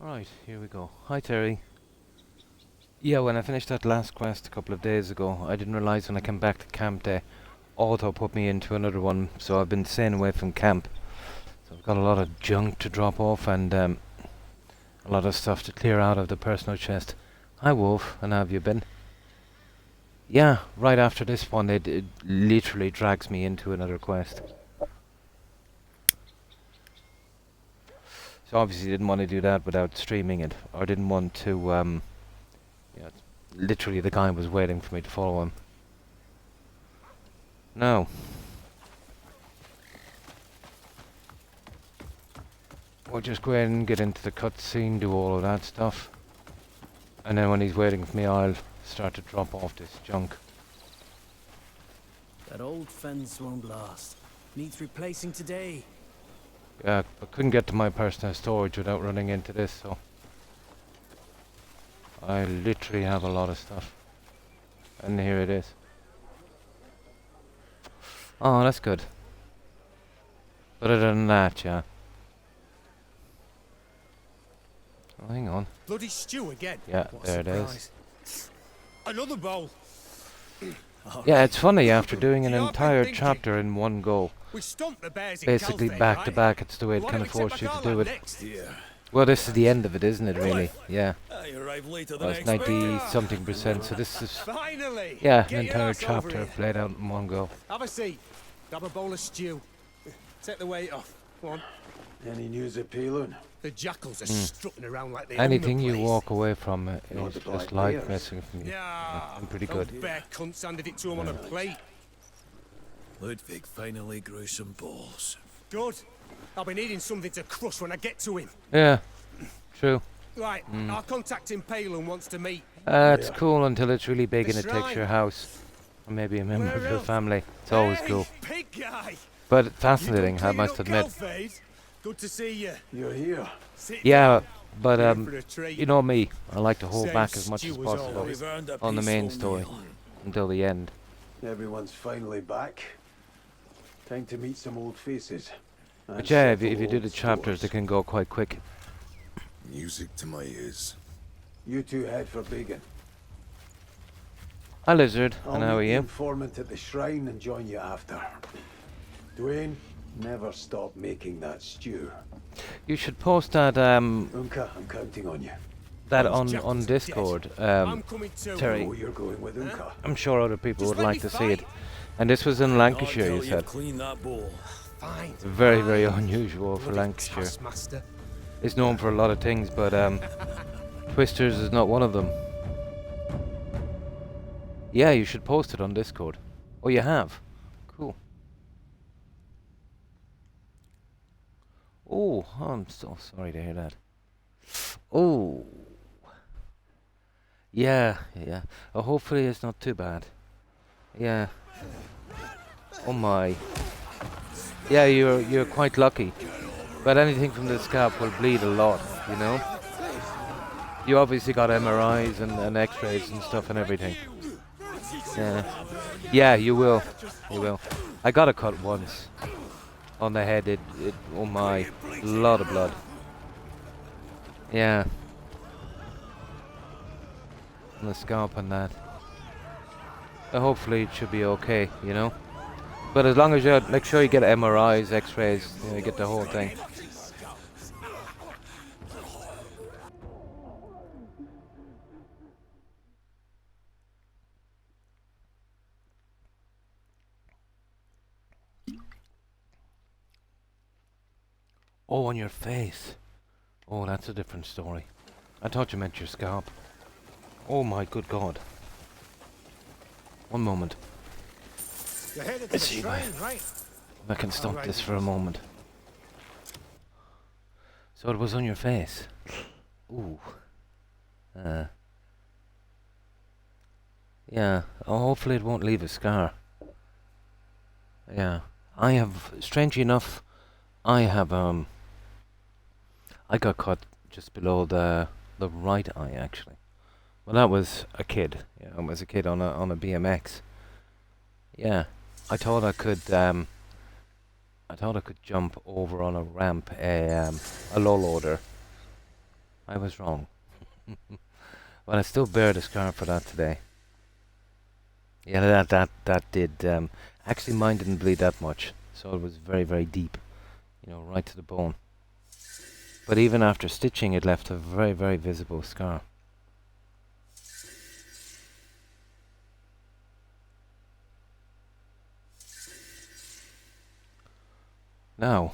Right, here we go. Hi, Terry. Yeah, when I finished that last quest a couple of days ago, I didn't realize when I came back to camp they auto put me into another one, so I've been staying away from camp. So I've got a lot of junk to drop off and a lot of stuff to clear out of the personal chest. Hi, Wolf, and how have you been? Yeah, right after this one, it literally drags me into another quest. So obviously didn't want to do that without streaming it, or didn't want to, yeah, literally the guy was waiting for me to follow him. No. We'll just go ahead and get into the cutscene, do all of that stuff. And then when he's waiting for me, I'll start to drop off this junk. That old fence won't last. Needs replacing today. Yeah, I couldn't get to my personal storage without running into this, so I literally have a lot of stuff. And here it is. Oh, that's good. But other than that, yeah. Oh, hang on. Bloody stew again. Yeah, What there surprise. it is. Another bowl. Yeah, it's funny, after doing an Yeah, I've been entire thinking. chapter in one go, We stomped the bears in basically Calvin, back to right? back, it's the way it Why kind don't of we take forces you to back do Ireland it. next? Well, this is the end of it, isn't it, really? Yeah. You arrived later Well, than it's expected. 90-something%, so this is, Finally. yeah, an Get your entire ass over chapter here. played out in one go. Have a seat. Grab a bowl of stew. Take the weight off. Go on. Any news of Palin? The jackals are strutting around like they Anything own the you place. walk away from Not is the just Black life Bears. messing from you. Yeah. I'm pretty Those good. bear cunts handed it to him on a plate. Ludwig finally grew some balls. Good. I'll be needing something to crush when I get to him. Yeah, true. Right, I'll contact him. Palin wants to meet. It's cool until it's really big The and it takes shrine. your house. Or maybe a member of Where your else? family. It's always Hey, cool. Pig guy. But You fascinating, done I cleaning must up admit. Galfade? Good to see you. You're here. Sit Yeah, down. but In for a treat. you know me, I like to hold Same back as much as stew as possible always. We've earned a on the main peaceful story meal. until the end. Everyone's finally back. Time to meet some old faces. and But yeah, if settle you do old the chapters, they scores. can go quite quick. Music to my ears. You two head for Beacon. Hi, Lizard, I'll and how are meet the you? informant at the shrine and join you after. Dwayne, never stop making that stew. You should post that Unka, I'm counting on you. that Those on jackals are Discord. I'm coming too. Terry. Oh, you're going with Unka. I'm sure other people Just would let like me to see it. fight. And this was in Not Lancashire, until you you've said. cleaned that bowl. Fine. Very, very fine. unusual for Bloody Lancashire. taskmaster. It's known for a lot of things, but Twisters is not one of them. Yeah, you should post it on Discord. Oh, you have? Cool. Oh, I'm so sorry to hear that. Oh. Yeah, yeah. Hopefully it's not too bad. Yeah. Oh my. Yeah, you're quite lucky. But anything from the scalp will bleed a lot, you know? You obviously got MRIs and X-rays and stuff and everything. Yeah. Yeah, you will. You will. I got a cut once on the head. It oh my, lot of blood. Yeah. On the scalp and that. Hopefully it should be okay, you know? But as long as you make sure you get MRIs, X-rays, you know, you get the whole thing. Oh, on your face. Oh, that's a different story. I thought you meant your scalp. Oh my good God. One moment. You're headed to the Let's see, shrine, right? I can stop Alright. this for a moment. So it was on your face. Ooh. Yeah. Oh, hopefully it won't leave a scar. Yeah. I have, strangely enough, I got cut just below the right eye actually. Well, that was a kid. Yeah, I was a kid on a BMX. Yeah. I thought I could jump over on a ramp, a low loader. I was wrong. But I still bear the scar for that today. Yeah, that did. Actually, mine didn't bleed that much, so it was very, very deep. You know, right to the bone. But even after stitching, it left a very, very visible scar. Now,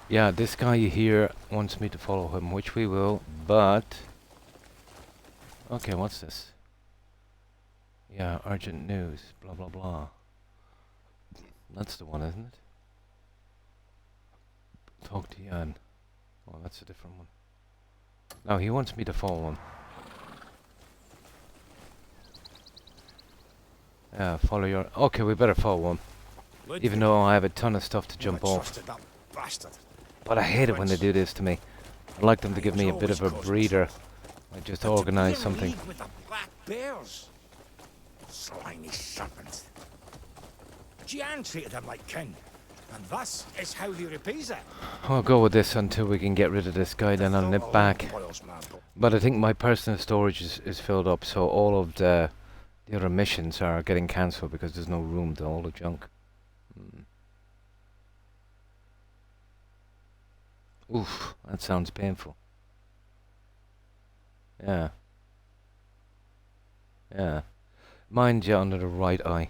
yeah, this guy here wants me to follow him, which we will, but... Okay, what's this? Yeah, urgent news, blah blah blah. That's the one, isn't it? Talk to Jan. Oh, that's a different one. Now, he wants me to follow him. Yeah, follow your... Okay, we better follow him. Even though I have a ton of stuff to jump off. That bastard. But I hate it when they do this to me. I'd like them to give me a bit of a breather. Like just organise something. With the black bears. Slimy serpents. Jan treated them like kin. And thus is how he repays it. I'll go with this until we can get rid of this guy, then I'll nip back. But I think my personal storage is filled up, so all of the other missions are getting cancelled because there's no room to all the junk. Oof, that sounds painful. Yeah. Yeah. Mind you, under the right eye.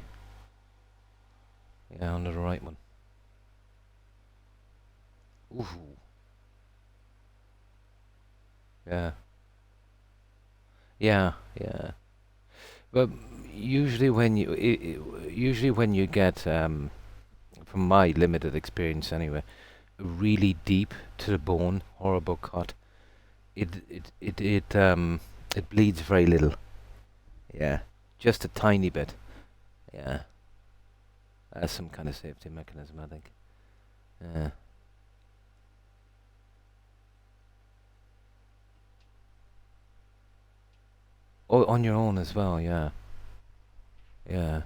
Yeah, under the right one. Ooh. Yeah. Yeah, yeah. But usually when you get, from my limited experience anyway, really deep to the bone, horrible cut, it bleeds very little. Yeah, just a tiny bit. Yeah, that's some kind of safety mechanism, I think. Yeah. Oh, on your own as well, yeah. Yeah.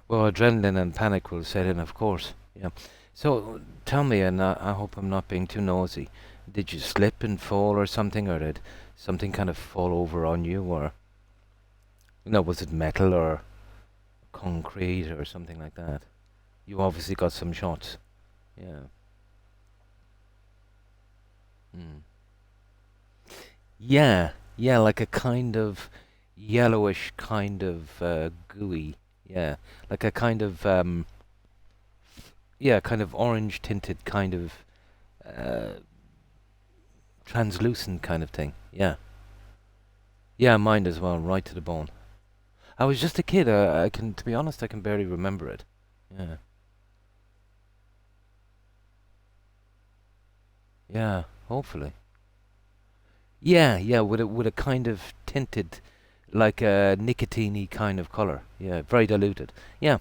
Well, adrenaline and panic will set in, of course. Yeah. So, tell me, and I hope I'm not being too nosy, did you slip and fall or something, or did something kind of fall over on you, or... You know, was it metal or concrete or something like that? You obviously got some shots. Yeah. Yeah, yeah, like a kind of yellowish kind of gooey. Yeah, like a kind of yeah, kind of orange tinted kind of translucent kind of thing. Yeah. Yeah, mine as well, right to the bone. I was just a kid. I can, to be honest, I can barely remember it. Yeah. Yeah, hopefully. Yeah, yeah, with a kind of tinted, like a nicotine-y kind of color. Yeah, very diluted. Yeah,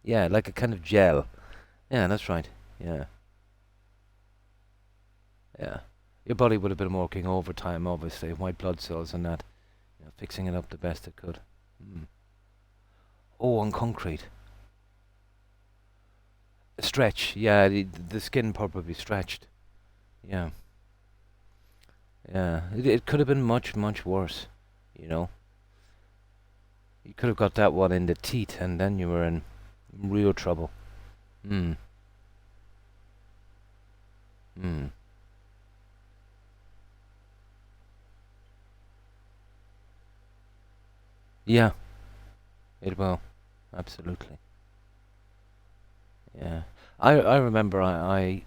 yeah, like a kind of gel. Yeah, that's right. Yeah, yeah. Your body would have been working overtime, obviously, white blood cells and that, you know, fixing it up the best it could. Oh, on concrete. Stretch. Yeah, the skin probably stretched. Yeah. Yeah, it could have been much, much worse, you know. You could have got that one in the teeth and then you were in real trouble. Hmm. Hmm. Yeah, it will. Absolutely. Yeah. I remember I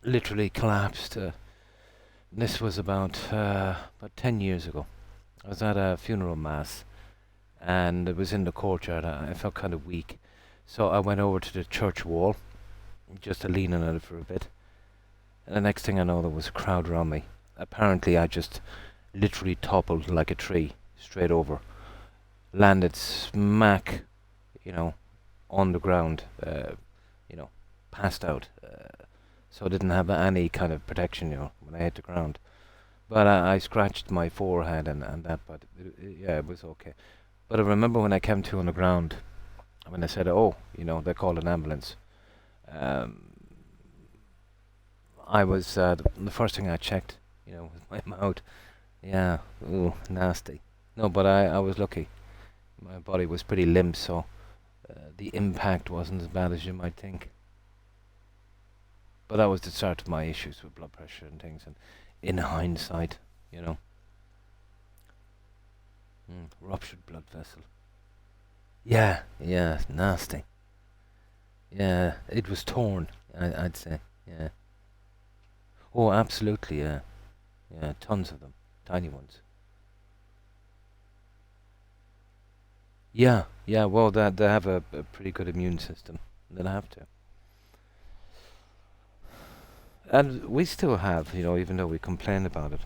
literally collapsed. This was about 10 years ago. I was at a funeral mass, and it was in the courtyard. I felt kind of weak, so I went over to the church wall, just to lean on it for a bit. And the next thing I know, there was a crowd around me. Apparently, I just literally toppled like a tree, straight over, landed smack, you know, on the ground, you know, passed out. So I didn't have any kind of protection, you know, when I hit the ground. But I scratched my forehead and that, but yeah, it was okay. But I remember when I came to on the ground, when they said, oh, you know, they called an ambulance. I was, the first thing I checked you know, with my mouth. Yeah, ooh, nasty. No, but I was lucky. My body was pretty limp, so the impact wasn't as bad as you might think. But that was the start of my issues with blood pressure and things, and in hindsight, you know. Ruptured blood vessel. Yeah, yeah, nasty. Yeah, it was torn, I'd say, yeah. Oh, absolutely, yeah. Yeah, tons of them, tiny ones. Yeah, yeah, well, they have a pretty good immune system. They'll have to. And we still have, you know, even though we complain about it,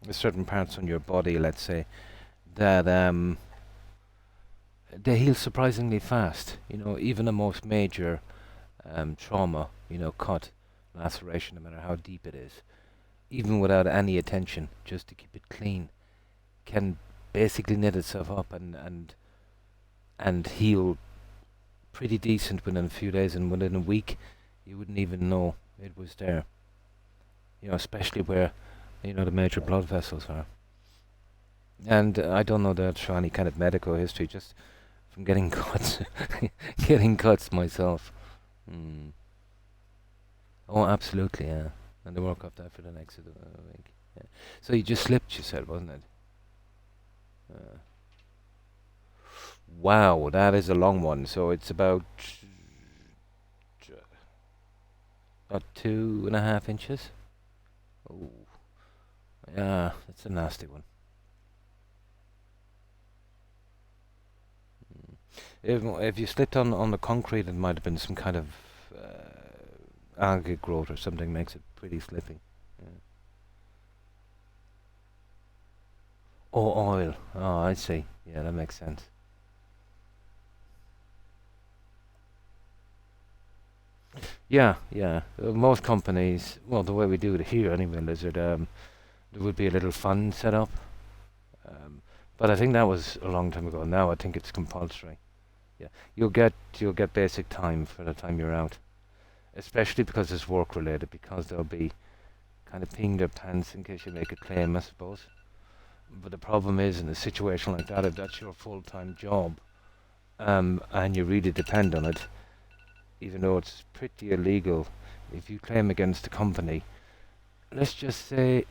there's certain parts on your body, let's say, that they heal surprisingly fast. You know, even the most major trauma, you know, cut, laceration, no matter how deep it is, even without any attention, just to keep it clean, can basically knit itself up and heal pretty decent within a few days, and within a week, you wouldn't even know it was there. You know, especially where, you know, the major blood vessels are. And I don't know that through any kind of medical history, just from getting cuts, getting cuts myself. Mm. Oh, absolutely, yeah. And they work off that for the next week. Yeah. So you just slipped, you said, wasn't it? Wow, that is a long one. So it's about 2.5 inches. Oh, yeah, that's a nasty one. If you slipped on the concrete, it might have been some kind of algae growth or something, makes it pretty slippy. Yeah. Oh, oil. Oh, I see. Yeah, that makes sense. Yeah, yeah. Most companies, well, the way we do it here anyway, Lizard, there would be a little fund set up. But I think that was a long time ago. Now I think it's compulsory. Yeah, you'll get basic time for the time you're out, especially because it's work related. Because they'll be kind of peeing their pants in case you make a claim, I suppose. But the problem is, in a situation like that, if that's your full-time job, and you really depend on it, even though it's pretty illegal, if you claim against the company, let's just say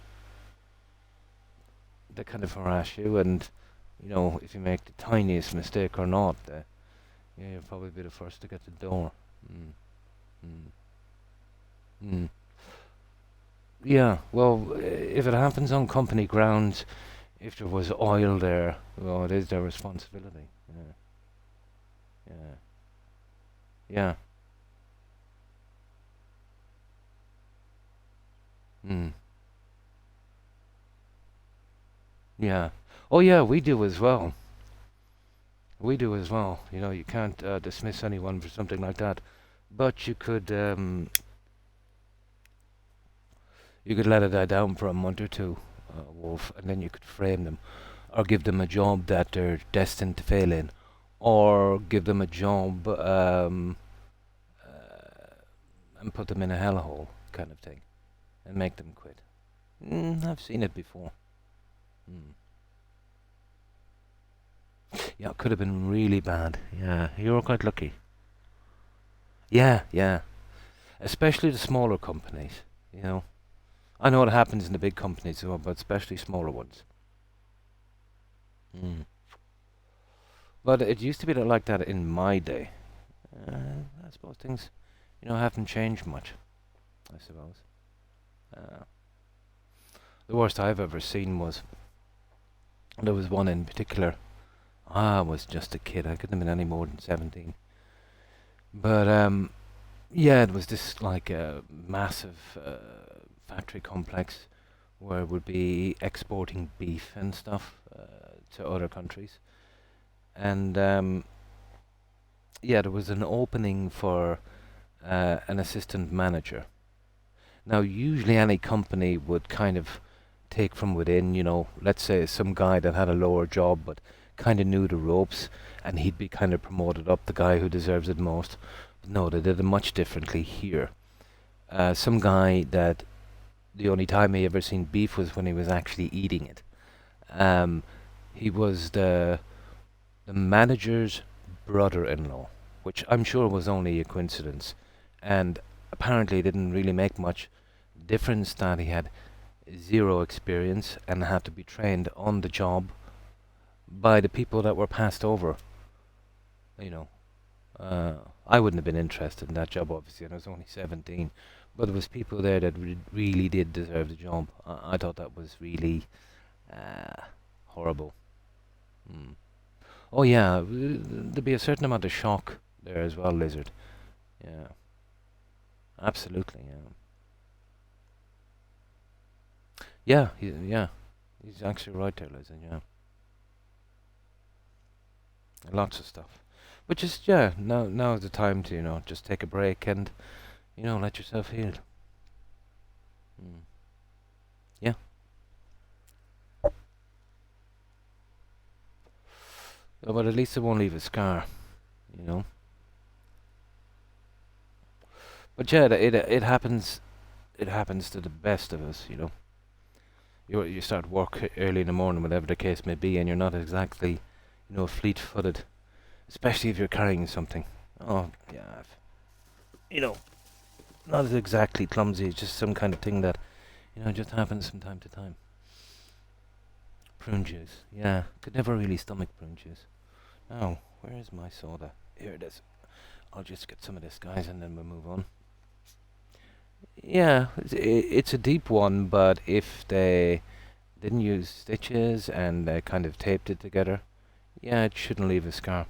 they kind of harass you, and you know, if you make the tiniest mistake or not, yeah, you'll probably be the first to get the door. Mm. Mm. Mm. Yeah, well, if it happens on company grounds, if there was oil there, well, it is their responsibility. Yeah, yeah, yeah. Mm. Yeah. Oh, yeah, we do as well. We do as well. You know, you can't dismiss anyone for something like that, but you could let it die down for a month or two, Wolf, and then you could frame them, or give them a job that they're destined to fail in, or give them a job and put them in a hellhole kind of thing, and make them quit. I've seen it before. Mm. Yeah, it could have been really bad. Yeah, you were quite lucky. Yeah, yeah. Especially the smaller companies, you know. I know what happens in the big companies, but especially smaller ones. Mm. But it used to be like that in my day. I suppose things, you know, haven't changed much, I suppose. Uh, the worst I've ever seen was, there was one in particular. I was just a kid. I couldn't have been any more than 17. But yeah, it was this like a massive factory complex where it would be exporting beef and stuff to other countries. And yeah, there was an opening for an assistant manager. Now, usually any company would kind of take from within, you know, let's say some guy that had a lower job but kind of knew the ropes, and he'd be kind of promoted up, the guy who deserves it most. But no, they did it much differently here. Some guy that the only time he ever seen beef was when he was actually eating it. He was the manager's brother-in-law, which I'm sure was only a coincidence, and apparently didn't really make much difference that he had zero experience and had to be trained on the job by the people that were passed over. You know, I wouldn't have been interested in that job, obviously, and I was only 17. But there was people there that really did deserve the job. I thought that was really horrible. Mm. Oh yeah, there'd be a certain amount of shock there as well, Lizard. Yeah, absolutely. Yeah, yeah. He's actually right there, Lizard. Yeah, lots of stuff. But just now's the time to just take a break and let yourself heal. Mm. Yeah. Oh, but at least it won't leave a scar, you know. But yeah, it happens. It happens to the best of us, you know. You start work early in the morning, whatever the case may be, and you're not exactly, fleet-footed, especially if you're carrying something. Oh yeah, not as exactly clumsy. It's just some kind of thing that just happens from time to time. Prune juice, yeah, could never really stomach prune juice. Oh, where is my soda? Here it is. I'll just get some of this, guys, and then we'll move on. Yeah, it's a deep one, but if they didn't use stitches and they kind of taped it together, yeah, it shouldn't leave a scar.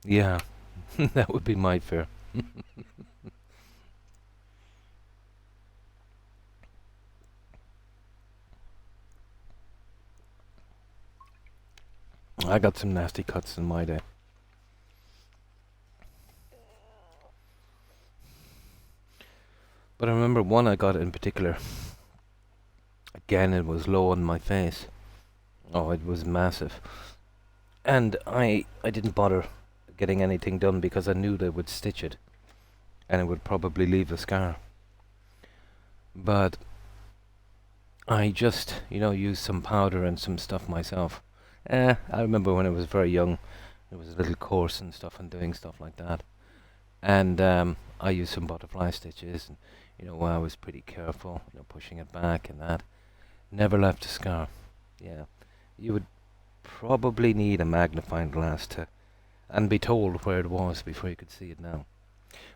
Yeah, that would be my fear. I got some nasty cuts in my day. But I remember one I got in particular. Again, it was low on my face. Oh, it was massive. And I didn't bother getting anything done because I knew they would stitch it. And it would probably leave a scar. But I just, used some powder and some stuff myself. I remember when I was very young, there was a little course and stuff and doing stuff like that. And I used some butterfly stitches, and I was pretty careful, pushing it back and that. Never left a scar. Yeah, you would probably need a magnifying glass and be told where it was before you could see it now.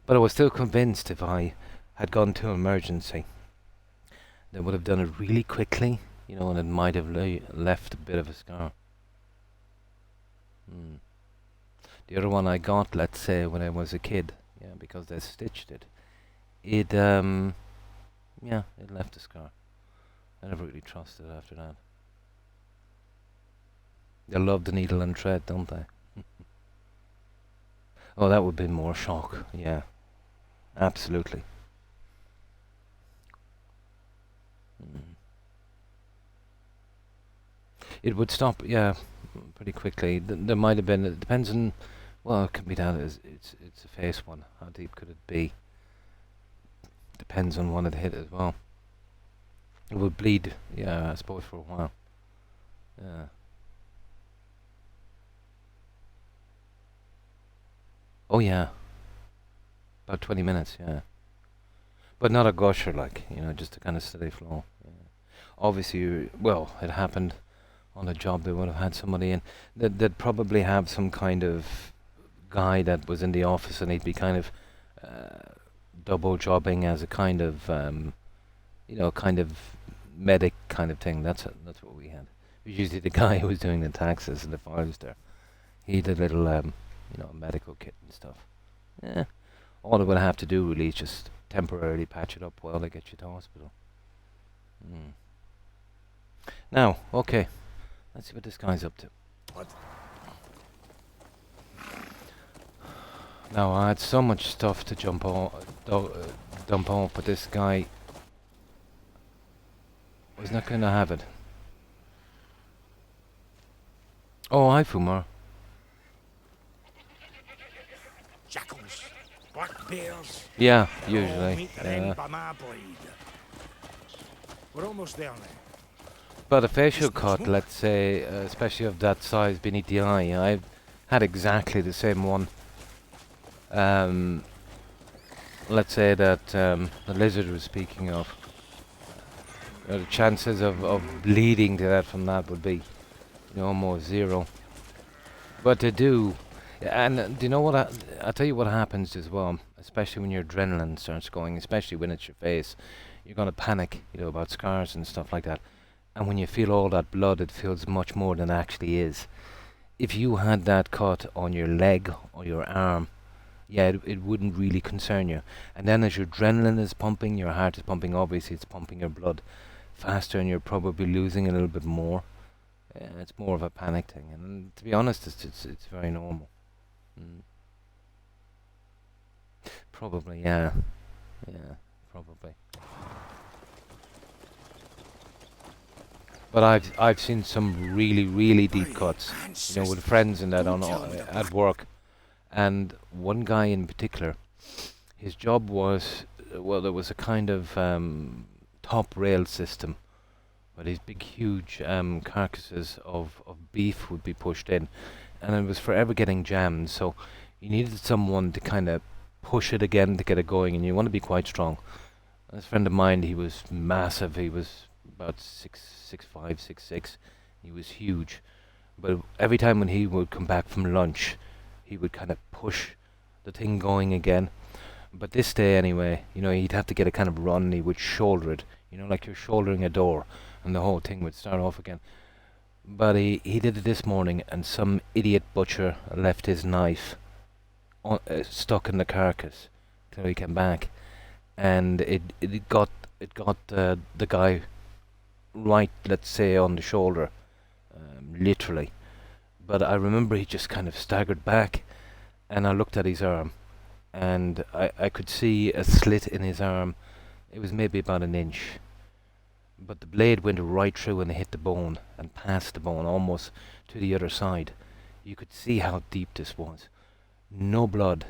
But I was still convinced if I had gone to emergency, they would have done it really quickly, and it might have left a bit of a scar. The other one I got, let's say, when I was a kid, because they stitched it. It left a scar. I never really trusted it after that. They love the needle and thread, don't they? Oh, that would be more shock. Yeah, absolutely. It would stop, yeah, pretty quickly. There might have been. It depends on. Well, it can be down as it's a face one. How deep could it be? Depends on when it hit as well. It would bleed, yeah, I suppose, for a while. Yeah. Oh yeah. About 20 minutes, yeah. But not a gusher, like, just a kind of steady flow. Yeah. Obviously, well, it happened on a job. They would have had somebody in. They'd probably have some kind of guy that was in the office, and he'd be kind of double jobbing as a kind of, kind of medic kind of thing. That's what we had. It was usually the guy who was doing the taxes and the files there. He did a little, medical kit and stuff. Yeah. All they would have to do really is just temporarily patch it up while they get you to hospital. Now, okay. Let's see what this guy's up to. What? Now, I had so much stuff to dump off, but this guy was not going to have it. Oh, hi, Fumar. Jackals. Black bears. Yeah, All usually. meet an Yeah. end by my blade. We're almost there now. But a facial Just no cut, smoke. let's say, especially of that size beneath the eye, I've had exactly the same one. Let's say that the lizard was speaking of. The chances of bleeding to that from that would be almost zero. But they do. And do you know what? I'll tell you what happens as well, especially when your adrenaline starts going, especially when it's your face. You're going to panic, about scars and stuff like that. And when you feel all that blood, it feels much more than it actually is. If you had that cut on your leg or your arm, yeah, it wouldn't really concern you. And then as your adrenaline is pumping, your heart is pumping, obviously it's pumping your blood faster and you're probably losing a little bit more. It's more of a panic thing. And to be honest, it's very normal. Mm. Probably, yeah. Yeah, probably. But I've seen some really deep cuts, with friends and that at work, and one guy in particular, his job was there was a kind of top rail system, where these big huge carcasses of beef would be pushed in, and it was forever getting jammed. So you needed someone to kind of push it again to get it going, and you want to be quite strong. This friend of mine, he was massive. He was about 6'5", 6'6". He was huge. But every time when he would come back from lunch, he would kind of push the thing going again. But this day anyway, he'd have to get a kind of run. He would shoulder it, like you're shouldering a door, and the whole thing would start off again. But he did it this morning, and some idiot butcher left his knife stuck in the carcass till he came back, and it got the guy right, let's say, on the shoulder, literally. But I remember he just kind of staggered back, and I looked at his arm, and I could see a slit in his arm. It was maybe about an inch, but the blade went right through and hit the bone and past the bone, almost to the other side. You could see how deep this was. No blood,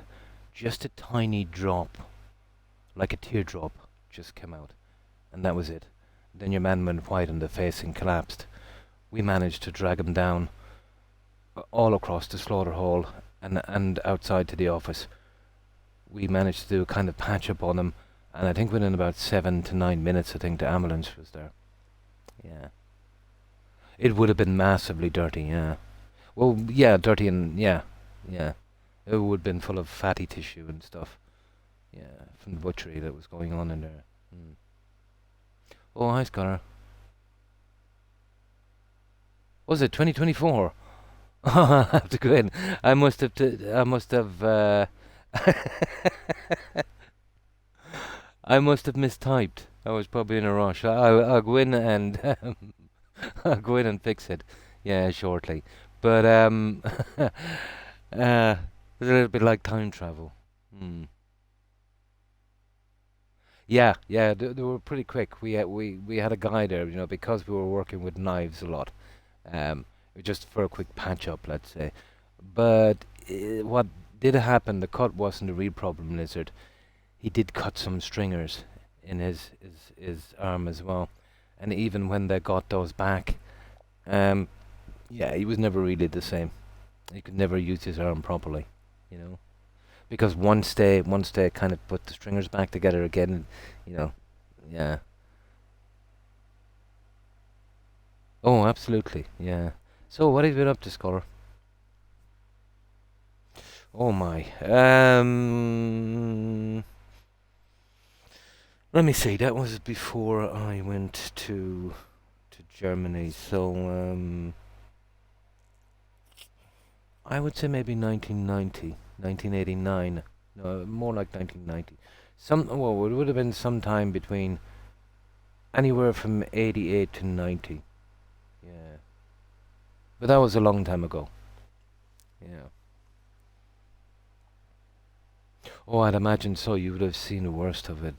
just a tiny drop, like a teardrop, just came out, and that was it. Then your man went white on the face and collapsed. We managed to drag him down all across the slaughter hall and outside to the office. We managed to do a kind of patch up on him, and I think within about 7 to 9 minutes, I think the ambulance was there. Yeah. It would have been massively dirty, yeah. Well, yeah, dirty and, yeah. It would have been full of fatty tissue and stuff. Yeah, from the butchery that was going on in there. Mm. Oh, hi, Scholar. Was it 2024? I have to go in. I must have. I must have mistyped. I was probably in a rush. I'll go in and I'll go in and fix it. Yeah, shortly. But it's a little bit like time travel. Hmm. Yeah, they were pretty quick. We had a guy there, because we were working with knives a lot. Just for a quick patch up, let's say. But what did happen? The cut wasn't a real problem, Lizard. He did cut some stringers in his arm as well, and even when they got those back, yeah, he was never really the same. He could never use his arm properly, because once they kind of put the stringers back together again, yeah. Oh, absolutely, yeah. So, what have you been up to, Scholar? Oh my. Let me see. That was before I went to Germany. So, I would say maybe 1990, 1989. No, more like 1990. Well, it would have been sometime between anywhere from 88 to 90. Yeah. But that was a long time ago. Yeah. Oh, I'd imagine so. You would have seen the worst of it,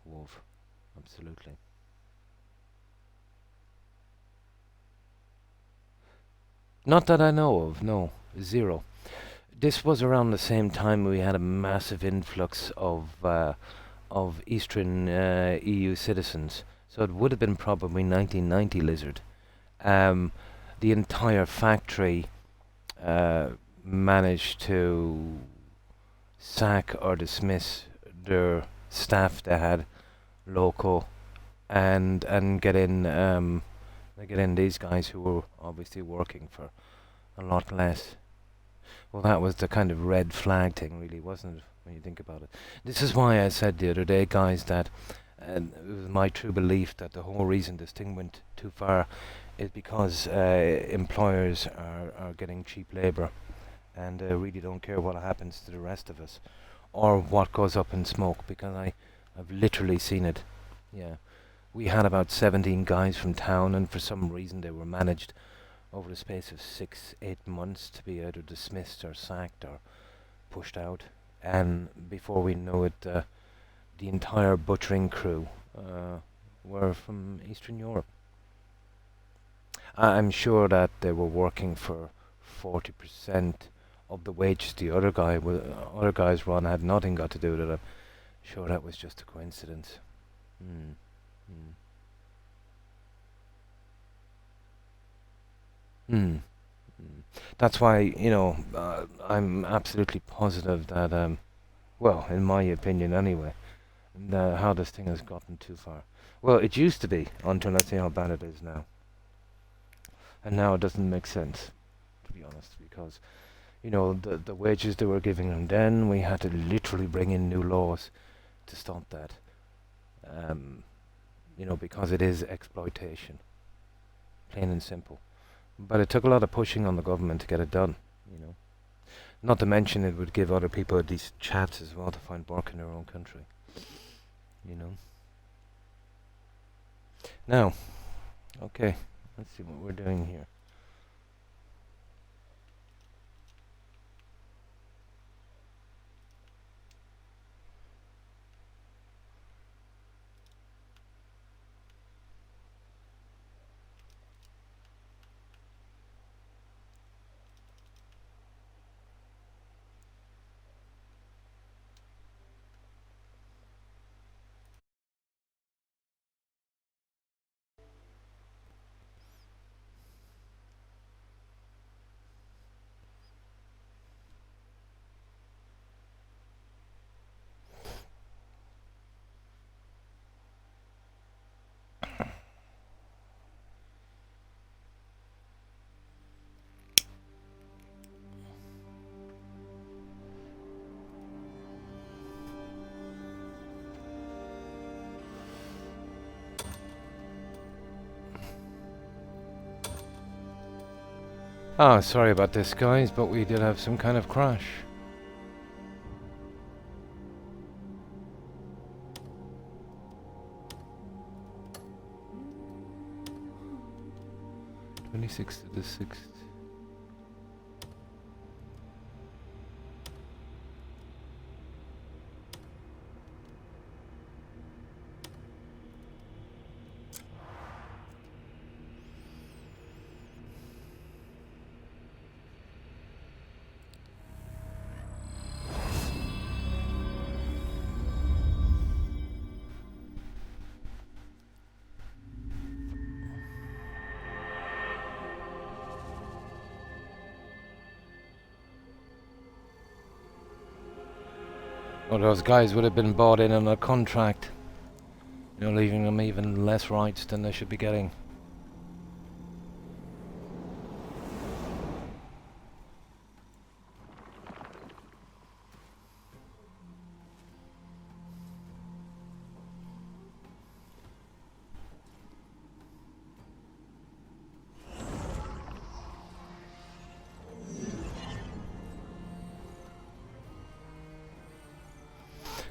Wolf. Absolutely. Not that I know of, no. Zero. This was around the same time we had a massive influx of Eastern EU citizens. So it would have been probably 1990 Lizard. Um, the entire factory managed to sack or dismiss their staff they had local and get in these guys who were obviously working for a lot less. Well, that was the kind of red flag thing, really, wasn't it, when you think about it? This is why I said the other day, guys, that it was my true belief that the whole reason this thing went too far is because employers are getting cheap labour and really don't care what happens to the rest of us or what goes up in smoke, because I've literally seen it. Yeah. We had about 17 guys from town, and for some reason they were managed over the space of 6-8 months to be either dismissed or sacked or pushed out. And before we know it, the entire butchering crew were from Eastern Europe. I'm sure that they were working for 40% of the wages the other guys were on. Had nothing got to do with it. I'm sure that was just a coincidence. Mm. Mm. Hmm. Mm. That's why, I'm absolutely positive that, well, in my opinion anyway, how this thing has gotten too far. Well, it used to be until I see how bad it is now. And now it doesn't make sense, to be honest, because, the wages they were giving them then, we had to literally bring in new laws to stop that. Because it is exploitation, plain and simple. But it took a lot of pushing on the government to get it done, Not to mention it would give other people a decent chance as well to find work in their own country, Now, okay, let's see what we're doing here. Oh, sorry about this, guys, but we did have some kind of crash. '26th to the 6th. Well, those guys would have been bought in on a contract, leaving them even less rights than they should be getting.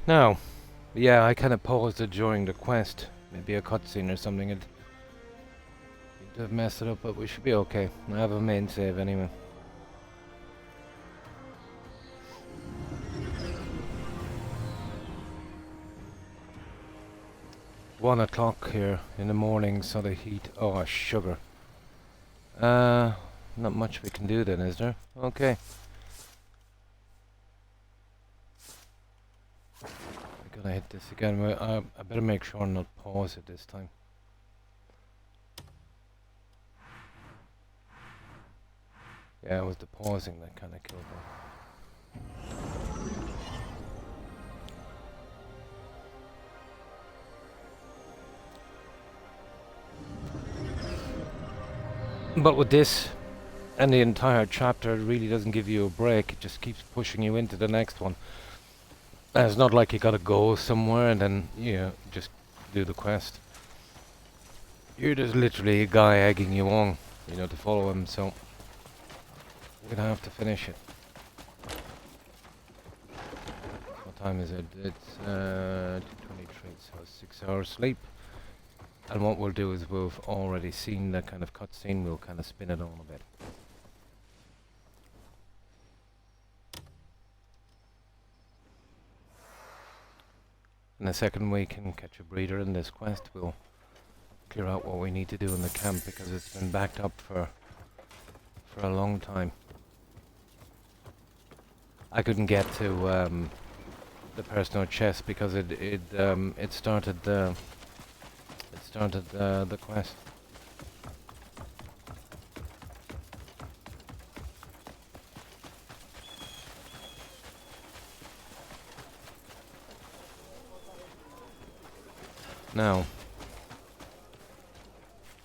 Now, yeah, I kind of paused it during the quest. Maybe a cutscene or something. It'd have messed it up, but we should be okay. I have a main save anyway. $1 here in the morning, so the heat. Oh, sugar. Not much we can do then, is there? Okay. gonna hit this again. I better make sure not pause it this time. Yeah, it was the pausing that kind of killed me. But with this and the entire chapter, it really doesn't give you a break. It just keeps pushing you into the next one. And it's not like you gotta go somewhere and then, you know, just do the quest. You're just literally a guy egging you on, you know, to follow him, so we're gonna have to finish it. What time is it? It's 2:23, so 6 hours sleep. And what we'll do is we've already seen that kind of cutscene, we'll kind of spin it on a bit. In a second we can catch a breather in this quest. We'll clear out what we need to do in the camp because it's been backed up for a long time. I couldn't get to the personal chest because it started the quest. Now,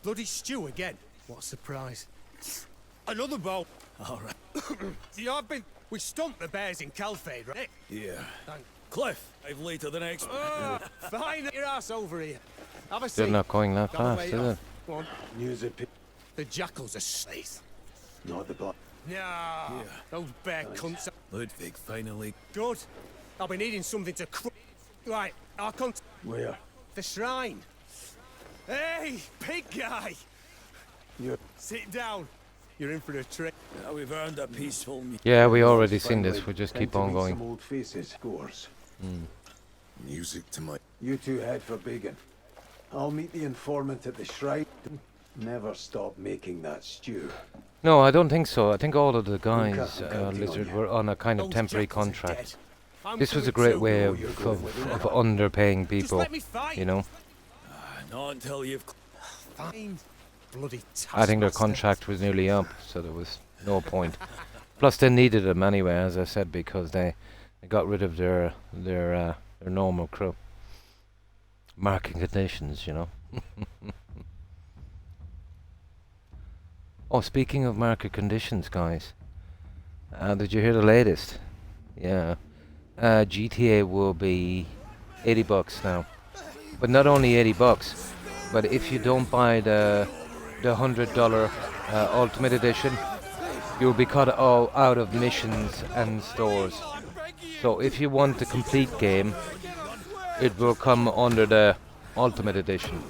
Bloody stew again. What a surprise. Another bowl. All right. See, we stumped the bears in Calfade, right? Yeah. Thank- Cliff, I've later than expected. Oh, fine, your ass over here. Have a they're seat. not going that Gotta fast, wait is off. it? Go on. Music, The jackals are slaves. not the blood. Nah, Yeah. those bear cunts are Ludwig finally. good. I'll be needing something to Right, I'll come Where? the shrine. Hey, pig guy! You're Sit down. You're in for a trick. Now we've earned a peaceful meal. Yeah, we already seen finally this. We just time keep to on meet going. Some old faces, scores. Music to my You two head for Biggin. I'll meet the informant at the shrine. Never stop making that stew. No, I don't think so. I think all of the guys, I'm counting on Lizard, you. were on a kind of Those temporary jackals are contract. dead. I'm This was a coming great too. way Oh, you're going with of it. underpaying Just people, let me fight. you know. Not until you've. Fine. Bloody I think their taskmaster. contract was nearly up, so there was no point. Plus, they needed them anyway, as I said, because they got rid of their normal crew. Market conditions, you know. Oh, speaking of market conditions, guys, did you hear the latest? Yeah, GTA will be $80 now, but not only $80, but if you don't buy the $100 Ultimate Edition, you'll be cut all out of missions and stores. So if you want the complete game, it will come under the Ultimate Edition.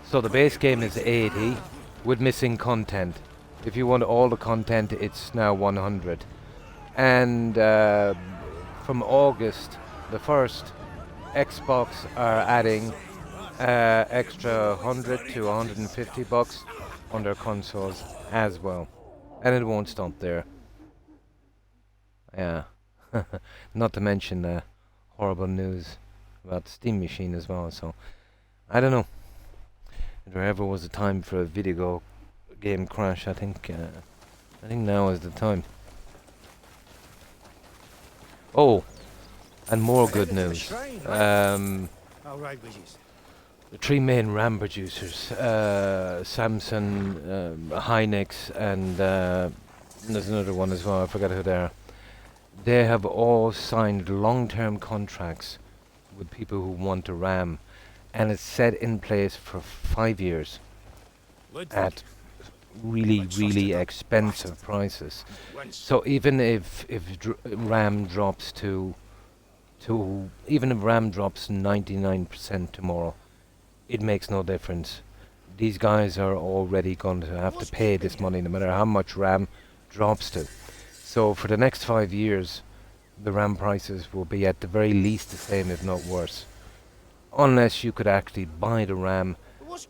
So the base game is 80 with missing content. If you want all the content, it's now 100. And from August the 1st, Xbox are adding extra 100 to 150 bucks on their consoles as well. And it won't stop there. Yeah. Not to mention the horrible news about the Steam machine as well, so I don't know. If there ever was a time for a video game crash, I think now is the time. Oh, and more good news. All right, wishes. The three main RAM producers, Samsung, Hynix, and there's another one as well, I forgot who they are. They have all signed long-term contracts with people who want a RAM, and it's set in place for 5 years at really expensive prices. So even if RAM drops to even if RAM drops 99% tomorrow, it makes no difference. These guys are already going to have to pay this money no matter how much RAM drops to. So for the next 5 years, the RAM prices will be at the very least the same, if not worse. Unless you could actually buy the RAM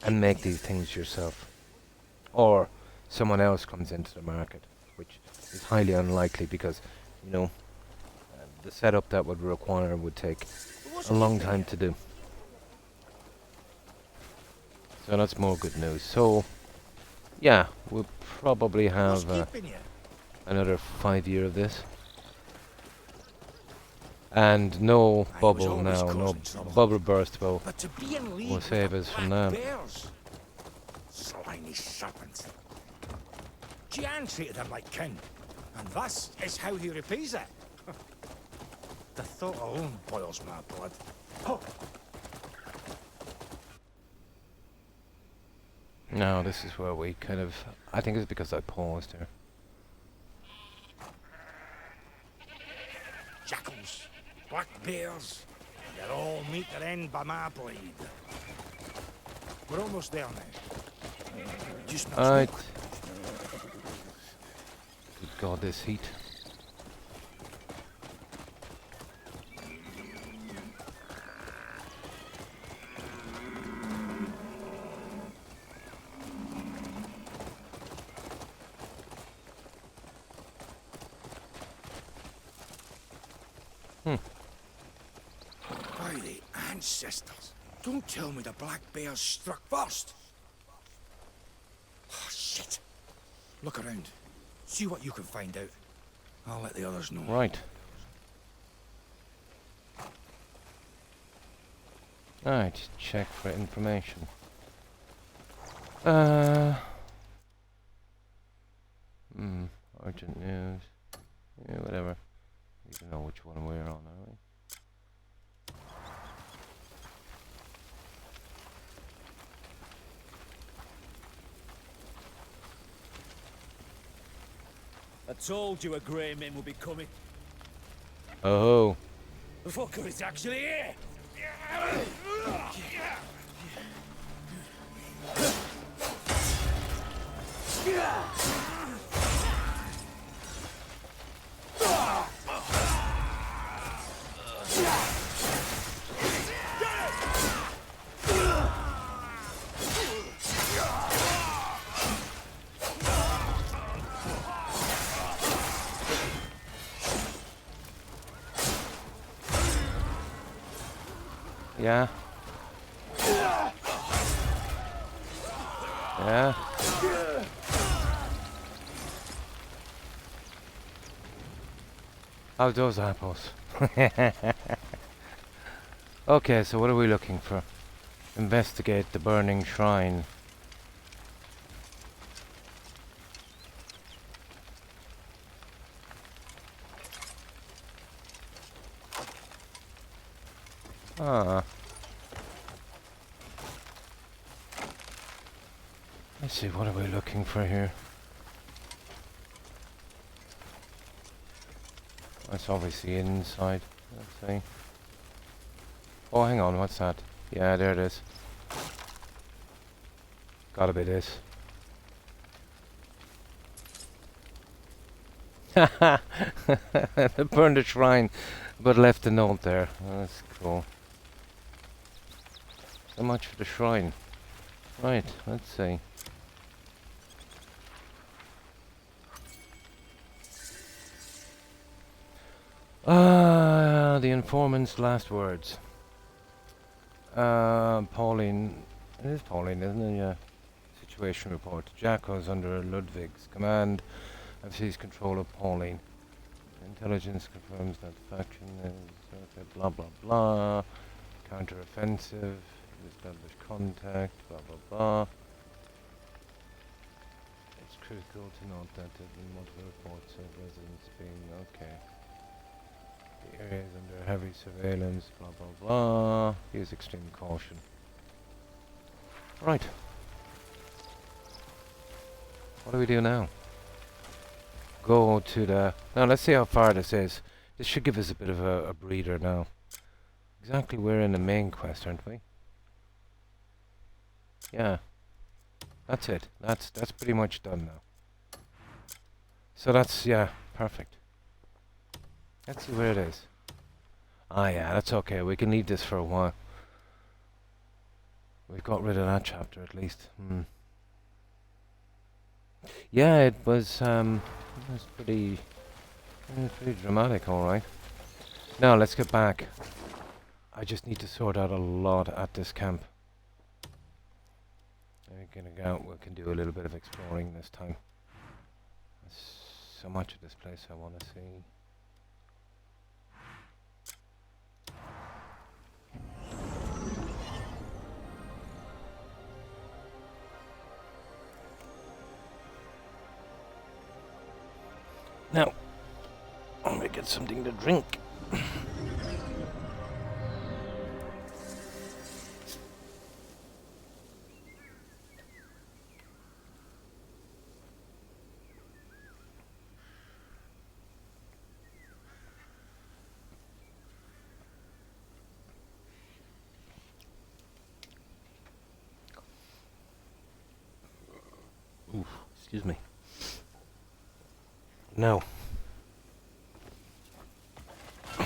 and make these things yourself. Or someone else comes into the market, which is highly unlikely because, you know, the setup that would require would take a long time to do. So that's more good news. So, yeah, we'll probably What's have keeping you? another 5 year of this. And no I was bubble always now, no causing trouble. bubble burst will But to be in league will with save the us from black that. bears. Slimy serpents. Gian treated him like king, and this is how he repays it. The thought alone boils my blood. No, this is where we kind of... I think it's because I paused here. Jackals, black bears, they'll all meet their end by my blade. We're almost there now. Just not Alright. smoke. Good God, this heat. By the ancestors. Don't tell me the black bears struck first. Oh, shit. Look around. See what you can find out. I'll let the others know. Right. Alright, check for information. Urgent news. Yeah, whatever. You don't know which one we're on, are we? I told you a grey men would be coming. Oh. The fucker is actually here! Yeah. Yeah. How's those apples? Okay, so what are we looking for? Investigate the burning shrine. Ah. Let's see, what are we looking for here? That's obviously inside. Let's see. Oh, hang on, what's that? Yeah, there it is. Gotta be this. They burned the shrine, but left a note there. That's cool. So much for the shrine. Right, let's see. The informant's last words. Pauline. It is Pauline, isn't it? Yeah. Situation report. Jacko's under Ludwig's command and seized control of Pauline. Intelligence confirms that the faction is okay, blah blah blah. Counter-offensive. Establish contact. Blah blah blah. It's critical to note that there have been multiple reports of residents being okay. The area is under heavy surveillance. Blah blah blah. Use extreme caution. Right. What do we do now? Go to the... Now let's see how far this is. This should give us a bit of a breather now. Exactly, we're in the main quest, aren't we? Yeah. That's it. That's pretty much done now. So that's, yeah, perfect. Let's see where it is. Ah yeah, that's okay. We can leave this for a while. We've got rid of that chapter at least. Yeah, it was pretty dramatic, all right. Now let's get back. I just need to sort out a lot at this camp. We're gonna go out. We can do a little bit of exploring this time. There's so much of this place I want to see. Now, I'm gonna get something to drink. Oof, excuse me. No. I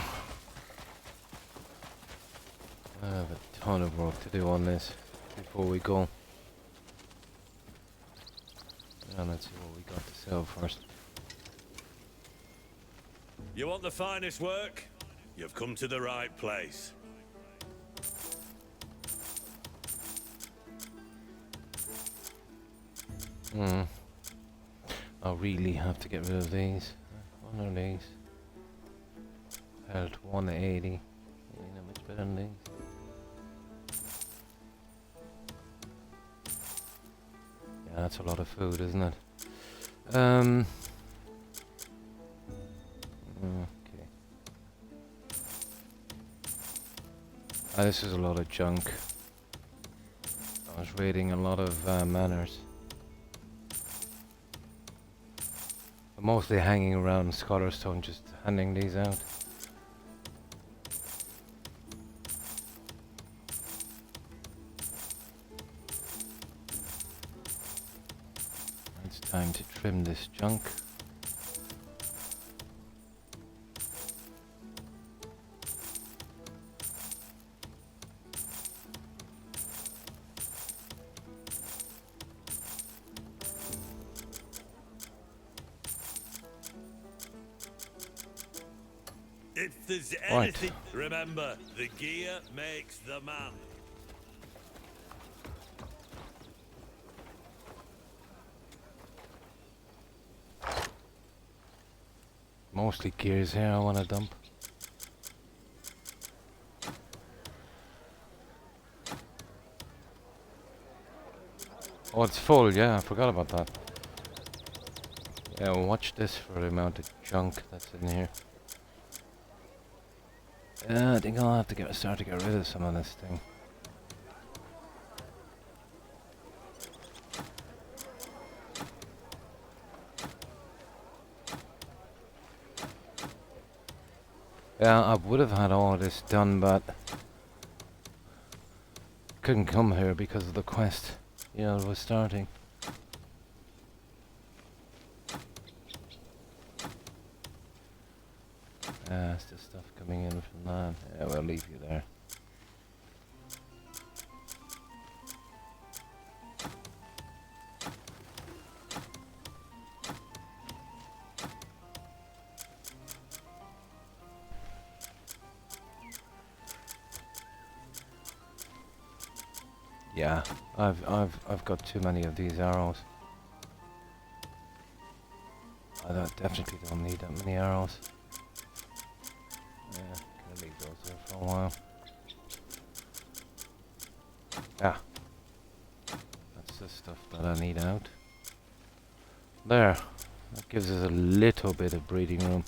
have a ton of work to do on this before we go. And let's see what we got to sell first. You want the finest work? You've come to the right place. I'll really have to get rid of these. One of these. Health 180. Ain't that much better than these. Yeah, that's a lot of food, isn't it? Okay. This is a lot of junk. I was raiding a lot of manors. I'm mostly hanging around Scholarstone, just handing these out. It's time to trim this junk. If there's Right. anything, remember, the gear makes the man. Mostly gears here I want to dump. Oh, it's full, yeah, I forgot about that. Yeah, well, watch this for the amount of junk that's in here. I think I'll have to start to get rid of some of this thing. Yeah, I would have had all this done, but couldn't come here because of the quest. You know, it was starting. It's the stuff coming in from that. Yeah, we'll leave you there. Yeah, I've got too many of these arrows. Definitely don't need that many arrows. Yeah, gonna leave those there for a while. Yeah, that's the stuff that I need out. There, that gives us a little bit of breathing room.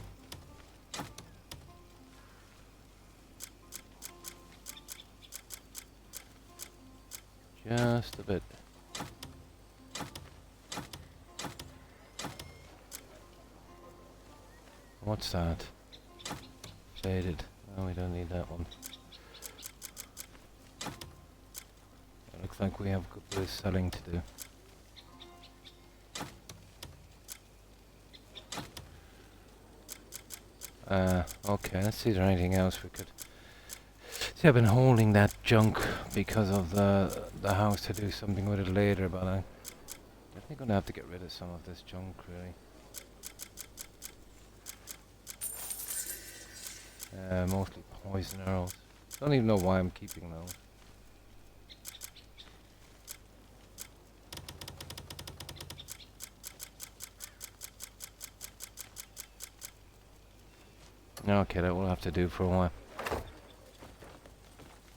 Just a bit. What's that? Faded. No, we don't need that one. It looks like we have a good bit of selling to do. Okay, let's see if there's anything else we could... See, I've been holding that junk because of the house to do something with it later, but I'm definitely going to have to get rid of some of this junk, really. Mostly poison arrows. Don't even know why I'm keeping those. Okay, that will have to do for a while.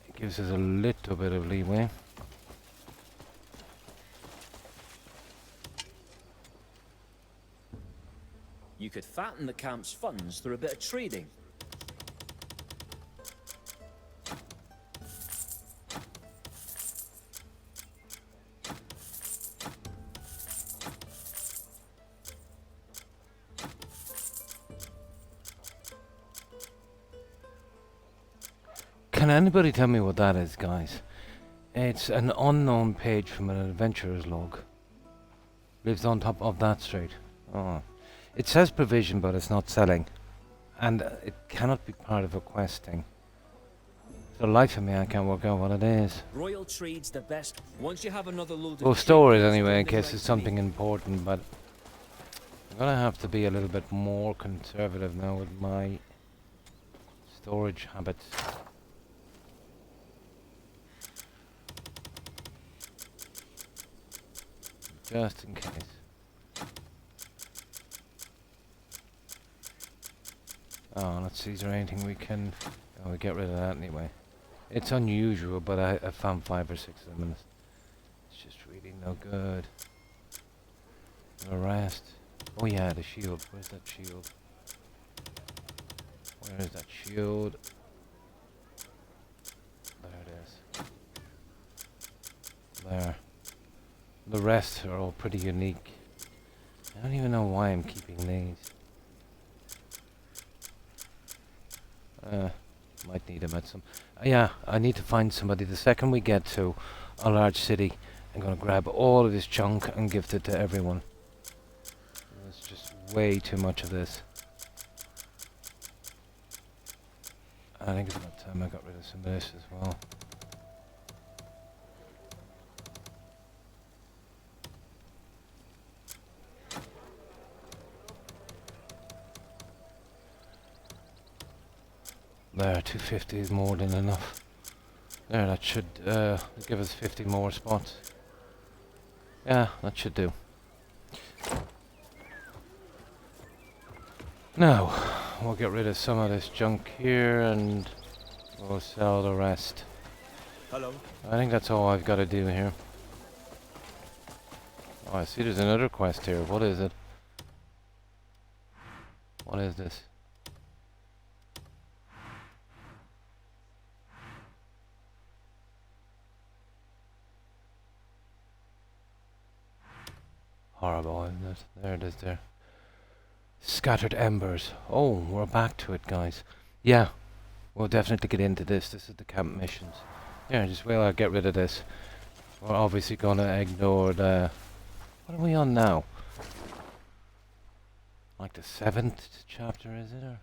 It gives us a little bit of leeway. You could fatten the camp's funds through a bit of trading. Can anybody tell me what that is, guys? It's an unknown page from an adventurer's log. Lives on top of that street. Oh. It says provision, but it's not selling. And it cannot be part of a quest thing. For the life of me, I can't work out what it is. Royal trade's the best. Once you have another load We'll of store it chickens, anyway in they'll case right it's to something me. important, but I'm gonna have to be a little bit more conservative now with my storage habits. Just in case. Oh, let's see, is there anything we can... Oh, we get rid of that anyway. It's unusual, but I found 5 or 6 of them and it's just really no good. The rest... Oh yeah, the shield. Where's that shield? Where is that shield? There it is. There. The rest are all pretty unique. I don't even know why I'm keeping these. Might need them at some... yeah, I need to find somebody. The second we get to a large city, I'm gonna grab all of this junk and gift it to everyone. There's just way too much of this. I think it's about time I got rid of some of this as well. There, 250 is more than enough. There, that should give us 50 more spots. Yeah, that should do. Now, we'll get rid of some of this junk here and we'll sell the rest. Hello. I think that's all I've got to do here. Oh, I see there's another quest here. What is it? What is this? Horrible, isn't it? There it is there. Scattered embers. Oh, we're back to it, guys. Yeah, we'll definitely get into this. This is the camp missions. Yeah, just wait, I'll get rid of this. We're obviously gonna ignore the... What are we on now? Like the 7th chapter, is it? Or?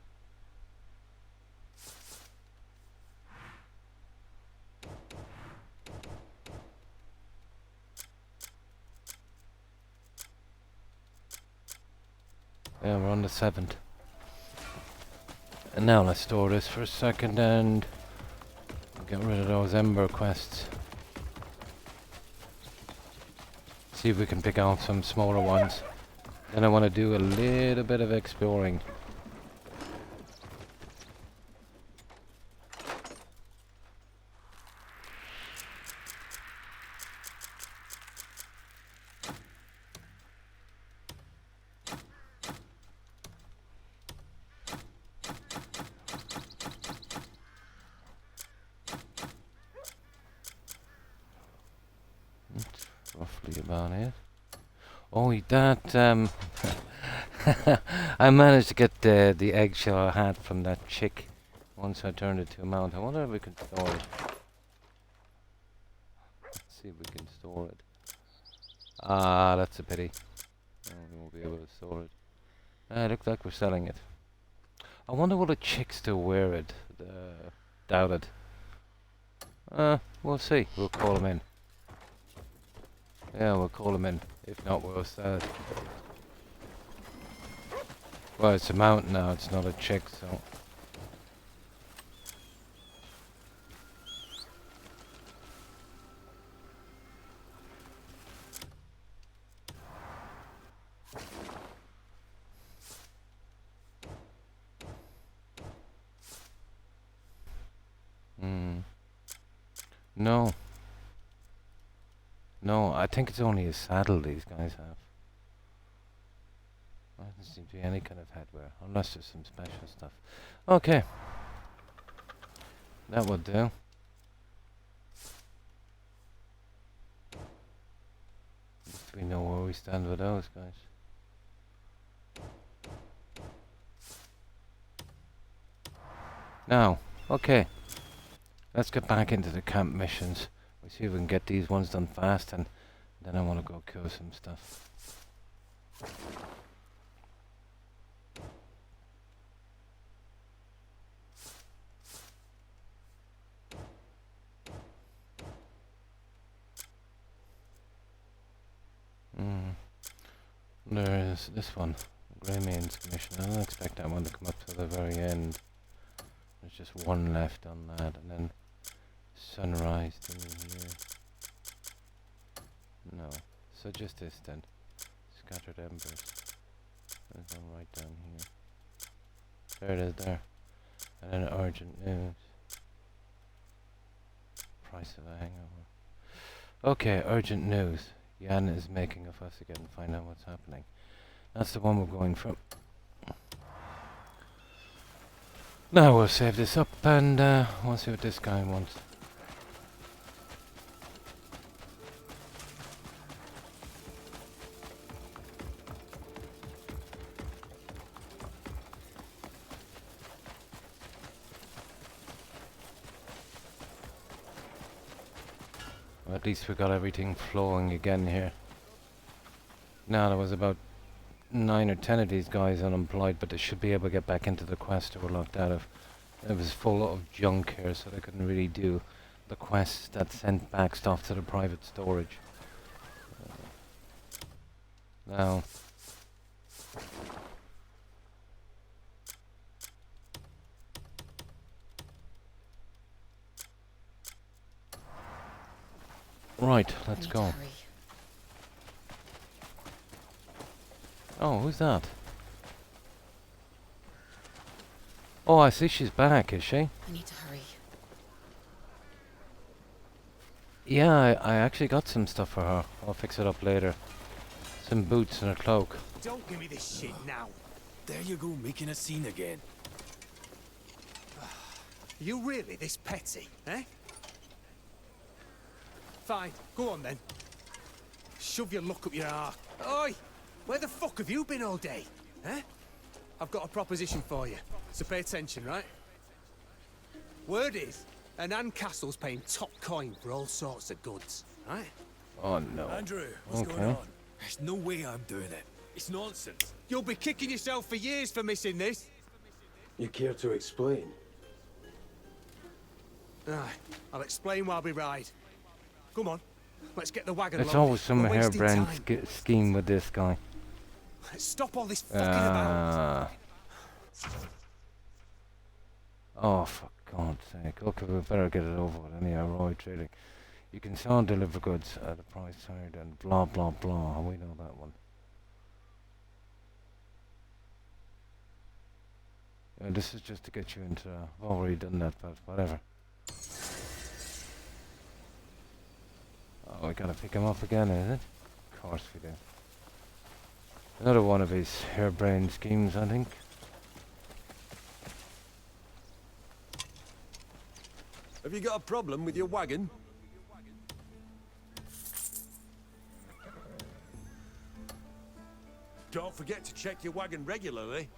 Yeah, we're on the 7th. And now let's store this for a second and get rid of those ember quests. See if we can pick out some smaller ones. Then I want to do a little bit of exploring. Roughly about it. Oh, that I managed to get the eggshell hat from that chick once I turned it to a mount. I wonder if we can store it. Let's see if we can store it. Ah, that's a pity. We won't be able to store it. It looks like we're selling it. I wonder will the chick still wear it? Doubt it. We'll see. We'll call him in. Yeah, we'll call him in. If not, we'll sell it. Well, it's a mount now, it's not a chick, so... No. No, I think it's only a saddle these guys have. There doesn't seem to be any kind of headwear, unless there's some special stuff. Okay. That would do. At least we know where we stand with those guys. Now, okay. Let's get back into the camp missions. We see if we can get these ones done fast, and then I want to go kill some stuff. There is this one, Grey Main's mission. I don't expect that one to come up to the very end. There's just one left on that, and then sunrise thing here. No, so just this then. Scattered embers. There's one right down here. There it is there. And then urgent news. Price of a hangover. Okay, urgent news. Jan is making a fuss again to find out what's happening. That's the one we're going from. Now we'll save this up and we'll see what this guy wants. Well, at least we got everything flowing again here. Now there was about 9 or 10 of these guys unemployed, but they should be able to get back into the quest they were locked out of. It was full of junk here, so they couldn't really do the quests that sent back stuff to the private storage. Now, right, let's go. Oh, who's that? Oh, I see she's back, is she? I need to hurry. Yeah, I actually got some stuff for her. I'll fix it up later. Some boots and a cloak. Don't give me this shit now. There you go, making a scene again. You really this petty, eh? Fine, go on then. Shove your luck up your arse. Oi! Where the fuck have you been all day? Eh? I've got a proposition for you, so pay attention, right? Word is, Annan Castle's paying top coin for all sorts of goods, right? Oh no. Andrew, what's going on? There's no way I'm doing it. It's nonsense. You'll be kicking yourself for years for missing this. You care to explain? Aye, I'll explain while we ride. Come on, let's get the wagon There's loaded. always some We're wasting harebrained time. scheme with this guy. Let's stop all this fucking about. Oh, for God's sake. Okay, we better get it over with anyhow, Roy Trading. You can sell and deliver goods at a price higher than blah blah blah. We know that one. This is just to get you into... I've already done that, but whatever. Oh, we gotta pick him up again, is it? Of course we do. Another one of his harebrained schemes, I think. Have you got a problem with your wagon? Don't forget to check your wagon regularly.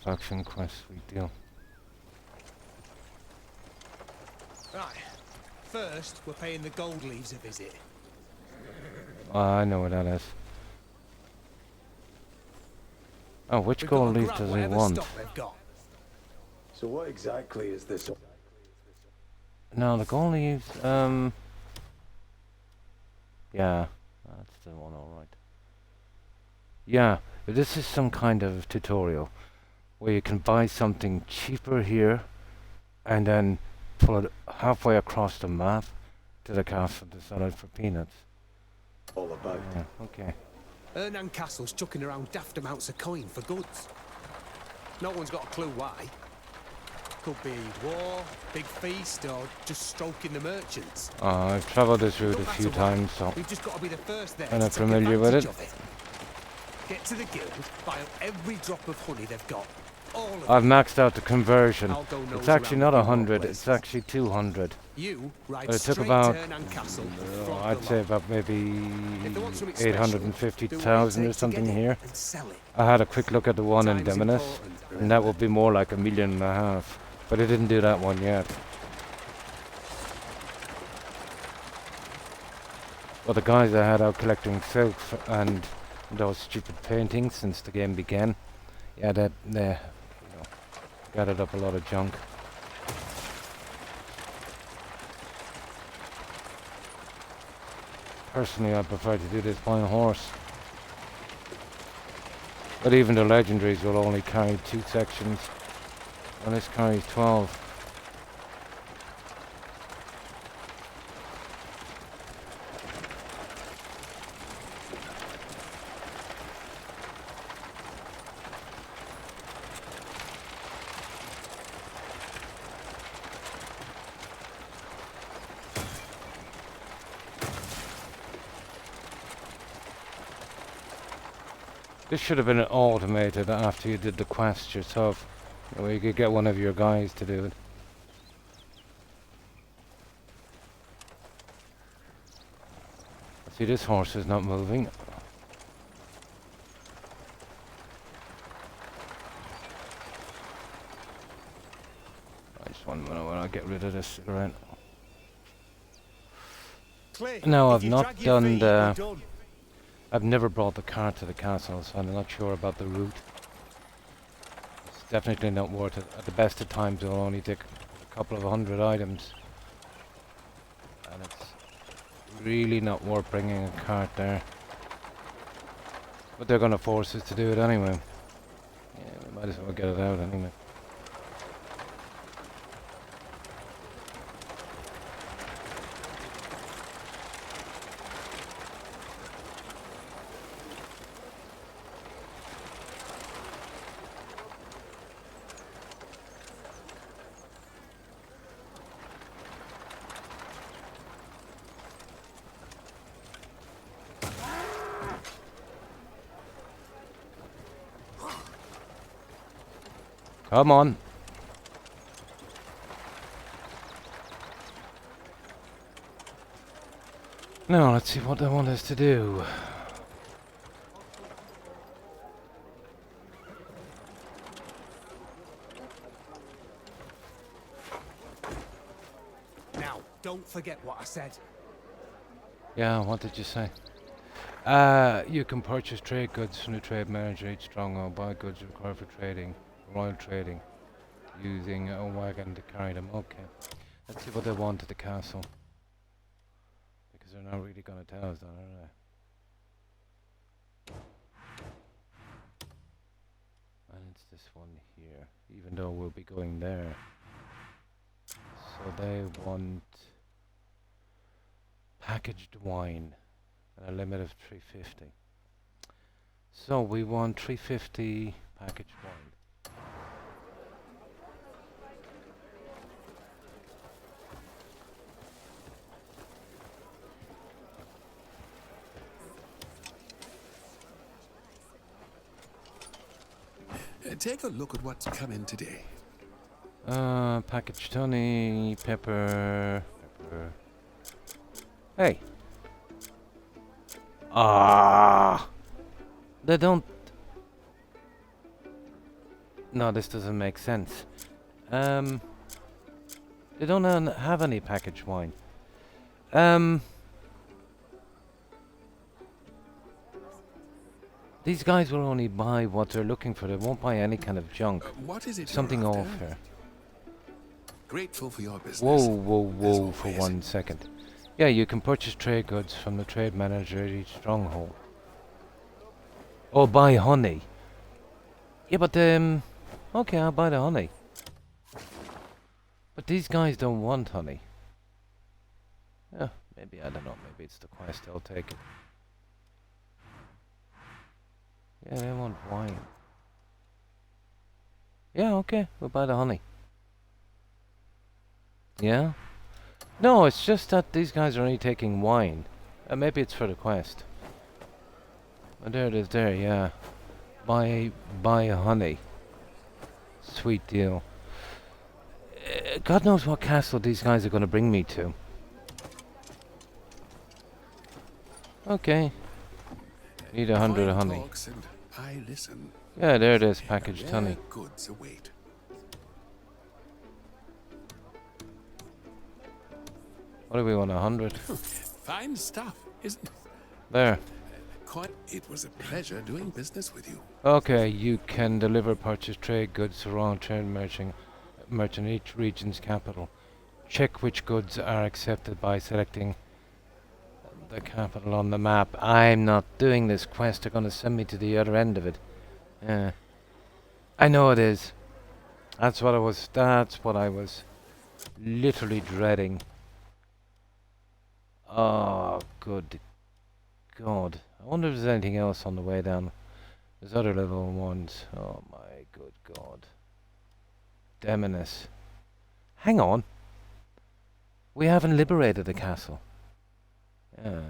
Faction quest, sweet deal. Right. First, we're paying the gold leaves a visit. Oh, I know what that is. Oh, which We've gold got to leaf grab does he whatever want? stock they've got. So what exactly is this? No, the gold leaves, yeah, that's the one, alright. Yeah, but this is some kind of tutorial where you can buy something cheaper here and then pull it halfway across the map to the castle to sell it for peanuts. All about. Yeah, okay. Ernan Castle's chucking around daft amounts of coin for goods. No one's got a clue why. Could be war, big feast, or just stroking the merchants. I've travelled this route a Don't few matter what, times, so we've just got to be the first there kinda to take familiar with advantage it. of it. Get to the guild, buy up every drop of honey they've got. All of I've it. maxed out the conversion. I'll go It's nose actually around not a few more 100, it's places. actually 200. You ride But it took straight about, to Hernan Castle and frog I'd the say lot. about maybe If they want something special, do what it 850,000 or takes to get something it here. and sell it. I had a quick look at the one in Time's Demonis, important, and that would be more like 1.5 million. But it didn't do that one yet. But the guys I had out collecting silks and those stupid paintings since the game began, yeah, that they gathered up a lot of junk. Personally, I prefer to do this by a horse. But even the legendaries will only carry 2 sections, and this carries 12. This should have been automated after you did the quest yourself, where you could get one of your guys to do it. See, this horse is not moving. I just one minute when I get rid of this cigarette. Clay, No, if I've you not drag your done feet, the... we're done. I've never brought the cart to the castle, so I'm not sure about the route. It's definitely not worth it. At the best of times, it'll only take a couple of 100 items. And it's really not worth bringing a cart there. But they're going to force us to do it anyway. Yeah, we might as well get it out anyway. Come on. Now let's see what they want us to do. Now, don't forget what I said. Yeah, what did you say? You can purchase trade goods from the trade manager each stronghold. Buy goods required for trading, royal trading, using a wagon to carry them. Okay. Let's see what they want at the castle. Because they're not really going to tell us that, are they? And it's this one here, even though we'll be going there. So they want packaged wine and a limit of 350. So we want 350 packaged wine. Take a look at what's come in today. Packaged honey, pepper. Hey. Ah. They don't. No, this doesn't make sense. They don't have any packaged wine. These guys will only buy what they're looking for. They won't buy any kind of junk. What is it? Something you're off after? here. Grateful for your business. Whoa, as for always. 1 second. Yeah, you can purchase trade goods from the trade manager at each stronghold. Oh, buy honey. Yeah, but, okay, I'll buy the honey. But these guys don't want honey. Yeah, maybe, I don't know, maybe it's the quest, they'll take it. Yeah, they want wine. Yeah, okay, we'll buy the honey. Yeah? No, it's just that these guys are only taking wine. Maybe it's for the quest. Oh, there it is there, yeah. Buy honey. Sweet deal. God knows what castle these guys are going to bring me to. Okay. Need 100 Coin honey. talks and I listen. Yeah, there it is, packaged Rare honey. goods await. What do we want, 100? Fine stuff, isn't it? There. Coin. It was a pleasure doing business with you. Okay, you can deliver, purchase, trade goods around trade merchant each region's capital. Check which goods are accepted by selecting the capital on the map. I'm not doing this quest. They're going to send me to the other end of it. I know it is. That's what I was literally dreading. Oh, good God. I wonder if there's anything else on the way down. There's other little ones. Oh my good God. Demoness. Hang on. We haven't liberated the castle. Yeah.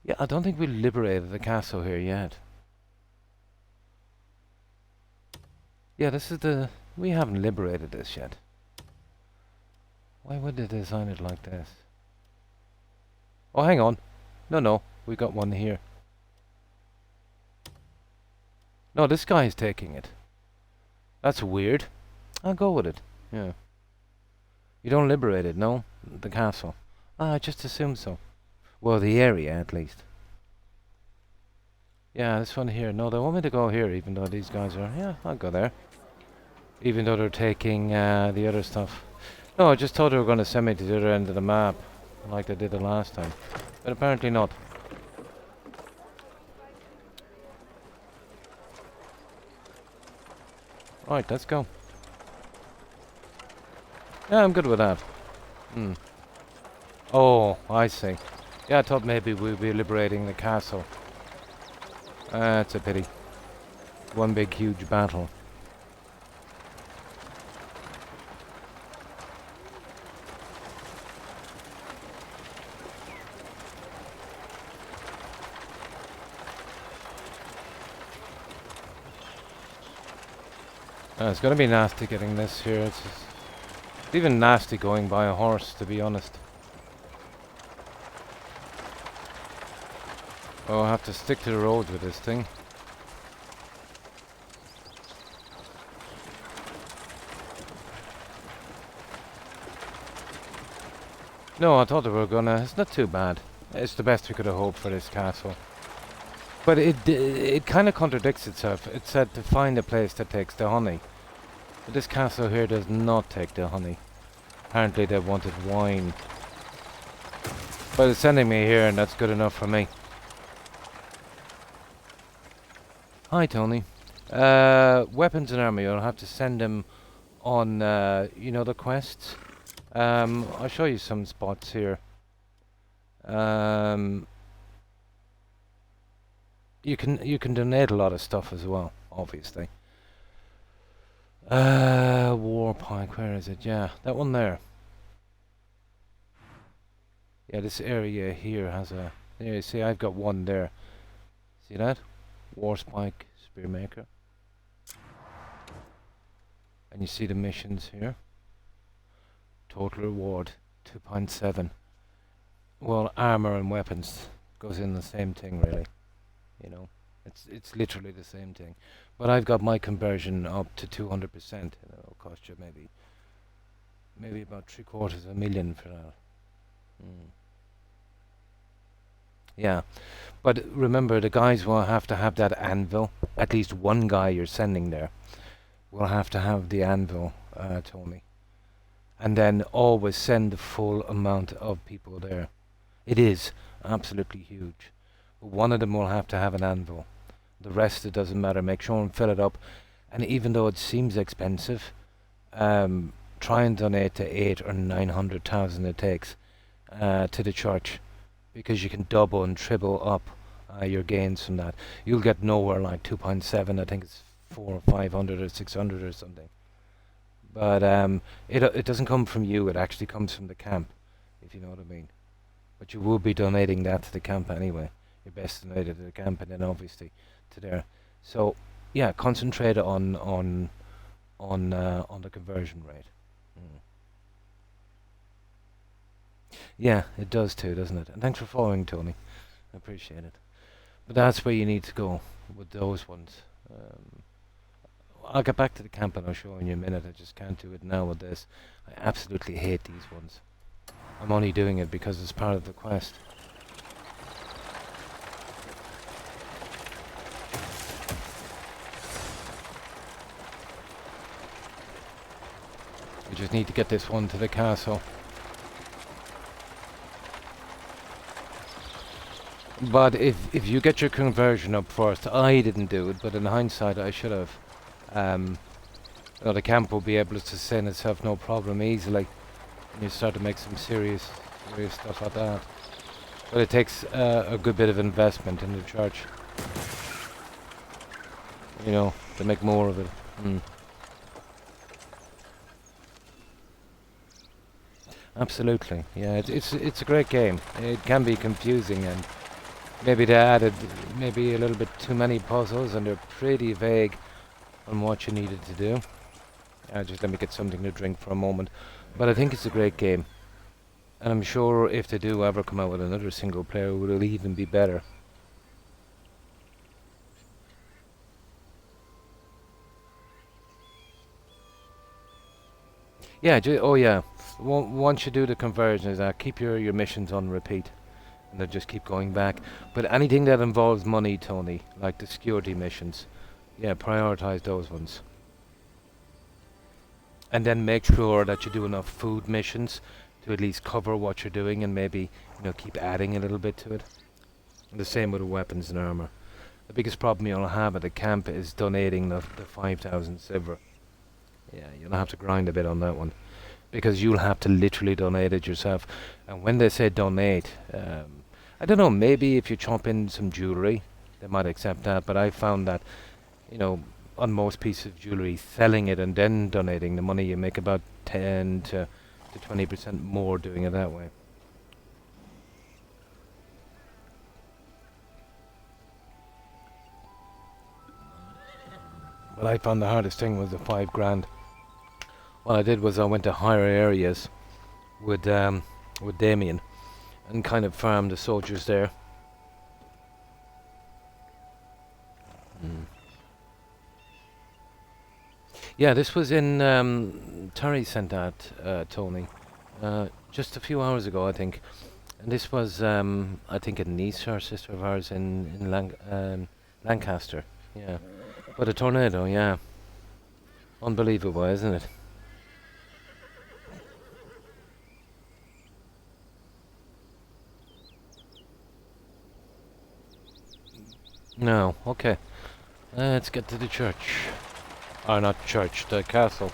Yeah, I don't think we liberated the castle here yet. Yeah, this is the... We haven't liberated this yet. Why would they design it like this? Oh, hang on. No, we got one here. No, this guy is taking it. That's weird. I'll go with it. Yeah. You don't liberate it, no? The castle. I just assumed so. Well, the area, at least. Yeah, this one here. No, they want me to go here, even though these guys are... Yeah, I'll go there. Even though they're taking the other stuff. No, I just thought they were going to send me to the other end of the map, like they did the last time. But apparently not. Right, let's go. Yeah, I'm good with that. Oh, I see. Yeah, I thought maybe we'd be liberating the castle. That's a pity. One big huge battle. It's gonna be nasty getting this here. It's even nasty going by a horse, to be honest. Oh, I'll have to stick to the roads with this thing. No, I thought they were gonna... It's not too bad. It's the best we could have hoped for this castle. But it kind of contradicts itself. It said to find a place that takes the honey. But this castle here does not take the honey. Apparently they wanted wine. But it's sending me here and that's good enough for me. Hi Tony. Weapons and armor, you'll have to send them on, you know, the quests. I'll show you some spots here. You can donate a lot of stuff as well, obviously. War pike, where is it? Yeah, that one there. Yeah, this area here has a... There, you see, I've got one there. See that? War spike, spearmaker. And you see the missions here. Total reward, 2.7. Well, armor and weapons goes in the same thing, really. You know, it's literally the same thing. But I've got my conversion up to 200%. It'll cost you maybe about $750,000 for that. Yeah, but remember, the guys will have to have that anvil. At least one guy you're sending there will have to have the anvil, Tony. And then always send the full amount of people there. It is absolutely huge. But one of them will have to have an anvil. The rest, it doesn't matter. Make sure and fill it up. And even though it seems expensive, try and donate to 800,000 or 900,000 it takes to the church, because you can double and triple up your gains from that. You'll get nowhere like 2.7. I think it's 4 or 500 or 600 or something. But it doesn't come from you. It actually comes from the camp, if you know what I mean. But you will be donating that to the camp anyway. Your best donated to the camp, and then obviously to there. So yeah, concentrate on the conversion rate. Yeah, it does too, doesn't it? And thanks for following, Tony. I appreciate it. But that's where you need to go with those ones. I'll get back to the camp and I'll show you in a minute. I just can't do it now with this. I absolutely hate these ones. I'm only doing it because it's part of the quest. We just need to get this one to the castle. But if you get your conversion up first, I didn't do it, but in hindsight I should have. The camp will be able to sustain itself no problem easily. And you start to make some serious stuff like that. But it takes a good bit of investment in the church. You know, to make more of it. Absolutely, yeah. It's a great game. It can be confusing, and maybe they added maybe a little bit too many puzzles, and they're pretty vague on what you needed to do. Just let me get something to drink for a moment. But I think it's a great game, and I'm sure if they do ever come out with another single player, it will even be better. Yeah, oh yeah. Once you do the conversions, keep your missions on repeat, and they'll just keep going back. But anything that involves money, Tony, like the security missions, yeah, prioritize those ones. And then make sure that you do enough food missions to at least cover what you're doing, and maybe keep adding a little bit to it. And the same with the weapons and armor. The biggest problem you'll have at the camp is donating the 5,000 silver. Yeah, you'll have to grind a bit on that one, because you'll have to literally donate it yourself. And when they say donate, I don't know, maybe if you chop in some jewellery, they might accept that. But I found that, on most pieces of jewellery, selling it and then donating the money, you make about 10 to 20% more doing it that way. But I found the hardest thing was the 5 grand. What I did was I went to higher areas with Damien and kind of farmed the soldiers there. Yeah, this was in Terry sent that, Tony, just a few hours ago, I think. And this was, I think, a niece or sister of ours in Lancaster. Yeah, but a tornado, yeah. Unbelievable, isn't it? No, okay. Let's get to the church. Or not church, the castle.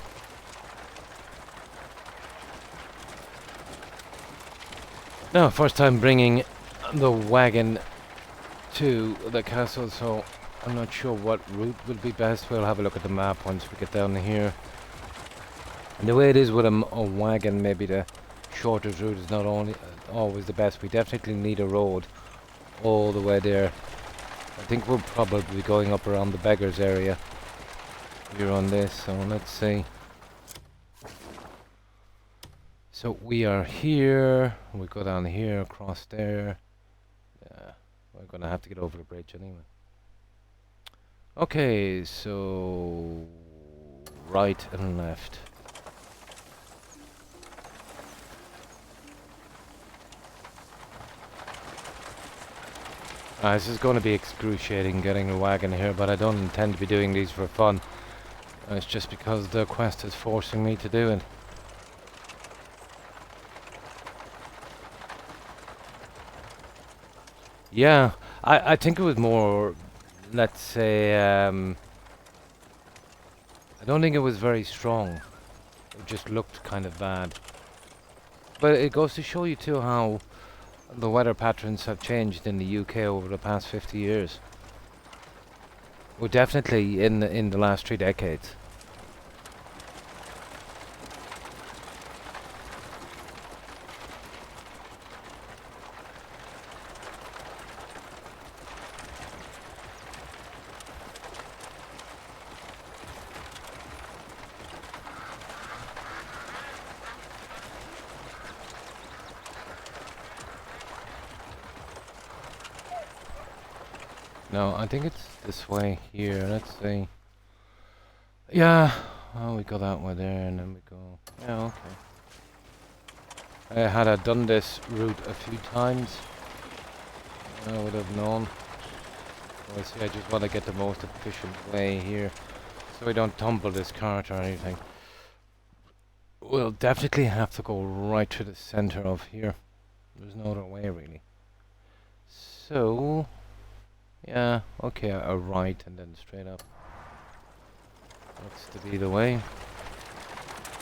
Now, first time bringing the wagon to the castle, so I'm not sure what route would be best. We'll have a look at the map once we get down here. And the way it is with a wagon, maybe the shortest route is not always the best. We definitely need a road all the way there. I think we'll probably be going up around the beggars area. We're on this, so let's see. So we are here. We go down here, across there. Yeah, we're gonna have to get over the bridge anyway. Okay, so right and left. This is going to be excruciating getting a wagon here, but I don't intend to be doing these for fun. It's just because the quest is forcing me to do it. Yeah, I think it was more, let's say, I don't think it was very strong. It just looked kind of bad. But it goes to show you too how the weather patterns have changed in the UK over the past 50 years. Well, definitely in the last 3 decades. No, I think it's this way here. Let's see. Yeah. Oh, we go that way there, and then we go. Yeah, okay. Had I done this route a few times, I would have known. Well, see, I just want to get the most efficient way here, so we don't tumble this cart or anything. We'll definitely have to go right to the center of here. There's no other way, really. So, yeah, okay, a right and then straight up. Looks to be the way.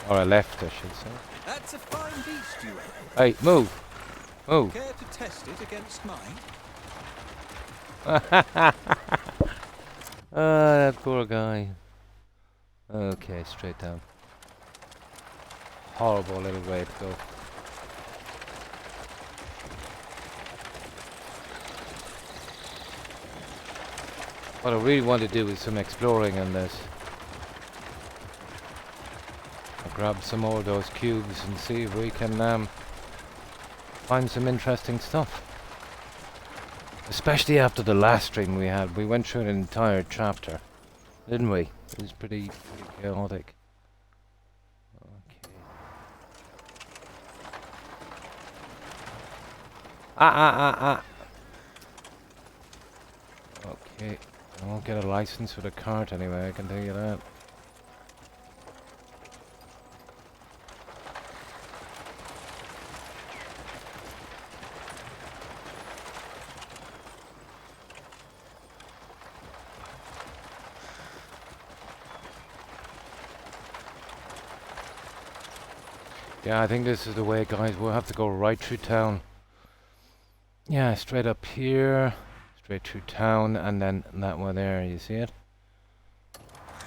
Or a left, I should say. That's a fine beast you have. Hey, move! Move! Care to test it against mine? That poor guy. Okay, straight down. Horrible little way to go. What I really want to do is some exploring in this. I'll grab some more of those cubes and see if we can find some interesting stuff. Especially after the last stream we had. We went through an entire chapter, didn't we? It was pretty chaotic. Okay. Okay. I won't get a license for the cart anyway, I can tell you that. Yeah, I think this is the way, guys. We'll have to go right through town. Yeah, straight up here, straight through town, and then that one there, you see it?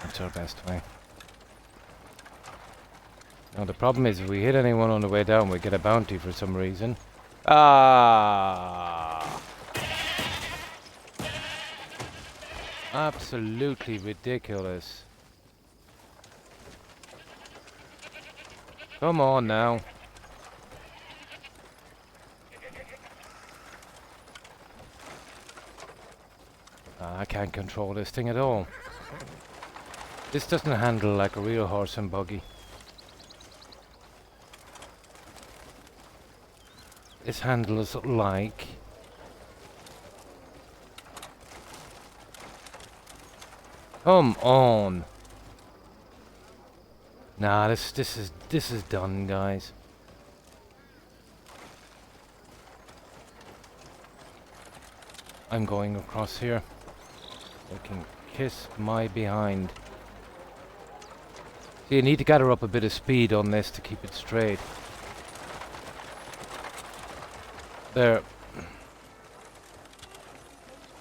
That's our best way. Now the problem is if we hit anyone on the way down, we get a bounty for some reason. Ah! Absolutely ridiculous. Come on now. I can't control this thing at all. This doesn't handle like a real horse and buggy. This handles like... Come on! Nah, this is done, guys. I'm going across here. I can kiss my behind. So you need to gather up a bit of speed on this to keep it straight. There.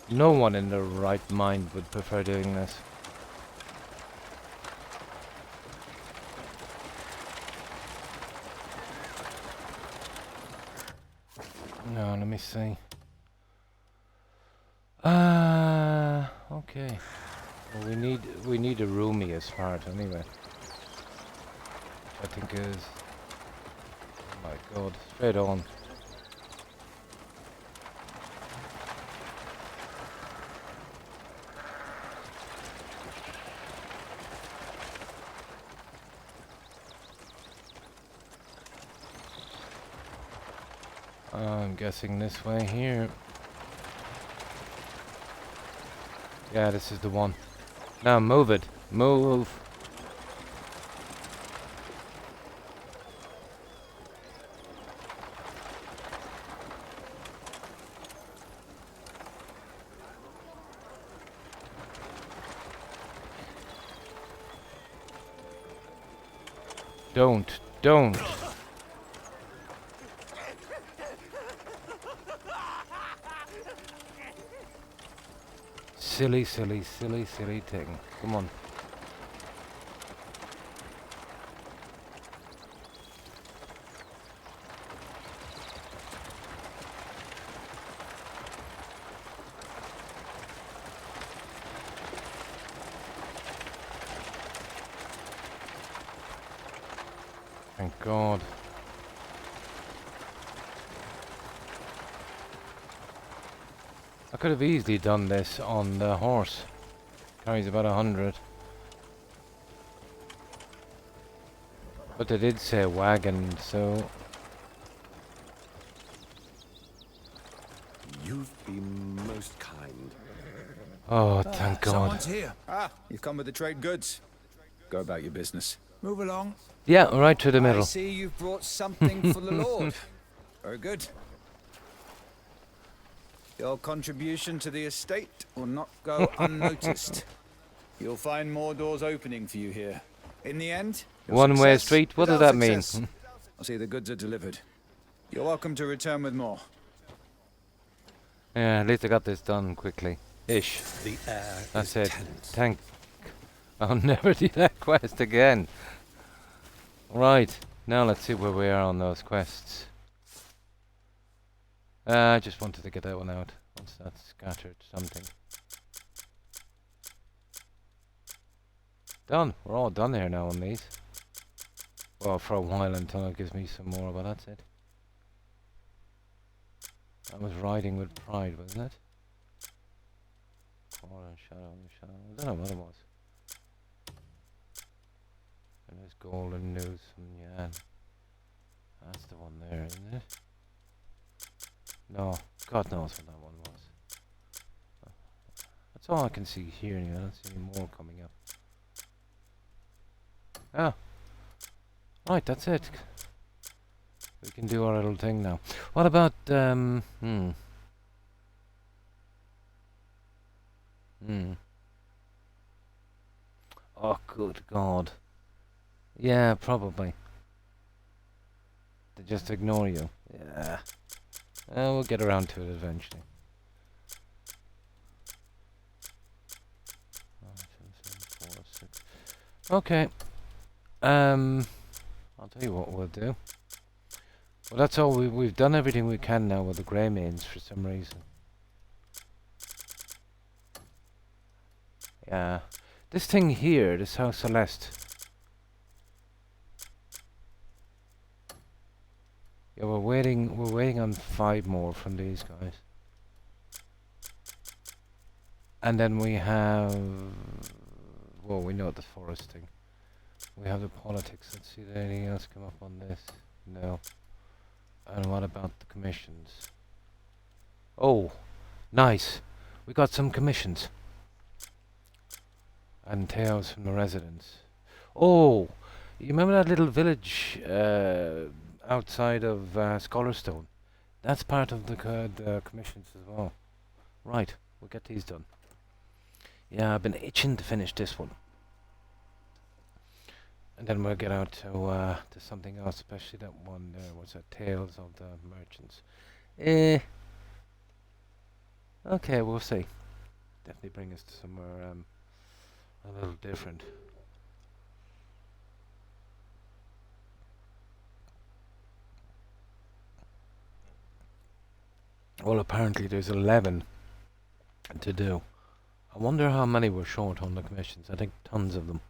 No one in their right mind would prefer doing this. No, let me see. Okay. Well, we need a roomiest part anyway. I think is. Oh my God! Straight on. I'm guessing this way here. Yeah, this is the one. Now move it. Move. Don't. silly, silly, silly, silly thing. Come on. Thank God. I could have easily done this on the horse. Carries about 100. But they did say wagon, so... You've been most kind. Oh, thank God. Someone's here. Ah, you've come with the trade goods. Go about your business. Move along. Yeah, right to the I middle. see you've brought something for the Lord. Very good. Your contribution to the estate will not go unnoticed. You'll find more doors opening for you here. In the end, your One-way success street? What does is our that mean? success. I'll see the goods are delivered. You're welcome to return with more. Yeah, at least I got this done quickly. Ish. The air That's is it. tense. Thank... I'll never do that quest again. Right, now let's see where we are on those quests. I just wanted to get that one out. Once that's scattered something. Done. We're all done here now on these. Well, for a while until it gives me some more, but that's it. That was Riding with Pride, wasn't it? Corner, shadow, shadow. I don't know what it was. And there's Golden News from Yan. That's the one there, isn't it? No, God knows what that one was. That's all I can see here anyway. I don't see any more coming up. Ah. Right, that's it. We can do our little thing now. What about, Oh, good God. Yeah, probably. They just ignore you. Yeah. We'll get around to it eventually. Okay. I'll tell you what we'll do. Well, that's all. We've done everything we can now with the grey mains for some reason. Yeah. This thing here, this House Celeste. Yeah, we're waiting on 5 more from these guys. And then we have... Well, we know the forest thing. We have the politics. Let's see if anything else come up on this. No. And what about the commissions? Oh, nice. We got some commissions. And tales from the residents. Oh, you remember that little village outside of Scholarstone? That's part of the commissions as well. Right, we'll get these done. Yeah, I've been itching to finish this one. And then we'll get out to something else, especially that one there. What's that? Tales of the Merchants. Okay, we'll see. Definitely bring us to somewhere a little different. Well, apparently there's 11 to do. I wonder how many were short on the commissions. I think tons of them.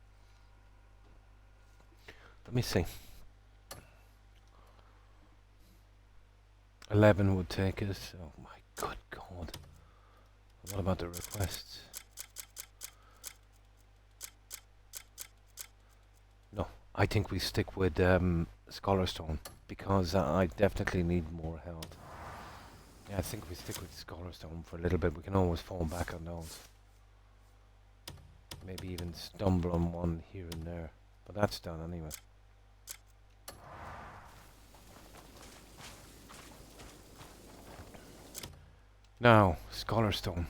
Let me see. 11 would take us. Oh my good God. What about the requests? No, I think we stick with Scholarstone because I definitely need more health. Yeah, I think we stick with Scholarstone for a little bit. We can always fall back on those. Maybe even stumble on one here and there. But that's done anyway. Now, Scholarstone.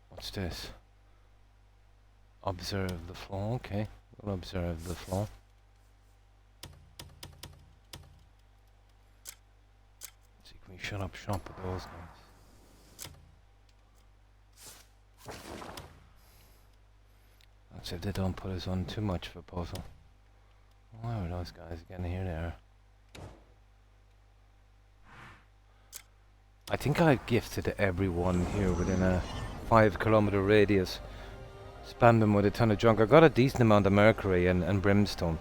What's this? Observe the floor. Okay, we'll observe the floor. See, can we shut up shop with those guys? That's if they don't put us on too much of a puzzle. Why are those guys again? Here they are. I think I've gifted everyone here within a 5-kilometer radius. Spam them with a ton of junk. I got a decent amount of mercury and brimstone.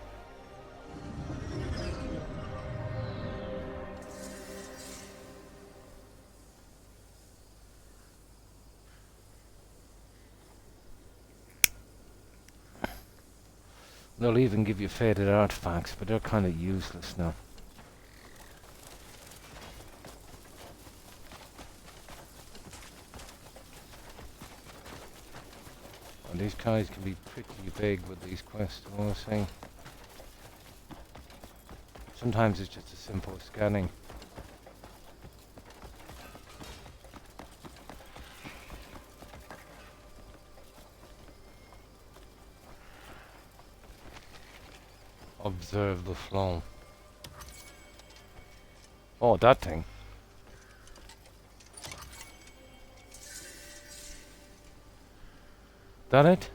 They'll even give you faded artifacts, but they're kind of useless now. And these guys can be pretty big with these quests, you know what I'm saying? Sometimes it's just a simple scanning. Observe the flow. Oh, that thing. That it?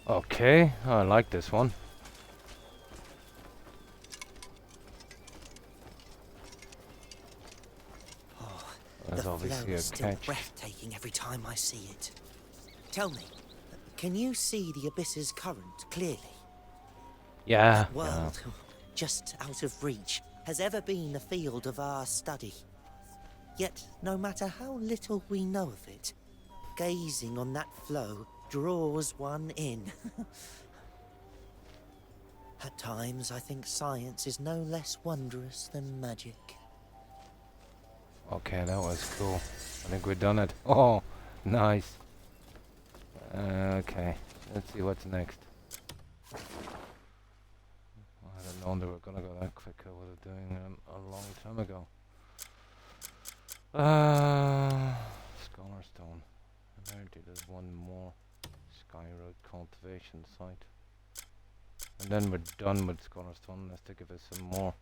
Okay, I like this one. There's obviously a still catch. breathtaking every time I see it. Tell me, can you see the abyss's current clearly? Yeah. That world, just out of reach, has ever been the field of our study. Yet, no matter how little we know of it, gazing on that flow draws one in. At times, I think science is no less wondrous than magic. Okay, that was cool. I think we've done it. Oh, nice. Okay, let's see what's next. I didn't know they were gonna go that quick. I would have doing them a long time ago. Scholar Stone. Apparently there's one more Sky Road cultivation site. And then we're done with Scholar Stone unless they give us some more.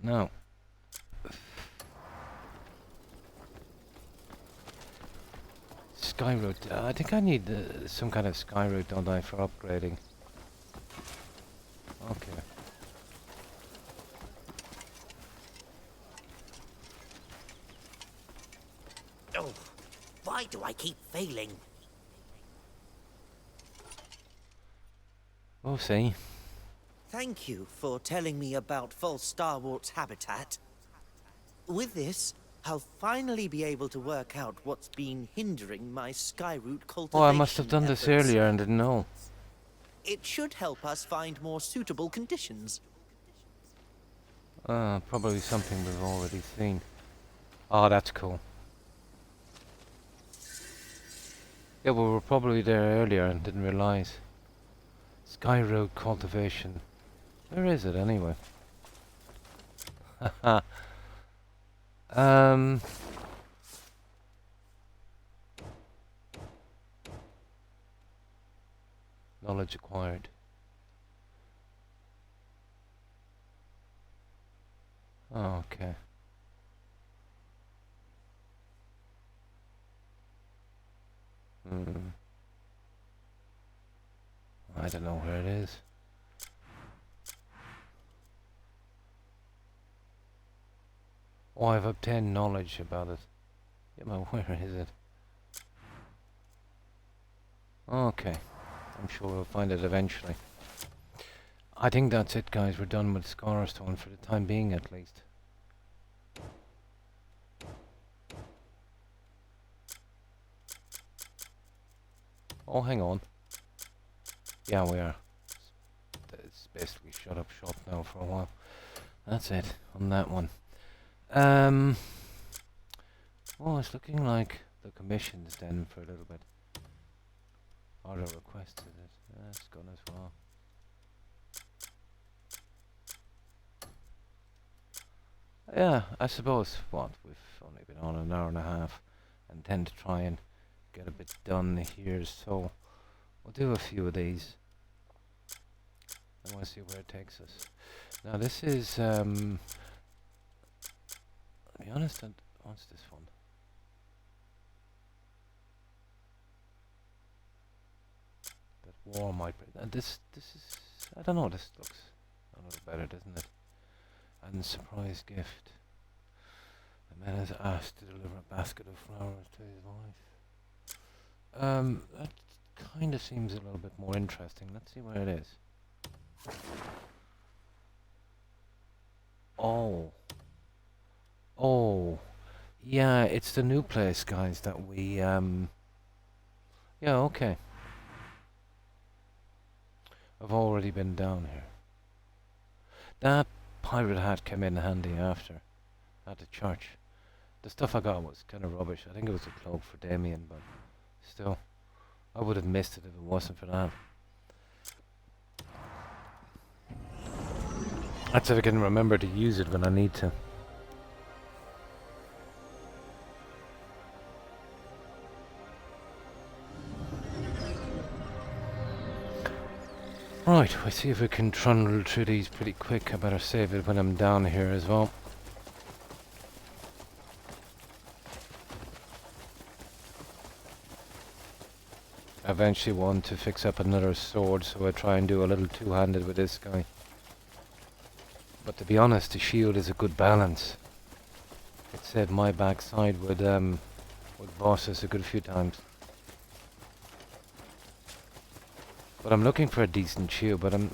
No. Sky Road. I think I need some kind of Sky Road, don't I, for upgrading? Okay. Oh, why do I keep failing? We'll see. Thank you for telling me about false Starwart's habitat. With this, I'll finally be able to work out what's been hindering my Skyroot cultivation Oh, I must have done this efforts. earlier and didn't know. It should help us find more suitable conditions. Probably something we've already seen. Oh, that's cool. Yeah, we were probably there earlier and didn't realize. Sky Road cultivation. Where is it anyway? Haha. Knowledge acquired. Oh, okay. I don't know where it is. Oh, I've obtained knowledge about it. Yeah, but where is it? Okay. I'm sure we'll find it eventually. I think that's it, guys. We're done with Scholar Stone for the time being, at least. Oh, hang on. Yeah, we are. It's basically shut up shop now for a while. That's it on that one. Oh, it's looking like the commission's then for a little bit. Or the request is it? That's gone as well. Yeah, I suppose, what, we've only been on an hour and a half and tend to try and get a bit done here, so we'll do a few of these. I want to see where it takes us. Now this is, to be honest, what's this one? That war might be, this is, I don't know, this looks a little better, doesn't it? And surprise gift. The man is asked to deliver a basket of flowers to his wife. That kind of seems a little bit more interesting. Let's see where it is. Oh. Oh. Yeah, it's the new place, guys, that we, yeah, okay. I've already been down here. That pirate hat came in handy after, at the church. The stuff I got was kind of rubbish. I think it was a cloak for Damien, but still, I would have missed it if it wasn't for that. That's if I can remember to use it when I need to. Right, we'll see if we can trundle through these pretty quick. I better save it when I'm down here as well. I eventually want to fix up another sword, so I try and do a little two-handed with this guy. But to be honest, the shield is a good balance. It saved my backside with bosses a good few times. But I'm looking for a decent shield, but I'm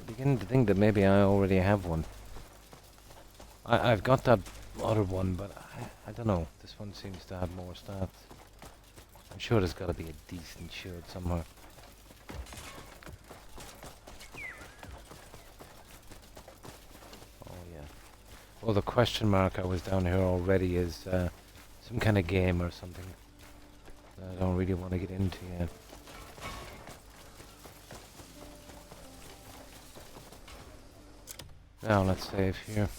beginning to think that maybe I already have one. I've got that other one, but I don't know. This one seems to have more stats. I'm sure there's got to be a decent shield somewhere. Oh yeah. Well, the question mark I was down here already is some kind of game or something that I don't really want to get into yet. Now let's save here.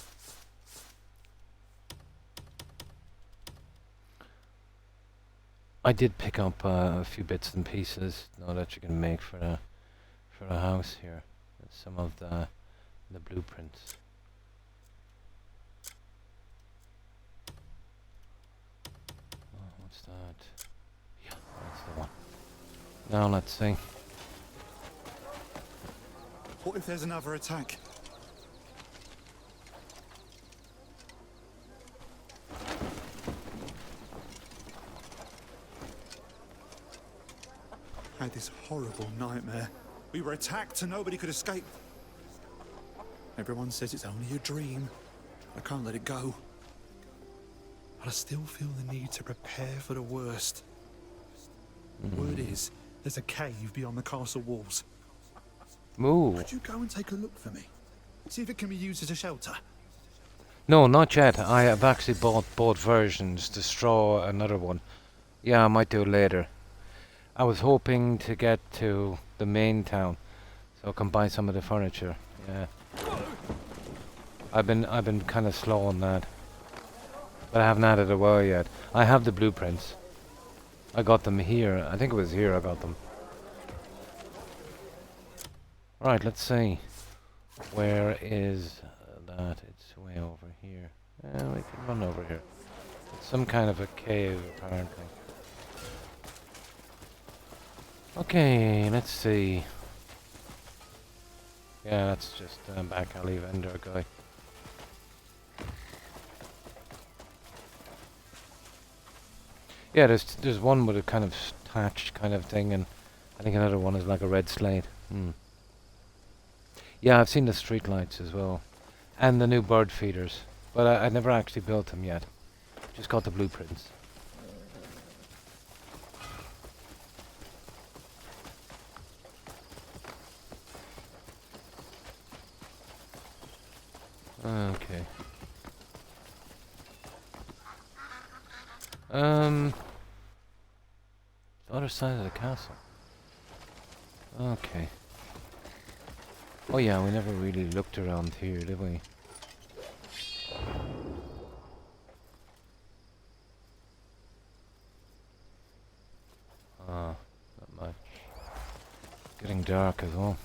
I did pick up a few bits and pieces now that you can make for a house here. Some of the blueprints. Oh, what's that? Yeah, that's the one. Now let's see. What if there's another attack? I had this horrible nightmare. We were attacked and nobody could escape. Everyone says it's only a dream. I can't let it go. But I still feel the need to prepare for the worst. Word is, there's a cave beyond the castle walls. Move. Could you go and take a look for me? See if it can be used as a shelter. No, not yet. I have actually bought both versions to straw another one. Yeah, I might do it later. I was hoping to get to the main town, so I can buy some of the furniture. Yeah, I've been kind of slow on that, but I haven't added a while yet. I have the blueprints. I got them here. I think it was here I got them. Right, let's see. Where is that? It's way over here. Yeah, we can run over here. It's some kind of a cave, apparently. Okay, let's see. Yeah, that's just back alley vendor guy. Yeah, there's one with a kind of thatched kind of thing, and I think another one is like a red slate. Yeah, I've seen the street lights as well, and the new bird feeders, but I never actually built them yet. Just got the blueprints. Okay. The other side of the castle. Okay. Oh yeah, we never really looked around here, did we? Ah, not much. Getting dark as well.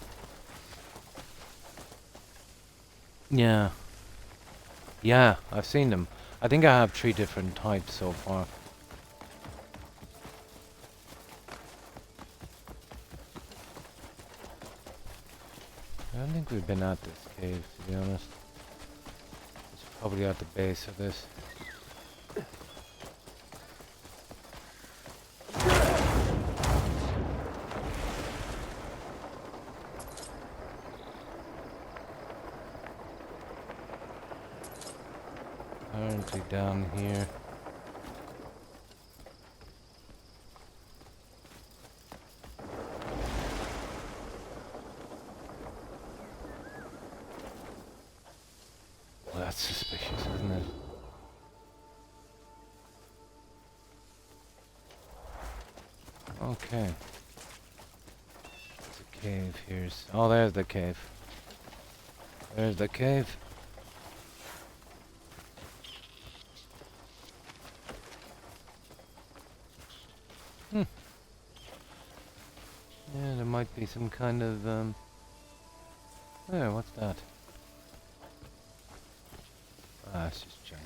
Yeah. Yeah, I've seen them. I think I have 3 different types so far. I don't think we've been at this cave, to be honest. It's probably at the base of this. Apparently down here. Well, that's suspicious, isn't it? Okay. There's a cave here. Oh, there's the cave. There's the cave. Hmm. Yeah, there might be some kind of, there, what's that? Ah, it's just junk.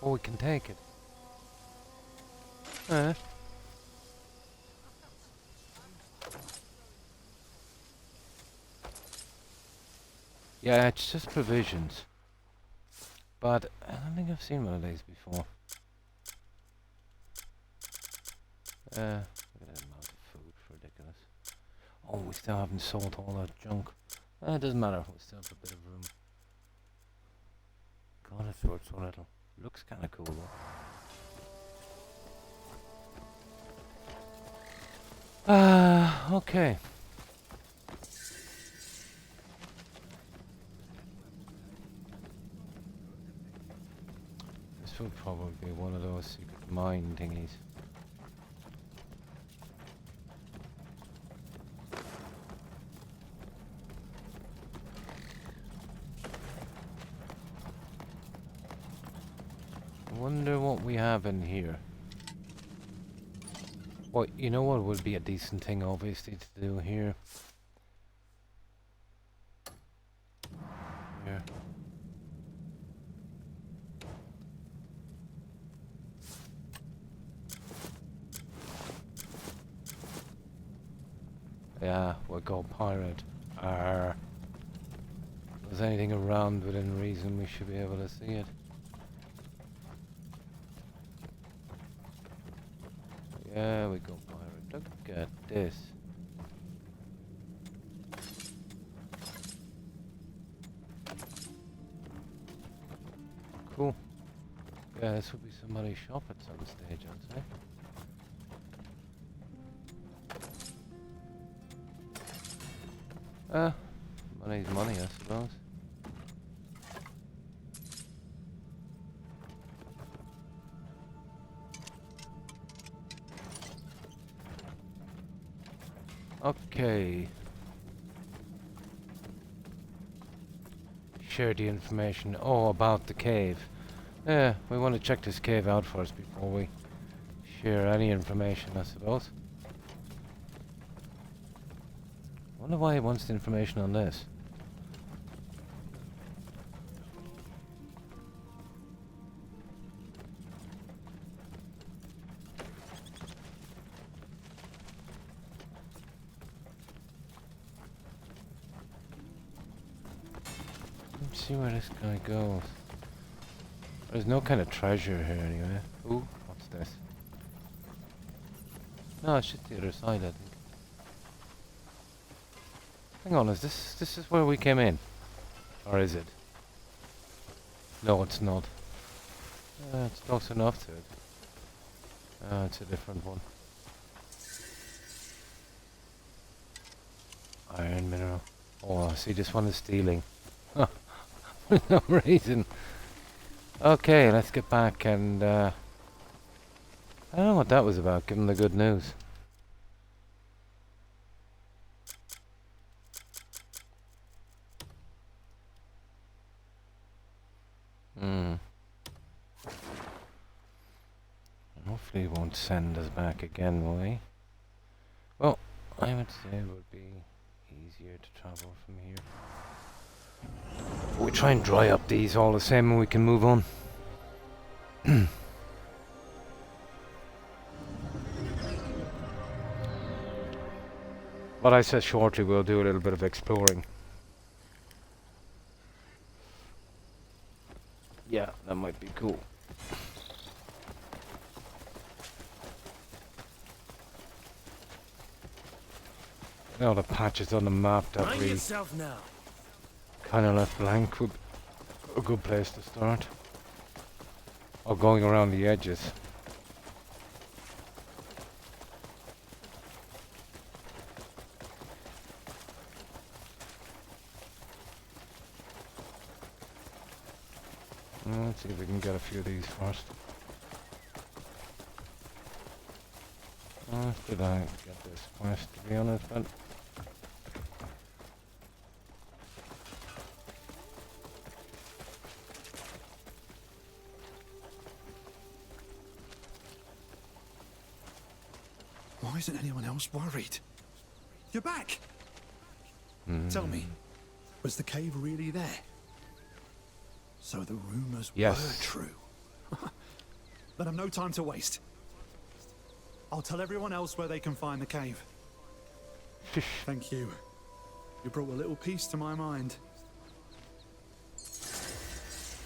Oh, we can take it. Yeah, it's just provisions. But I don't think I've seen one of these before. Look at that amount of food, it's ridiculous. Oh, we still haven't sold all that junk. It doesn't matter, we still have a bit of room. God, I thought so little. Looks kind of cool though. Okay. This will probably be one of those secret mine thingies. I wonder what we have in here. Well, you know what would be a decent thing, obviously, to do here? Here. Yeah, we'll go pirate. Arr. If there's anything around within reason, we should be able to see it. Yeah, we go pirate. Look at this. Cool. Yeah, this will be somebody's shop at some stage, I'd say. Money's money, I suppose. Okay. Share the information. Oh, about the cave. Yeah, we want to check this cave out first before we share any information, I suppose. Wonder why he wants the information on this. Let's see where this guy goes. There's no kind of treasure here anyway. Ooh, what's this? No, it's just the other side, I think. Hang on, is this is where we came in? Or is it? No, it's not. It's close enough to it. It's a different one. Iron mineral. Oh, see, this one is stealing. For no reason. Okay, let's get back and, I don't know what that was about, give him the good news. Hopefully he won't send us back again, will he? Well, I would say it would be easier to travel from here. We try and dry up these all the same and we can move on. But I said shortly we'll do a little bit of exploring. Yeah, that might be cool. All the patches on the map that Mind we yourself now. kind of left blank would be a good place to start. Or going around the edges. Let's see if we can get a few of these first. Did I get this quest, to be honest, but... Why isn't anyone else worried? You're back! Tell me, was the cave really there? So the rumors were true. Then I've no time to waste. I'll tell everyone else where they can find the cave. Thank you. You brought a little peace to my mind.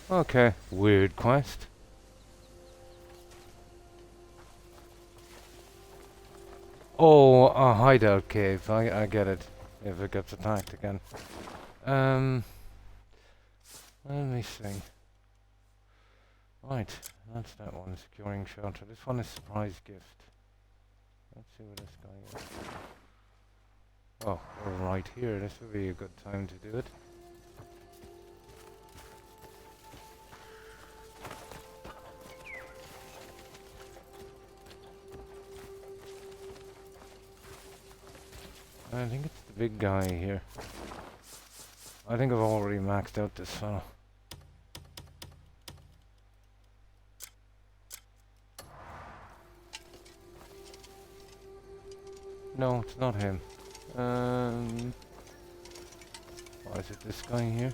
Okay, weird quest. Oh, a hideout cave. I get it. If it gets attacked again. Let me see. Right, that's that one. Securing shelter. This one is surprise gift. Let's see where this guy is. Oh, we're right here. This would be a good time to do it. I think it's the big guy here. I think I've already maxed out this fellow. No, it's not him. Why is it this guy here?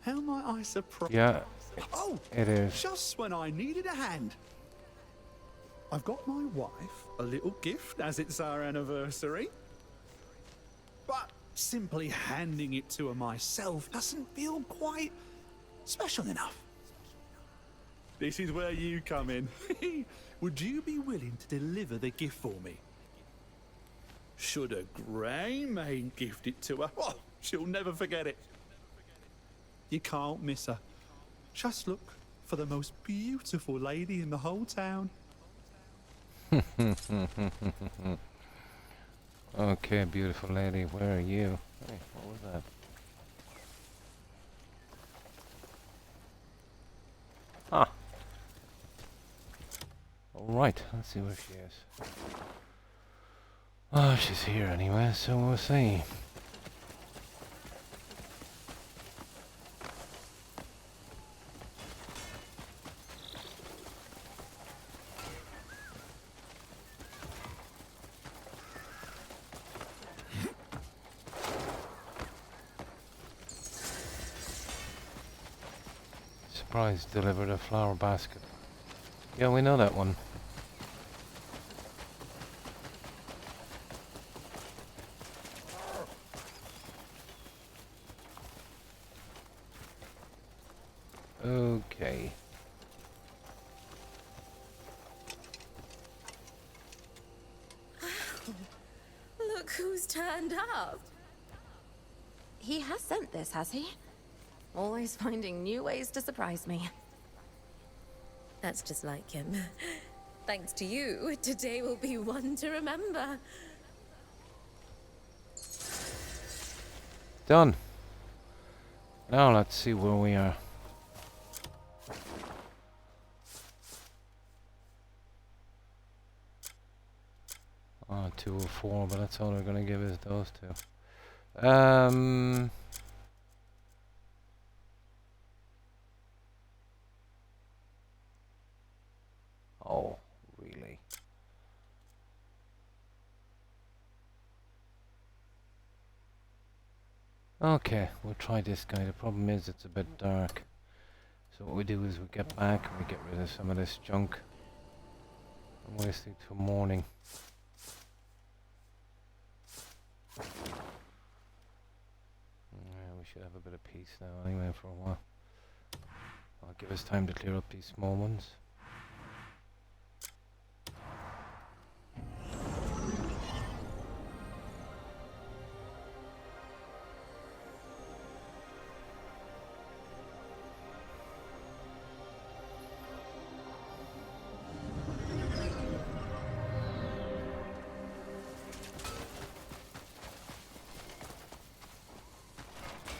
How might I surprise? Yeah, Oh, it is. just when I needed a hand. I've got my wife a little gift as it's our anniversary. But simply handing it to her myself doesn't feel quite special enough. This is where you come in. Would you be willing to deliver the gift for me? Should a grey maid gift it to her, oh, she'll never forget it. You can't miss her. Just look for the most beautiful lady in the whole town. Okay, beautiful lady, where are you? Hey, what was that? Ah. Alright, let's see where she is. Oh, she's here anyway, so we'll see. Surprise delivered a flower basket. Yeah, we know that one. Okay. Look who's turned up. He has sent this, has he? Always finding new ways to surprise me. That's just like him. Thanks to you, today will be one to remember. Done. Now let's see where we are. Oh, 204, but that's all they're gonna give us those two. Oh, really? Okay, we'll try this guy. The problem is it's a bit dark. So what we do is we get back and we get rid of some of this junk. I'm wasting till morning. Yeah, we should have a bit of peace now anyway for a while. I'll give us time to clear up these small ones.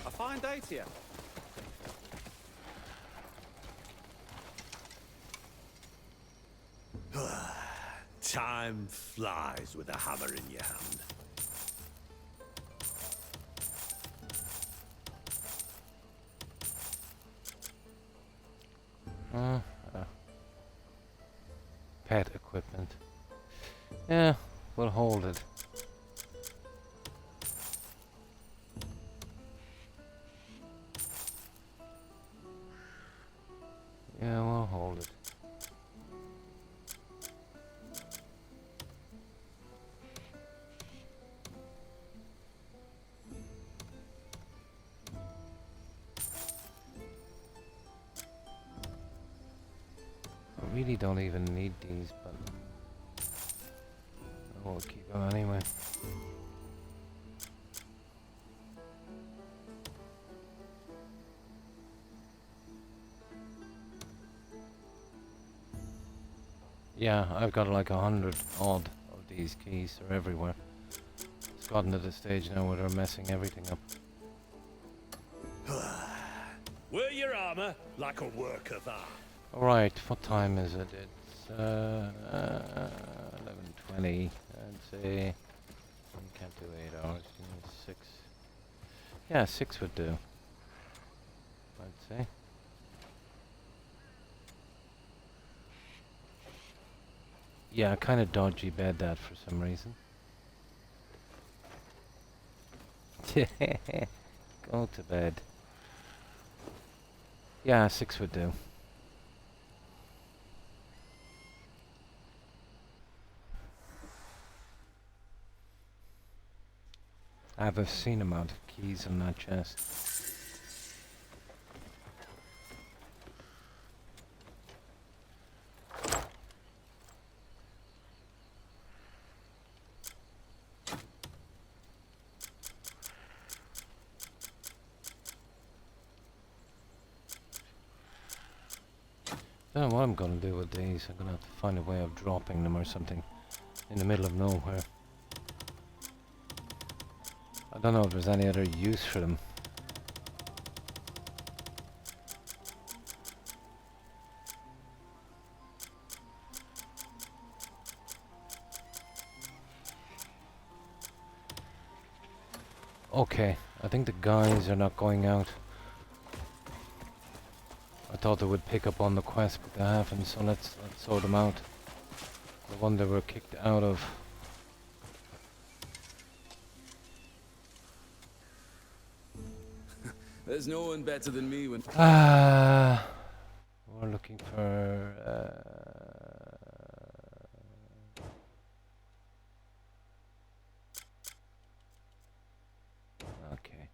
A fine day to you. Time flies with a hammer in your hand. Pet equipment. Yeah, we'll hold it. Yeah, we'll hold it. I really don't even need these, but we'll keep them anyway. Yeah, I've got like 100 odd of these keys. They're everywhere. It's gotten to the stage now where they're messing everything up. Wear your armor like a work of art. Alright, what time is it? It's 11:20. I'd say you can't do 8 hours. You need 6. Yeah, 6 would do. I'd say. Yeah, kind of dodgy bed that for some reason. Go to bed. Yeah, 6 would do. I have a obscene amount of keys in that chest. I don't know what I'm gonna do with these. I'm gonna have to find a way of dropping them or something in the middle of nowhere. I don't know if there's any other use for them. Okay, I think the guys are not going out. I thought they would pick up on the quest, but they haven't, so let's sort them out. The one they were kicked out of. There's no one better than me when... We're looking for... okay.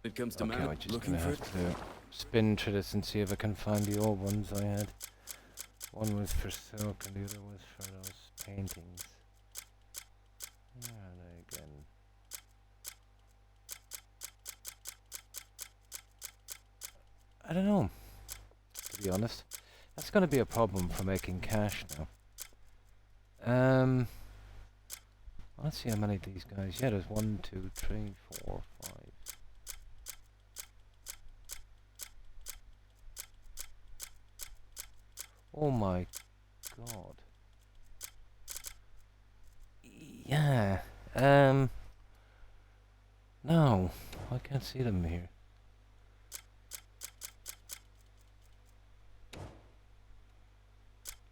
It comes to Okay, man, I'm just looking gonna for have it. to spin through this and see if I can find the old ones I had. One was for silk and the other was for those paintings. Where are they again? I don't know, to be honest. That's going to be a problem for making cash now. Let's see how many of these guys. Yeah, there's 1, 2, 3, 4, 5. Oh my god. Yeah. No, I can't see them here.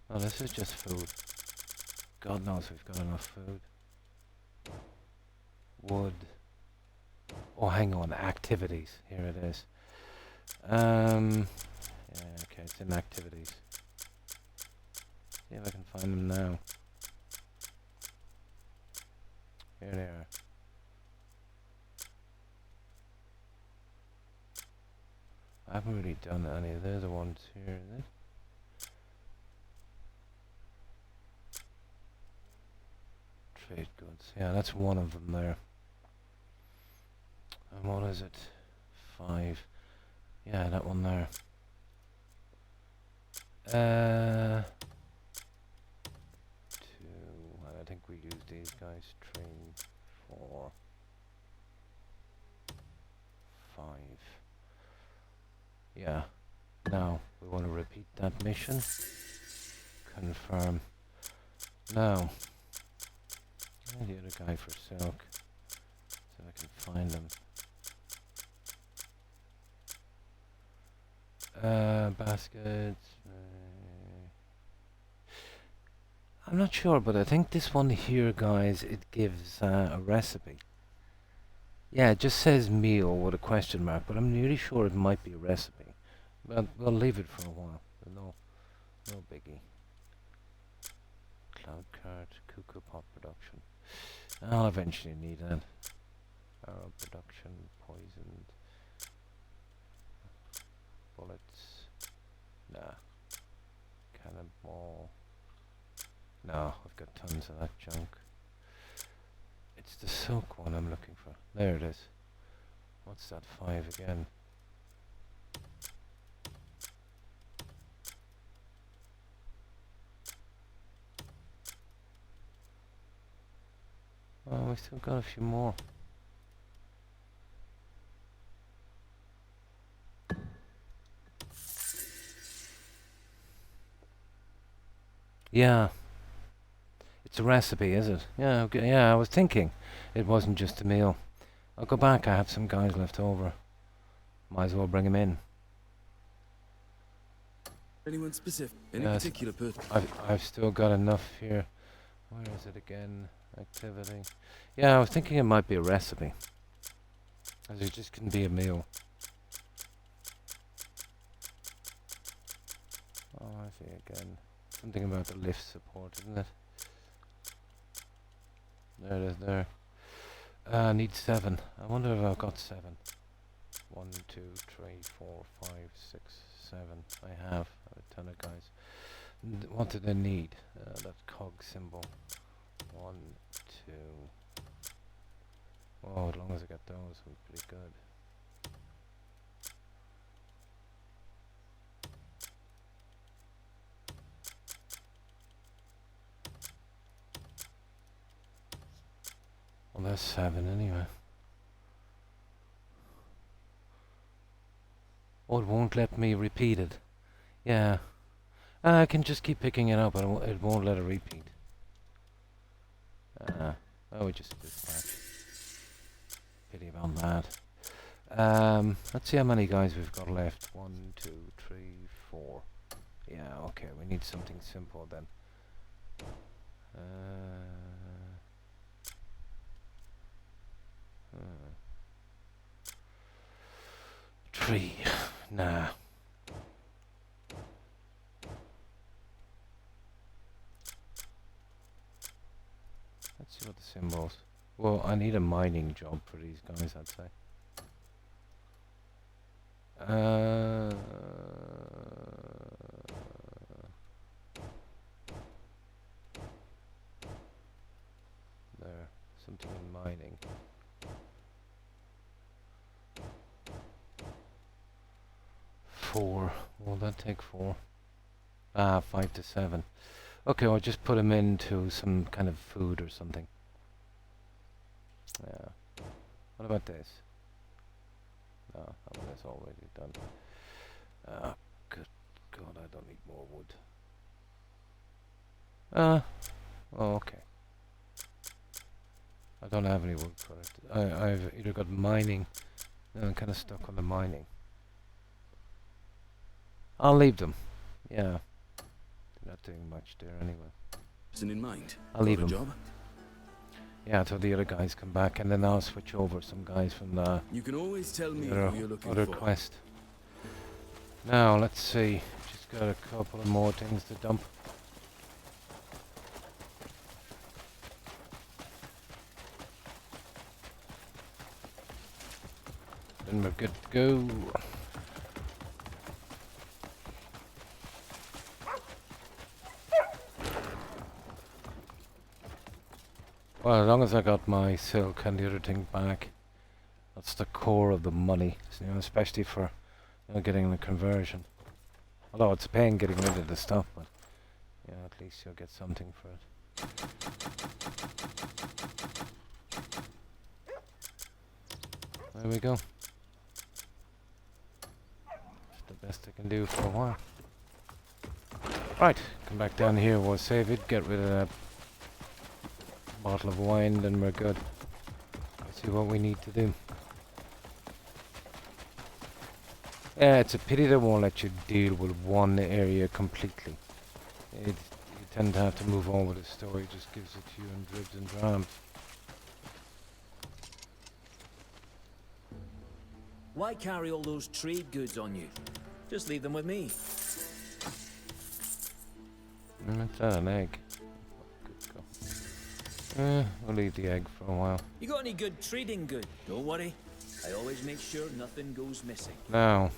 Oh, this is just food. God knows we've got enough food. Wood. Oh, hang on. Activities. Here it is. Yeah, okay, it's in activities. See if I can find them now. Here they are. I haven't really done any. They're the ones here, is it? Trade goods. Yeah, that's one of them there. And what is it? 5. Yeah, that one there. 2. And I think we use these guys. 3, 4, 5. Yeah. Now we want to repeat that mission. Confirm. Now. The other guy for silk. So I can find them. Baskets. I'm not sure, but I think this one here, guys, it gives a recipe. Yeah, it just says meal with a question mark, but I'm nearly sure it might be a recipe. But we'll leave it for a while. No biggie. Cloud card, cuckoo pot production. I'll eventually need that. Arrow production, poisoned. Bullets. Nah. Cannonball. No, I've got tons of that junk. It's the silk one I'm looking for. There it is. What's that? 5 again. Oh, we still got a few more. Yeah. It's a recipe, is it? Yeah, okay, yeah, I was thinking it wasn't just a meal. I'll go back, I have some guys left over. Might as well bring them in. Anyone specific? Any Yes, particular person? I've still got enough here. Where is it again? Activity. Yeah, I was thinking it might be a recipe. As it just couldn't be a meal. Oh, I see again. Something about the lift support, isn't it? There it is, there. Need 7. I wonder if I've got 7. 1, 2, 3, 4, 5, 6, 7. I have a ton of guys. What do they need? That cog symbol. 1, 2. Oh, as long as I get those, I'm pretty good. Well, that's 7 anyway. Oh, it won't let me repeat it. Yeah. I can just keep picking it up, but it won't let it repeat. Oh, we just dispatch. Pity about that. Let's see how many guys we've got left. 1, 2, 3, 4. Yeah, okay, we need something simple then. 3. Nah. Let's see what the symbols. Well, I need a mining job for these guys, I'd say. There, something in mining. Four. Will that take 4? Ah, 5 to 7. Okay, I'll just put him into some kind of food or something. Yeah. What about this? No, that one is already done. Ah, good God, I don't need more wood. Oh, okay. I don't have any wood for it. I've either got mining, and I'm kind of stuck on the mining. I'll leave them. Yeah. They're not doing much there anyway. Isn't in mind. I'll leave Got a them. job? Yeah, until the other guys come back, and then I'll switch over some guys from the You can always tell me who you're looking other for. quest. Now, let's see. Just got a couple of more things to dump. Then we're good to go. Well, as long as I got my silk and the other thing back, that's the core of the money, you know, especially for getting the conversion. Although it's a pain getting rid of the stuff, but yeah, at least you'll get something for it. There we go. It's the best I can do for a while. Right, come back down here, we'll save it, get rid of that bottle of wine, then we're good. Let's see what we need to do. Yeah, it's a pity they won't let you deal with one area completely. You tend to have to move on with the story, just gives it to you in dribs and drabs. Why carry all those trade goods on you? Just leave them with me. It's an egg. Good go. We'll leave the egg for a while. You got any good trading good? Don't worry. I always make sure nothing goes missing. Now.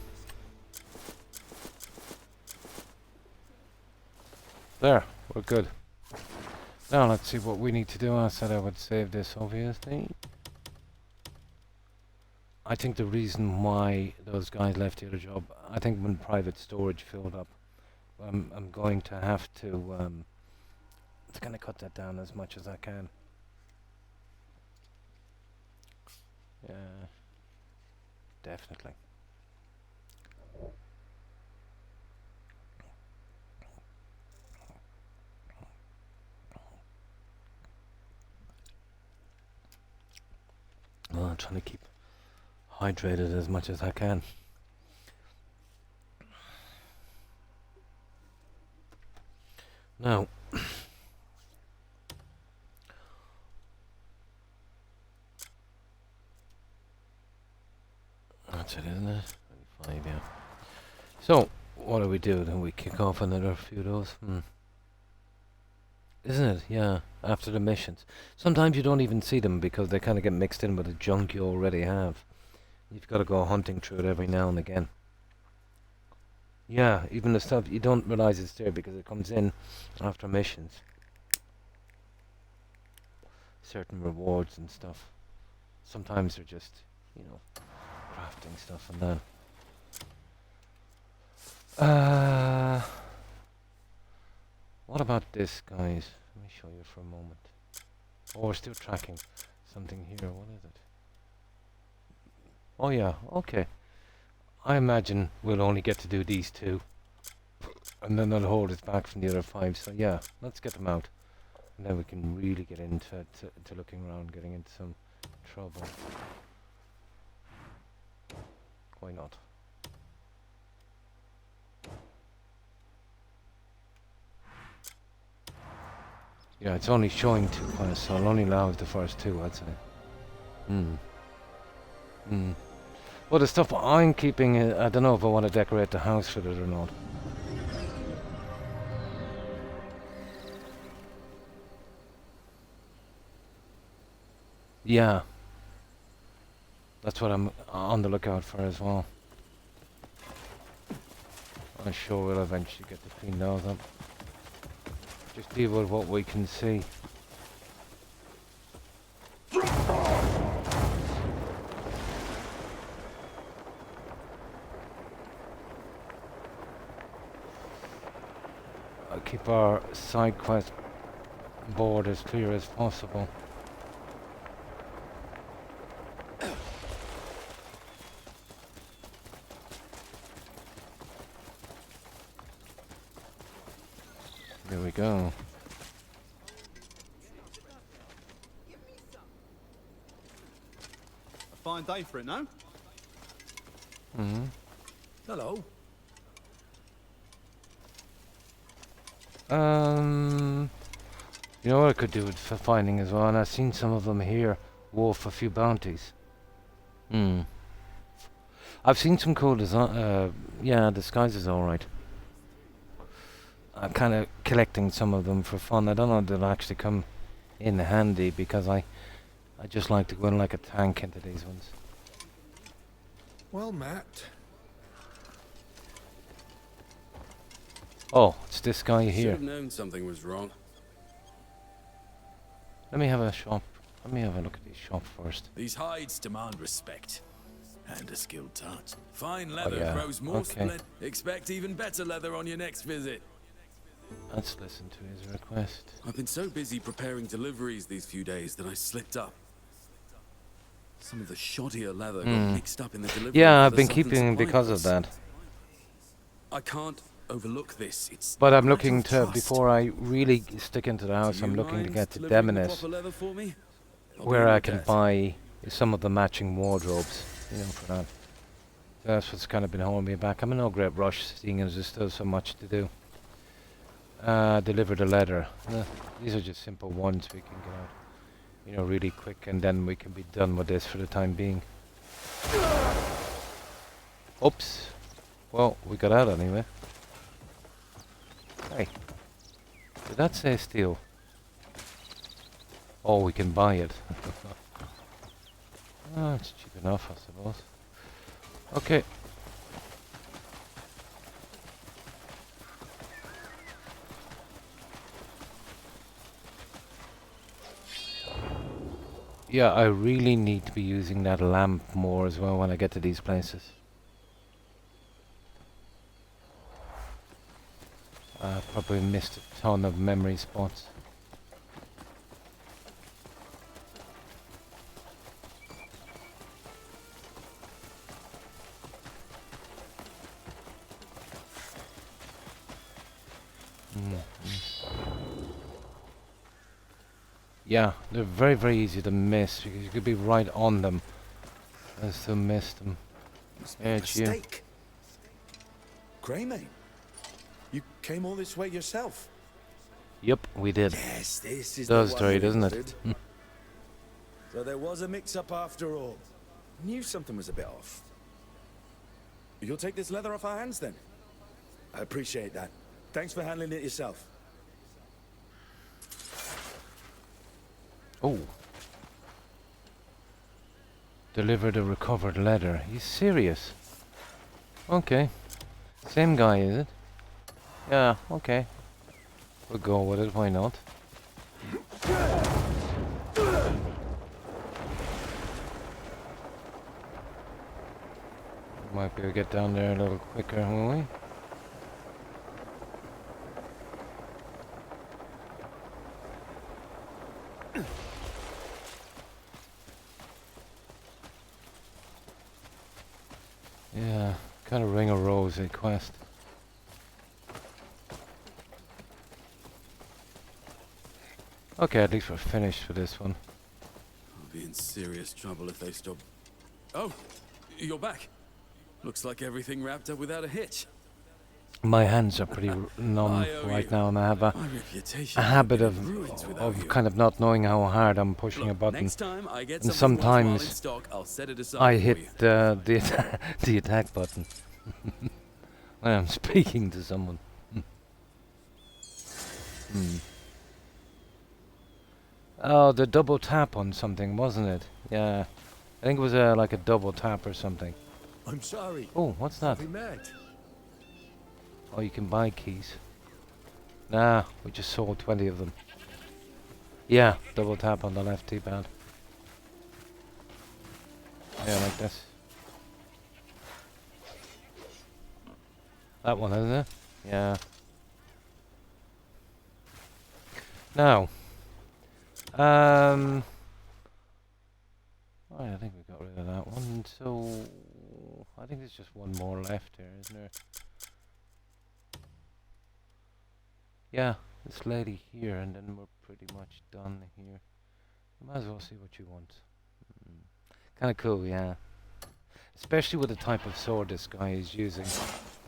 There, we're good. Now let's see what we need to do. I said I would save this, obviously. I think the reason why those guys left the other job, I think when private storage filled up, I'm going to have to kind of cut that down as much as I can. Yeah, definitely. Well, I'm trying to keep hydrated as much as I can. Now, that's it, isn't it? 25, yeah. So, what do we do? Then we kick off another few of those. Isn't it? Yeah, after the missions. Sometimes you don't even see them because they kind of get mixed in with the junk you already have. You've got to go hunting through it every now and again. Yeah, even the stuff you don't realize it's there because it comes in after missions. Certain rewards and stuff. Sometimes they're just, crafting stuff and that. What about this, guys? Let me show you for a moment. Oh, we're still tracking something here. What is it? Oh yeah, okay. I imagine we'll only get to do these two. And then they'll hold us back from the other 5. So yeah, let's get them out. And then we can really get into to looking around, getting into some trouble. Why not? Yeah, it's only showing 2 quests, so I'll only allow the first 2, I'd say. Well, the stuff I'm keeping, I don't know if I want to decorate the house with it or not. Yeah. That's what I'm on the lookout for as well. I'm sure we'll eventually get to clean those up. Just deal with what we can see. keep our side quest board as clear as possible. There we go. A fine day for it, no? Mm-hmm. Hello. You know what I could do with finding as well, and I've seen some of them here. Wolf, a few bounties. I've seen some cool design. Yeah, disguise is alright. I'm kind of collecting some of them for fun. I don't know if they'll actually come in handy because I just like to go in like a tank into these ones. Well, Matt. Oh, it's this guy Should here. have known something was wrong. Let me have a shop. Let me have a look at these shop first. These hides demand respect. And a skilled touch. Fine leather yeah. grows more Okay. splendid. Expect even better leather on your next visit. Let's listen to his request. I've been so busy preparing deliveries these few days that I slipped up. Some of the shoddier leather got mixed up in the delivery. Yeah, for I've the been southern keeping supply because of points. that. I can't overlook this. It's But I'm a matter looking of to, trust. before I really stick into the house, Do I'm you looking to mind get to delivering the Demonis, proper leather for me? I'll be where in I your can debt. buy some of the matching wardrobes, you know, for that. That's what's kind of been holding me back. I'm in no great rush, seeing as there's still so much to do. Deliver the letter. These are just simple ones we can get out, you know, really quick, and then we can be done with this for the time being. Oops. Well, we got out anyway. Hey. Did that say steal? Oh, we can buy it. Ah, it's cheap enough, I suppose. Okay. Yeah, I really need to be using that lamp more as well when I get to these places. I probably missed a ton of memory spots. Yeah, they're very, very easy to miss because you could be right on them and still miss them. Yeah, it's you. Mistake. Grey, mate. You came all this way yourself. Yep, we did. Yes, this is Does the story, one we doesn't wanted. it? So there was a mix-up after all. Knew something was a bit off. You'll take this leather off our hands then? I appreciate that. Thanks for handling it yourself. Oh. Deliver the recovered letter. You serious? Okay. Same guy, is it? Yeah, okay. We'll go with it, why not? Might be able to get down there a little quicker, won't we? Yeah, kind of ring a rosy quest. Okay, at least we're finished with this one. I'll be in serious trouble if they stop. Oh, you're back. Looks like everything wrapped up without a hitch. My hands are pretty numb right now, and I have a habit of kind of not knowing how hard I'm pushing a button. Next time I get And something worthwhile in sometimes stock, I'll set it aside I for hit you. the attack button when I'm speaking to someone. Oh, the double tap on something, wasn't it? Yeah, I think it was like a double tap or something. I'm sorry. Oh, what's that? We met. Oh, you can buy keys. Nah, we just sold 20 of them. Yeah, double tap on the left T-pad. Yeah, like this. That one, isn't it? Yeah. Now, right, I think we got rid of that one. So I think there's just one more left here, isn't there? Yeah, this lady here, and then we're pretty much done here. Might as well see what you want. Kind of cool, yeah. Especially with the type of sword this guy is using.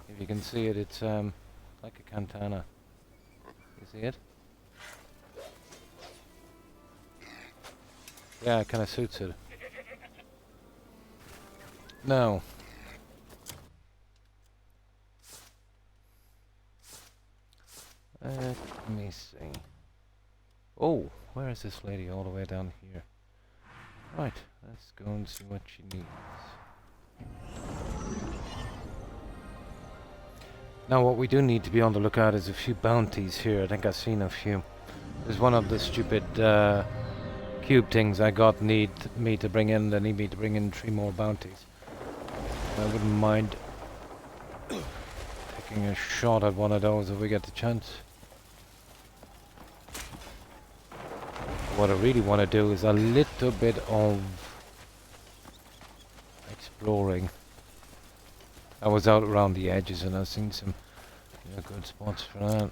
If you can see it, it's like a katana. You see it? Yeah, it kind of suits it. Now, let me see. Oh, where is this lady? All the way down here. Right, let's go and see what she needs. Now what we do need to be on the lookout is a few bounties here. I think I've seen a few. There's one of the stupid cube things I got need me to bring in. They need me to bring in 3 more bounties. I wouldn't mind taking a shot at one of those if we get the chance. What I really want to do is a little bit of exploring. I was out around the edges and I've seen some good spots for that.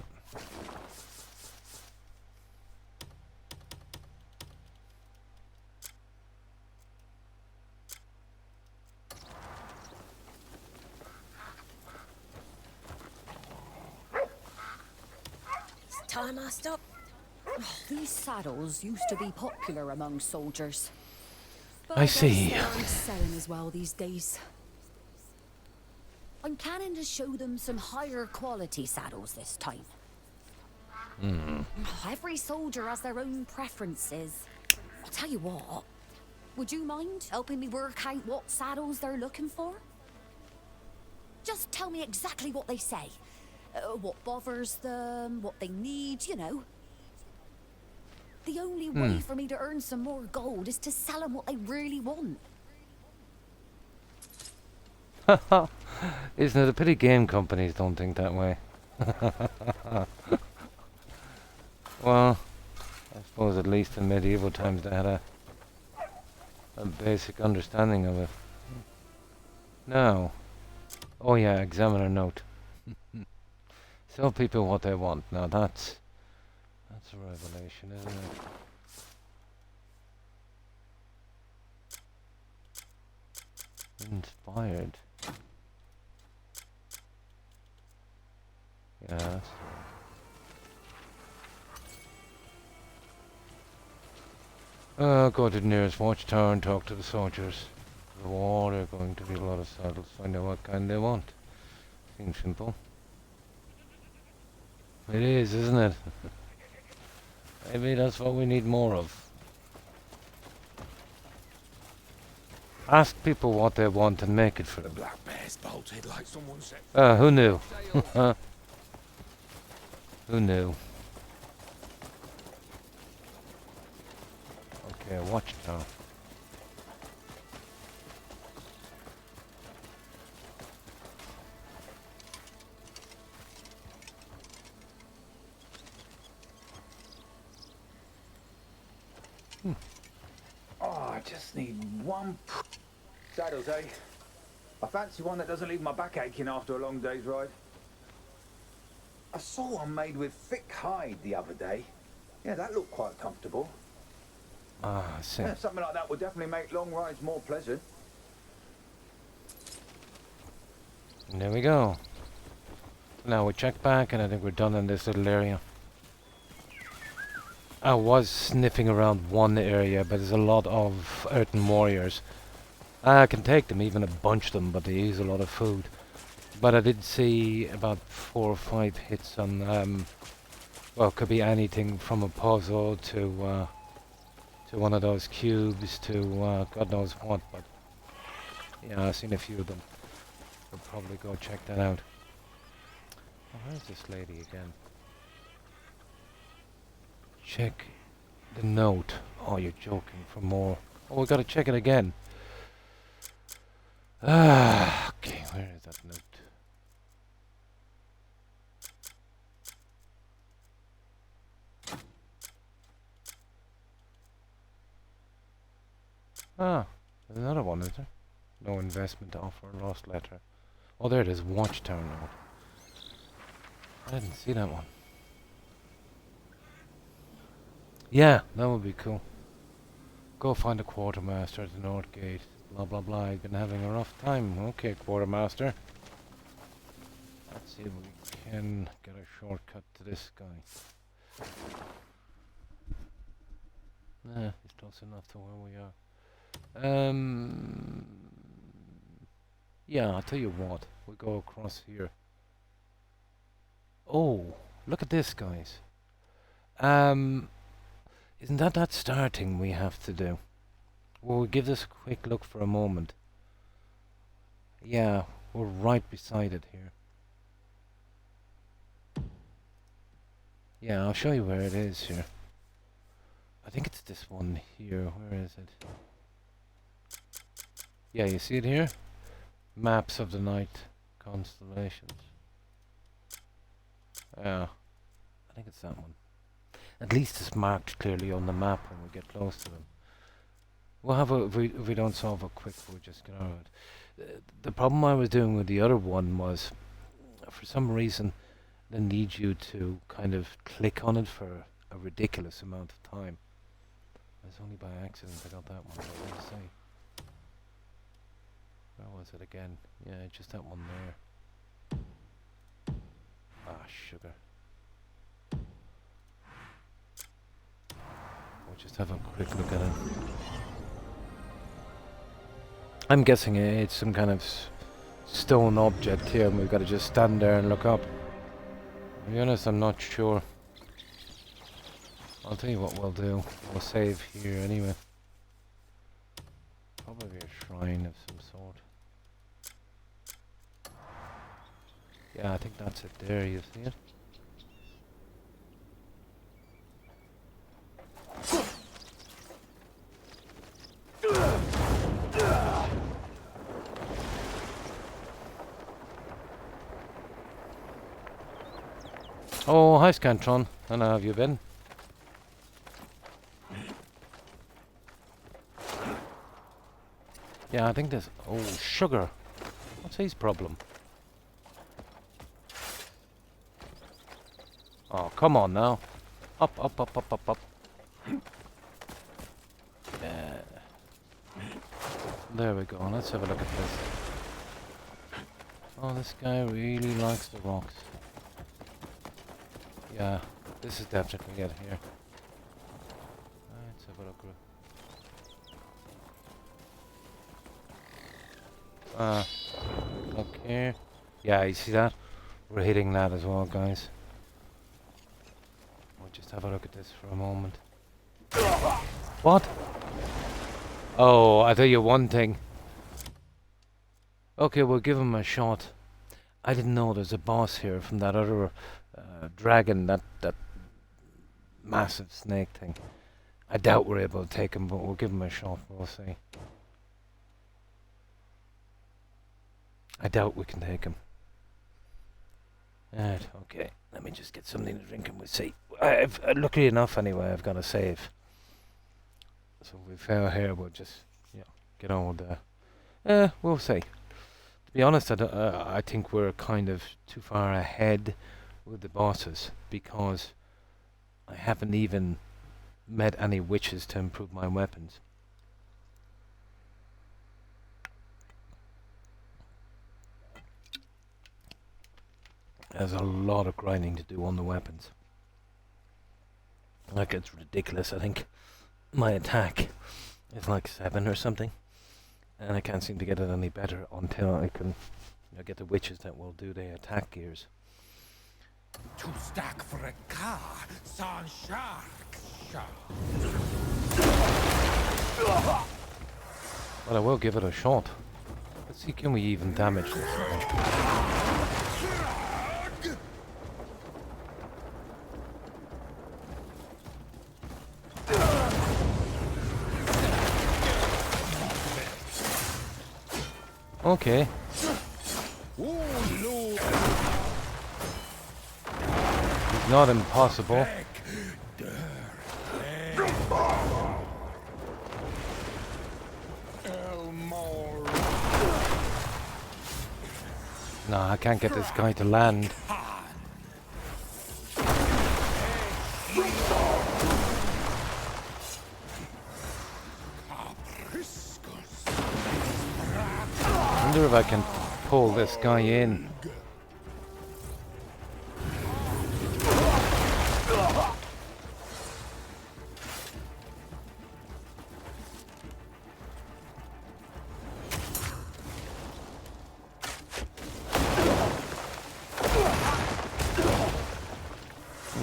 It's time I stop. These saddles used to be popular among soldiers. But I see. They aren't selling as well these days. I'm planning to show them some higher quality saddles this time. Every soldier has their own preferences. I'll tell you what. Would you mind helping me work out what saddles they're looking for? Just tell me exactly what they say. What bothers them, what they need, you know. The only way for me to earn some more gold is to sell them what they really want. Isn't it a pity game companies don't think that way? Well, I suppose at least in medieval times they had a basic understanding of it. Now, oh yeah, examiner note. Tell people what they want. Now that's a revelation, isn't it? Inspired. Yeah, that's go to the nearest watchtower and talk to the soldiers. The war, there are going to be a lot of saddles. Find out what kind they want. Seems simple. It is, isn't it? Maybe that's what we need more of. Ask people what they want and make it for them. The black bear's bolted like someone said. Who knew? Who knew? Okay, watch now. Oh, I just need one saddles, eh? I fancy one that doesn't leave my back aching after a long day's ride. I saw one made with thick hide the other day. Yeah, that looked quite comfortable. Ah, I see. Yeah, something like that would definitely make long rides more pleasant. And there we go. Now we check back and I think we're done in this little area. I was sniffing around one area, but there's a lot of earthen warriors. I can take them, even a bunch of them, but they use a lot of food. But I did see about 4 or 5 hits on, well, it could be anything from a puzzle to one of those cubes to God knows what, but yeah, I've seen a few of them. I'll probably go check that out. Oh, where's this lady again? Check the note. Oh, you're joking, for more. Oh, we gotta check it again. Ah, okay, where is that note? Ah, there's another one, is there? No investment offer, lost letter. Oh, there it is, Watchtower Note. I didn't see that one. Yeah, that would be cool. Go find the quartermaster at the north gate. Blah blah blah. I've been having a rough time. Okay, quartermaster. Let's see if we can get a shortcut to this guy. Nah, he's close enough to where we are. Yeah, I'll tell you what. We'll go across here. Oh, look at this, guys. Isn't that starting we have to do? We'll give this a quick look for a moment. Yeah, we're right beside it here. Yeah, I'll show you where it is here. I think it's this one here. Where is it? Yeah, you see it here? Maps of the night constellations. Yeah, I think it's that one. At least it's marked clearly on the map when we get close to them. We'll have a, if we don't solve it quick, we'll just get out of it. The problem I was doing with the other one was, for some reason, they need you to kind of click on it for a ridiculous amount of time. It's only by accident I got that one, what did I say? Where was it again? Yeah, just that one there. Ah, sugar. We'll just have a quick look at it. I'm guessing it's some kind of stone object here and we've got to just stand there and look up. To be honest, I'm not sure. I'll tell you what we'll do. We'll save here anyway. Probably a shrine of some sort. Yeah, I think that's it there, you see it? Oh, hi Scantron. And how have you been? Yeah, I think there's... Oh, sugar. What's his problem? Oh, come on now. Up, up, up, up, up, up. Yeah. There we go. Let's have a look at this. Oh, this guy really likes the rocks. Yeah, this is definitely it here. Let's have a look. Look here. Yeah, you see that? We're hitting that as well, guys. We'll just have a look at this for a moment. What? Oh, I'll tell you one thing. Okay, we'll give him a shot. I didn't know there's a boss here from that other dragon, that massive snake thing. I doubt we're able to take him, but we'll give him a shot. We'll see. I doubt we can take him. Right, okay. Let me just get something to drink and we'll see. Luckily enough, anyway, I've got a save. So if we fail here, we'll just, get on with that. We'll see. To be honest, I think we're kind of too far ahead with the bosses because I haven't even met any witches to improve my weapons. There's a lot of grinding to do on the weapons. Like, it's ridiculous. I think my attack is like 7 or something, and I can't seem to get it any better until I can get the witches that will do the attack gears. Too stack for a car, sans shark. Well, I will give it a shot. Let's see, can we even damage this thing? Okay. It's not impossible. No, I can't get this guy to land. I wonder if I can pull this guy in.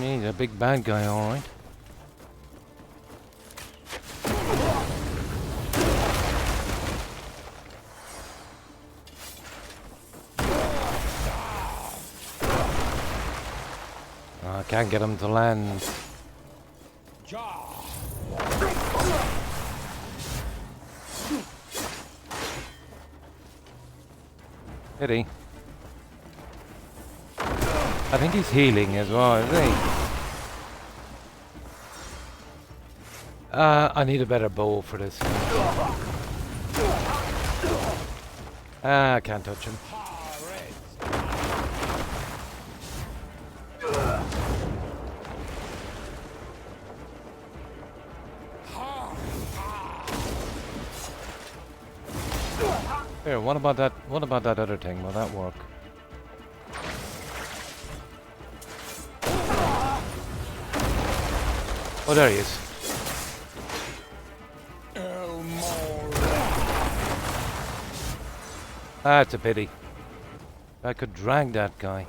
He's a big bad guy, alright. I can't get him to land. Pity. I think he's healing as well, isn't he? I need a better bow for this. I can't touch him. Here, what about that? What about that other thing? Will that work? Oh, there he is. That's a pity. I could drag that guy.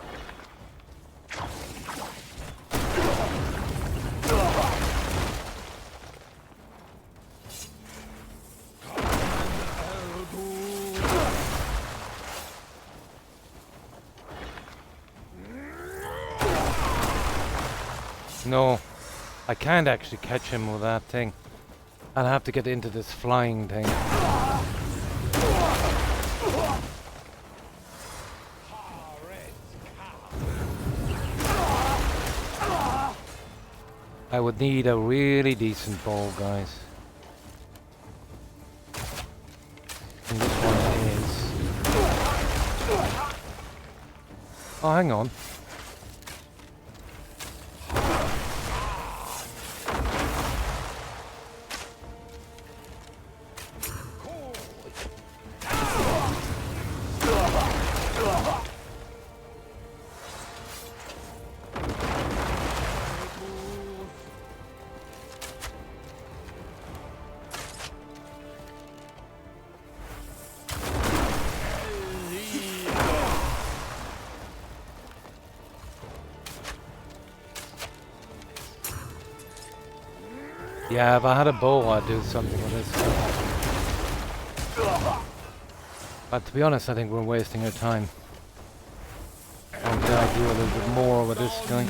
No, I can't actually catch him with that thing. I'll have to get into this flying thing. I would need a really decent bow, guys. And this one is... Oh, hang on. Yeah, if I had a bow, I'd do something with this. But to be honest, I think we're wasting our time. And could I do a little bit more with this guy?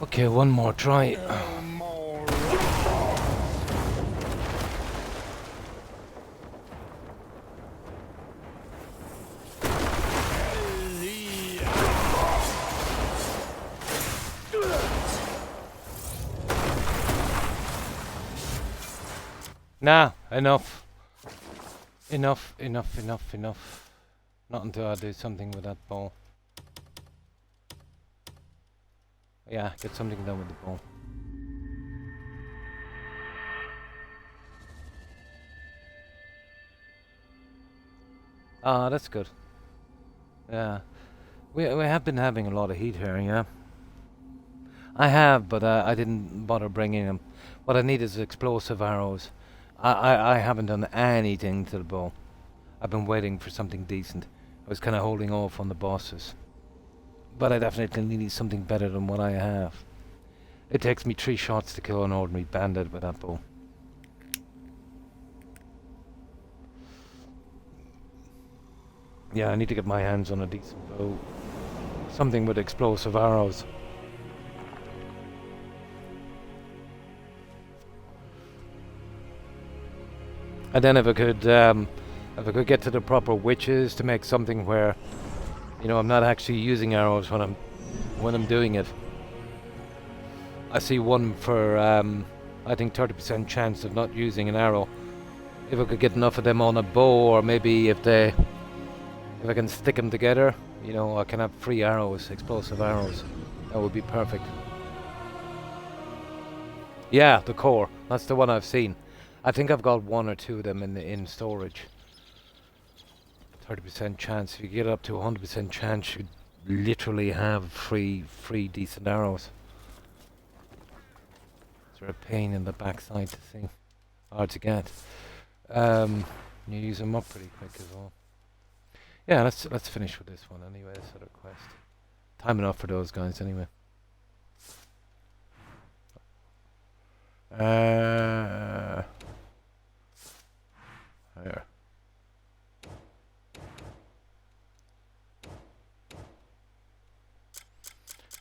Okay, one more try. Nah, enough. Enough. Not until I do something with that ball. Yeah, get something done with the ball. Ah, that's good. Yeah. We have been having a lot of heat here, yeah. I have, but I didn't bother bringing them. What I need is explosive arrows. I haven't done anything to the bow. I've been waiting for something decent. I was kind of holding off on the bosses. But I definitely need something better than what I have. It takes me 3 shots to kill an ordinary bandit with that bow. Yeah, I need to get my hands on a decent bow. Something with explosive arrows. And then if I could get to the proper witches to make something where, you know, I'm not actually using arrows when I'm doing it. I see one for, I think 30% chance of not using an arrow. If I could get enough of them on a bow, or maybe if I can stick them together, you know, I can have 3 arrows, explosive arrows. That would be perfect. Yeah, the core. That's the one I've seen. I think I've got 1 or 2 of them in storage. 30% chance. If you get up to 100% chance, you literally have 3 decent arrows. They're a pain in the backside to see. Hard to get. You use them up pretty quick as well. Yeah, let's finish with this one anyway. This other quest. Time enough for those guys anyway. There.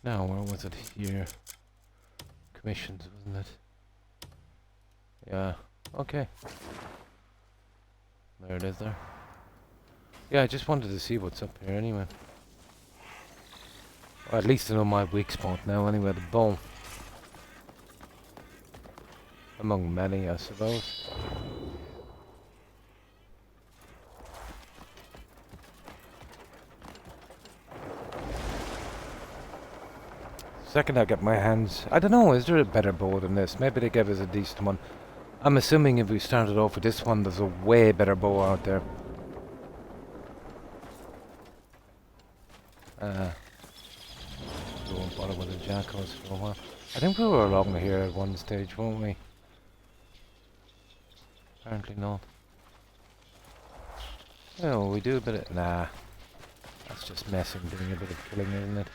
Now, where was it here? Commissions, wasn't it? Yeah. Okay. There it is there. Yeah, I just wanted to see what's up here anyway. Or at least I know my weak spot now anyway, the bow. Among many, I suppose. Second I get my hands... I don't know, is there a better bow than this? Maybe they gave us a decent one. I'm assuming if we started off with this one, there's a way better bow out there. We won't bother with the jackals for a while. I think we were along here at one stage, weren't we? Apparently not. Oh, we do a bit of... Nah. That's just messing, doing a bit of killing, isn't it?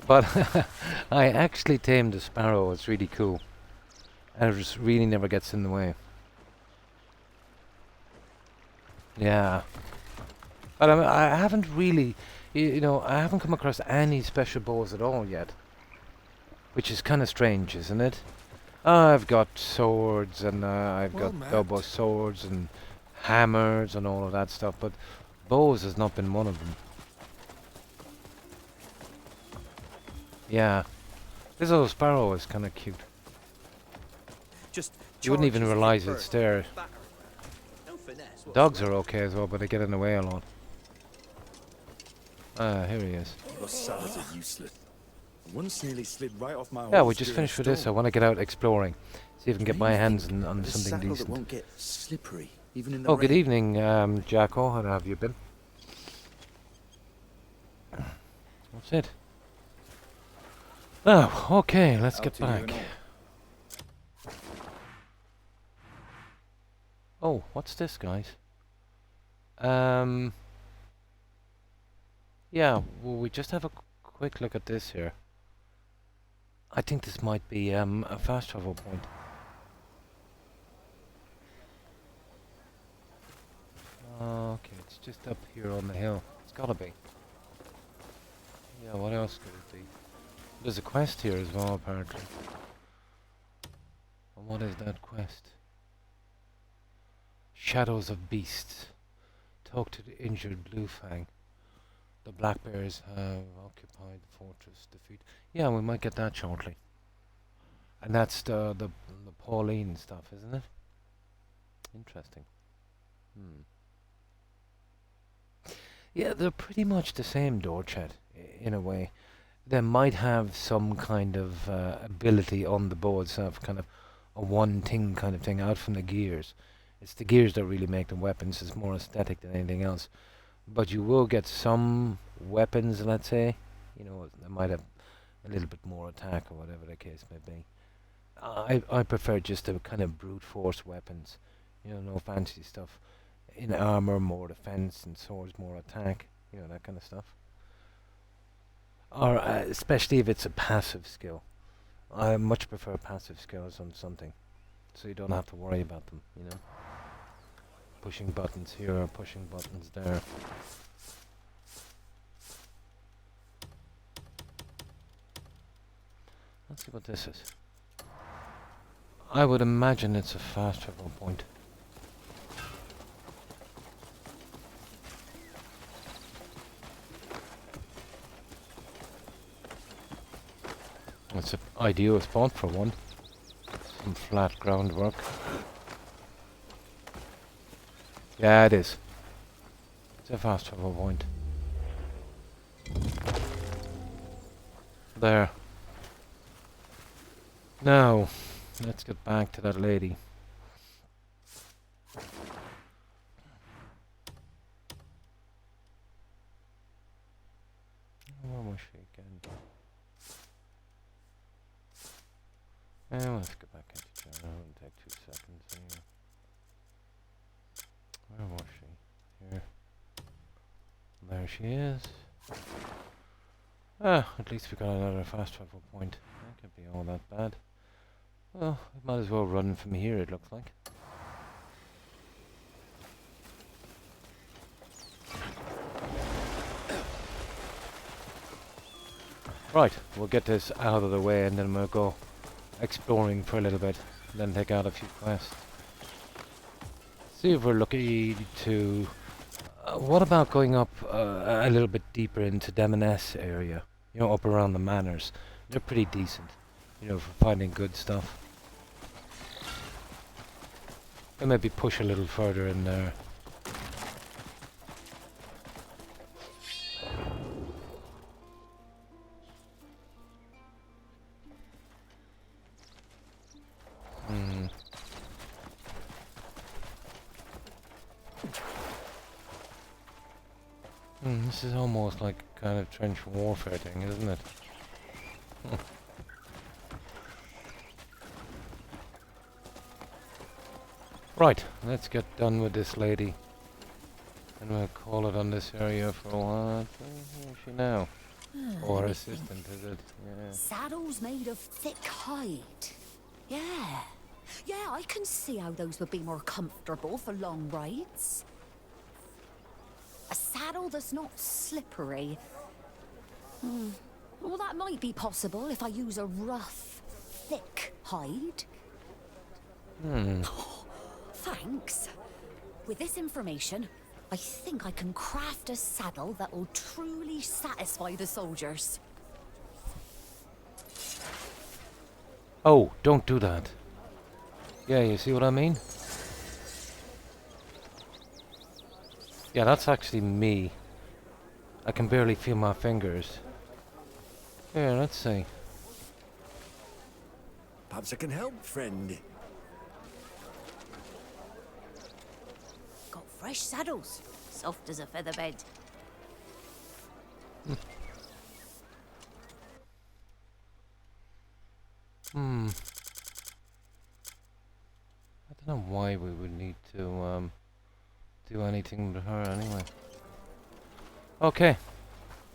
But I actually tamed a sparrow. It's really cool. And it just really never gets in the way. Yeah. But I haven't really, you know, I haven't come across any special bows at all yet. Which is kind of strange, isn't it? I've got swords and I've got double swords and hammers and all of that stuff. But bows has not been one of them. Yeah, this little sparrow is kind of cute. You wouldn't even realize it's there. Dogs are okay as well, but they get in the way a lot. Here he is. Your salads are useless. Once nearly slid right off my Yeah, we just finished with this. I want to get out exploring, see if I can get my hands on something decent. Won't get slippery, even in the Oh, good rain. evening, Jacko. How have you been? That's it. Oh, okay, let's get back. Oh, what's this, guys? Yeah, will we just have a quick look at this here? I think this might be a fast travel point. Okay, it's just up here on the hill. It's gotta be. Yeah, what else could it be? There's a quest here as well, apparently. And what is that quest? Shadows of Beasts. Talk to the injured Bluefang. The Black Bears have occupied the fortress. Defeat. Yeah, we might get that shortly. And that's the Pauline stuff, isn't it? Interesting. Yeah, they're pretty much the same, Dorchet, in a way. They might have some kind of ability on the bow itself, kind of a one thing kind of thing out from the gears. It's the gears that really make the weapons. It's more aesthetic than anything else. But you will get some weapons, let's say. You know, they might have a little bit more attack or whatever the case may be. I prefer just the kind of brute force weapons. You know, no fancy stuff. In armor, more defense, and swords, more attack. You know, that kind of stuff. Or especially if it's a passive skill. I much prefer passive skills on something, so you don't have to worry about them, you know. Pushing buttons here or pushing buttons there. Let's see what this is. I would imagine it's a fast travel point. ideal spot for one. Some flat groundwork. Yeah, it is. It's a fast travel point. There. Now, let's get back to that lady. Where was she again? Let's get back into China. It'll take 2 seconds anyway. Where was she? Here. There she is. At least we got another fast travel point. That can't be all that bad. Well, we might as well run from here, it looks like. Right, we'll get this out of the way and then we'll go exploring for a little bit. Then take out a few quests. See if we're lucky to... what about going up a little bit deeper into Demoness area? You know, up around the manors. They're pretty decent, you know, for finding good stuff. And maybe push a little further in there. This is almost like a kind of trench warfare thing, isn't it? Right, let's get done with this lady. And we'll call it on this area for a while. Where is she now? Or her assistant, is it? Yeah. Saddles made of thick hide. Yeah. Yeah, I can see how those would be more comfortable for long rides. A saddle that's not slippery. Well, that might be possible if I use a rough, thick hide. Thanks. With this information, I think I can craft a saddle that will truly satisfy the soldiers. Oh, don't do that. Yeah, you see what I mean? Yeah, that's actually me. I can barely feel my fingers. Here, let's see. Perhaps I can help, friend. Got fresh saddles, soft as a feather bed. I don't know why we would need to do anything with her anyway. Okay.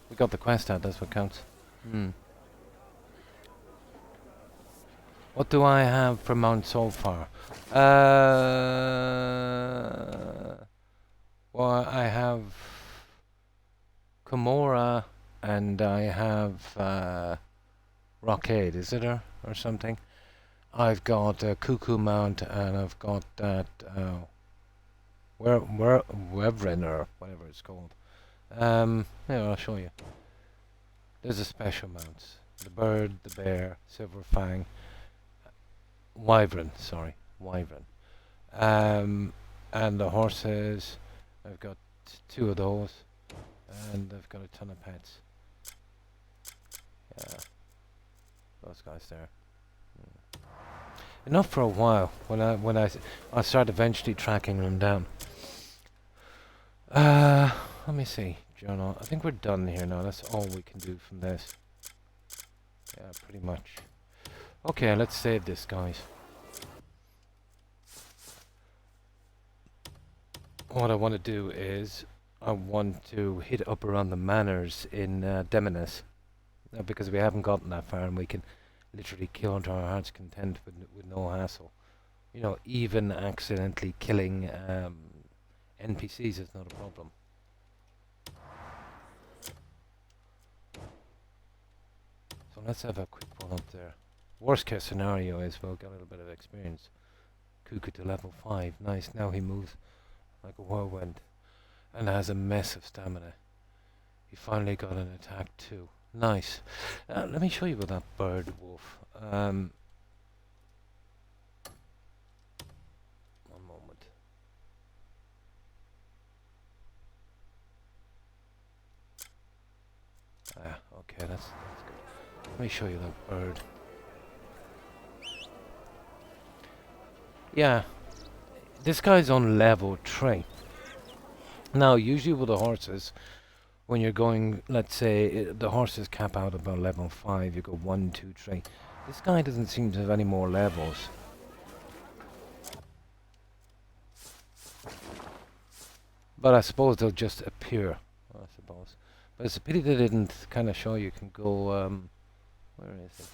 We got the quest out, that's what counts. What do I have for Mount so far? Well, I have Komora and I have Rockade, is it or something? I've got Cuckoo Mount and I've got that Wevrin or whatever it's called. Here, I'll show you. There's a special mounts. The bird, the bear, silver fang, wyvern, sorry, wyvern. And the horses, I've got 2 of those, and I've got a ton of pets. Yeah, those guys there. Enough for a while. When I start eventually tracking them down. Let me see. Journal. I think we're done here now. That's all we can do from this. Yeah, pretty much. Okay, let's save this, guys. What I want to do is I want to hit up around the manors in Demoness, because we haven't gotten that far and we can literally kill unto our heart's content with no hassle. You know, even accidentally killing NPCs is not a problem. So let's have a quick one up there. Worst case scenario is we'll get a little bit of experience. Cuckoo to level 5. Nice. Now he moves like a whirlwind and has a mess of stamina. He finally got an attack too. Nice. Let me show you about that bird wolf. One moment. Okay, that's good. Let me show you that bird. Yeah, this guy's on level 3. Now, usually with the horses, when you're going, let's say, the horses cap out about level 5, you go 1, 2, 3. This guy doesn't seem to have any more levels. But I suppose they'll just appear, I suppose. But it's a pity they didn't kind of show you can go, where is it?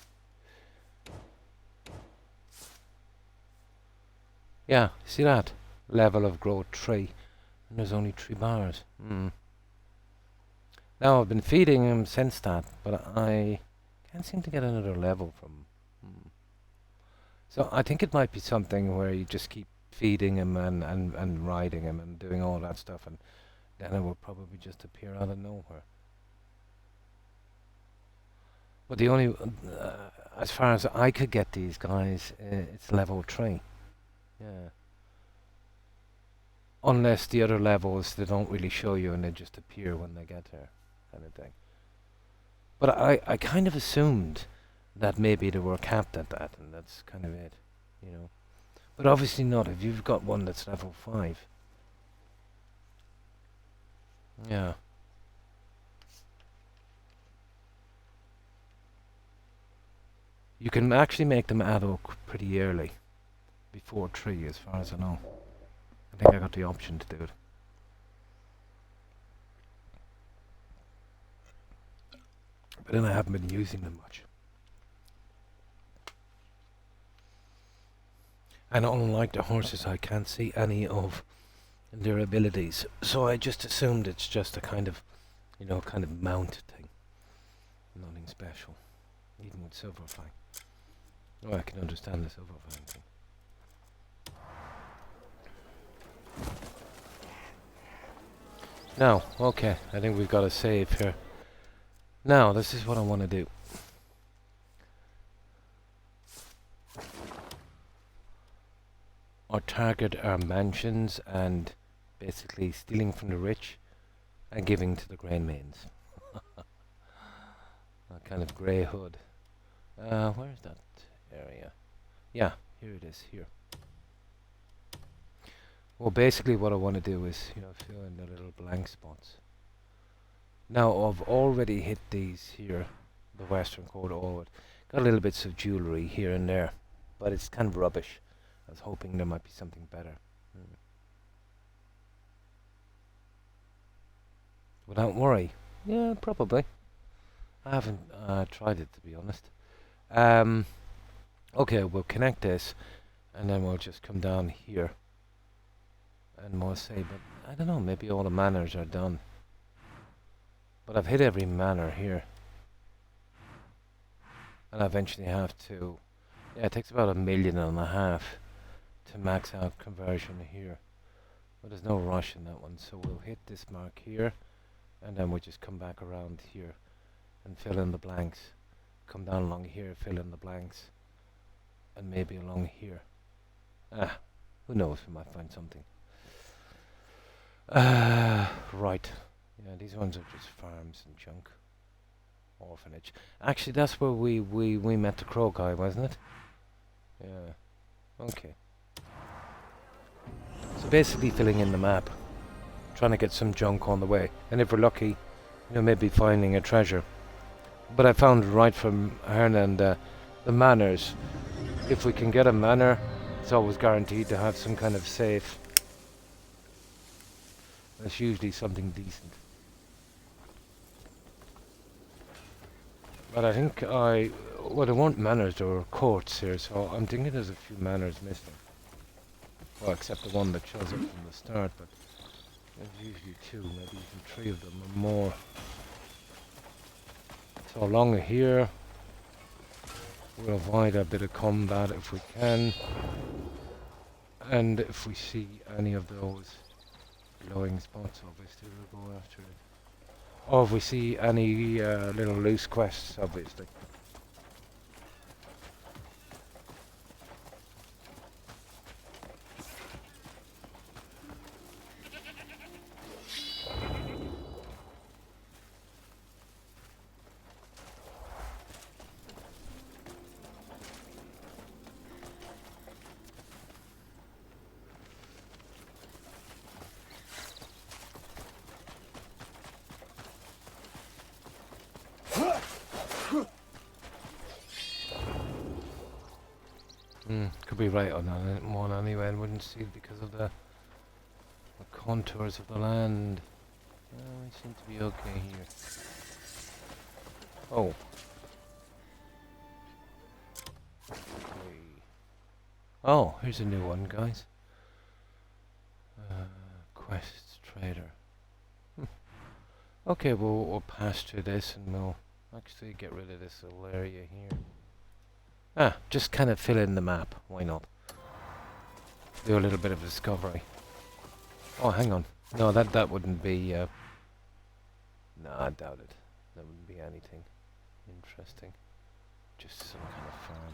Yeah, see that? Level of growth 3. And there's only 3 bars. Now, I've been feeding him since that, but I can't seem to get another level from him. So I think it might be something where you just keep feeding him and riding him and doing all that stuff, and then it will probably just appear out of nowhere. But the only, as far as I could get these guys, it's level 3. Yeah. Unless the other levels, they don't really show you and they just appear when they get there, kind of thing. But I kind of assumed that maybe they were capped at that, and that's kind of it, you know. But obviously not, if you've got one that's level 5. Yeah. You can actually make them adult pretty early, before 3 as far as I know. I think I got the option to do it. But then I haven't been using them much. And unlike the horses, I can't see any of their abilities. So I just assumed it's just a kind of, you know, kind of mount thing. Nothing special. Even with Silverfang. Oh, I can understand the Silverfang thing. Now, okay, I think we've got a save here. Now, this is what I want to do. Our target are mansions and basically stealing from the rich and giving to the grain mains. A kind of grey hood. Where is that area? Yeah, here it is, here. Well, basically what I want to do is, you know, fill in the little blank spots. Now, I've already hit these here, the western court all. Got little bits of jewellery here and there, but it's kind of rubbish. I was hoping there might be something better. Well, don't worry. Yeah, probably. I haven't tried it, to be honest. Okay, we'll connect this, and then we'll just come down here. And we'll say, but I don't know, maybe all the manors are done. But I've hit every manor here. And I eventually have to... Yeah, it takes about 1.5 million to max out conversion here. But there's no rush in that one, so we'll hit this mark here. And then we'll just come back around here and fill in the blanks. Come down along here, fill in the blanks. And maybe along here. Who knows, we might find something. Right. Yeah, these ones are just farms and junk. Orphanage. Actually, that's where we met the Croc guy, wasn't it? Yeah. Okay. So basically filling in the map. Trying to get some junk on the way. And if we're lucky, you know, maybe finding a treasure. But I found right from Hernan the manors. If we can get a manor, it's always guaranteed to have some kind of safe. That's usually something decent. But I think well, there weren't manors, there were courts here, so I'm thinking there's a few manors missing. Well, except the one that shows up from the start, but there's usually 2, maybe even 3 of them or more. So along here, we'll avoid a bit of combat if we can. And if we see any of those glowing spots, obviously we'll go after it. Or if we see any little loose quests, obviously. Could be right on that one anyway, and wouldn't see it because of the contours of the land. We seem to be okay here. Oh. Okay. Oh, here's a new one, guys. Quests trader. Okay, we'll pass through this and we'll actually get rid of this little area here. Just kind of fill in the map. Why not? Do a little bit of discovery. Oh, hang on. No, that wouldn't be... no, I doubt it. That wouldn't be anything interesting. Just some kind of farm.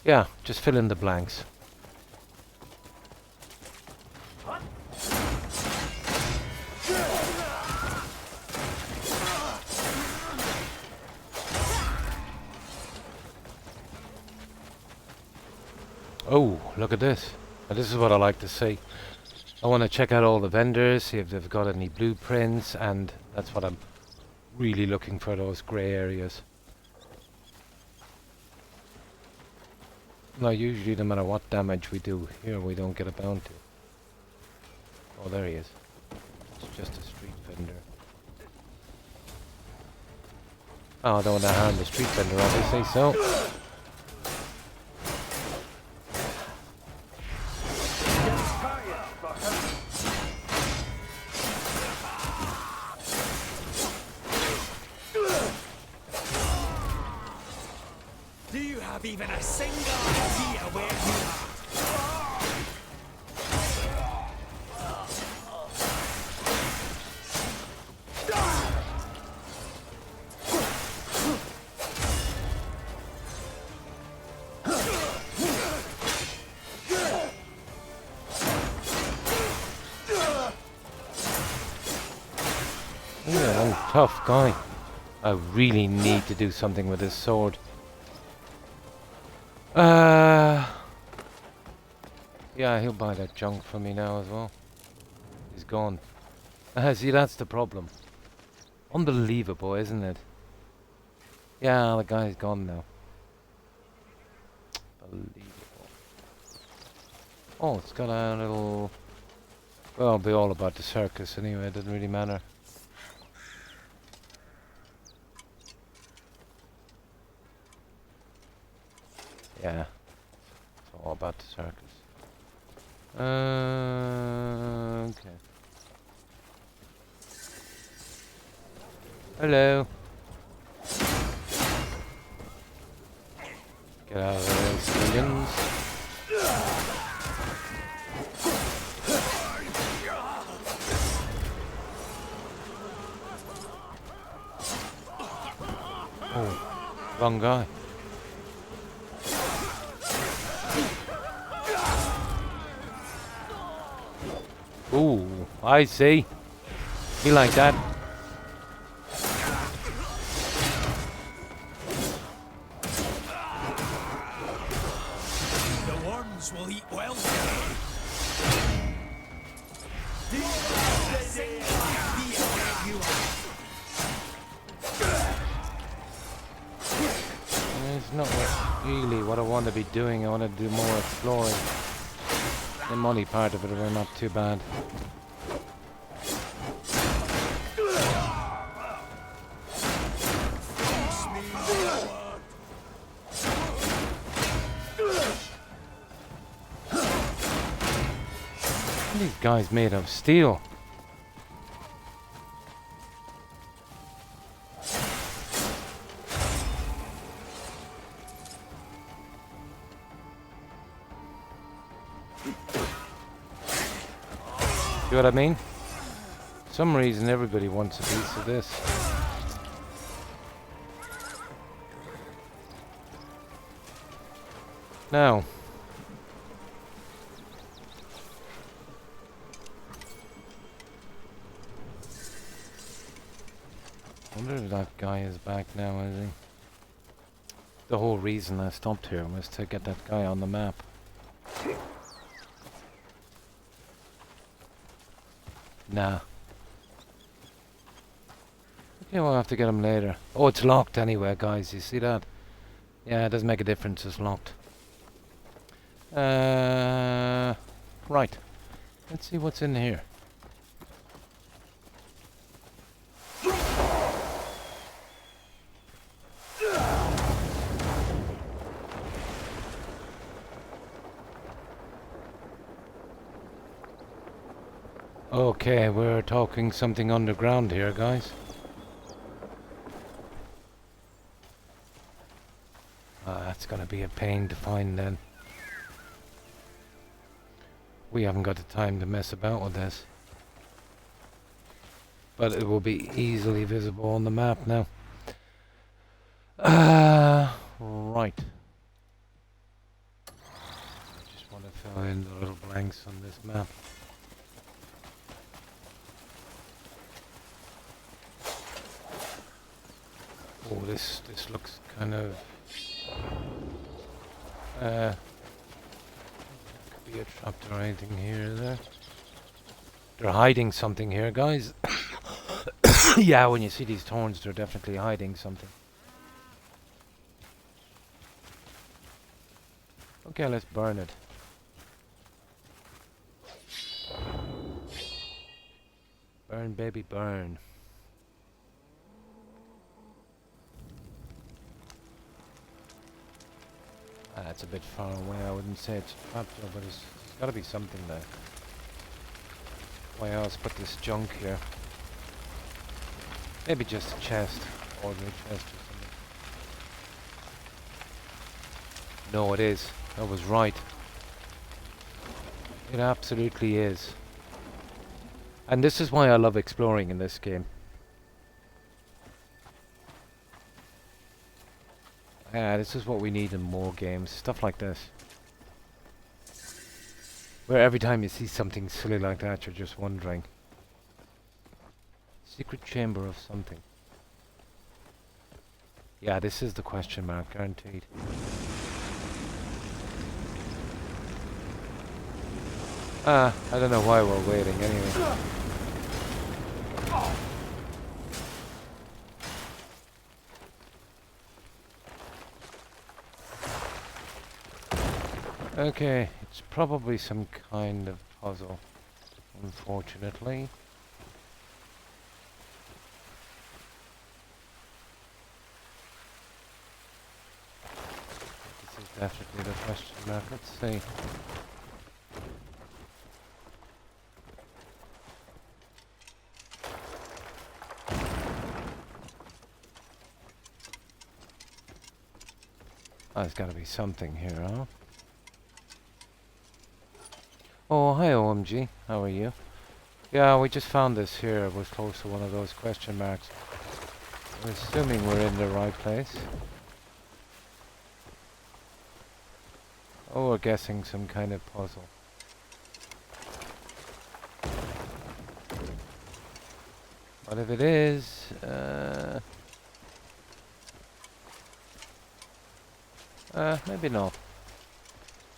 Yeah, just fill in the blanks. Oh, look at this. Now, this is what I like to see. I want to check out all the vendors, see if they've got any blueprints, and that's what I'm really looking for, those grey areas. Now, usually, no matter what damage we do here, we don't get a bounty. Oh, there he is. It's just a street vendor. Oh, I don't want to harm the street vendor, obviously, so... Even a single idea where you Yeah, I'm a tough guy. I really need to do something with this sword. Yeah, he'll buy that junk from me now as well. He's gone. See, that's the problem. Unbelievable, isn't it? Yeah, the guy's gone now. Unbelievable. Oh, it's got a little... Well, it'll be all about the circus anyway, it doesn't really matter. Yeah, it's all about the circus. Okay. Hello. Get out of there, civilians. Oh, wrong guy. Ooh, I see. Be like that. The worms will eat well. It's not really what I want to be doing. I want to do more exploring. The money part of it are not too bad. These guys made of steel. See what I mean? For some reason, everybody wants a piece of this. Now, I wonder if that guy is back now, is he? The whole reason I stopped here was to get that guy on the map. Nah. Okay, we'll have to get him later. Oh, it's locked anyway, guys. You see that? Yeah, it doesn't make a difference. It's locked. Right. Let's see what's in here. Okay, we're talking something underground here, guys. That's gonna be a pain to find then. We haven't got the time to mess about with this. But it will be easily visible on the map now. Right. I just want to fill in the little blanks on this map. Oh, this looks kind of could be a trapdoor or anything here, is there? They're hiding something here, guys. Yeah, when you see these thorns, they're definitely hiding something. Okay, let's burn it. Burn, baby, burn. That's a bit far away. I wouldn't say it's a trapdoor, but there's got to be something there. Why else put this junk here? Maybe just a chest, ordinary chest or something. No, it is. I was right. It absolutely is. And this is why I love exploring in this game. Yeah, this is what we need in more games. Stuff like this. Where every time you see something silly like that, you're just wondering. Secret chamber of something. Yeah, this is the question mark, guaranteed. I don't know why we're waiting anyway. Okay, it's probably some kind of puzzle, unfortunately. This is definitely the question mark. Let's see. Oh, there's got to be something here, huh? Oh, hi OMG, how are you? Yeah, we just found this here. It was close to one of those question marks. I'm assuming we're in the right place. Oh, we're guessing some kind of puzzle. But if it is, maybe not.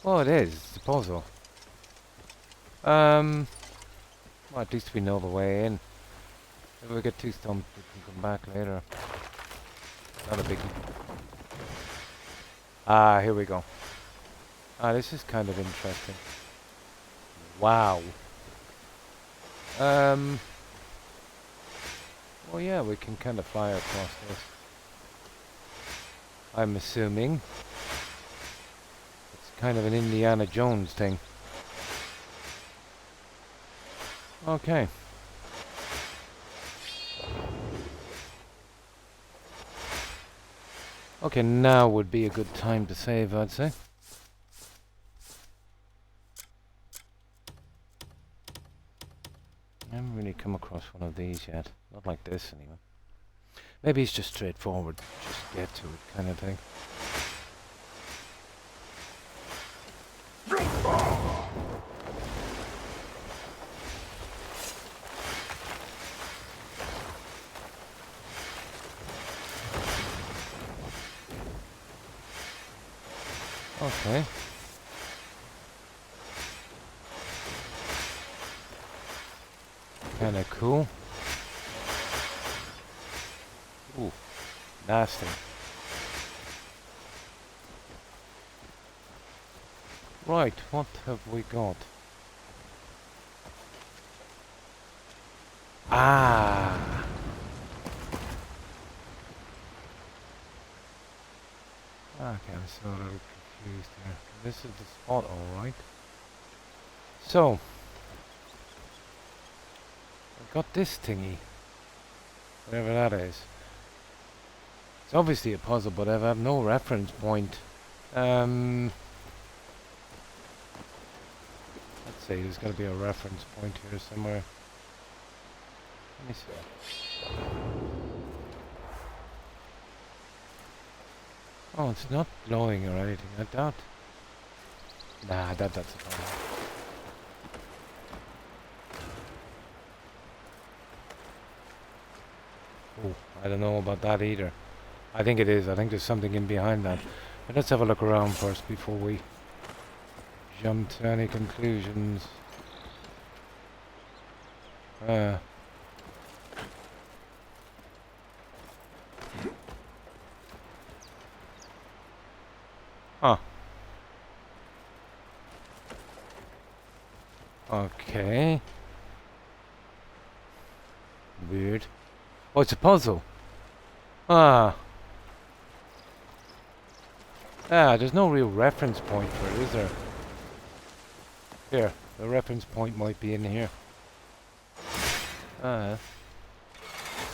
Oh, it is. It's a puzzle. Well, at least we know the way in. If we get too stumped, we can come back later. Not a biggie. Ah, here we go. Ah, this is kind of interesting. Wow. Well, yeah, we can kind of fly across this. I'm assuming. It's kind of an Indiana Jones thing. Okay. Okay, now would be a good time to save, I'd say. I haven't really come across one of these yet. Not like this, anyway. Maybe it's just straightforward. Just get to it kind of thing. Okay. Kinda cool. Ooh, nasty. Right, what have we got? Ah! Okay, I'm still a little confused here. This is the spot, alright. So, I've got this thingy. Whatever that is. It's obviously a puzzle, but I have no reference point. Let's see, there's got to be a reference point here somewhere. Let me see. Oh, it's not glowing or anything like that. Nah, that's a problem. Oh, I don't know about that either. I think it is. I think there's something in behind that. But let's have a look around first before we jump to any conclusions. Huh. Okay. Weird. Oh, it's a puzzle. Ah. Ah, there's no real reference point for it, is there? Here, the reference point might be in here.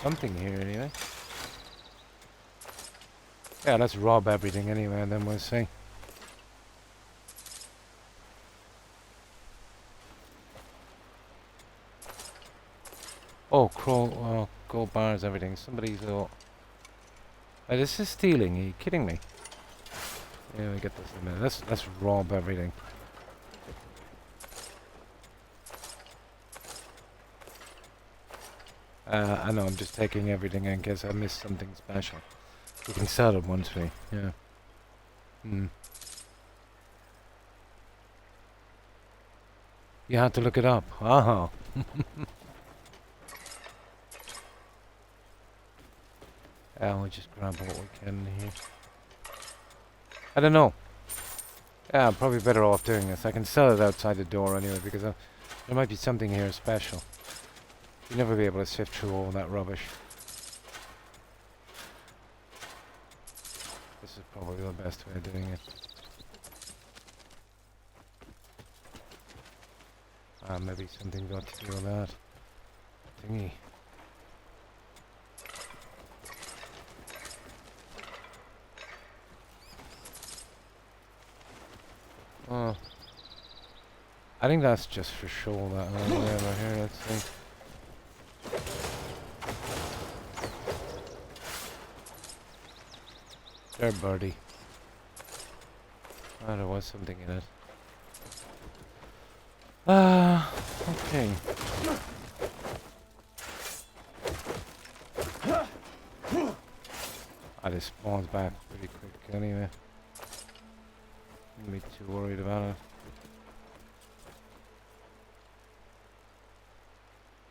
Something here anyway. Yeah, let's rob everything anyway and then we'll see. Oh, crow, gold bars, everything. Somebody's all... Oh, this is stealing. Are you kidding me? Yeah, we get this in a minute. Let's rob everything. I know, I'm just taking everything in case I missed something special. We can sell it once we... Yeah. You had to look it up. Oh. We'll just grab what we can here. I don't know. Yeah, I'm probably better off doing this. I can sell it outside the door anyway, because there might be something here special. You'll never be able to sift through all that rubbish. This is probably the best way of doing it. Maybe something got to do with that thingy. Oh, I think that's just for show that over here. Let's see. There, birdie. Oh, there was something in it. Okay. This spawns back pretty quick anyway. Don't be too worried about it.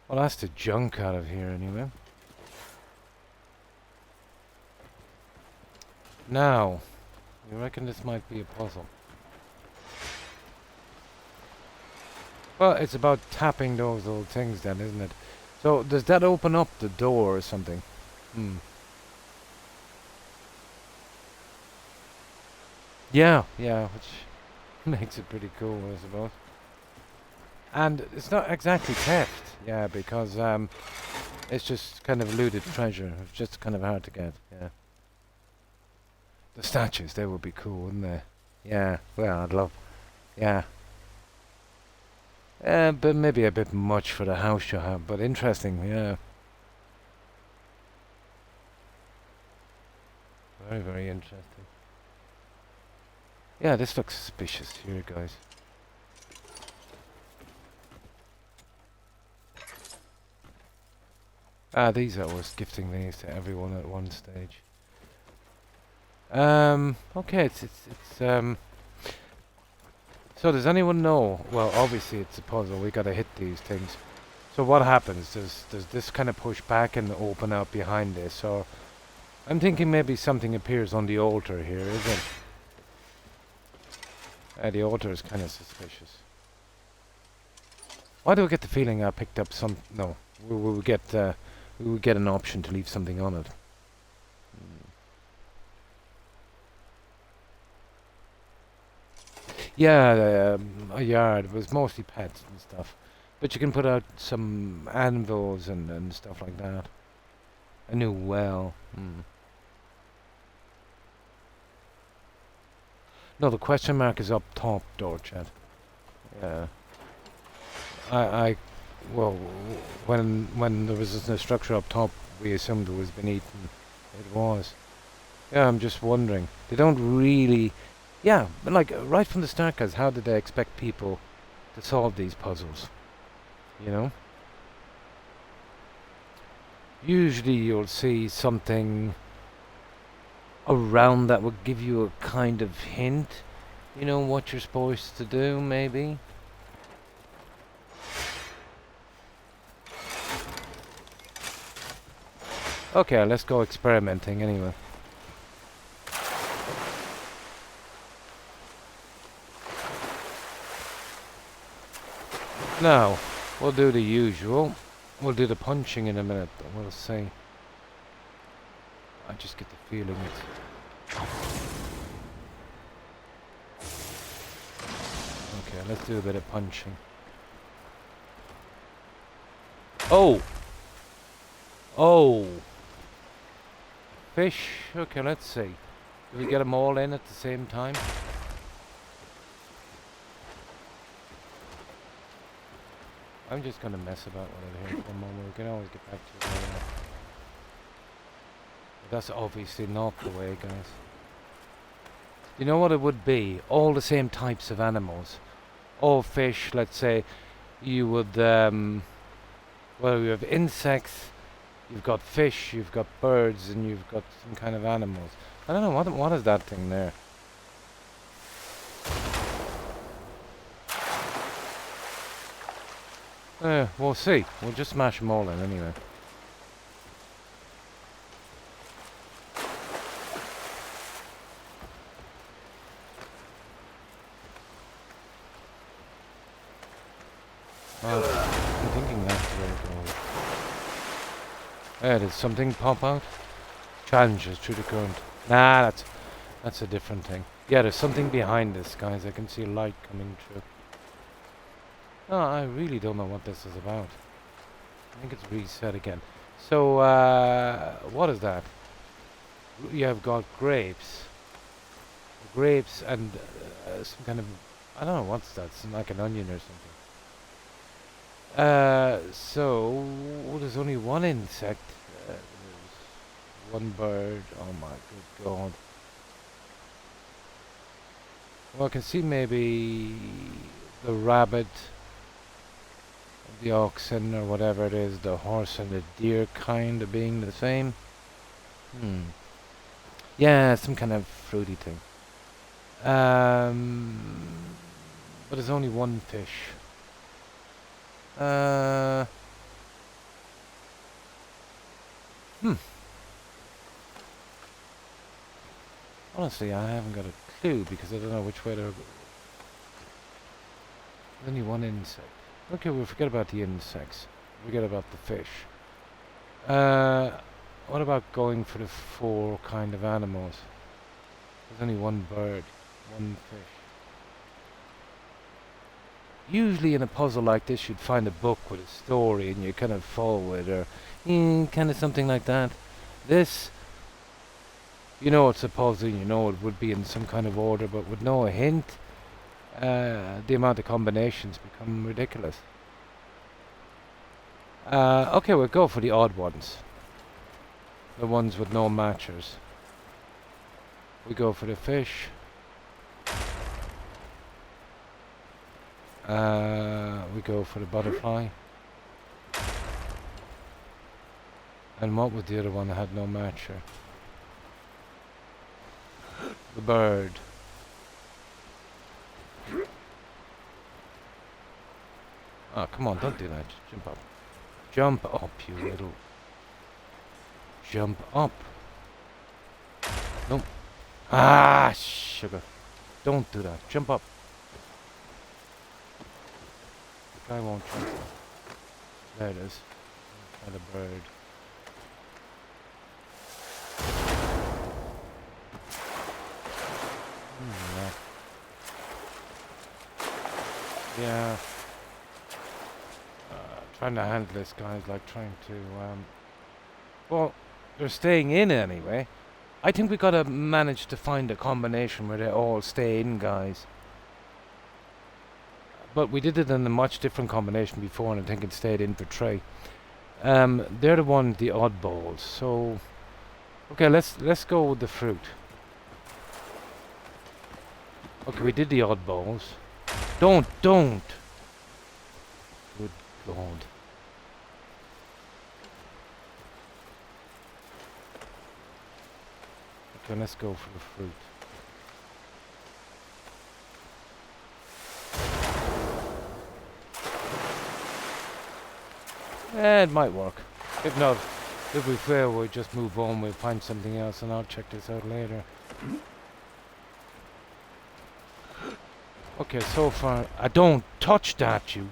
Well, that's the junk out of here anyway. Now, you reckon this might be a puzzle? Well, it's about tapping those little things then, isn't it? So, does that open up the door or something? Yeah, which makes it pretty cool, I suppose. And it's not exactly theft, yeah, because it's just kind of looted treasure. It's just kind of hard to get, yeah. The statues, they would be cool, wouldn't they? Yeah, well, I'd love... Yeah. But maybe a bit much for the house you have, but interesting, yeah. Very, very interesting. Yeah, this looks suspicious here, guys. These I was gifting these to everyone at one stage. Okay, it's so does anyone know? Well, obviously it's a puzzle. We gotta hit these things. So what happens? Does this kind of push back and open out behind this, or I'm thinking maybe something appears on the altar here, isn't it? The altar is kind of suspicious. Why do I get the feeling I picked up some? No, we will get an option to leave something on it. Yeah, a yard was mostly pets and stuff, but you can put out some anvils and stuff like that. A new well. No, the question mark is up top, door chat. Yeah. Well, when there was a structure up top, we assumed it was been eaten. It was. Yeah, I'm just wondering. They don't really. Yeah, but like right from the start, guys, how did they expect people to solve these puzzles? You know? Usually you'll see something around that would give you a kind of hint. You know what you're supposed to do, maybe? Okay, let's go experimenting anyway. Now, we'll do the usual. We'll do the punching in a minute, but we'll see. I just get the feeling it's... Okay, let's do a bit of punching. Oh! Oh! Fish? Okay, let's see. Do we get them all in at the same time? I'm just gonna mess about with it here for a moment. We can always get back to it later. But that's obviously not the way, guys. You know what it would be? All the same types of animals. All fish, let's say, you would, well, you have insects, you've got fish, you've got birds, and you've got some kind of animals. I don't know, what is that thing there? We'll see. We'll just smash them all in anyway. I'm thinking that's where it goes. Did something pop out? Challenges through the current. Nah, that's a different thing. Yeah, there's something behind this, guys. I can see light coming through. No, I really don't know what this is about. I think it's reset again. So, what is that? You have got grapes. Grapes and some kind of... I don't know what's that. It's like an onion or something. So, there's only one insect. There's one bird. Oh my good god. Well, I can see maybe the rabbit, the oxen or whatever it is, the horse and the deer kind of being the same. Yeah, some kind of fruity thing. But there's only one fish. Honestly, I haven't got a clue because I don't know which way to go. There's only one insect. Okay, we'll forget about the insects. Forget about the fish. What about going for the 4 kind of animals? There's only one bird, one fish. Usually in a puzzle like this you'd find a book with a story and you kind of follow it, or kind of something like that. This, you know it's a puzzle, you know it would be in some kind of order, but with no hint. the amount of combinations become ridiculous. Okay, we'll go for the odd ones. The ones with no matchers. We go for the fish. We go for the butterfly. And what was the other one that had no matcher? The bird. Oh, come on, don't do that. Jump up. Jump up, you little... Jump up. Nope. Ah, sugar. Don't do that. Jump up. The guy won't jump up. There it is. And a bird. Yeah. Trying to handle this guy is like trying to, well, they're staying in anyway. I think we gotta manage to find a combination where they all stay in, guys. But we did it in a much different combination before, and I think it stayed in for Trey. They're the one, the oddballs. So, okay, let's go with the fruit. Okay, we did the oddballs. Don't! Good God. Okay, let's go for the fruit. It might work. If not, if we fail, we'll just move on. We'll find something else, and I'll check this out later. Okay, so far... I don't touch that, you...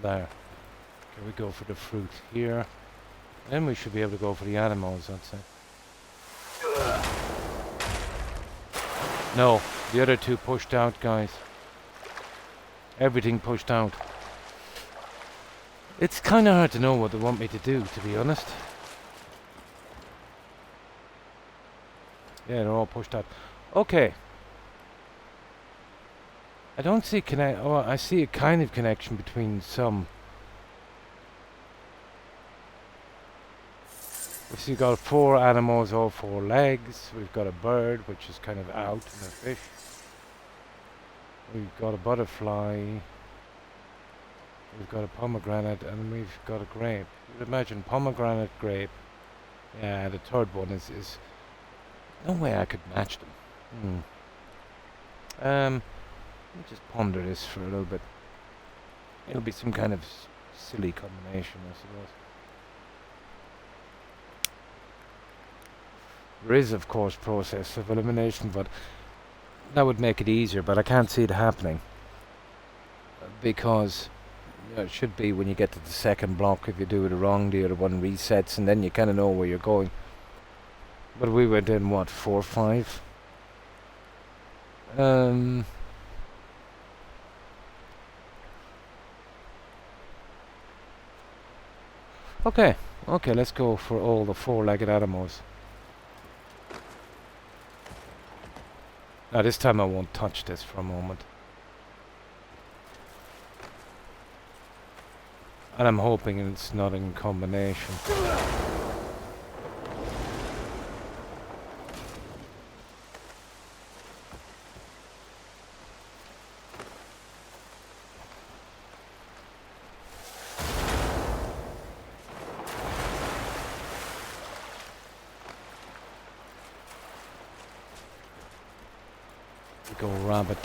There. Okay, we go for the fruit here. Then we should be able to go for the animals, I'd say. No, the other two pushed out, guys. Everything pushed out. It's kind of hard to know what they want me to do, to be honest. Yeah, they're all pushed out. Okay. I don't see I see a kind of connection between some. We've got 4 animals, all 4 legs. We've got a bird, which is kind of out, and a fish. We've got a butterfly. We've got a pomegranate, and we've got a grape. You'd imagine pomegranate, grape. Yeah, the third one is no way I could match them. Let me just ponder this for a little bit. It'll be some kind of silly combination, I suppose. There is, of course, process of elimination, but that would make it easier, but I can't see it happening. Because it should be when you get to the second block, if you do it wrong, the other one resets, and then you kind of know where you're going. But we went in, what, 4 or 5? Okay, let's go for all the 4-legged animals. Now this time I won't touch this for a moment. And I'm hoping it's not in combination. Go rabbit.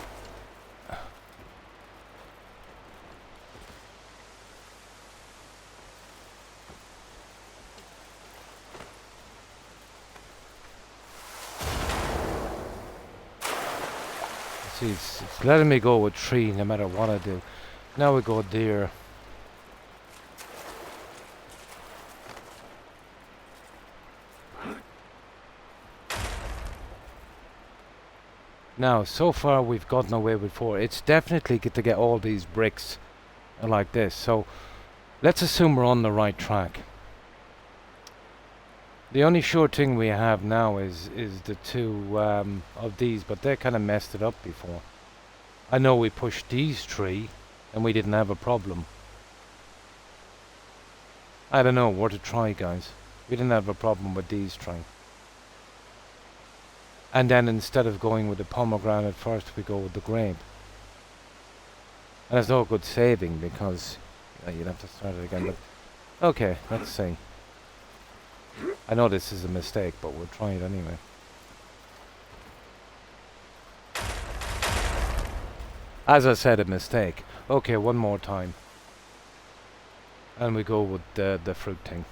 See, it's letting me go with 3 no matter what I do. Now we go deer. Now, so far we've gotten away with 4. It's definitely good to get all these bricks like this. So, let's assume we're on the right track. The only sure thing we have now is the two of these, but they kind of messed it up before. I know we pushed these three, and we didn't have a problem. I don't know, worth a try, guys. We didn't have a problem with these three. And then instead of going with the pomegranate first, we go with the grape. And it's no good saving because you'd have to start it again. But okay, let's see. I know this is a mistake, but we'll try it anyway. As I said, a mistake. Okay, one more time. And we go with the fruit thing.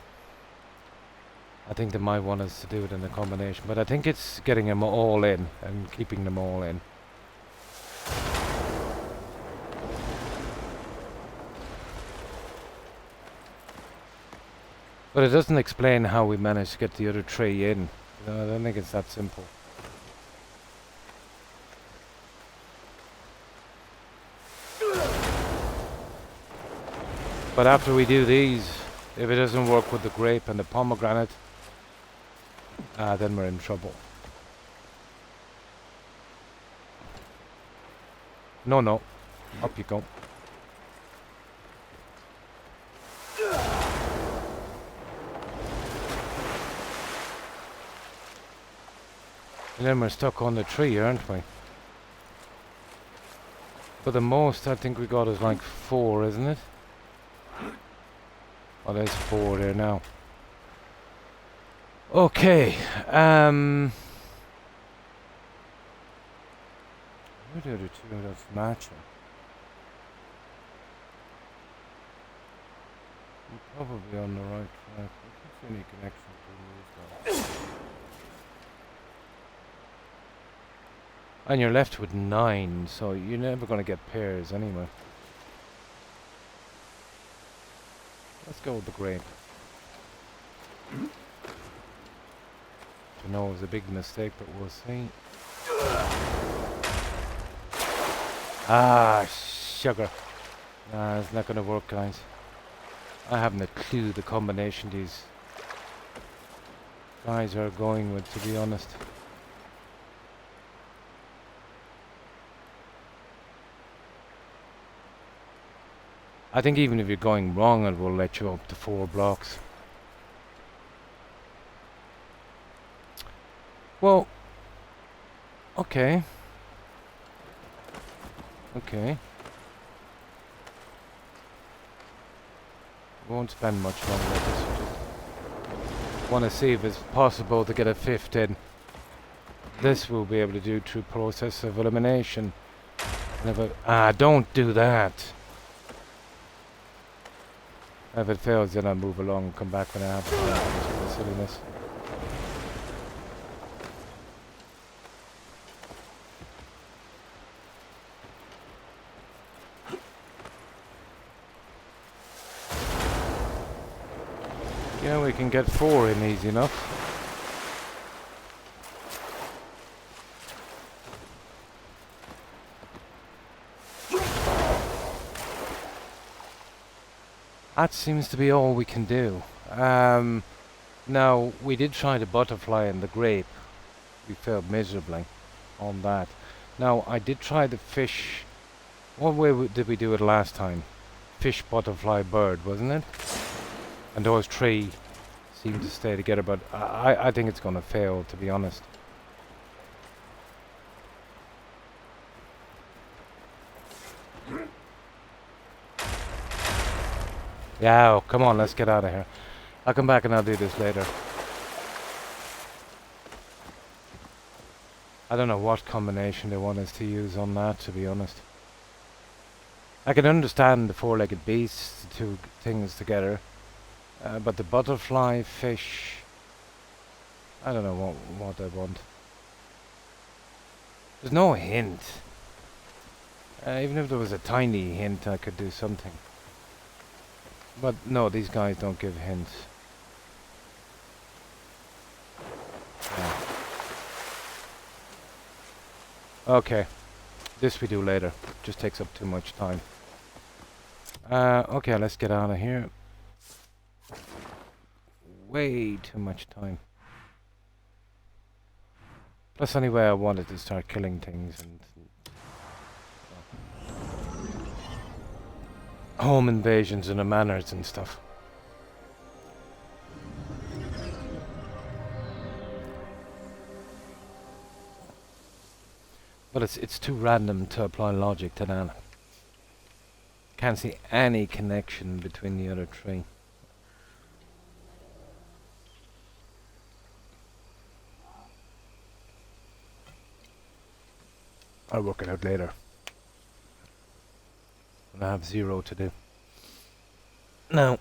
I think they might want us to do it in a combination, but I think it's getting them all in and keeping them all in. But it doesn't explain how we managed to get the other three in. You know, I don't think it's that simple. But after we do these, if it doesn't work with the grape and the pomegranate, then we're in trouble. No, no. Up you go. And then we're stuck on the tree, aren't we? But the most I think we got is like 4, isn't it? Oh, there's 4 there now. Okay, where are the other 2 that's matching? We're probably on the right track. I can't see any connection between these guys. And you're left with 9, so you're never going to get pairs anyway. Let's go with the grape. I know it was a big mistake, but we'll see. Ah, sugar. Nah, it's not going to work, guys. I haven't a clue the combination these guys are going with, to be honest. I think even if you're going wrong, it will let you up to 4 blocks. Well, okay. Okay. Won't spend much longer with this. Just want to see if it's possible to get a 5th in. This we'll be able to do through process of elimination. And if don't do that. If it fails, then I'll move along and come back when I have the silliness. Yeah, we can get 4 in easy enough. That seems to be all we can do. Now, we did try the butterfly and the grape. We failed miserably on that. Now, I did try the fish. What way did we do it last time? Fish, butterfly, bird, wasn't it? And those 3 seem to stay together, but I think it's going to fail, to be honest. Yeah, oh, come on, let's get out of here. I'll come back and I'll do this later. I don't know what combination they want us to use on that, to be honest. I can understand the 4-legged beasts, the 2 things together. But the butterfly, fish... I don't know what I want. There's no hint. Even if there was a tiny hint, I could do something. But no, these guys don't give hints. Yeah. Okay. This we do later. Just takes up too much time. Okay, let's get out of here. Way too much time. Plus, anyway, I wanted to start killing things and home invasions and the manors and stuff. But it's too random to apply logic to that. Can't see any connection between the other three. I'll work it out later. When I have 0 to do. Now.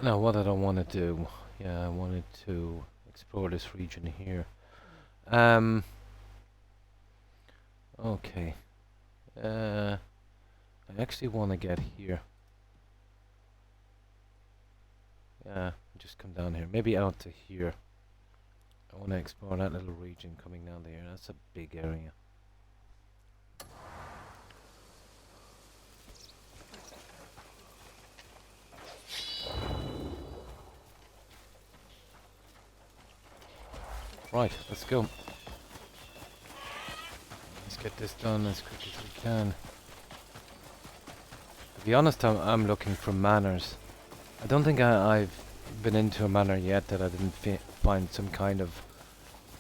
Now, what did I want to do? Yeah, I wanted to explore this region here. Okay. I actually want to get here. Yeah, just come down here. Maybe out to here. I want to explore that little region coming down there. That's a big area. Right, let's go. Let's get this done as quick as we can. To be honest, I'm looking for manors. I don't think I've been into a manor yet that I didn't find some kind of,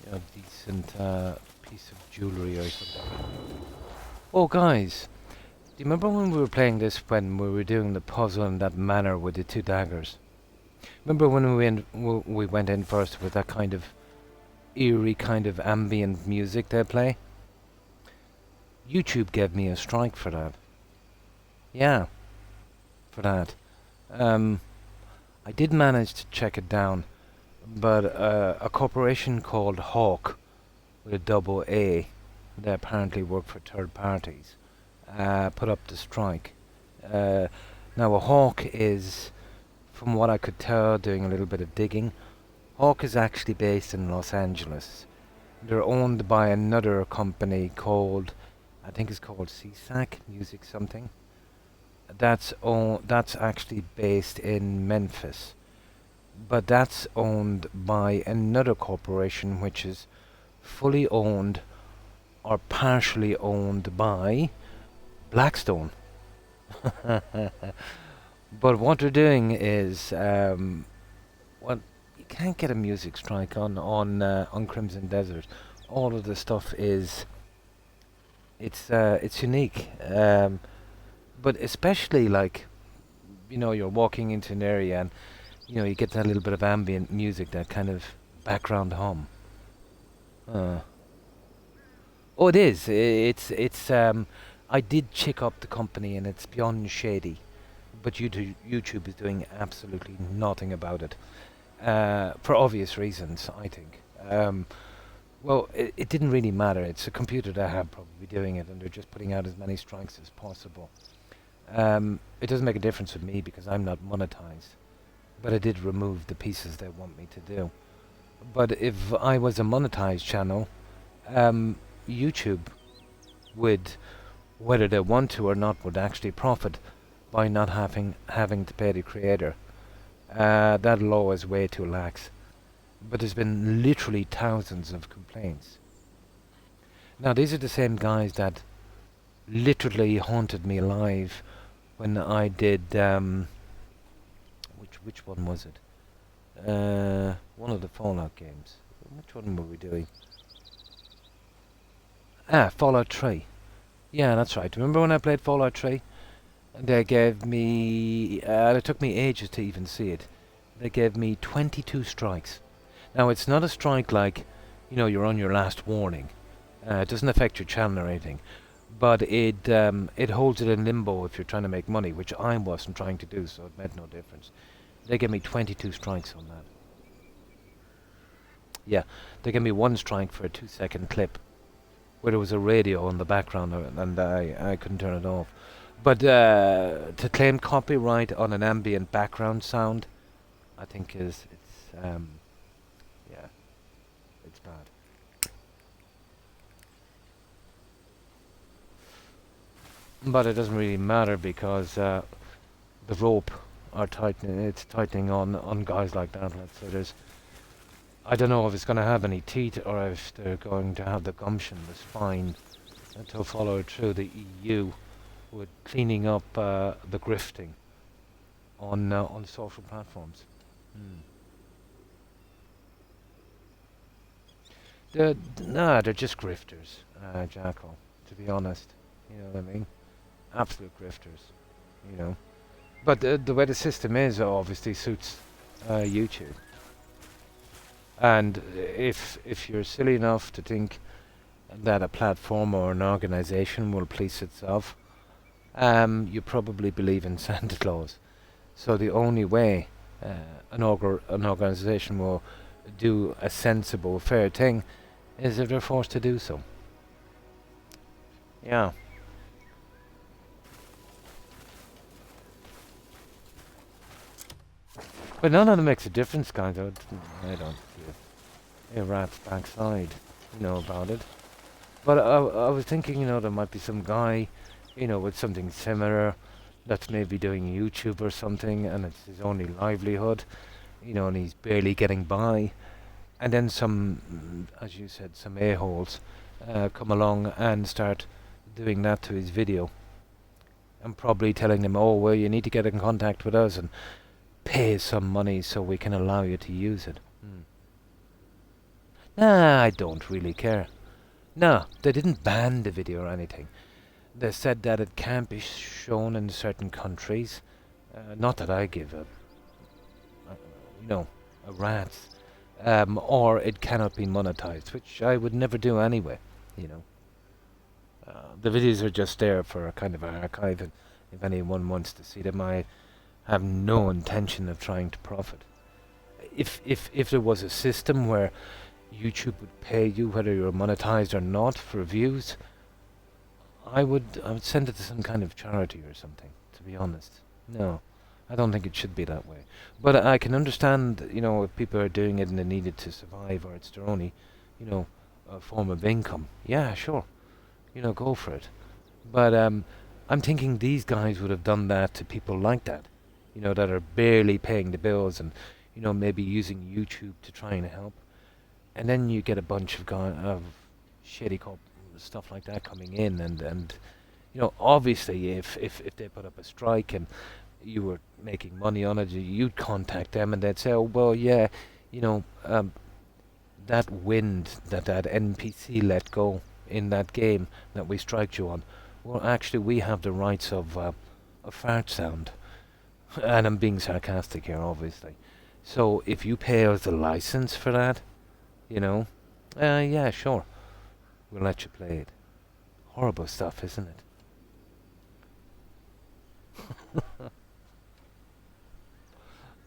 you know, decent piece of jewellery or something. Oh, guys, do you remember when we were playing this, when we were doing the puzzle in that manor with the 2 daggers? Remember when we went in first with that kind of eerie kind of ambient music they play? YouTube gave me a strike for that. Yeah, for that. I did manage to check it down, but a corporation called Hawk, with a double A, they apparently work for third parties, put up the strike. Now a Hawk is, from what I could tell, doing a little bit of digging, Hawk is actually based in Los Angeles. They're owned by another company called, I think it's called CSAC Music something. That's actually based in Memphis. But that's owned by another corporation which is fully owned or partially owned by Blackstone. But what they're doing is, well, you can't get a music strike on Crimson Desert. All of the stuff is, it's unique. But especially, like, you know, you're walking into an area and, you know, you get that little bit of ambient music, that kind of background hum. Oh, it is. It's. I did check up the company, and it's beyond shady. But YouTube is doing absolutely nothing about it, for obvious reasons, I think. Well, it didn't really matter. It's a computer that had probably doing it, and they're just putting out as many strikes as possible. It doesn't make a difference with me because I'm not monetized. But I did remove the pieces they want me to do. But if I was a monetized channel, YouTube would, whether they want to or not, would actually profit by not having to pay the creator. That law is way too lax. But there's been literally thousands of complaints. Now, these are the same guys that literally haunted me alive when I did, which one was it? One of the Fallout games. Which one were we doing? Fallout 3. Yeah, that's right. Remember when I played Fallout 3? They gave me, it took me ages to even see it. They gave me 22 strikes. Now, it's not a strike like, you know, you're on your last warning. It doesn't affect your channel or anything. But it holds it in limbo if you're trying to make money, which I wasn't trying to do, so it made no difference. They gave me 22 strikes on that. Yeah, they gave me 1 strike for a 2-second clip, where there was a radio in the background, and I couldn't turn it off. But to claim copyright on an ambient background sound, I think yeah, it's bad. But it doesn't really matter because the rope are tightening. It's tightening on guys like that. Let's say I don't know if it's going to have any teeth or if they're going to have the gumption, the spine, to follow it through the EU with cleaning up the grifting on social platforms. They're just grifters, Jacko, to be honest. You know what I mean? Absolute grifters, you know. But the way the system is obviously suits YouTube. And if you're silly enough to think that a platform or an organization will police itself, you probably believe in Santa Claus. So the only way an organization will do a sensible, fair thing is if they're forced to do so. Yeah. But none of them makes a difference, guys. I don't see a rat's backside, you know, about it. But I was thinking, you know, there might be some guy, you know, with something similar that's maybe doing YouTube or something, and it's his only livelihood, you know, and he's barely getting by. And then some, as you said, some a-holes come along and start doing that to his video. And probably telling him, oh, well, you need to get in contact with us and pay some money so we can allow you to use it. Nah, I don't really care. No, they didn't ban the video or anything. They said that it can't be shown in certain countries. Not that I give a rat's. Or it cannot be monetized, which I would never do anyway, you know. The videos are just there for a kind of archive, and if anyone wants to see them, I have no intention of trying to profit. If there was a system where YouTube would pay you whether you're monetized or not for views, I would send it to some kind of charity or something, to be honest. No, I don't think it should be that way. But I can understand, you know, if people are doing it and they need it to survive, or it's their only, you know, form of income. Yeah, sure. You know, go for it. But I'm thinking these guys would have done that to people like that, you know, that are barely paying the bills and, you know, maybe using YouTube to try and help. And then you get a bunch of shady stuff like that coming in, and you know, obviously if they put up a strike and you were making money on it, you'd contact them and they'd say, oh, well, yeah, you know, that wind that NPC let go in that game that we striked you on, well, actually we have the rights of a fart sound. And I'm being sarcastic here, obviously. So if you pay us the license for that, you know, yeah, sure, we'll let you play it. Horrible stuff, isn't it?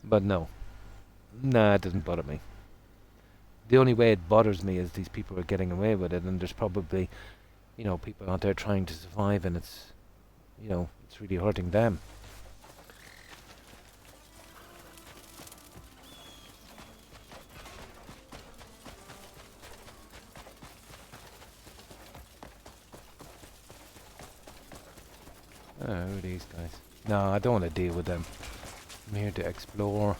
But no. Nah, it doesn't bother me. The only way it bothers me is these people are getting away with it, and there's probably, you know, people out there trying to survive, and it's, you know, it's really hurting them. Who are these guys? No, I don't want to deal with them. I'm here to explore.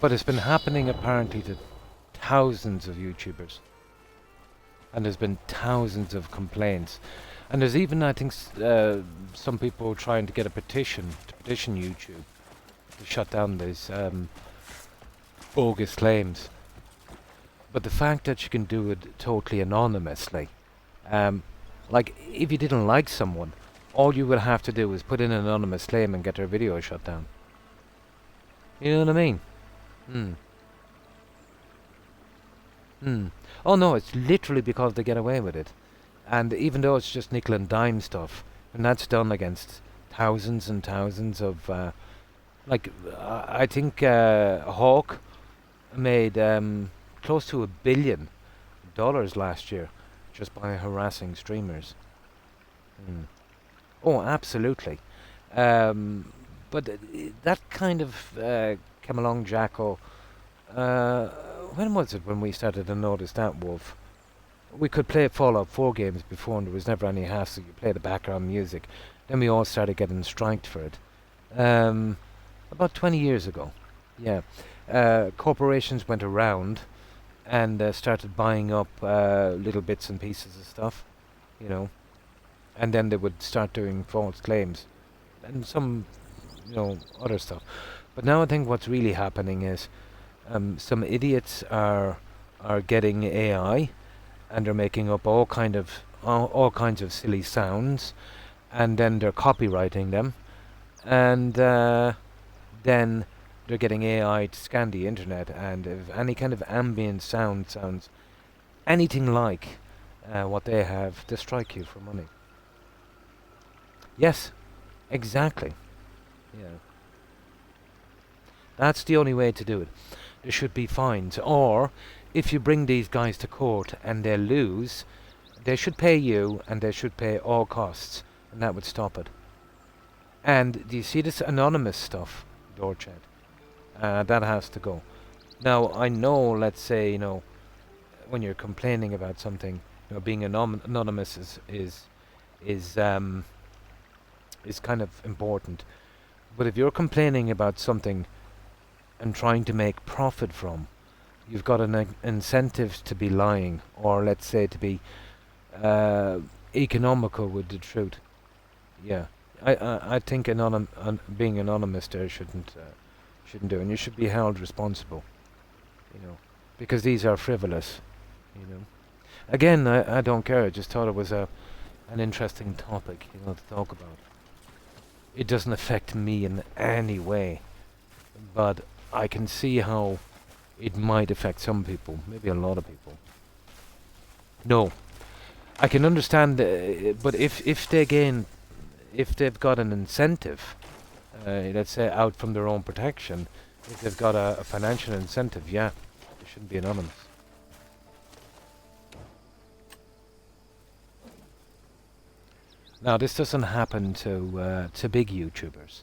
But it's been happening apparently to thousands of YouTubers. And there's been thousands of complaints. And there's even, I think, some people trying to get a petition to petition YouTube to shut down these bogus claims. But the fact that you can do it totally anonymously, like if you didn't like someone, all you would have to do is put in an anonymous claim and get their video shut down. You know what I mean? Oh no, it's literally because they get away with it. And even though it's just nickel and dime stuff, and that's done against thousands and thousands of, like, I think Hawk made close to $1 billion last year just by harassing streamers. Oh, absolutely. But that kind of came along, Jacko. When was it when we started to notice that, Wolf? we could play Fallout 4 games before and there was never any hassle. You play the background music. Then we all started getting striked for it. About 20 years ago. Yeah. Corporations went around and started buying up little bits and pieces of stuff, you know. And then they would start doing false claims. And some, other stuff. But now I think what's really happening is some idiots are getting AI and they're making up all kinds of silly sounds, and then they're copywriting them, and then they're getting AI to scan the internet, and if any kind of ambient sound sounds anything like what they have, they strike you for money. Yes, exactly. Yeah. That's the only way to do it. There should be fines, or if you bring these guys to court and they lose, they should pay you and they should pay all costs, and that would stop it. And do you see this anonymous stuff, Dorchet? That has to go. Now, I know, let's say, when you're complaining about something, being anonymous is kind of important. But if you're complaining about something and trying to make profit from, you've got an incentive to be lying, or let's say to be economical with the truth. Yeah, I think being anonymous there shouldn't do, and you should be held responsible, because these are frivolous, Again, I don't care. I just thought it was an interesting topic, to talk about. It doesn't affect me in any way, but I can see how it might affect some people, maybe a lot of people. No, I can understand, but if they've got an incentive, let's say out from their own protection, if they've got a financial incentive, yeah, they shouldn't be anonymous. Now, this doesn't happen to big YouTubers.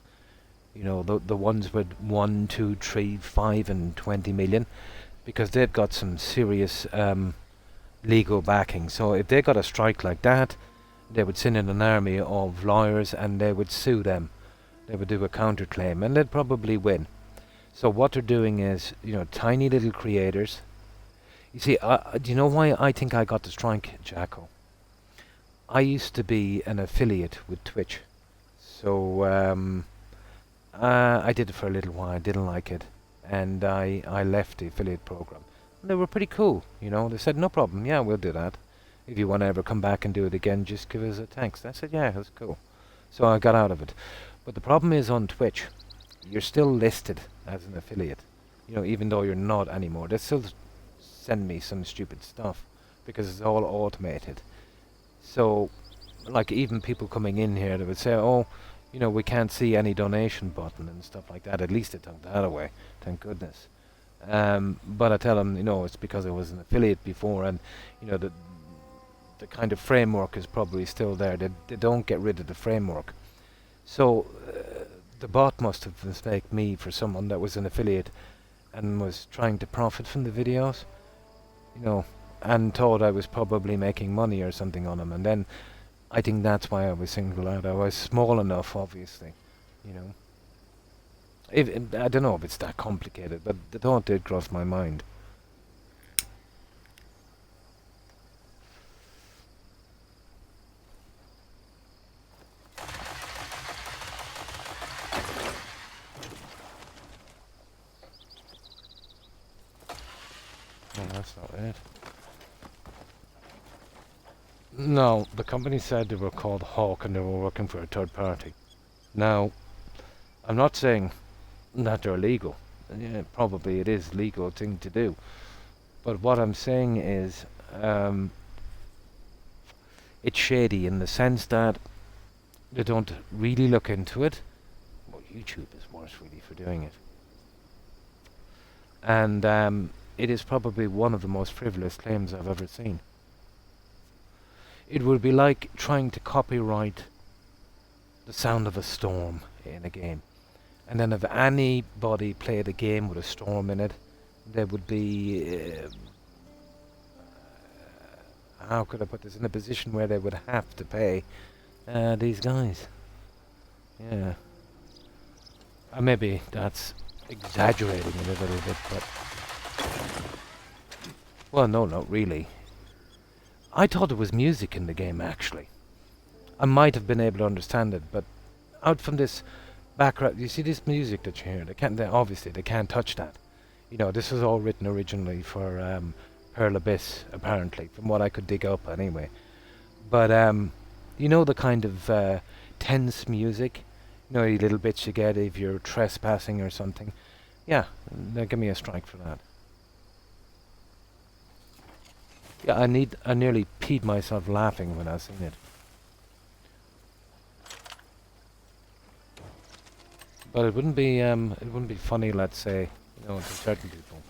The ones with 1, 2, 3, 5 and 20 million, because they've got some serious legal backing. So if they got a strike like that, they would send in an army of lawyers and they would sue them. They would do a counterclaim and they'd probably win. So what they're doing is, tiny little creators. You see, do you know why I think I got the strike, Jacko? I used to be an affiliate with Twitch. So I did it for a little while. I didn't like it. And I left the affiliate program. And they were pretty cool, They said, no problem. Yeah, we'll do that. If you want to ever come back and do it again, just give us a text. I said, yeah, that's cool. So I got out of it. But the problem is on Twitch, you're still listed as an affiliate. Even though you're not anymore. They still send me some stupid stuff because it's all automated. So, like, even people coming in here, they would say, oh, we can't see any donation button and stuff like that. At least they took that away, thank goodness. But I tell them, it's because I was an affiliate before, and, the kind of framework is probably still there. They don't get rid of the framework. So, the bot must have mistaken me for someone that was an affiliate and was trying to profit from the videos, and thought I was probably making money or something on them. And then I think that's why I was singled out. I was small enough, obviously, I don't know if it's that complicated, but the thought did cross my mind. Oh, that's not it. No, the company said they were called Hawk and they were working for a third party. Now, I'm not saying that they're illegal. Yeah, probably it is a legal thing to do. But what I'm saying is, it's shady in the sense that they don't really look into it. Well, YouTube is worse really for doing it. And it is probably one of the most frivolous claims I've ever seen. It would be like trying to copyright the sound of a storm in a game. And then if anybody played a game with a storm in it, there would be, how could I put this, in a position where they would have to pay these guys. Yeah. Maybe that's exaggerating it a little bit, but... Well, no, not really. I thought there was music in the game, actually. I might have been able to understand it, but out from this background, you see this music that you hear, obviously they can't touch that. You know, this was all written originally for Pearl Abyss, apparently, from what I could dig up anyway. But, you know the kind of tense music? You know, the little bits you get if you're trespassing or something? Yeah, they'll give me a strike for that. Yeah, I nearly peed myself laughing when I seen it. But it wouldn't be funny, let's say, you know, to certain people.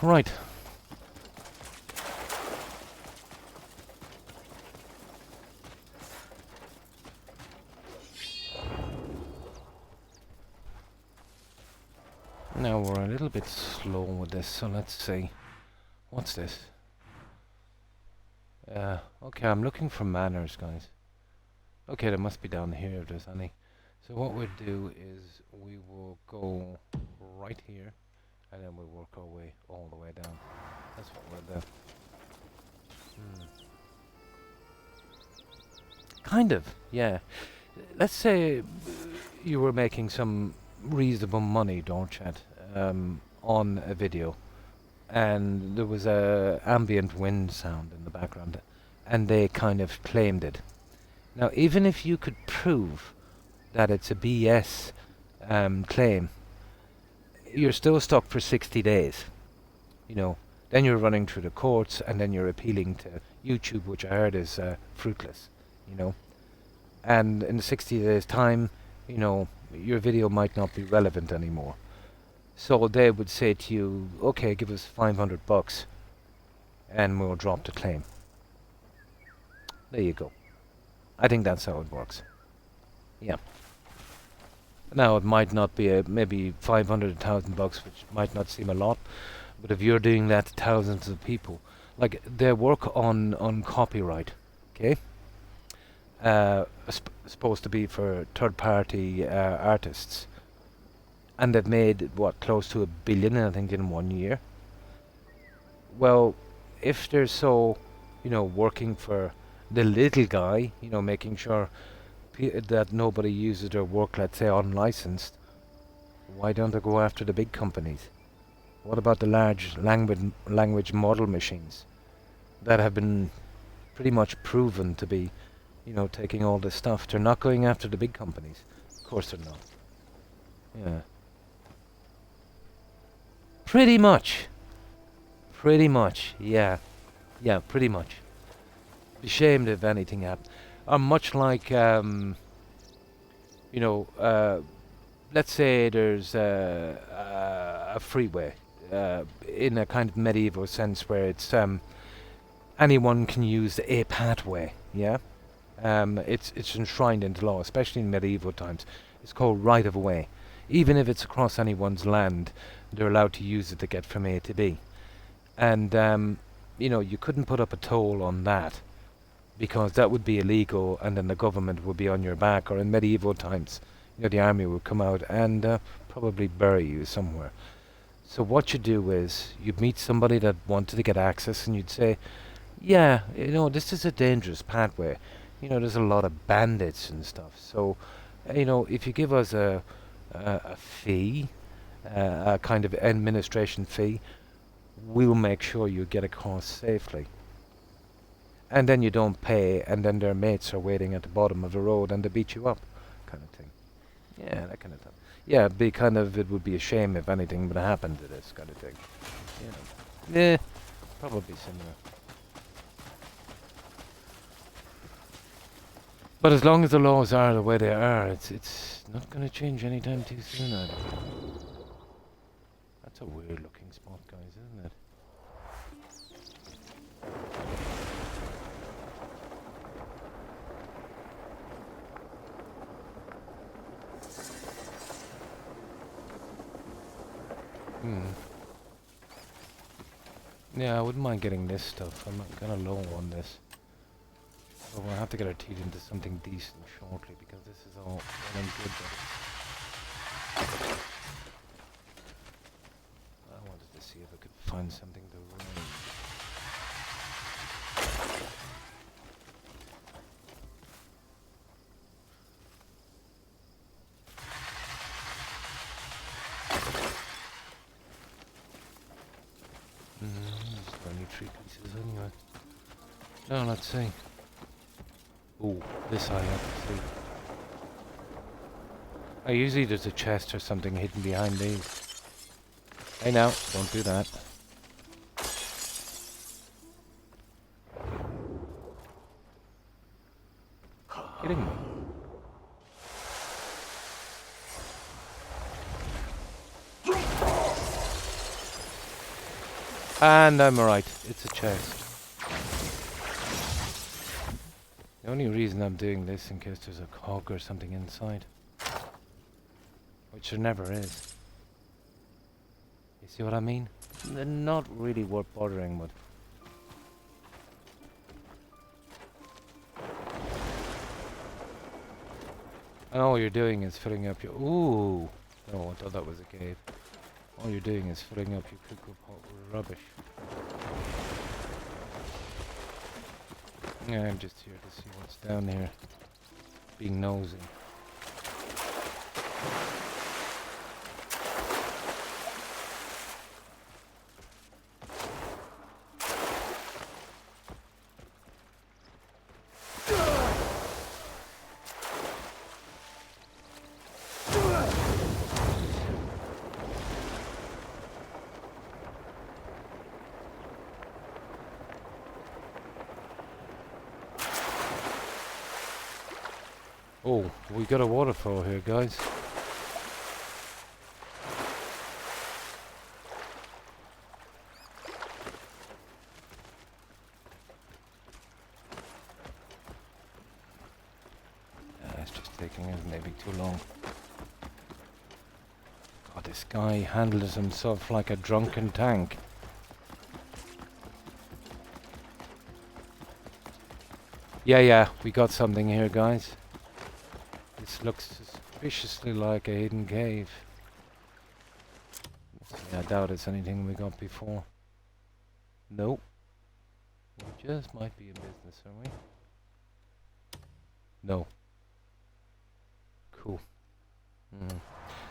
Right. Now we're a little bit slow with this, so let's see. What's this? Okay, I'm looking for manners, guys. Okay, they must be down here if there's any. So what we'll do is we will go right here, and then we'll work our way all the way down. That's what we'll do. Kind of, yeah. Let's say you were making some reasonable money, don't you, on a video, and there was a ambient wind sound in the background, and they kind of claimed it. Now, even if you could prove that it's a BS claim, you're still stuck for 60 days. You know, then you're running through the courts, and then you're appealing to YouTube, which I heard is fruitless, you know. And in 60 days' time, you know, your video might not be relevant anymore. So they would say to you, okay, give us $500 and we'll drop the claim. There you go. I think that's how it works. Yeah. Now, it might not be maybe 500, $1,000, which might not seem a lot, but if you're doing that to thousands of people, like they work on copyright, okay? Supposed to be for third-party artists, and they've made what, close to $1 billion, I think, in 1 year. Well, if they're so, you know, working for the little guy, you know, making sure that nobody uses their work, let's say, unlicensed, why don't they go after the big companies? What about the large language model machines that have been pretty much proven to be, you know, taking all this stuff? They're not going after the big companies. Of course they're not. Yeah. Pretty much. Pretty much, yeah. Yeah, pretty much. Be ashamed if anything happened. Much like, you know, let's say there's a freeway, in a kind of medieval sense where it's, anyone can use a pathway, yeah? It's enshrined into law, especially in medieval times. It's called right of way. Even if it's across anyone's land, they're allowed to use it to get from A to B. And, you know, you couldn't put up a toll on that, because that would be illegal, and then the government would be on your back. Or in medieval times, you know, the army would come out and probably bury you somewhere. So what you do is, you'd meet somebody that wanted to get access, and you'd say, yeah, you know, this is a dangerous pathway. You know, there's a lot of bandits and stuff. So, you know, if you give us a fee, a kind of administration fee, we'll make sure you get across safely. And then you don't pay, and then their mates are waiting at the bottom of the road and they beat you up, kind of thing. Yeah, that kind of thing. Yeah, it would be a shame if anything would happen to this kind of thing. Yeah, probably similar. But as long as the laws are the way they are, it's not going to change anytime too soon, I don't think. That's a weird looking spot, guys, isn't it? Yeah, I wouldn't mind getting this stuff. I'm kind of low on this. But we'll have to get our teeth into something decent shortly because this is all well and good. I wanted to see if I could find something to run. There's only 3 pieces anyway. No, let's see. Oh, this I have to see. Oh, usually there's a chest or something hidden behind these. Hey now, don't do that. Kidding me? And I'm alright, it's a chest. The only reason I'm doing this in case there's a cog or something inside. Which there never is. You see what I mean? They're not really worth bothering with. And all you're doing is filling up your... Ooh! No, I thought that was a cave. All you're doing is filling up your cuckoo pot with rubbish. Yeah, I'm just here to see what's down here. Being nosy. Oh, we got a waterfall here, guys. It's just taking us maybe too long. God, this guy handles himself like a drunken tank. Yeah, we got something here, guys. This looks suspiciously like a hidden cave. Yeah, I doubt it's anything we got before. Nope. We just might be in business, are we? No. Cool.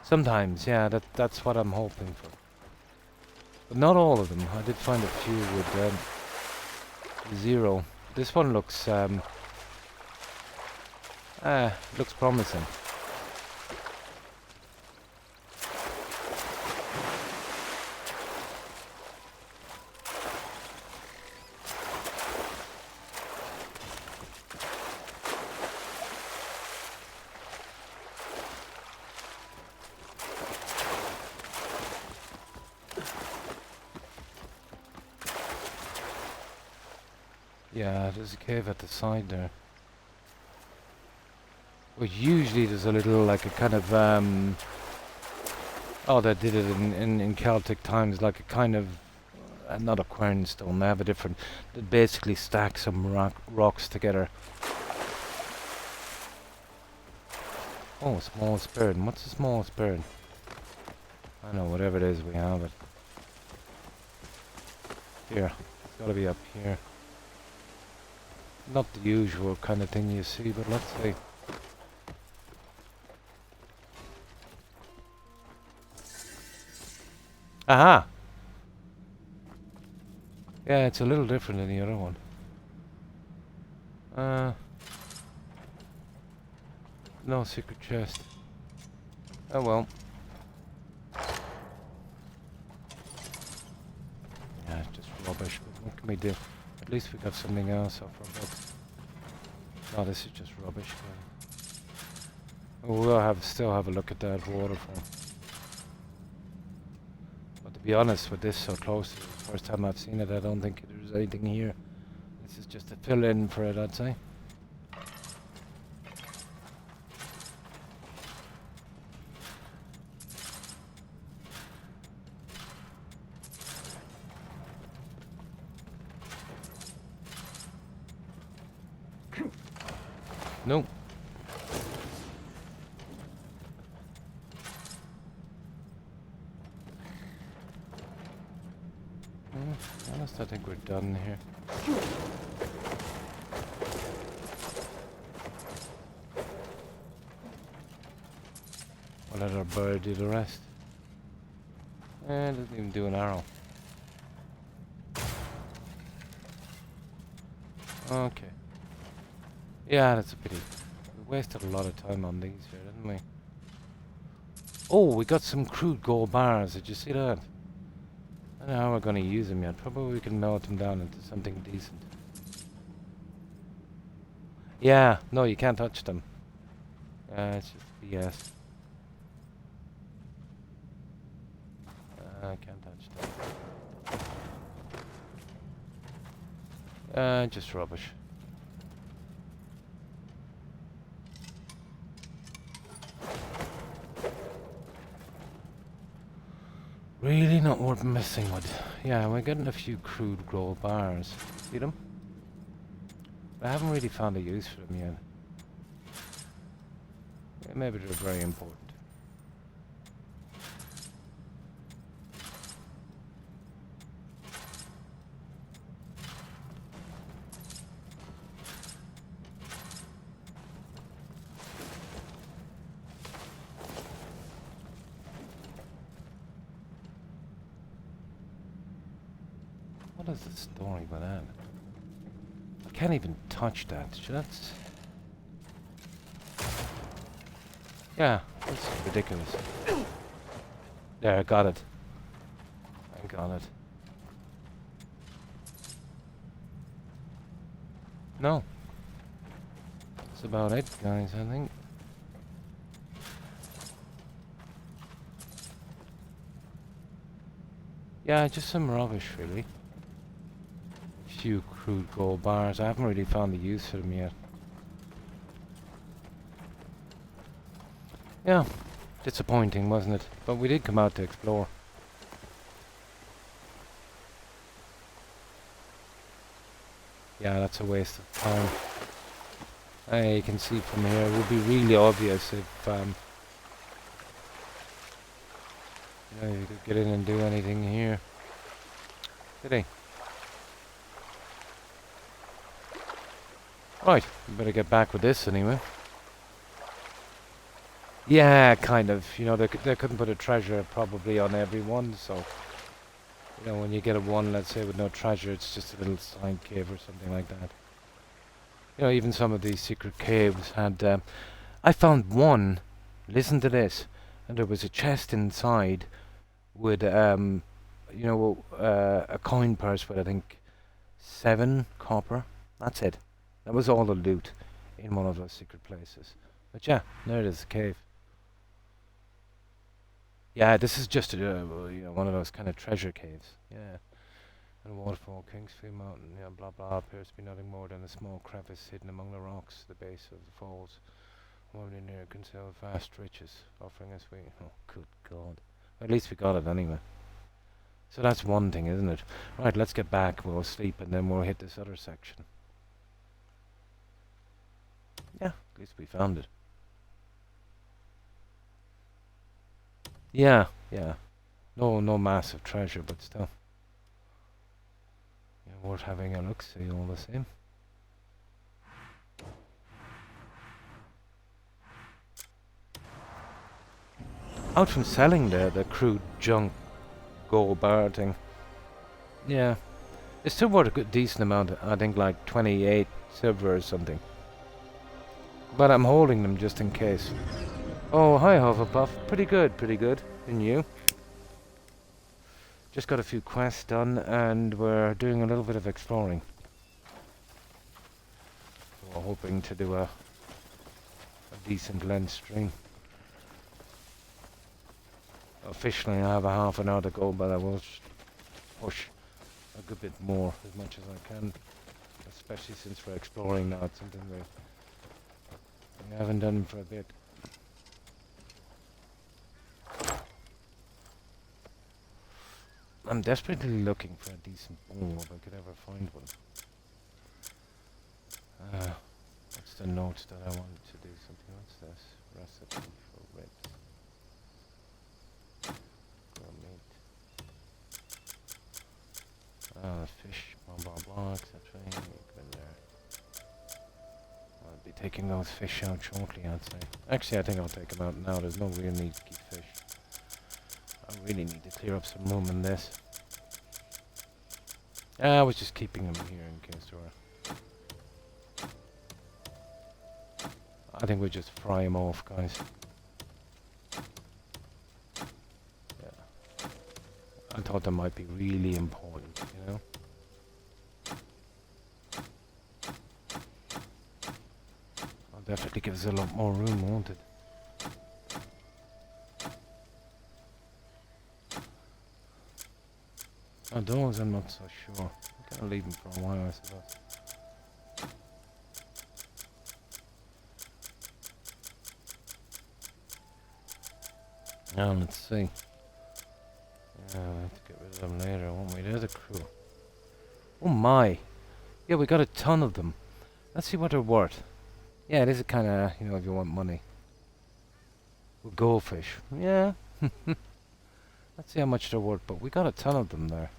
Sometimes, yeah, that's what I'm hoping for. But not all of them. I did find a few with 0. This one looks looks promising. Yeah, there's a cave at the side there. Well, usually there's a little, like a kind of, oh, they did it in Celtic times, like a kind of, not a quernstone, they have a different, they basically stack some rocks together. Oh, smallest bird. What's the smallest bird? I don't know, whatever it is, we have it. Here, it's gotta be up here. Not the usual kind of thing you see, but let's see. Aha! Yeah, it's a little different than the other one. No secret chest. Oh well. Yeah, it's just rubbish, but what can we do? At least we got something else off our books. No, this is just rubbish. We'll still have a look at that waterfall. But to be honest, with this so close, it's the first time I've seen it, I don't think there's anything here. This is just a fill-in for it, I'd say. No. Honest, I think we're done here. We'll let our bird do the rest. It doesn't even do an arrow. Okay. Yeah, that's a pity. We wasted a lot of time on these here, didn't we? Oh, we got some crude gold bars. Did you see that? I don't know how we're going to use them yet. Probably we can melt them down into something decent. Yeah, no, you can't touch them. It's just BS. I can't touch them. Just rubbish. Really not worth messing with. Yeah, we're getting a few crude gold bars. See them? I haven't really found a use for them yet. Yeah, maybe they're very important. What is the story about that? I can't even touch that. That's... Yeah, that's ridiculous. There, I got it. I got it. No. That's about it, guys, I think. Yeah, just some rubbish, really. Few crude gold bars. I haven't really found the use for them yet. Yeah, disappointing, wasn't it? But we did come out to explore. Yeah, that's a waste of time. You can see from here, it would be really obvious if you know, you could get in and do anything here. Did he? Right, we better get back with this anyway. Yeah, kind of. You know, they couldn't put a treasure probably on every one, so... You know, when you get a one, let's say, with no treasure, it's just a little side cave or something like that. You know, even some of these secret caves had... I found one, listen to this, and there was a chest inside with, you know, a coin purse with, I think, 7 copper. That's it. That was all the loot in one of those secret places. But yeah, there it is, the cave. Yeah, this is just a, you know, one of those kind of treasure caves. Yeah. And waterfall, Kingsfield Mountain, yeah, blah blah, appears to be nothing more than a small crevice hidden among the rocks at the base of the falls. One in here concealed vast riches, offering us we... Oh, good God. At least we got it anyway. So that's one thing, isn't it? Right, let's get back, we'll sleep, and then we'll hit this other section. Yeah, at least we found it. Yeah, yeah. No massive treasure, but still. Yeah, worth having a look-see all the same. Out from selling the crude junk gold bar thing. Yeah. It's still worth a good decent amount, I think like 28 silver or something. But I'm holding them just in case. Oh, hi Hufflepuff. Pretty good, pretty good. And you? Just got a few quests done and we're doing a little bit of exploring. So we're hoping to do a decent length stream. Officially I have a half an hour to go, but I will push a good bit more, as much as I can. Especially since we're exploring now, it's something we haven't done for a bit. I'm desperately looking for a decent bow if I could ever find one. What's just a note that I wanted to do something. What's this? Recipe for ribs. Grill meat. Fish, blah blah blah, etc. You go in there. I'll be taking those fish out shortly, I'd say. Actually, I think I'll take them out now. There's no real need to keep fish. I really need to clear up some room in this. I was just keeping them here in case there were. I think we'll just fry them off, guys. Yeah. I thought that might be really important, you know? I'll definitely give us a lot more room, won't it? Oh, those I'm not so sure. I'm gonna leave them for a while, I suppose. Now let's see. We'll have to get rid of them later, won't we? There's a crew. Oh my! Yeah, we got a ton of them. Let's see what they're worth. Yeah, it is a kind of, you know, if you want money. With goldfish. Yeah. Let's see how much they're worth, but we got a ton of them there.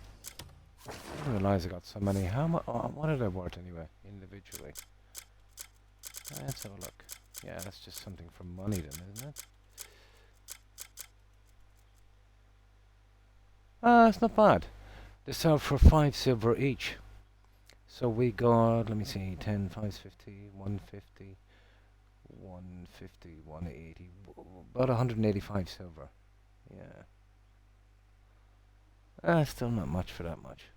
I didn't realize I got so many. How much? What are they worth anyway, individually? Let's have a look. Yeah, that's just something for money then, isn't it? It's not bad. They sell for 5 silver each. So we got, let me see, 10, 5, 50, 150, 150, 180, about 185 silver. Yeah. Still not much for that much.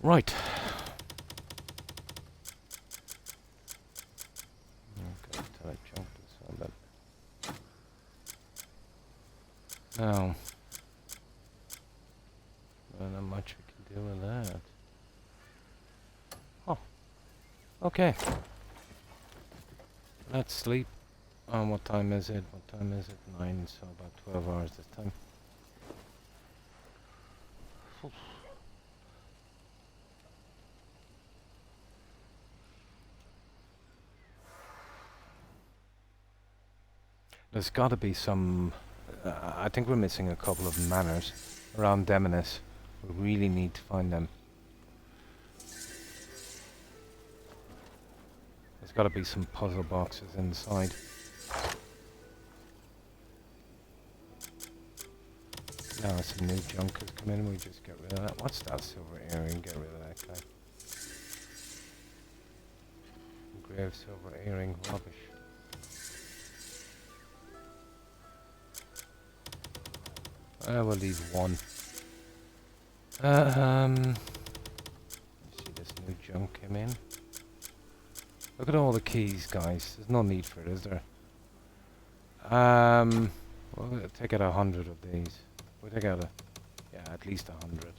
Right. Okay, until I jump this one, but now, not much we can do with that. Oh, okay. Let's sleep. What time is it? What time is it? 9, so about 12 hours this time. There's got to be some... I think we're missing a couple of manors around Demonis. We really need to find them. There's got to be some puzzle boxes inside. Now some new junk has come in, we just get rid of that. What's that silver earring? Get rid of that guy. Engraved silver earring, rubbish. I will leave one. See, this new junk came in. Look at all the keys, guys. There's no need for it, is there? We'll take out 100 of these. We'll take out at least 100.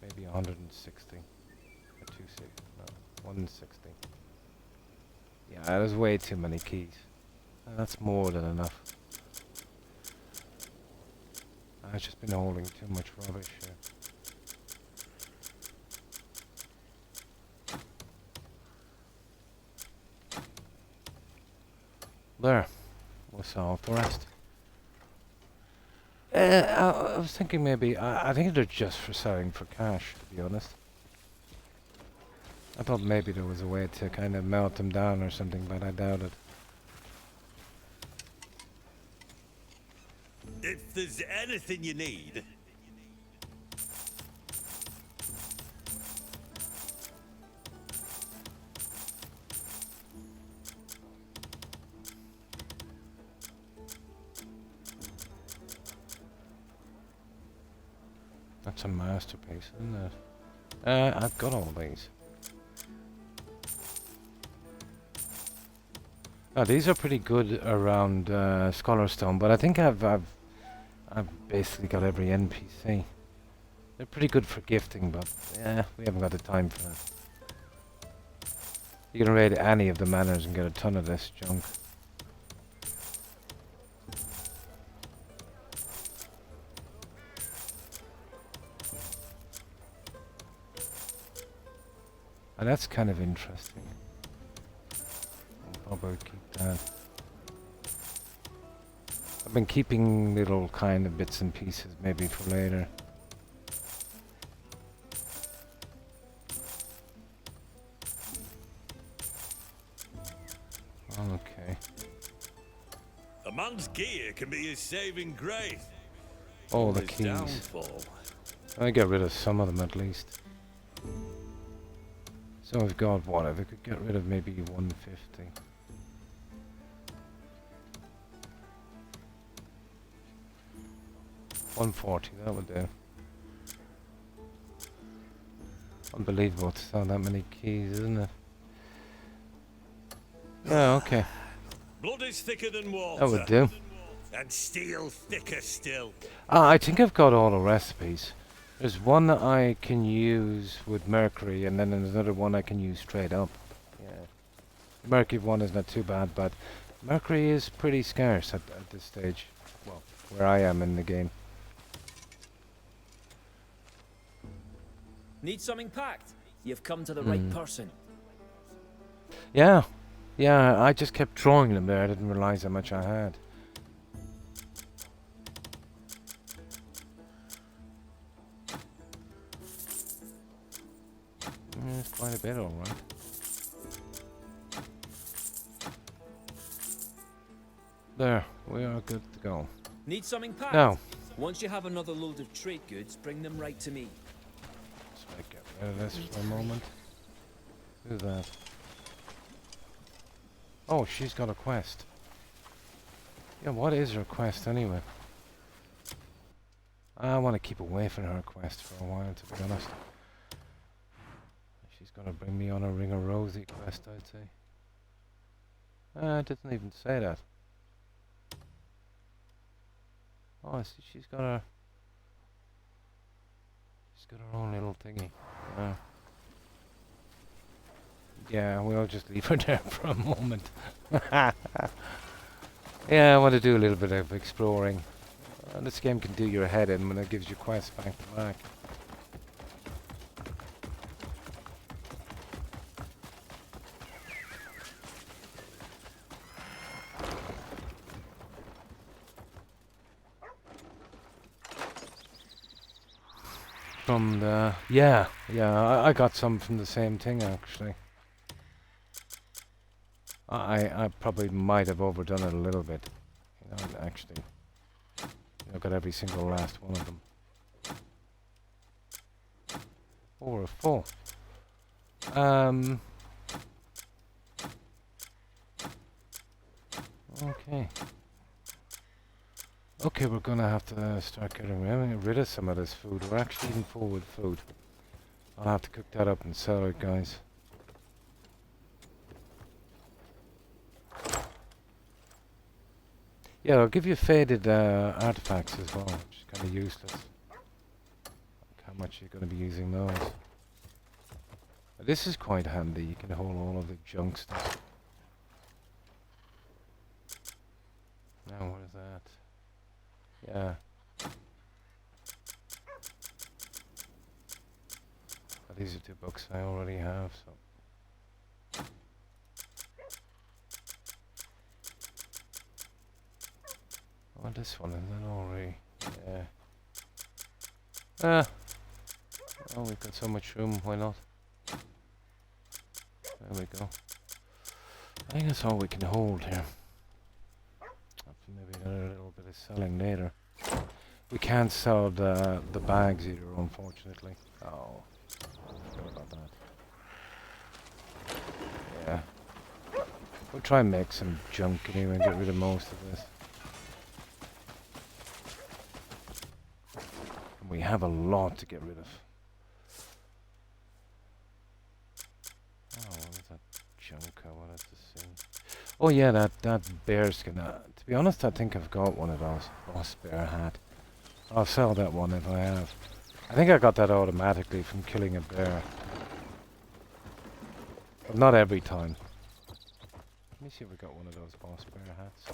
Maybe 160. Or 260. No, 160. Yeah, there's way too many keys. That's more than enough. I've just been holding too much rubbish here. There. We'll solve the rest. I was thinking maybe... I think they're just for selling for cash, to be honest. I thought maybe there was a way to kind of melt them down or something, but I doubt it. If there's anything you need... That's a masterpiece, isn't it? I've got all these. Now these are pretty good around Scholarstone, but I think I've basically got every NPC. They're pretty good for gifting, but yeah, we haven't got the time for that. You can raid any of the manors and get a ton of this junk. And that's kind of interesting. I'll probably keep that. I've been keeping little kind of bits and pieces maybe for later. Okay. A man's gear can be his saving grace. Oh, Or the his keys. downfall. I get rid of some of them at least. So we've got what? If I could get rid of maybe 150. $140, that would do. Unbelievable to sell that many keys, isn't it? Yeah, okay. Blood is thicker than water. That would do. And steel thicker still. I think I've got all the recipes. There's one that I can use with mercury, and then there's another one I can use straight up. Yeah. The mercury one is not too bad, but mercury is pretty scarce at this stage. Well, where I am in the game. Need something packed? You've come to the right person. Yeah. Yeah, I just kept throwing them there. I didn't realize how much I had. Yeah, it's quite a bit, alright. There, we are good to go. Need something packed? Now. Once you have another load of trade goods, bring them right to me. Let's get rid of this for a moment. Who's that? Oh, she's got a quest. Yeah, what is her quest anyway? I want to keep away from her quest for a while, to be honest. She's gonna bring me on a Ring of Rosie quest, I'd say. It doesn't even say that. Oh, I see, she's got her own little thingy. Yeah, we'll just leave her there for a moment. Yeah, I want to do a little bit of exploring. This game can do your head in when it gives you quests back to back. From the... Yeah, I got some from the same thing, actually. I probably might have overdone it a little bit. You know, actually. I got every single last one of them. Oh, we're full. Okay. Okay, we're gonna have to start getting rid of some of this food. We're actually even full with food. I'll have to cook that up and sell it, guys. Yeah, I'll give you faded artifacts as well, which is kind of useless. Like how much you're going to be using those. This is quite handy. You can hold all of the junk stuff. Now, what is that? Yeah. But these are 2 books I already have, so. Oh, this one isn't already. Yeah. Oh, we've got so much room. Why not? There we go. I think that's all we can hold here. Maybe another little bit of selling later. We can't sell the bags either, unfortunately. Oh, I forgot about that. Yeah. We'll try and make some junk anyway and get rid of most of this. And we have a lot to get rid of. Oh, what is that junk I wanted to see? Oh yeah, that bear skin. To be honest, I think I've got one of those. Boss bear hat. I'll sell that one if I have. I think I got that automatically from killing a bear. But not every time. Let me see if we got one of those boss bear hats.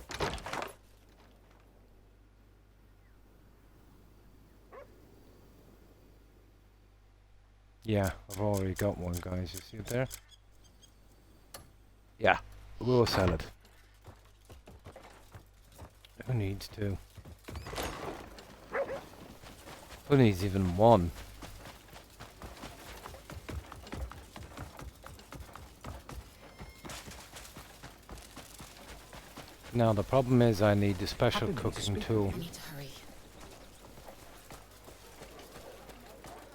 Yeah, I've already got one, guys. You see it there? Yeah, we'll sell it. Who needs two? Who needs even one? Now the problem is I need the special cooking tool.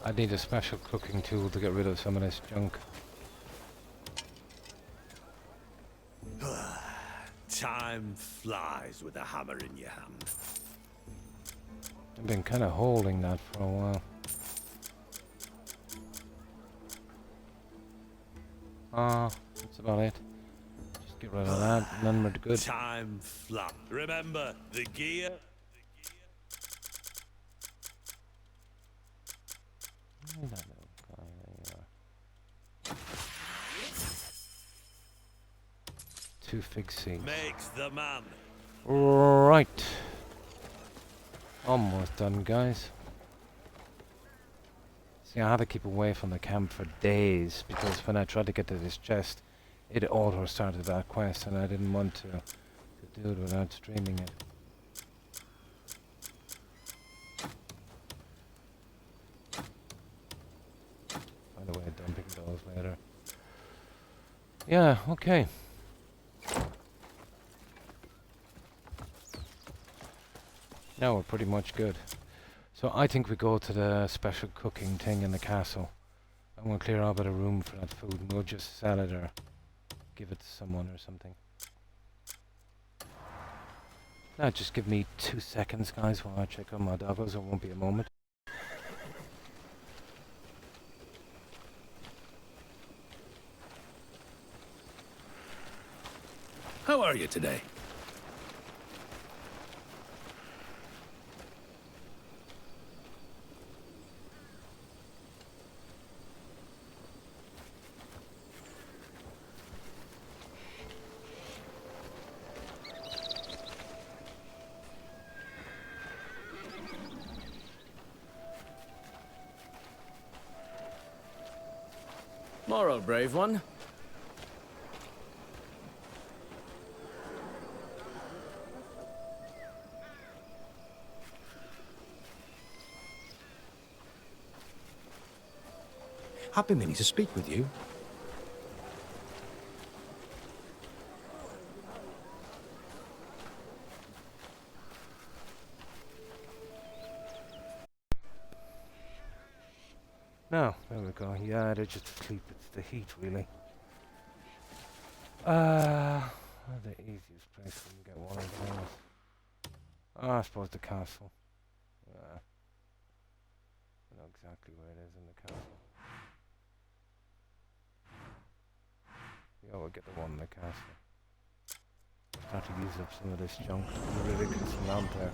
I need a special cooking tool to get rid of some of this junk. Time flies with a hammer in your hand. I've been kind of holding that for a while. That's about it. Just get rid of that and then we're good. Time flies. Remember, the gear... Where's that little guy? There you are. 2 fig seeds. Makes the man. Right. Almost done, guys. See, I had to keep away from the camp for days because when I tried to get to this chest, it auto started that quest and I didn't want to do it without streaming it. By the way, dumping those later. Yeah, okay. Now we're pretty much good. So I think we go to the special cooking thing in the castle. I'm going to clear out a bit of room for that food and we'll just sell it or give it to someone or something. Now just give me 2 seconds, guys, while I check on my doggos. It won't be a moment. How are you today? Moral, brave one. I've been meaning to speak with you. No, there we go. Yeah, they're just asleep. It's the heat, really. The easiest place we can get one of those. I suppose the castle. Yeah. I know exactly where it is in the castle. Yeah, we'll get the one in the castle. Start to use up some of this junk. There's a ridiculous amount there.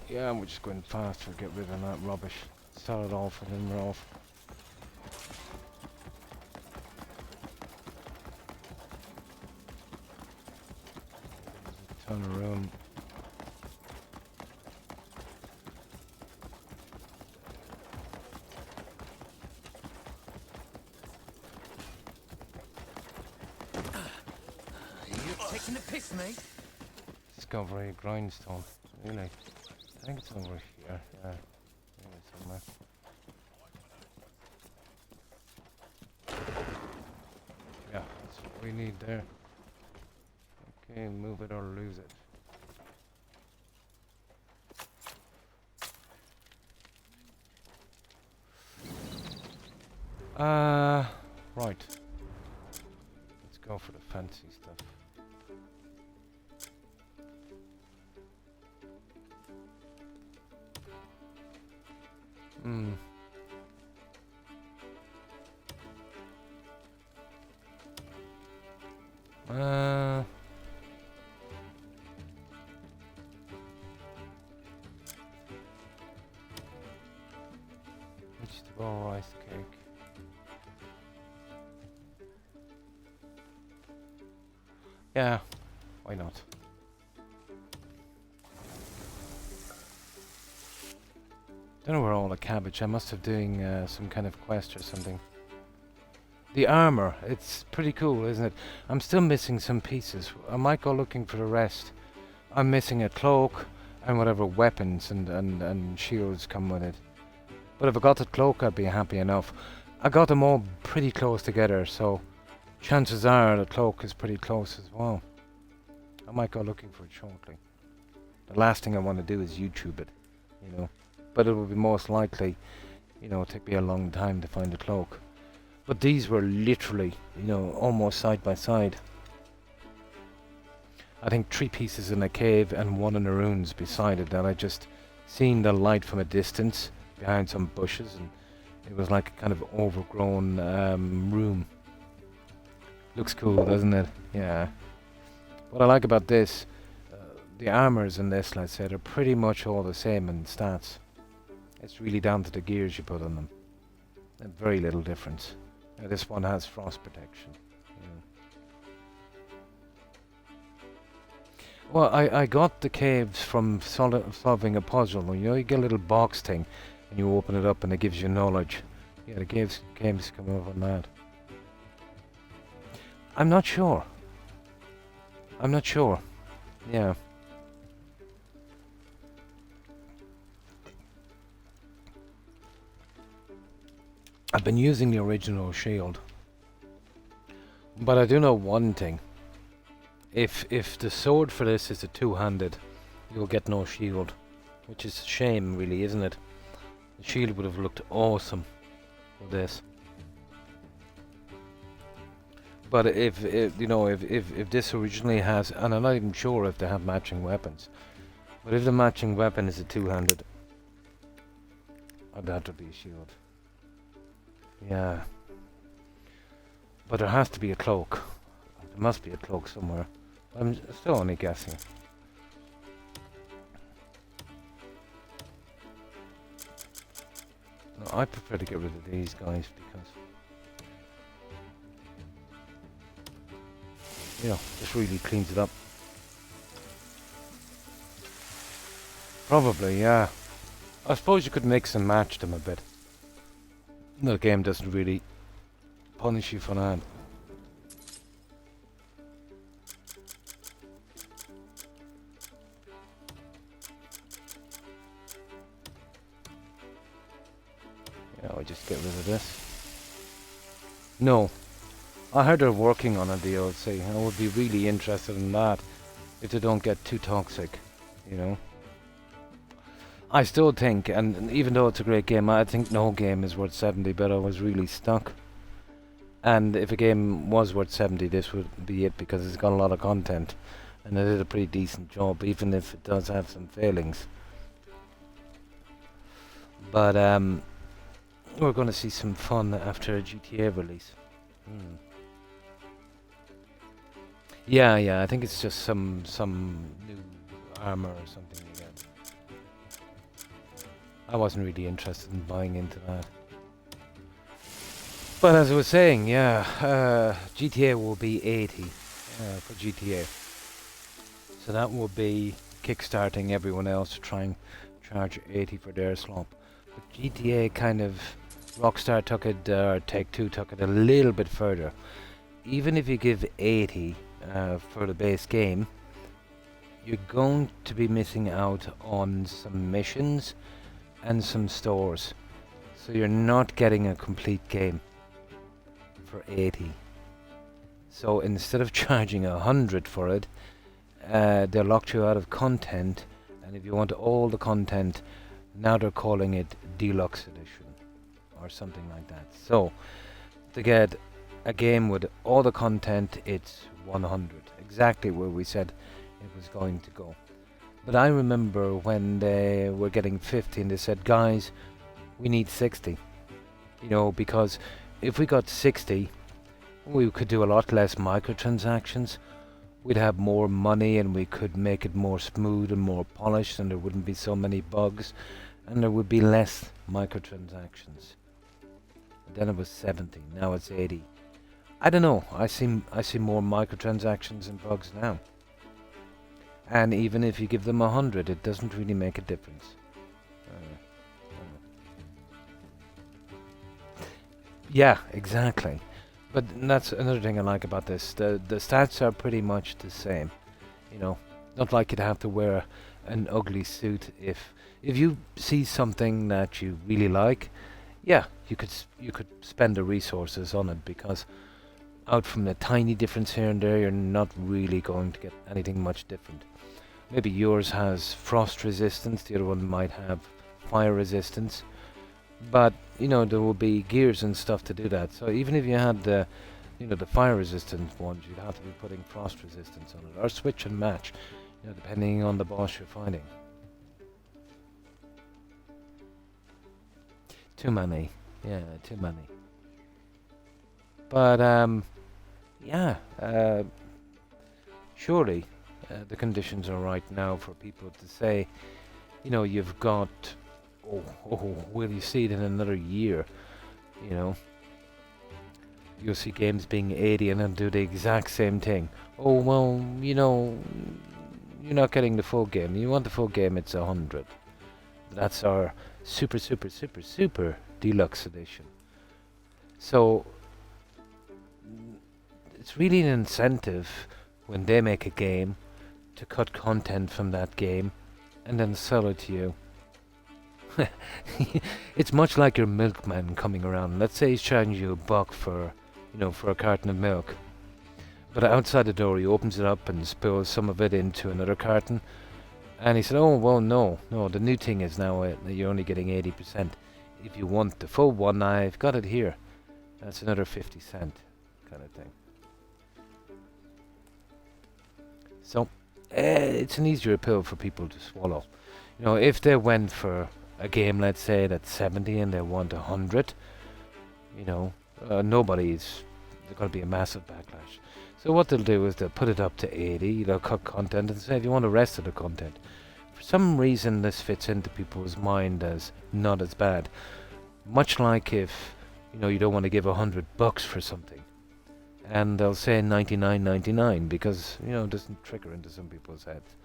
Yeah, and we're just going fast to get rid of that rubbish. Sell it off and then we're off. There's a ton of room. You're taking the piss, mate? Discovery grindstone. Really? I think it's over here. Yeah. Maybe somewhere. Yeah, that's what we need there. Okay, move it or lose it. Right. Let's go for the fancy stuff. Hmm. Vegetable rice cake. Yeah, why not? Don't know where all the cabbage. I must have doing some kind of quest or something. The armor, it's pretty cool, isn't it? I'm still missing some pieces. I might go looking for the rest. I'm missing a cloak and whatever weapons and shields come with it. But if I got the cloak, I'd be happy enough. I got them all pretty close together, so chances are the cloak is pretty close as well. I might go looking for it shortly. The last thing I want to do is YouTube it, you know. But it will be most likely, you know, take me a long time to find the cloak. But these were literally, you know, almost side by side. I think 3 pieces in a cave and 1 in the ruins beside it, that I just seen the light from a distance behind some bushes, and it was like a kind of overgrown room. Looks cool, doesn't it? Yeah. What I like about this, the armors in this, let's say, they're pretty much all the same in stats. It's really down to the gears you put on them. And very little difference. Now, this one has frost protection. Well, I got the caves from solving a puzzle. You know, you get a little box thing, and you open it up, and it gives you knowledge. Yeah, the caves come over on that. I'm not sure. I'm not sure. Yeah. I've been using the original shield. But I do know one thing. If the sword for this is a two-handed, you'll get no shield. Which is a shame, really, isn't it? The shield would have looked awesome for this. But if you know, if this originally has, and I'm not even sure if they have matching weapons, but if the matching weapon is a two-handed, I'd have to be a shield. Yeah. But there has to be a cloak. There must be a cloak somewhere. I'm still only guessing. No, I prefer to get rid of these guys because, you know, just really cleans it up. Probably, yeah. I suppose you could mix and match them a bit. The game doesn't really punish you for that. Yeah, I'll just get rid of this. No. I heard they're working on a DLC. I would be really interested in that if they don't get too toxic, you know. I still think, and even though it's a great game, I think no game is worth 70, but I was really stuck. And if a game was worth 70, this would be it, because it's got a lot of content. And it did a pretty decent job, even if it does have some failings. But we're going to see some fun after a GTA release. Yeah, I think it's just some new armor or something like that. I wasn't really interested in buying into that. But as I was saying, yeah, GTA will be 80 for GTA. So that will be kickstarting everyone else to try and charge 80 for their slop. But GTA kind of, Rockstar took it, Take-Two took it a little bit further. Even if you give 80 for the base game, you're going to be missing out on some missions and some stores. So you're not getting a complete game for 80. So instead of charging 100 for it, they locked you out of content, and if you want all the content, now they're calling it Deluxe Edition or something like that. So to get a game with all the content, it's 100, exactly where we said it was going to go. But I remember when they were getting 50 and they said, guys, we need 60. You know, because if we got 60, we could do a lot less microtransactions. We'd have more money and we could make it more smooth and more polished, and there wouldn't be so many bugs, and there would be less microtransactions. Then it was 70, now it's 80. I don't know. I see more microtransactions in bugs now. And even if you give them 100, it doesn't really make a difference. Yeah, exactly. But that's another thing I like about this. The stats are pretty much the same. You know, not like you'd have to wear an ugly suit if you see something that you really like. Yeah, you could spend the resources on it, because out from the tiny difference here and there, you're not really going to get anything much different. Maybe yours has frost resistance, the other one might have fire resistance, but you know there will be gears and stuff to do that. So even if you had the the fire resistant ones, you'd have to be putting frost resistance on it, or switch and match, depending on the boss you're fighting. Too many, yeah, too many. But yeah, surely the conditions are right now for people to say, you've got, will you see it in another year? You'll see games being 80 and then do the exact same thing. Oh, well, you're not getting the full game. You want the full game, it's 100. That's our super, super, super, super deluxe edition. So, it's really an incentive when they make a game to cut content from that game and then sell it to you. It's much like your milkman coming around. Let's say he's charging you $1 for a carton of milk. But outside the door, he opens it up and spills some of it into another carton. And he said, oh, well, no, the new thing is now that you're only getting 80%. If you want the full one, I've got it here. That's another 50 cent kind of thing. So, it's an easier pill for people to swallow. If they went for a game, let's say, that's 70 and they want 100, there's going to be a massive backlash. So what they'll do is they'll put it up to 80, they'll cut content and say, if you want the rest of the content. For some reason, this fits into people's mind as not as bad. Much like if, you don't want to give $100 for something. And they'll say 99.99 because, it doesn't trigger into some people's heads.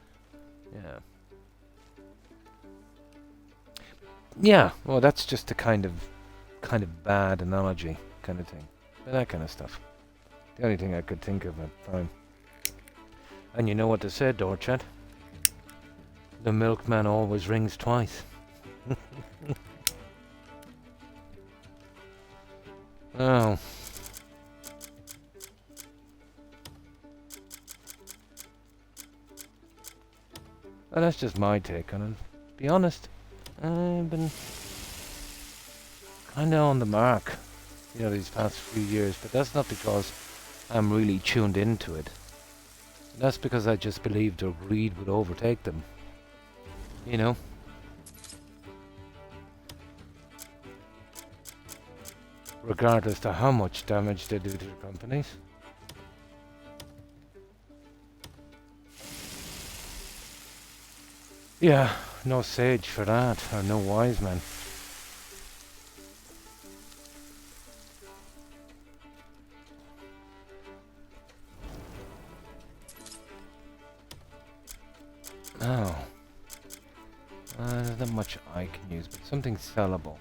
Yeah. Yeah, well, that's just a kind of bad analogy kind of thing. But that kind of stuff. The only thing I could think of at the time. And you know what they said, Dorchat? The milkman always rings twice. Oh. Well, that's just my take on it. To be honest, I've been kind of on the mark, these past few years, but that's not because I'm really tuned into it. That's because I just believed their greed would overtake them. Regardless to how much damage they do to the companies. Yeah, no sage for that, or no wise man. Oh. There's not much I can use, but something sellable.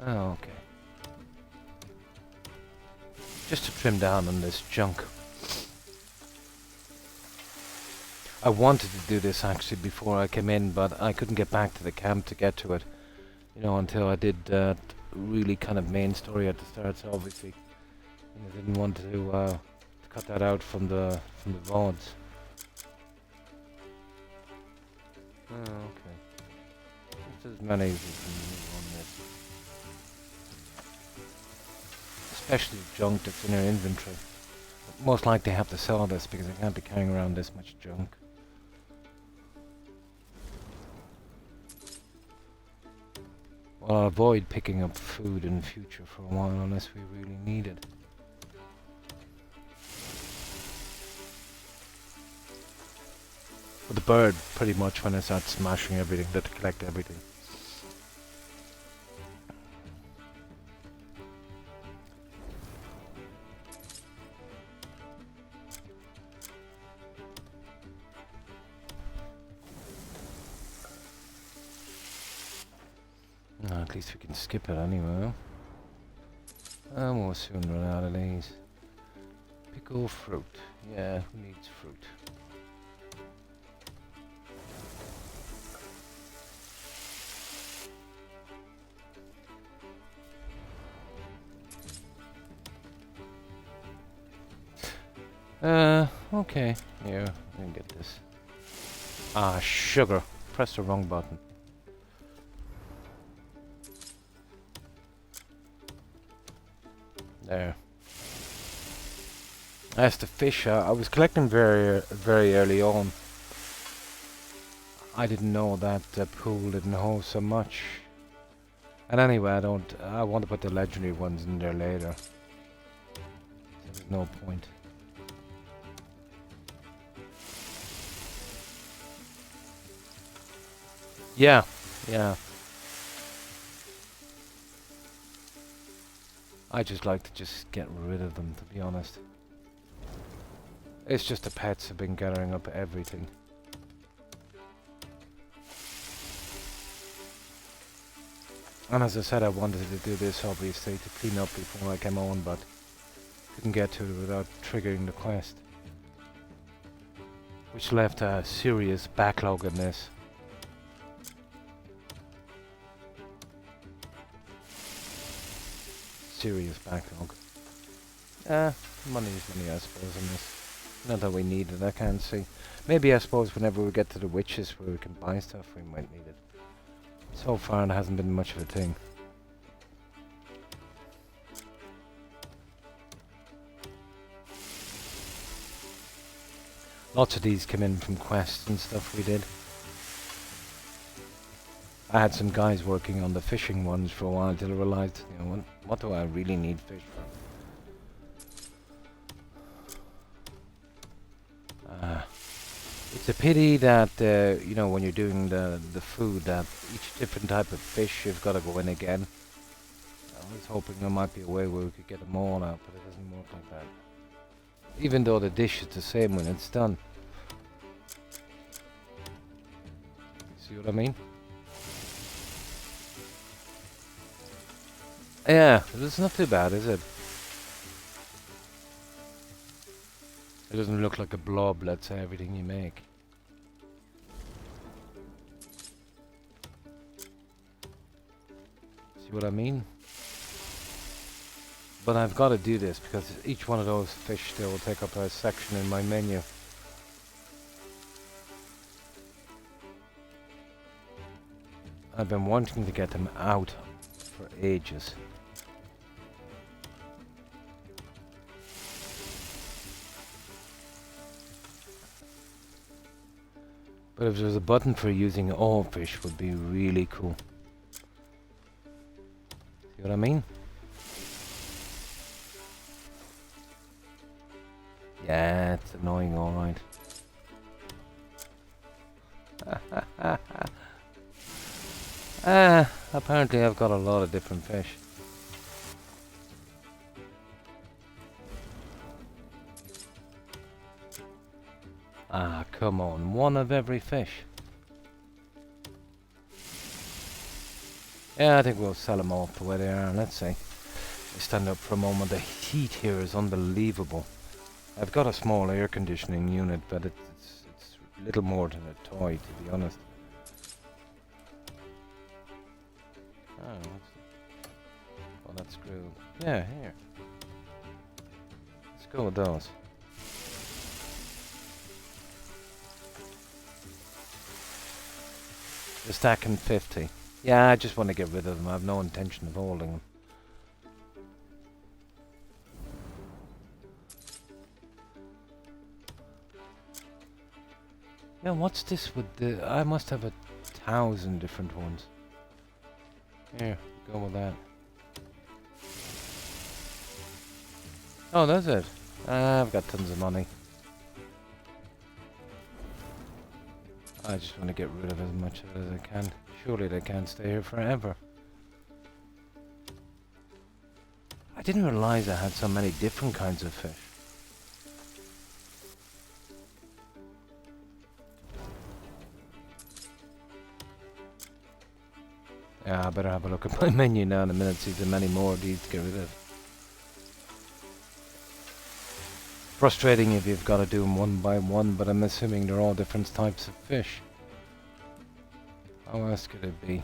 Oh, okay. Just to trim down on this junk. I wanted to do this actually before I came in, but I couldn't get back to the camp to get to it. Until I did that really kind of main story at the start, so obviously I didn't want to cut that out from the VODs. Oh, okay. Just as many as we can move on this. Especially junk that's in our inventory. Most likely have to sell this because I can't be carrying around this much junk. Well, I'll avoid picking up food in the future for a while unless we really need it. But the bird, pretty much when I start smashing everything, to collect everything. At least we can skip it anyway. And we'll soon run out of these. Pickle fruit. Yeah, who needs fruit? Okay. Here, we can get this. Ah, sugar. Press the wrong button. There. As the fish, I was collecting very early on. I didn't know that the pool didn't hold so much. And anyway, I want to put the legendary ones in there later. So there's no point. Yeah, yeah. I just like to just get rid of them, to be honest. It's just the pets have been gathering up everything. And as I said, I wanted to do this obviously to clean up before I came on, but couldn't get to it without triggering the quest. Which left a serious backlog in this. Serious backlog. Money is money, I suppose, in this. Not that we need it, I can't see. Maybe I suppose whenever we get to the witches where we can buy stuff, we might need it. So far, it hasn't been much of a thing. Lots of these came in from quests and stuff we did. I had some guys working on the fishing ones for a while until I realized, you know, what do I really need fish for? It's a pity that, you know, when you're doing the food, that each different type of fish you've got to go in again. I was hoping there might be a way where we could get them all out, but it doesn't work like that. Even though the dish is the same when it's done. See what I mean? Yeah, it's not too bad, is it? It doesn't look like a blob, let's say, everything you make. See what I mean? But I've got to do this because each one of those fish still will take up a section in my menu. I've been wanting to get them out for ages. But if there's a button for using all fish, would be really cool. See what I mean? Yeah, it's annoying, alright. Apparently I've got a lot of different fish. Ah, come on, one of every fish. Yeah, I think we'll sell them off the way they are. Let's see. Stand up for a moment. The heat here is unbelievable. I've got a small air conditioning unit, but it's little more than a toy, to be honest. Oh, well, that's screwed. Yeah, here. Let's go with those. They're stacking 50. Yeah, I just want to get rid of them. I have no intention of holding them. Yeah, what's this with the... I must have 1,000 different ones. Here, go with that. Oh, that's it. I've got tons of money. I just want to get rid of as much of it as I can. Surely they can't stay here forever. I didn't realize I had so many different kinds of fish. Yeah, I better have a look at my menu now in a minute, see if there's many more of these to get rid of. Frustrating if you've got to do them one by one, but I'm assuming they're all different types of fish. How else could it be?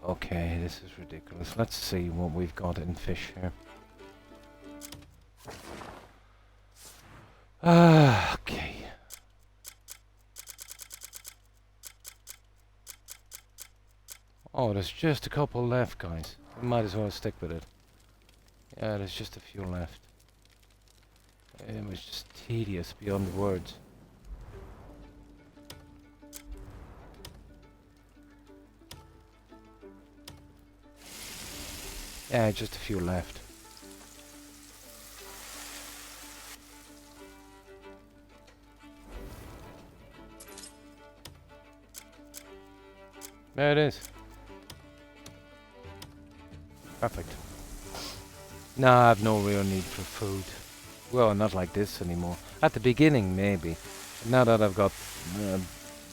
Okay, this is ridiculous. Let's see what we've got in fish here. Okay. Oh, there's just a couple left, guys. We might as well stick with it. Yeah, there's just a few left. It was just tedious beyond words. Yeah, just a few left. There it is. Perfect. No, I have no real need for food. Well, not like this anymore. At the beginning, maybe. Now that I've got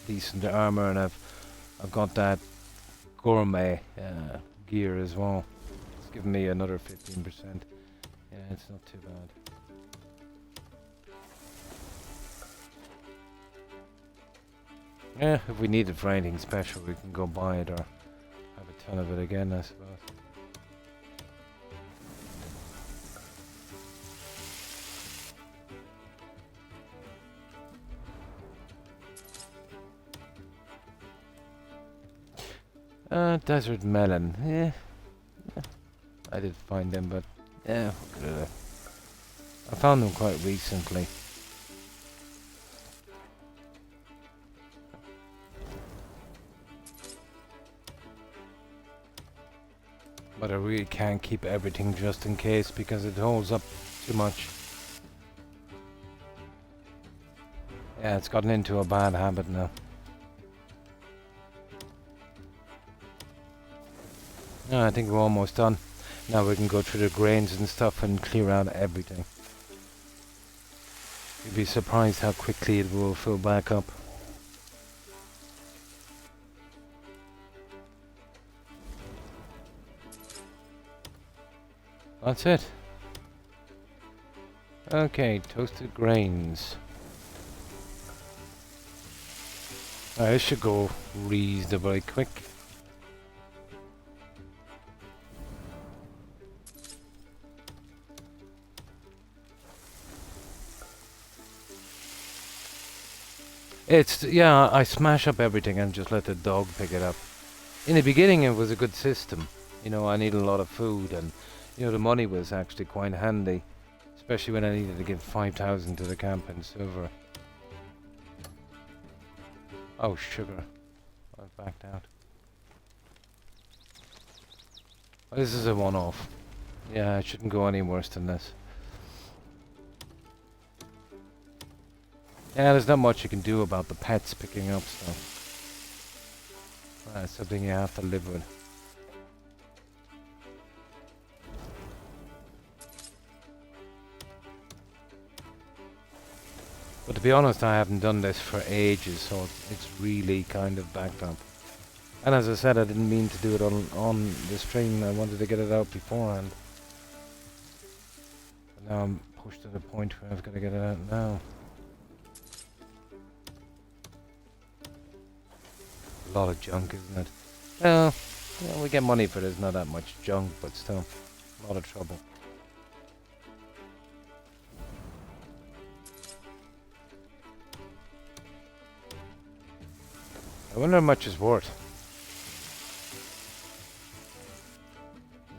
decent armor and I've got that gourmet gear as well. It's giving me another 15%. Yeah, it's not too bad. Yeah, if we need it for anything special, we can go buy it or have a ton of it again, I suppose. Desert melon. Yeah. I did find them, but yeah, I found them quite recently. But I really can't keep everything just in case because it holds up too much. Yeah, it's gotten into a bad habit now. I think we're almost done. Now we can go through the grains and stuff and clear out everything. You'd be surprised how quickly it will fill back up. That's it. Okay, toasted grains. This should go reasonably quick. Yeah, I smash up everything and just let the dog pick it up. In the beginning it was a good system. You know, I needed a lot of food and, you know, the money was actually quite handy. Especially when I needed to give 5,000 to the camp in silver. Oh, sugar. I've backed out. Oh, this is a one-off. Yeah, it shouldn't go any worse than this. Yeah, there's not much you can do about the pets picking up stuff. That's something you have to live with. But to be honest, I haven't done this for ages, so it's really kind of backed up. And as I said, I didn't mean to do it on the stream. I wanted to get it out beforehand. But now I'm pushed to the point where I've got to get it out now. A lot of junk, isn't it? Well, yeah, we get money for this, not that much junk, but still, a lot of trouble. I wonder how much it's worth.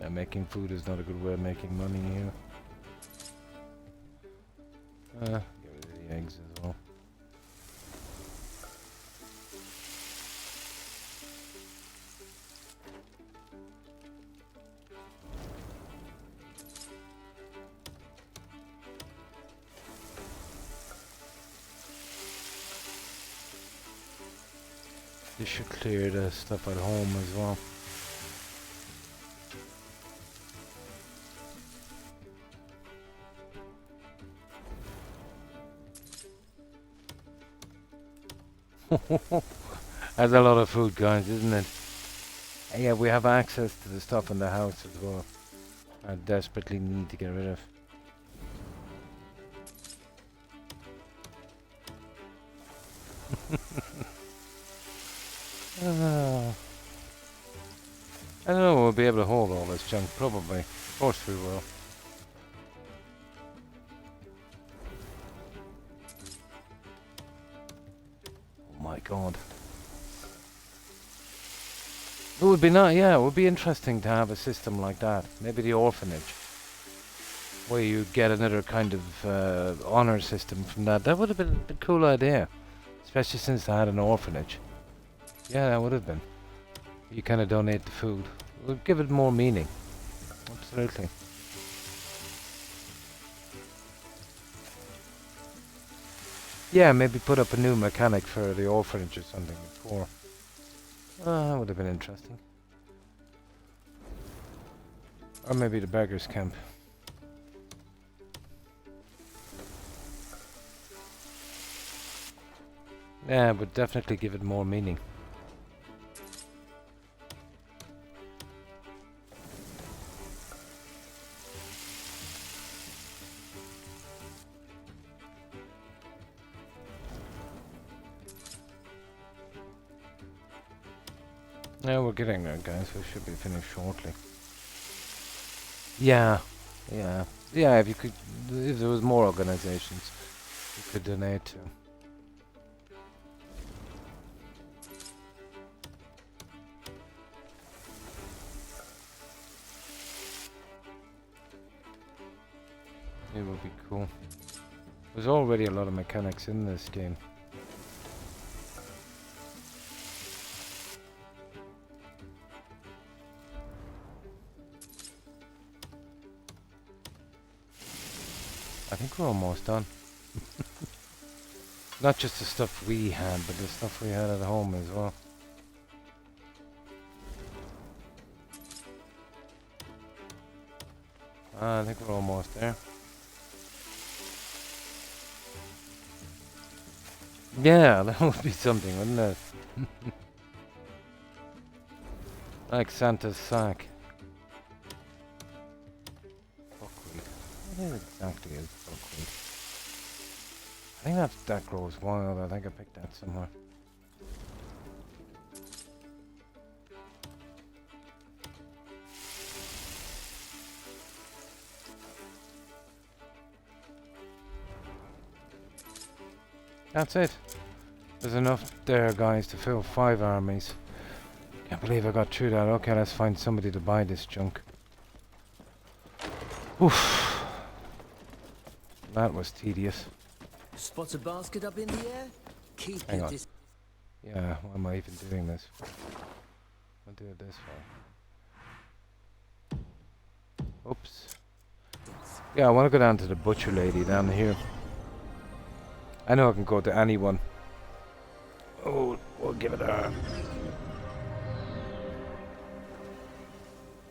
Yeah, making food is not a good way of making money here. Get rid of the eggs as well. This should clear the stuff at home as well. That's a lot of food, guys, isn't it? Yeah, we have access to the stuff in the house as well. I desperately need to get rid of. I don't know, we'll be able to hold all this junk, probably. Of course we will. Oh my god. It would be nice, yeah, it would be interesting to have a system like that. Maybe the orphanage. Where you get another kind of honor system from that. That would have been a cool idea. Especially since I had an orphanage. Yeah, that would have been. You kind of donate the food. It would give it more meaning. Absolutely. Yeah, maybe put up a new mechanic for the orphanage or something before. That would have been interesting. Or maybe the beggars' camp. Yeah, but definitely give it more meaning. Yeah, we're getting there, guys. We should be finished shortly. Yeah, yeah, yeah. If you could, if there was more organizations you could donate to. It would be cool. There's already a lot of mechanics in this game. I think we're almost done. Not just the stuff we had, but the stuff we had at home as well. I think we're almost there. Yeah, that would be something, wouldn't it? Like Santa's sack. Buckwheat. What is exactly is buckwheat? I think that grows wild. I think I picked that somewhere. That's it. There's enough there, guys, to fill 5 armies. Can't believe I got through that. Okay, let's find somebody to buy this junk. Oof. That was tedious. Spot a basket up in the air? Keep Hang it on. this. Yeah, why am I even doing this? I'll do it this way. Oops. Yeah, I want to go down to the butcher lady down here. I know I can go to anyone. Oh, we'll give it a...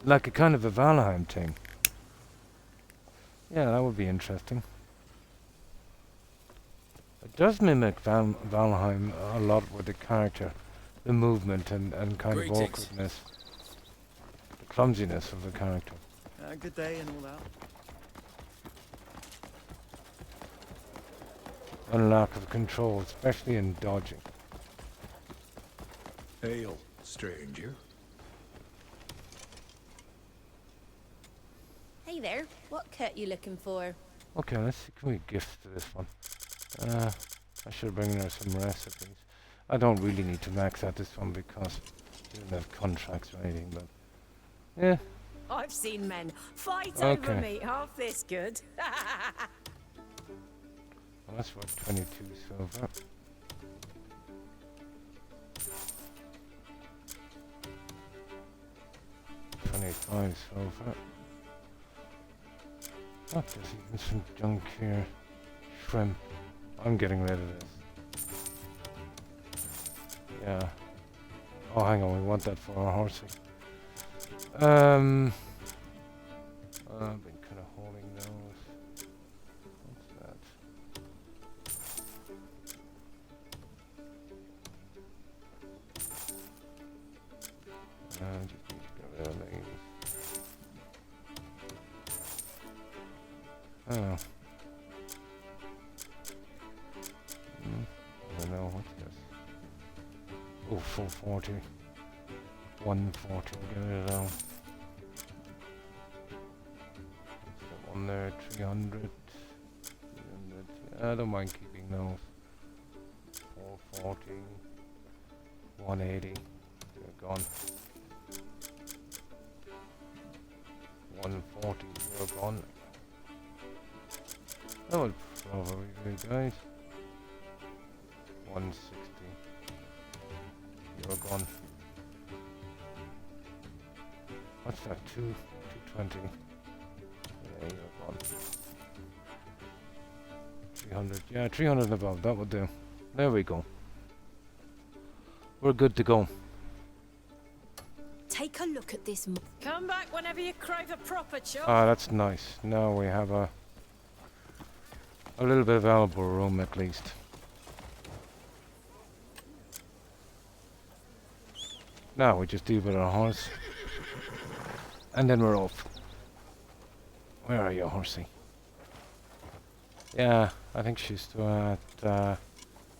like a kind of a Valheim thing. Yeah, that would be interesting. It does mimic Valheim a lot with the character, the movement and kind of awkwardness. The clumsiness of the character. Good day and all that. And lack of control, especially in dodging. Hail, stranger. Hey there, what cut you looking for? Okay, let's see, can we gift to this one? I should bring her some recipes. I don't really need to max out this one because we don't have contracts or anything, but... yeah. I've seen men fight Okay. over meat half this good. Well, that's worth 22 silver. $25 silver. Oh, there's even some junk here. Shrimp. I'm getting rid of this. Yeah. Oh, hang on, we want that for our horsey. I've been kind of holding those. What's that? Just need to get rid of these. Oh. I don't know, what's this? Oh, 440. 140, get rid of that one. That one there, 300. 300. I don't mind keeping those. 440. 180. They're gone. 140. They're gone. That would probably be guys. 160. You're gone. What's that? 220. Yeah, you're gone. 300. Yeah, 300 and above. That would do. There we go. We're good to go. Take a look at this. Come back whenever you crave a proper chop. Ah, that's nice. Now we have a little bit of elbow room at least. Now we just deal with our horse. And then we're off. Where are you, horsey? Yeah, I think she's still at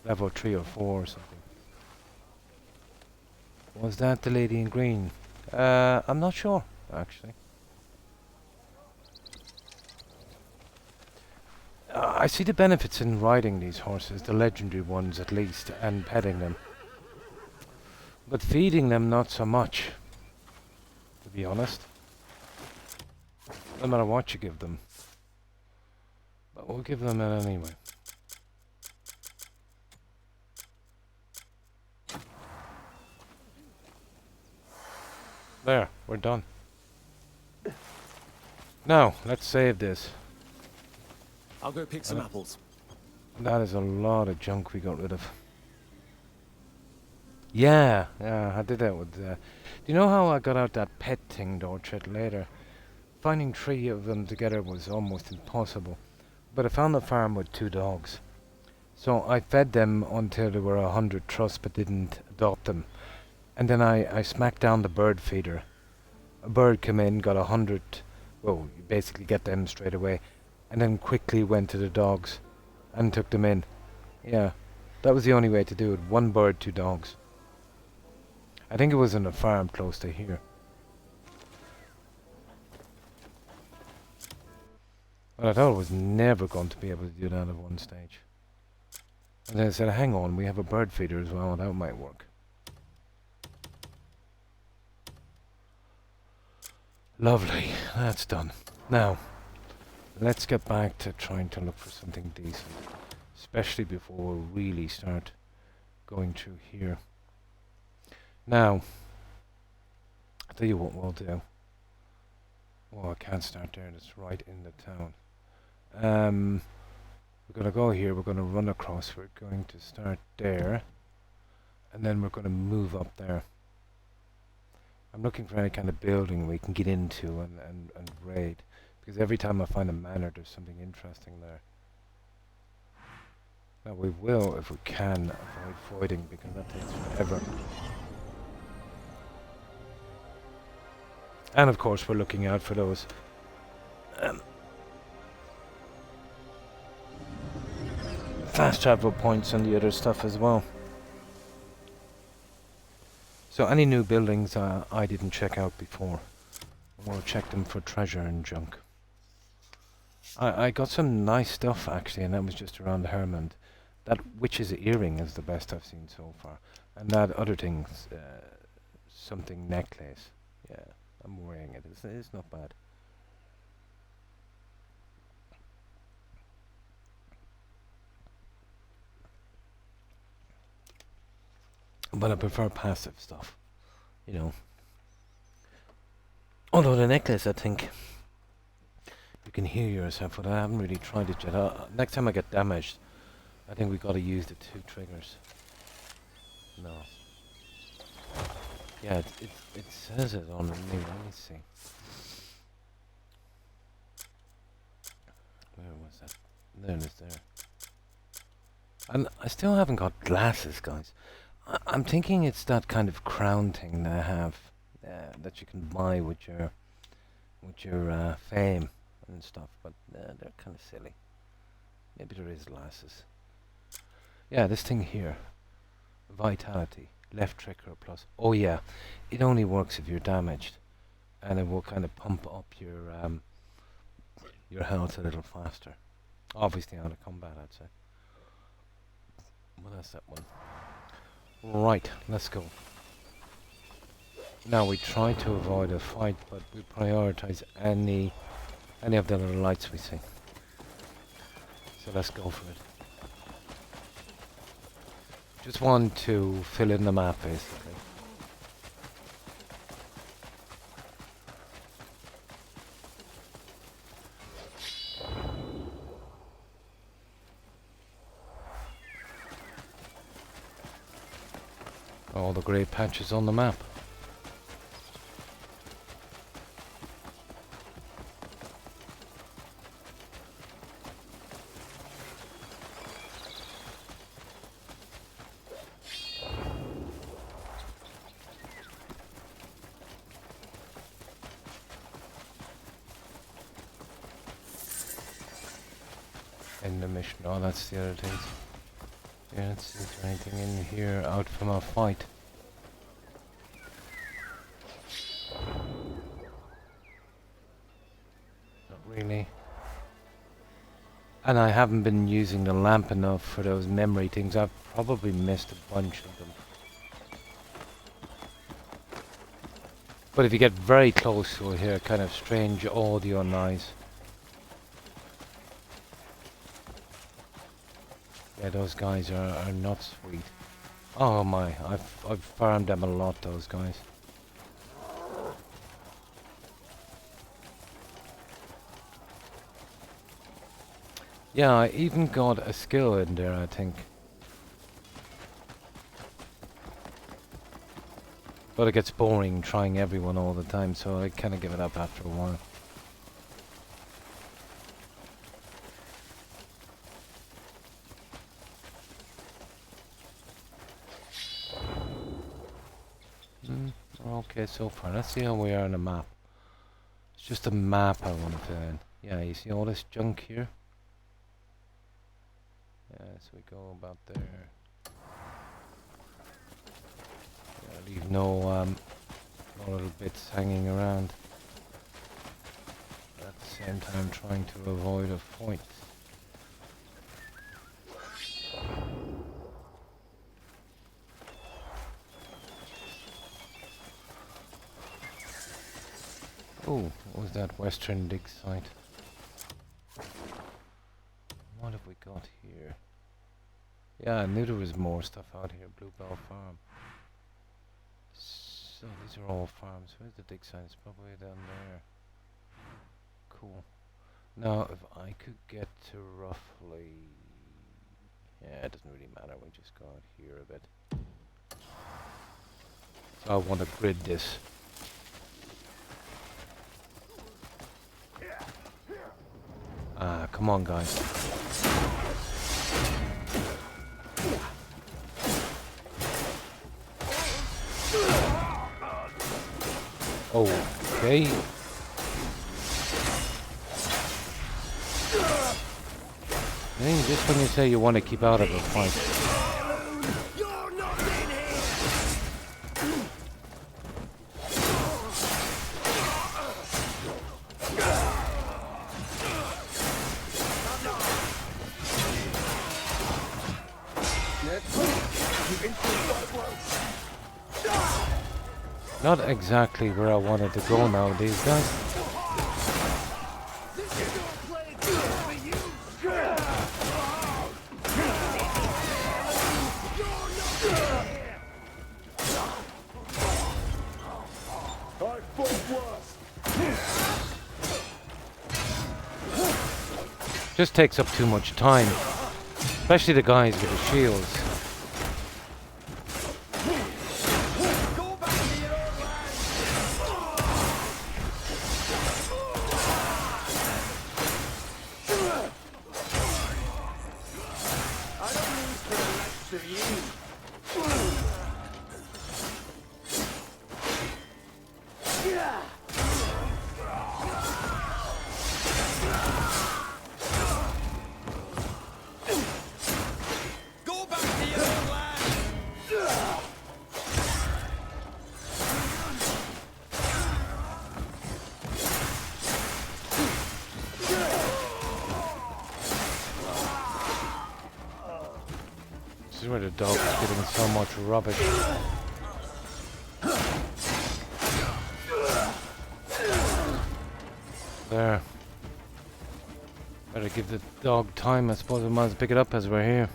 level 3 or 4 or something. Was that the lady in green? I'm not sure, actually. I see the benefits in riding these horses, the legendary ones at least, and petting them. But feeding them, not so much, to be honest. No matter what you give them. But we'll give them it anyway. There, we're done. Now, let's save this. I'll go pick some apples. That is a lot of junk we got rid of. Yeah, I did that with... do you know how I got out that pet thing, Dorchet, later? Finding 3 of them together was almost impossible. But I found a farm with 2 dogs. So I fed them until they were 100 truss, but didn't adopt them. And then I smacked down the bird feeder. A bird came in, got 100... Well, you basically get them straight away. And then quickly went to the dogs and took them in. Yeah, that was the only way to do it. 1 bird, 2 dogs. I think it was on a farm close to here. But I thought I was never going to be able to do that at one stage. And then I said, hang on, we have a bird feeder as well, that might work. Lovely, that's done. Now, let's get back to trying to look for something decent. Especially before we really start going through here. Now, I'll tell you what we'll do. Oh, I can't start there, it's right in the town. We're going to go here, we're going to run across, we're going to start there. And then we're going to move up there. I'm looking for any kind of building we can get into and raid. Because every time I find a manor, there's something interesting there. Now we will, if we can, avoid voiding, because that takes forever. And of course we're looking out for those fast travel points and the other stuff as well. So any new buildings I didn't check out before. We'll check them for treasure and junk. I got some nice stuff actually, and that was just around the Hermond. That witch's earring is the best I've seen so far. And that other thing, something necklace. Yeah, I'm wearing it. It's not bad. But I prefer passive stuff, you know. Although the necklace, I think you can hear yourself, but I haven't really tried it yet. Next time I get damaged, I think we got to use the 2 triggers. No. Yeah, it says it on me. Let me see. Where was that? There it is. There. And I still haven't got glasses, guys. I'm thinking it's that kind of crown thing that I have. that you can buy with your fame and stuff, but they're kind of silly. Maybe there is lasses. Yeah, this thing here, vitality, left trigger plus. Oh yeah, it only works if you're damaged, and it will kind of pump up your health a little faster. Obviously out of combat, I'd say. Well, that's that one. Right, let's go. Now we try to avoid a fight, but we prioritize any of the little lights we see. So let's go for it. Just want to fill in the map, basically. All the grey patches on the map. In the mission. Oh, that's the other things. Yeah, let's see if there's anything in here out from a fight. Not really. And I haven't been using the lamp enough for those memory things. I've probably missed a bunch of them. But if you get very close, you'll hear kind of strange audio noise. Yeah, those guys are not sweet. Oh my, I've farmed them a lot, those guys. Yeah, I even got a skill in there, I think. But it gets boring trying everyone all the time, so I kind of give it up after a while. Okay, so far. Let's see how we are on the map. It's just a map I want to fill in. Yeah, you see all this junk here? Yeah, so we go about there. Yeah, leave no little bits hanging around. At the same time trying to avoid a fight. Oh, what was that western dig site? What have we got here? Yeah, I knew there was more stuff out here. Bluebell Farm. So these are all farms. Where's the dig site? It's probably down there. Cool. Now, if I could get to roughly... Yeah, it doesn't really matter. We just go out here a bit. So I want to grid this. Ah, come on, guys. Okay. Just when you say you want to keep out of a fight. Not exactly where I wanted to go now, these guys. Just takes up too much time, especially the guys with the shields. is where the dog is getting so much rubbish. There. Better give the dog time. I suppose we might as well pick it up as we're here.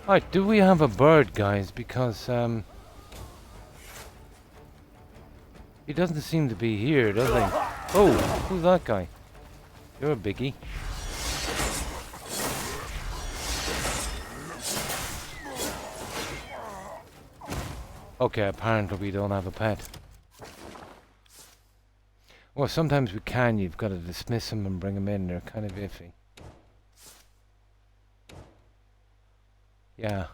Right, do we have a bird, guys? Because, he doesn't seem to be here, does he? Oh, who's that guy? You're a biggie. Okay, apparently we don't have a pet. Well, sometimes we can. You've got to dismiss them and bring them in. They're kind of iffy. Yeah.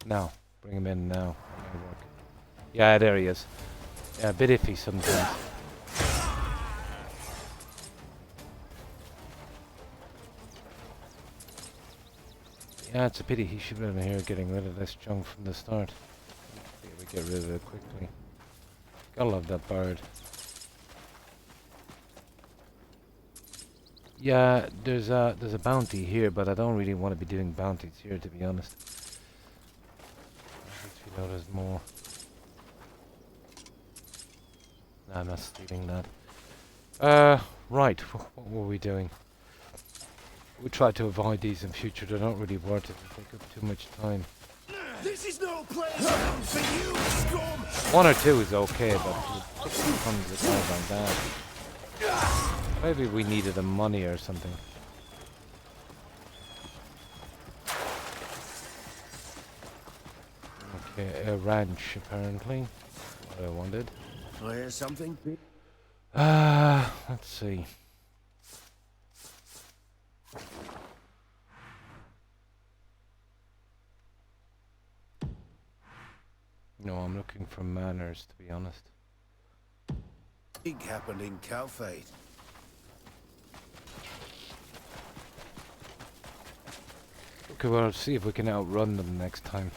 No. Bring him in now. Yeah, there he is. Yeah, a bit iffy sometimes. Yeah, it's a pity. He should have been here getting rid of this junk from the start. We get rid of it quickly. Gotta love that bird. Yeah, there's a bounty here, but I don't really want to be doing bounties here, to be honest. At least we know there's more. No, I'm not stealing that. Right, what were we doing? We try to avoid these in future. They're not really worth it. They take up too much time. This is no playground for you, scum! One or two is okay, but 60 tons of time like that. Maybe we needed the money or something. Okay, a ranch apparently. What I wanted. I hear something? Let's see. No, I'm looking for manners, to be honest. Big happened in Calfate. Okay, well, see if we can outrun them next time.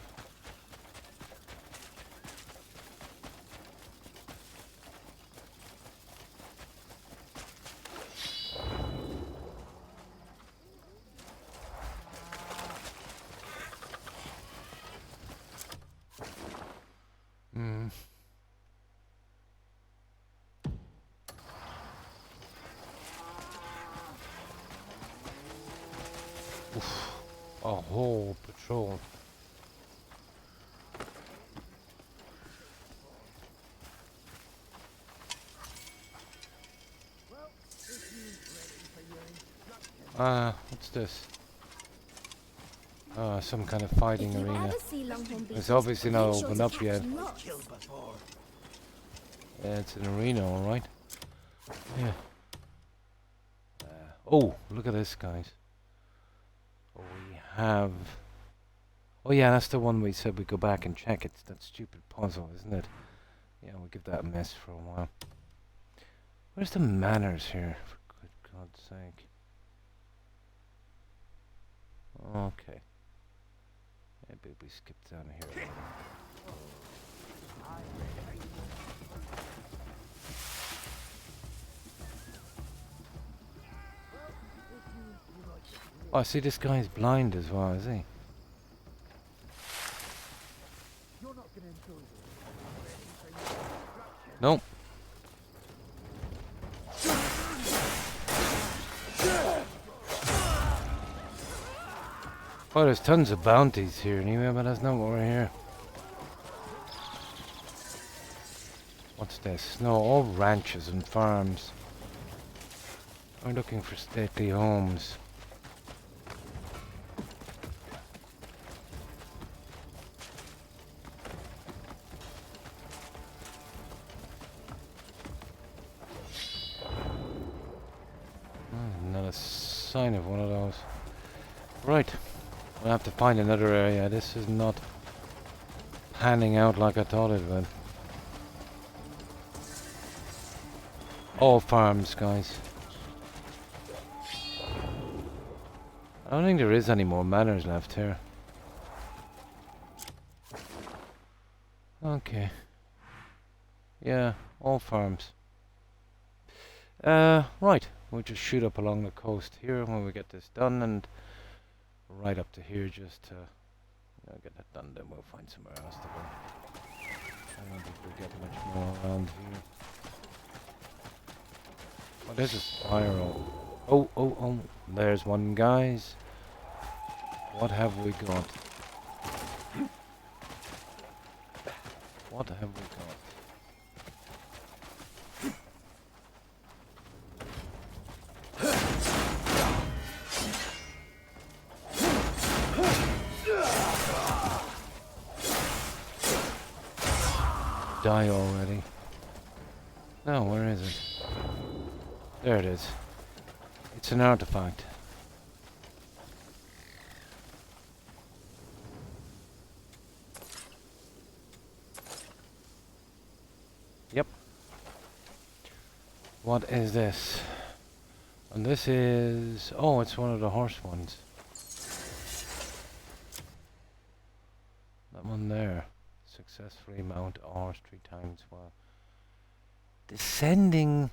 A whole patrol. What's this? Some kind of fighting arena. It's obviously not opened up yet. Yeah, it's an arena, alright. Yeah. Oh, look at this, guys. We have... Oh yeah, that's the one we said we'd go back and check. It's that stupid puzzle, isn't it? Yeah, we'll give that a miss for a while. Where's the manners here, for good God's sake? Okay. Maybe we skip down here. Oh, see, this guy's blind as well, is he? Nope. Oh, there's tons of bounties here anyway, but that's not what we're here. What's this? No, all ranches and farms. We're looking for stately homes. Not a sign of one of those. Right. We'll have to find another area. This is not panning out like I thought it would. All farms, guys. I don't think there is any more manors left here. Okay. Yeah, all farms. Right. We'll just shoot up along the coast here when we get this done, and right up to here just to get that done. Then we'll find somewhere else to go. I don't think we'll get much more around here. Oh, there's a spiral. Oh, there's one, guys. What have we got? What have we got? Die already. No, where is it? There it is. It's an artifact. Yep. What is this? And this is... Oh, it's one of the horse ones. That one there. Successfully mount a horse 3 times while descending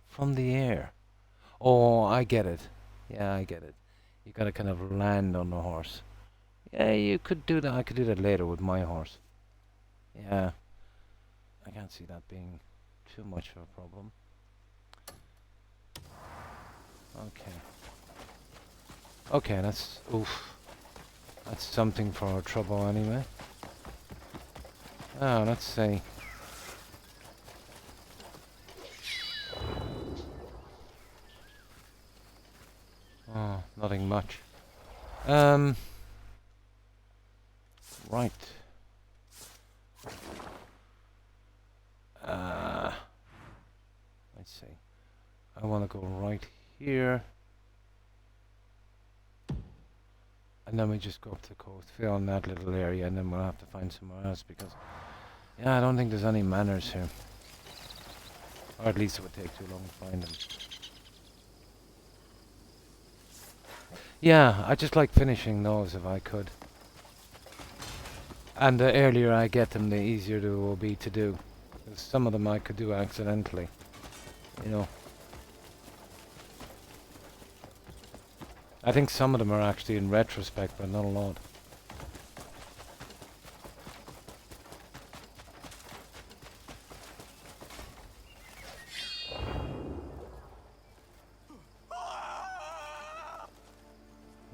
from the air. Oh, I get it. Yeah, I get it. You gotta kind of land on the horse. Yeah, you could do that. I could do that later with my horse. Yeah. I can't see that being too much of a problem. Okay. Okay, that's... Oof. That's something for our trouble anyway. Oh, let's see. Oh, nothing much. Right. Let's see. I want to go right here. And then we just go up to the coast, fill in that little area, and then we'll have to find somewhere else because, yeah, I don't think there's any manors here. Or at least it would take too long to find them. Yeah, I just like finishing those if I could. And the earlier I get them, the easier they will be to do. 'Cause some of them I could do accidentally, you know. I think some of them are actually in retrospect, but not a lot.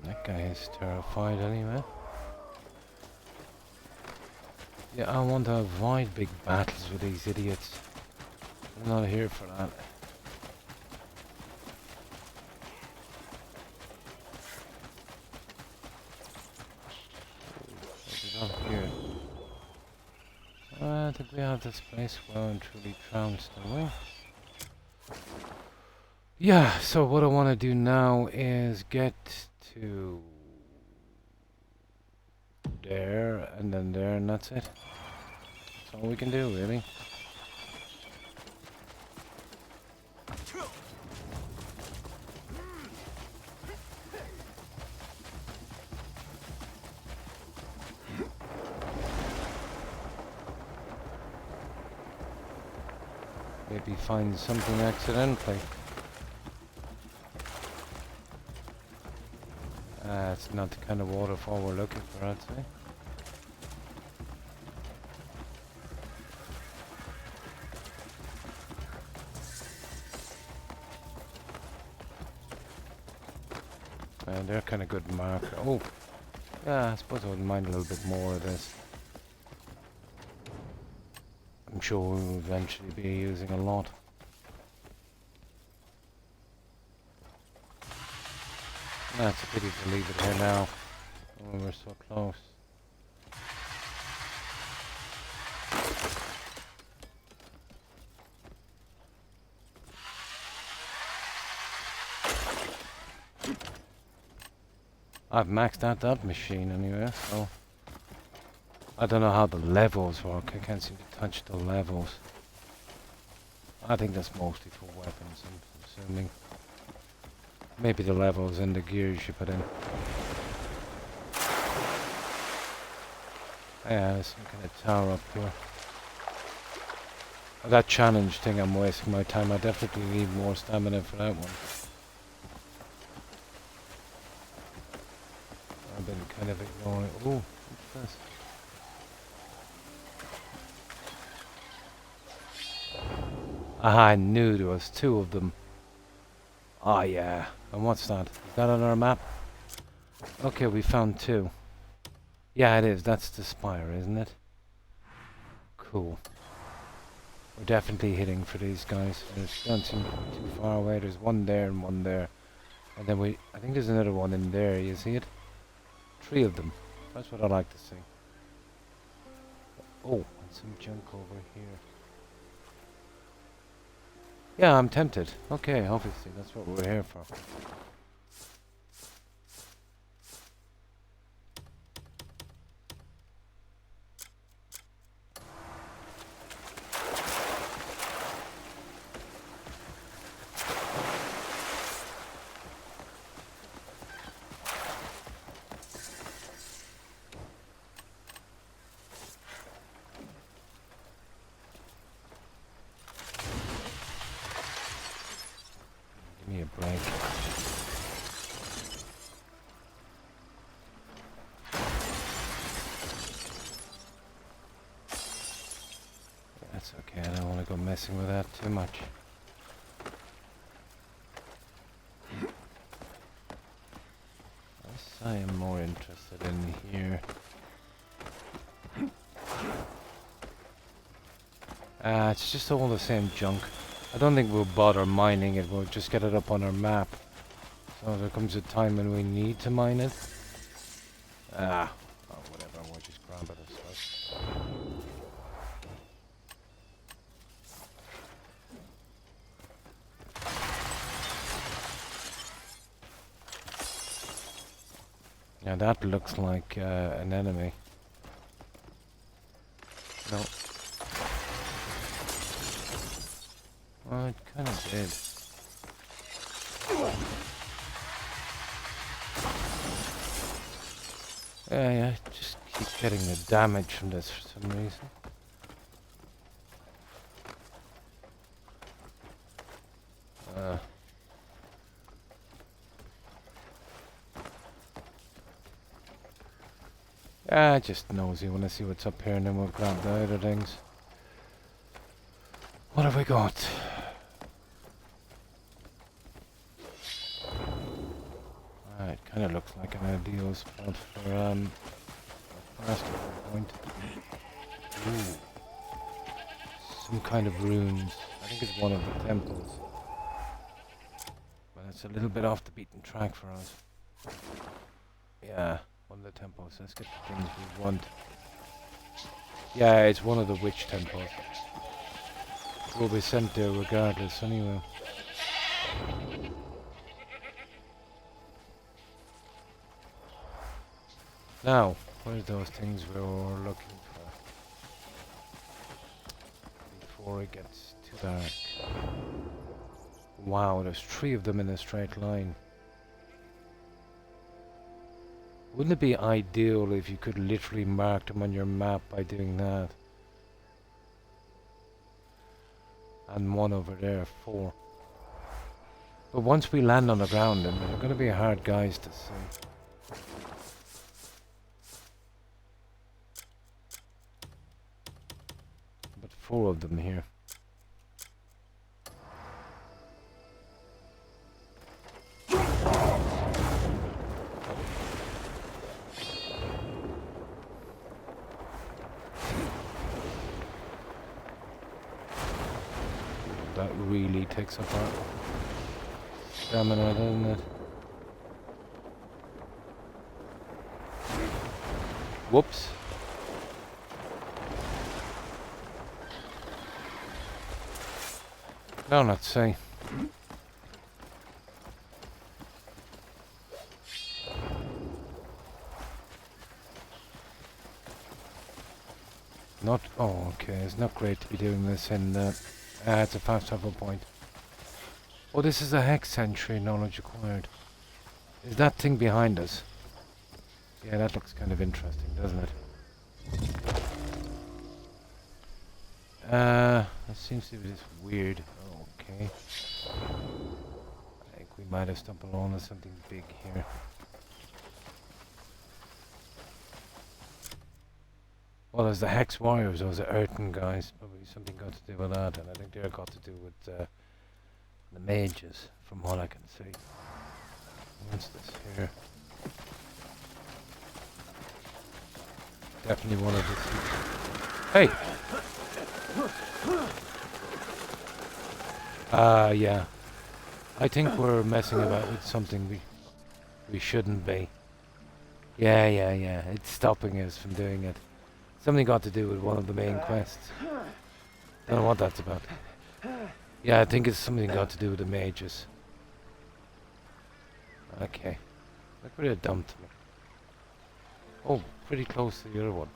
That guy is terrified anyway. Yeah, I want to avoid big battles with these idiots. I'm not here for that. Here. I think we have this place well and truly trounced, don't we? Yeah, so what I want to do now is get to there and then there, and that's it. That's all we can do, really. Maybe find something accidentally. It's not the kind of waterfall we're looking for, I'd say. They're kind of good marker. Oh, yeah, I suppose I wouldn't mind a little bit more of this. I'm sure we'll eventually be using a lot. That's a pity to leave it here now when we're so close. I've maxed out that machine anyway, so I don't know how the levels work. I can't seem to touch the levels. I think that's mostly for weapons, I'm assuming. Maybe the levels and the gear you should put in. Yeah, there's some kind of tower up here. That challenge thing, I'm wasting my time. I definitely need more stamina for that one. I've been kind of ignoring. Oh, what's this? Ah, I knew there was two of them. Oh yeah. And what's that? Is that on our map? Okay, we found two. Yeah, it is. That's the spire, isn't it? Cool. We're definitely hitting for these guys. They don't seem too far away. There's one there and one there. And then I think there's another one in there. You see it? 3 of them. That's what I like to see. Oh, and some junk over here. Yeah, I'm tempted. Okay, obviously, that's what we're here for. Give me a break. That's okay, I don't want to go messing with that too much. I am more interested in here. It's just all the same junk. I don't think we'll bother mining it, we'll just get it up on our map. So there comes a time when we need to mine it. Oh, whatever, we'll just grab it as such. Now that looks like an enemy. No. Well, it kind of did. Yeah, just keep getting the damage from this for some reason. Just nosy. Want to see what's up here, and then we'll grab the other things. What have we got? It kind of looks like an ideal spot for a basketball point. Ooh. Some kind of ruins. I think it's one of the temples. But it's a little bit off the beaten track for us. Yeah, one of the temples. Let's get the things we want. Yeah, it's one of the witch temples. We'll be sent there regardless anyway. Now, what are those things we were looking for? Before it gets too dark. Wow, there's 3 of them in a straight line. Wouldn't it be ideal if you could literally mark them on your map by doing that? And one over there, 4. But once we land on the ground, then they're going to be hard guys to see. But 4 of them here. That really takes up our stamina, doesn't it? Whoops. No, let's see. Not. Oh, okay. It's not great to be doing this in It's a fast travel point. Oh, this is a hex entry, knowledge acquired. Is that thing behind us? Yeah, that looks kind of interesting, doesn't it? That seems to be this weird. Oh, okay. I think we might have stumbled on something big here. Well, there's the Hex Warriors, those are Earthen guys. Probably something got to do with that, and I think they're got to do with the mages, from what I can see. What's this here? Definitely one of the... Hey! Yeah. I think we're messing about with something we shouldn't be. Yeah. It's stopping us from doing it. Something got to do with one of the main quests. Don't know what that's about. Yeah, I think it's something got to do with the mages. Okay. Look where they dumped me. Oh, pretty close to the other one.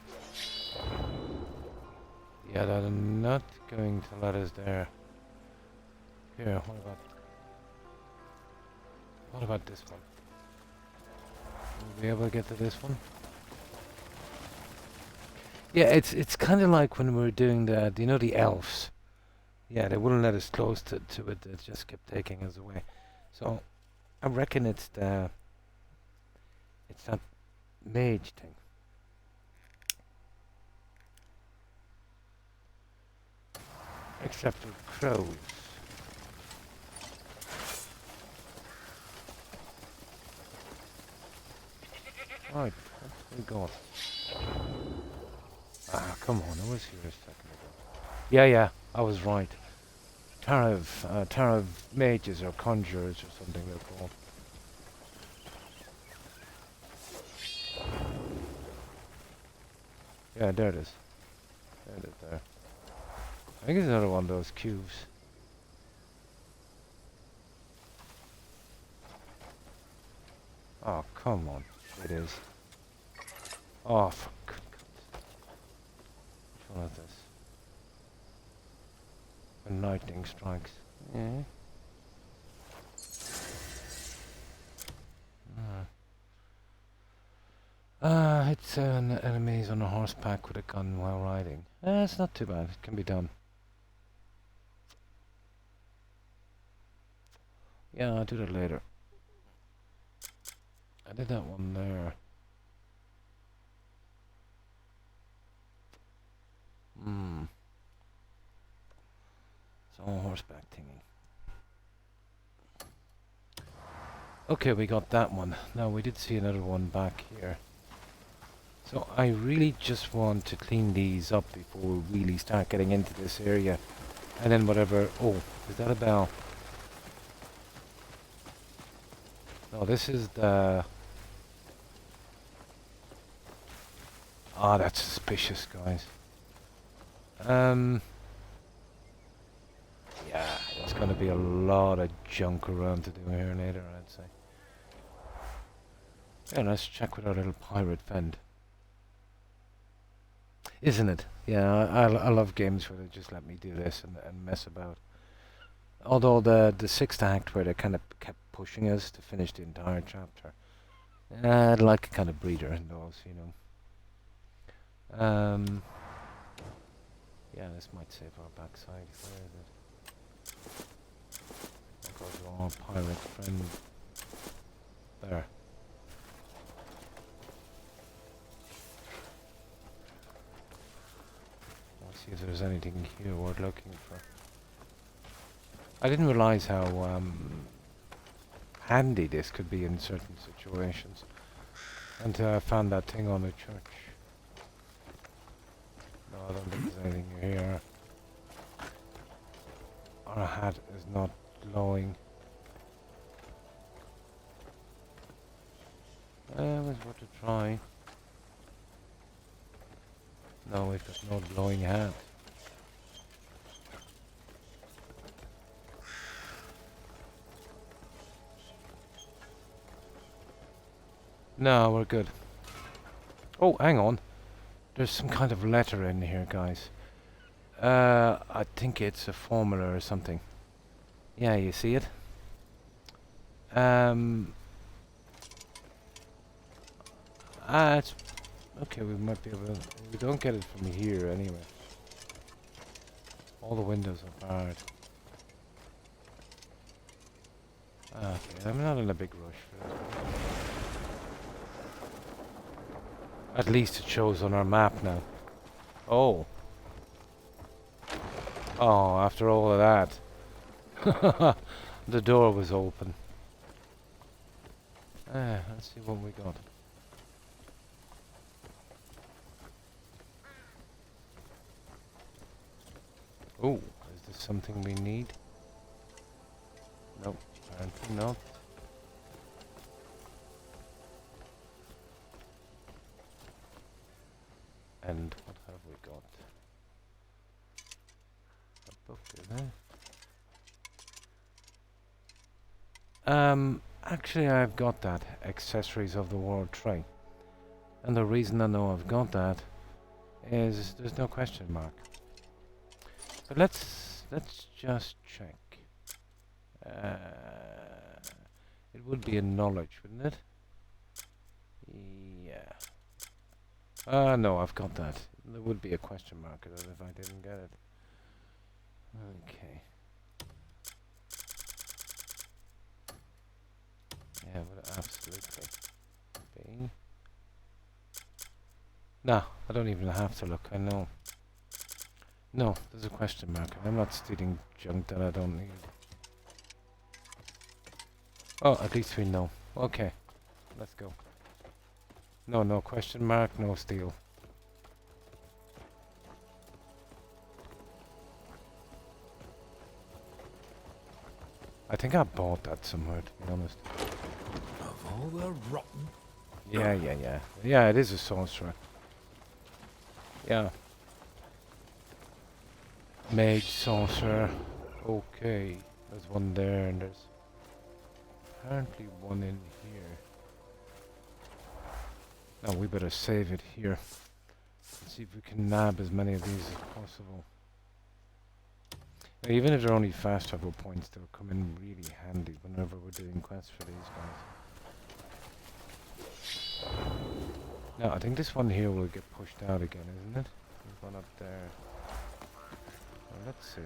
Yeah, they're not going to let us there. Here, what about this one? Will we be able to get to this one? Yeah, it's kind of like when we were doing the, you know, the elves. Yeah, they wouldn't let us close to it. They just kept taking us away. So I reckon it's that mage thing. Except for crows. Right, where we going? Ah, come on, I was here a second ago. Yeah, I was right. Tarav mages or conjurers or something they're called. Yeah, there it is. There it is there. I think it's another one of those cubes. Oh, come on. It is. Oh, for good God. Which one is this? When lightning strikes. Yeah. It's enemies on a horseback with a gun while riding. It's not too bad. It can be done. Yeah, I'll do that later. I did that one there. It's all horseback thingy. Okay, we got that one. Now, we did see another one back here. So, I really just want to clean these up before we really start getting into this area. And then whatever... Oh, is that a bell? No, this is the... Ah, that's suspicious, guys. Yeah, there's going to be a lot of junk around to do here later, I'd say. Yeah, let's check with our little pirate friend. Isn't it? Yeah, I love games where they just let me do this and mess about. Although the sixth act where they kind of kept pushing us to finish the entire chapter. I'd like a kind of breather in those, you know. Yeah, this might save our backside. Where is it? I'll go to our pirate friend. There. Let's see if there's anything here worth looking for. I didn't realize how handy this could be in certain situations until I found that thing on the church. No, I don't think there's anything here. Our hat is not glowing. It was worth a try. No, we've got no glowing hat. No, we're good. Oh, hang on. There's some kind of letter in here, guys. I think it's a formula or something. Yeah, you see it? It's okay, we might be able to... We don't get it from here anyway. All the windows are barred. Okay, I'm not in a big rush for this. At least it shows on our map now. Oh. Oh, after all of that. The door was open. Let's see what we got. Oh, is this something we need? Nope, apparently not. And what have we got? A book, is it? Actually I've got that. Accessories of the World Trade. And the reason I know I've got that is there's no question mark. But let's just check. It would be a knowledge, wouldn't it? Yeah. No, I've got that. There would be a question mark if I didn't get it. Okay. Yeah, would absolutely be. No, I don't even have to look. I know. No, there's a question mark. I'm not stealing junk that I don't need. Oh, at least we know. Okay, let's go. No, no question mark, no steal. I think I bought that somewhere, to be honest. Of all the rotten... Yeah. Yeah, it is a sorcerer. Yeah. Mage, sorcerer. Okay. There's one there and there's apparently one in here. Now we better save it here. Let's see if we can nab as many of these as possible. Now, even if they're only fast travel points, they'll come in really handy whenever we're doing quests for these guys. Now I think this one here will get pushed out again, isn't it? There's one up there. Well, let's see.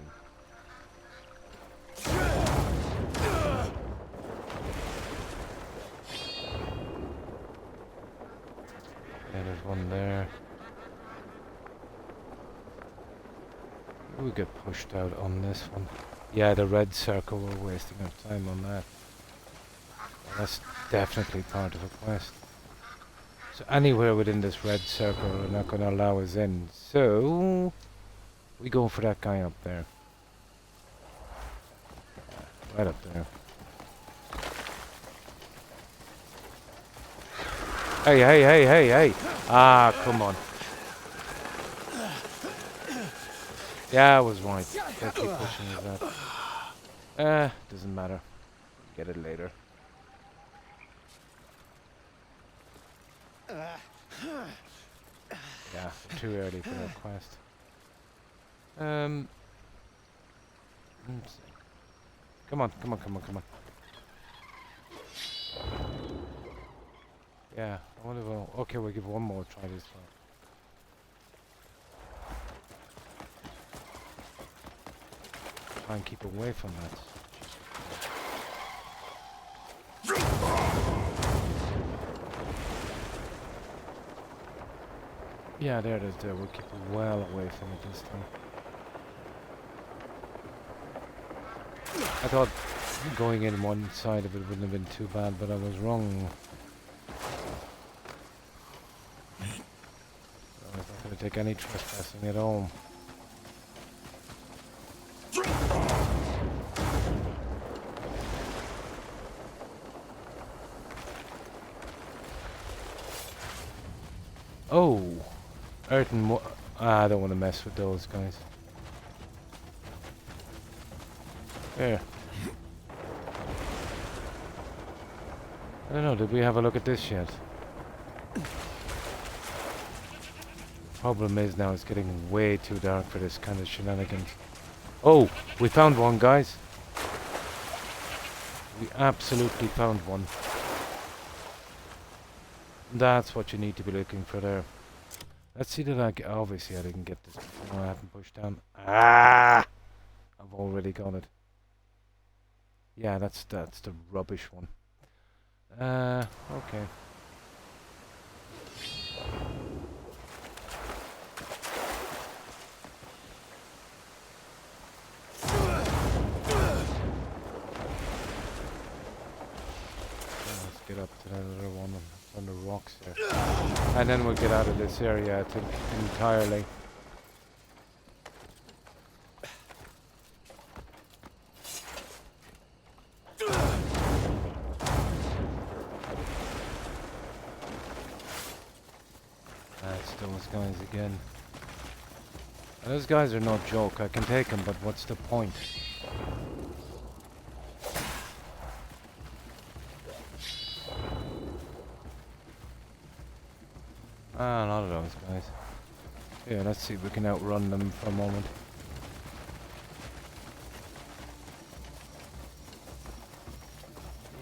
Yeah, there's one there. We get pushed out on this one. Yeah, the red circle, we're wasting our time on that. That's definitely part of a quest. So anywhere within this red circle are not going to allow us in. So we go for that guy up there. Right up there. Hey. Ah, come on. Yeah, I was right. Can't keep pushing his that. Doesn't matter. Get it later. Yeah, too early for that quest. Let's see. Come on. Yeah, I wonder if okay, we'll give one more try this time. Try and keep away from that. Yeah, there it is there. We'll keep well away from it this time. I thought going in one side of it wouldn't have been too bad, but I was wrong. I was not going to take any trespassing at all. Oh! Earth and I don't want to mess with those guys. There. I don't know, did we have a look at this yet? Problem is now it's getting way too dark for this kind of shenanigans. Oh, we found one, guys. We absolutely found one. That's what you need to be looking for there. Let's see that I get... Obviously I didn't get this before. I haven't pushed down. Ah! I've already got it. Yeah, that's the rubbish one. Okay. Let's get up to that other one on the rocks here. And then we'll get out of this area, I think, entirely. That's those guys again. Those guys are no joke. I can take them, but what's the point? Ah, not of those guys. Yeah, let's see if we can outrun them for a moment.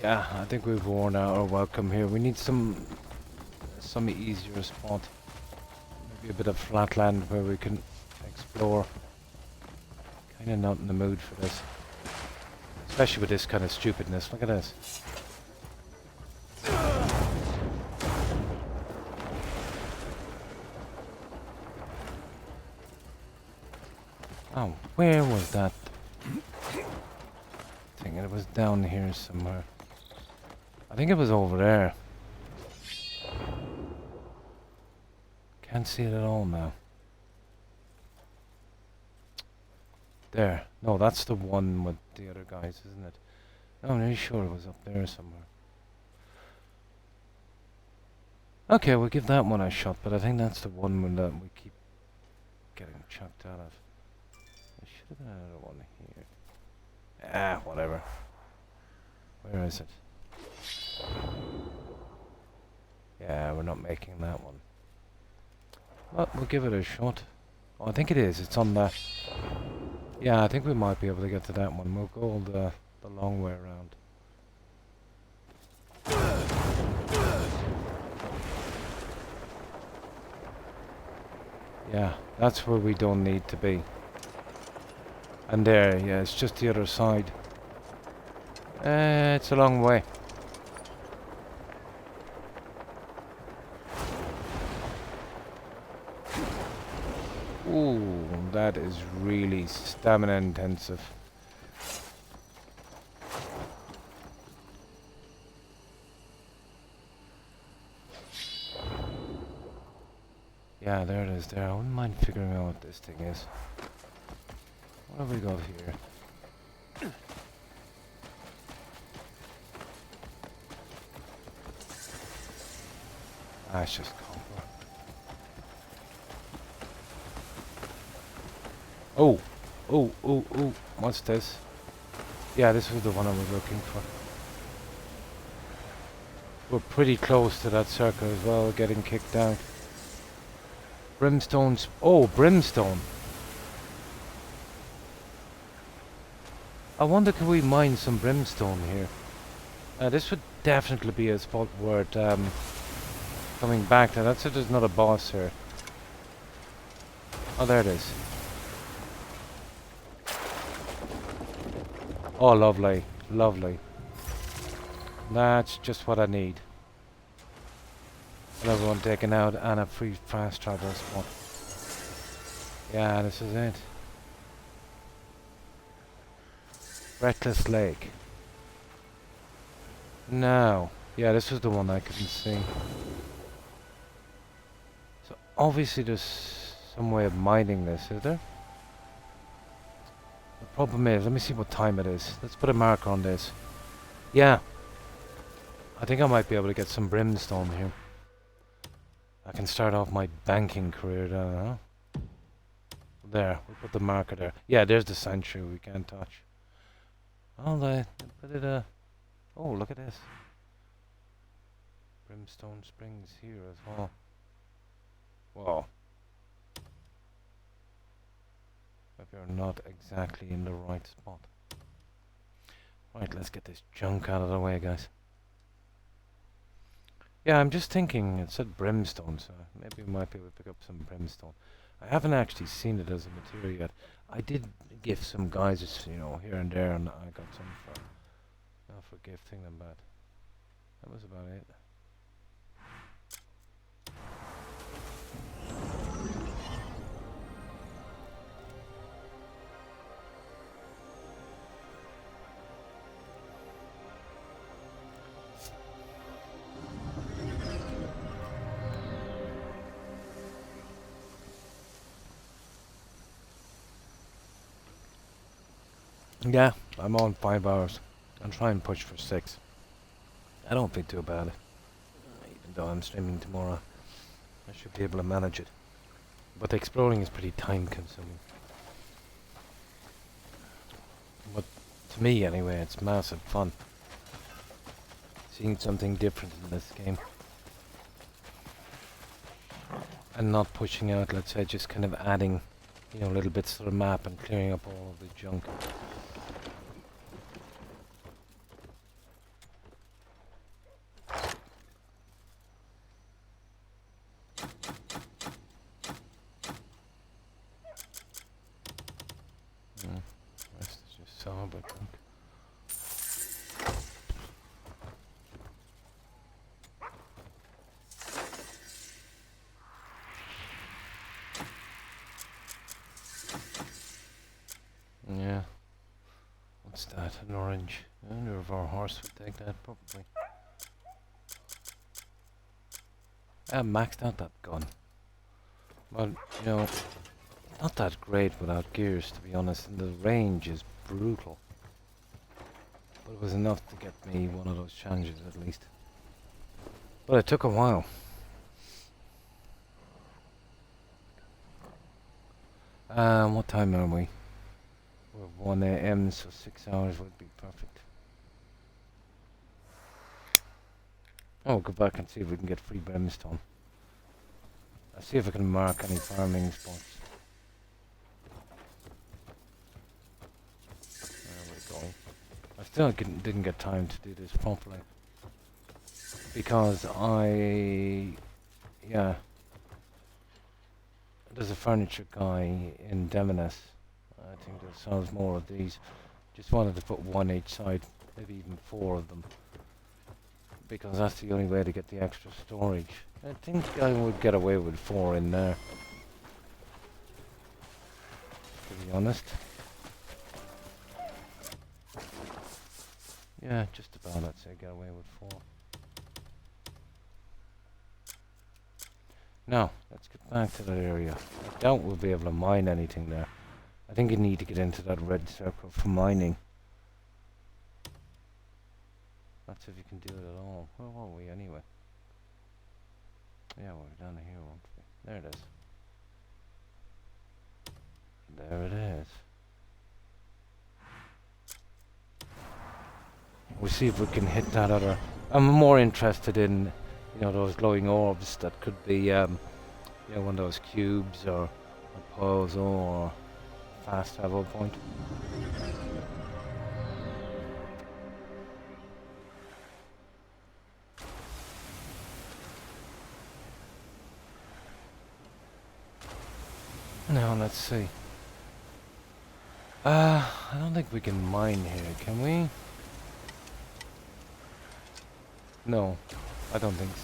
Yeah, I think we've worn out our welcome here. We need some easier spot. Maybe a bit of flat land where we can explore. Kinda not in the mood for this. Especially with this kind of stupidness. Look at this. Oh, where was that thing? It was down here somewhere. I think it was over there. Can't see it at all now. There. No, that's the one with the other guys, isn't it? No, I'm really sure it was up there somewhere. Okay, we'll give that one a shot, but I think that's the one that we keep getting chucked out of. There should have been another one here. Ah, whatever. Where is it? Yeah, we're not making that one. But we'll give it a shot. Oh, I think it is. It's on the... Yeah, I think we might be able to get to that one. We'll go the long way around. Yeah, that's where we don't need to be. And there, yeah, it's just the other side. It's a long way. Ooh, that is really stamina intensive. Yeah, there it is there. I wouldn't mind figuring out what this thing is. What have we got here? Ah, it's just copper. Oh! Oh, oh, oh. What's this? Yeah, this was the one I was looking for. We're pretty close to that circle as well, getting kicked out. Brimstone's... Oh, brimstone! I wonder, can we mine some brimstone here? This would definitely be a spot worth coming back to. That's it, there's not a boss here. Oh, there it is. Oh, lovely. Lovely. That's just what I need. Another one taken out and a free fast travel spot. Yeah, this is it. Reckless Lake. No. Yeah, this was the one I couldn't see. So obviously there's some way of mining this, is there? The problem is, let me see what time it is. Let's put a marker on this. Yeah. I think I might be able to get some brimstone here. I can start off my banking career down now. There, we'll put the marker there. Yeah, there's the sanctuary we can't touch. Oh, they put it, oh, look at this. Brimstone Springs here as well. Wow. But we're not exactly in the right spot. Right, let's get this junk out of the way, guys. Yeah, I'm just thinking, it said brimstone, so maybe we might be able to pick up some brimstone. I haven't actually seen it as a material yet. I did gift some guys, you know, here and there, and I got some for gifting them, but that was about it. Yeah, I'm on 5 hours. I'll try and push for 6. I don't feel too bad. Even though I'm streaming tomorrow, I should be able to manage it. But the exploring is pretty time consuming. But to me anyway, it's massive fun. Seeing something different in this game. And not pushing out, let's say, just kind of adding, you know, little bits to the map and clearing up all of the junk. Rest is just sob, I think. Yeah. What's that? An orange. I wonder if our horse would take that, probably. I maxed out that gun. But, you know, not that great without gears, to be honest, and the range is brutal. But it was enough to get me one of those challenges, at least. But it took a while. What time are we? We're 1 AM, so 6 hours would be perfect. Oh, we'll go back and see if we can get free brimstone. I'll see if I can mark any farming spots. There we go. I still didn't get time to do this properly. Because yeah. There's a furniture guy in Demonis. I think that sells more of these. Just wanted to put one each side, maybe even 4 of them. Because that's the only way to get the extra storage. I think I would get away with 4 in there. To be honest. Yeah, just about, I'd say get away with 4. Now, let's get back to that area. I doubt we'll be able to mine anything there. I think you need to get into that red circle for mining. That's if you can do it at all. Where were we anyway? Yeah, we're down here, won't we? There it is. There it is. We'll see if we can hit that other... I'm more interested in, you know, those glowing orbs that could be, you know, one of those cubes or a puzzle or fast travel point. Now let's see. I don't think we can mine here, can we? No, I don't think so.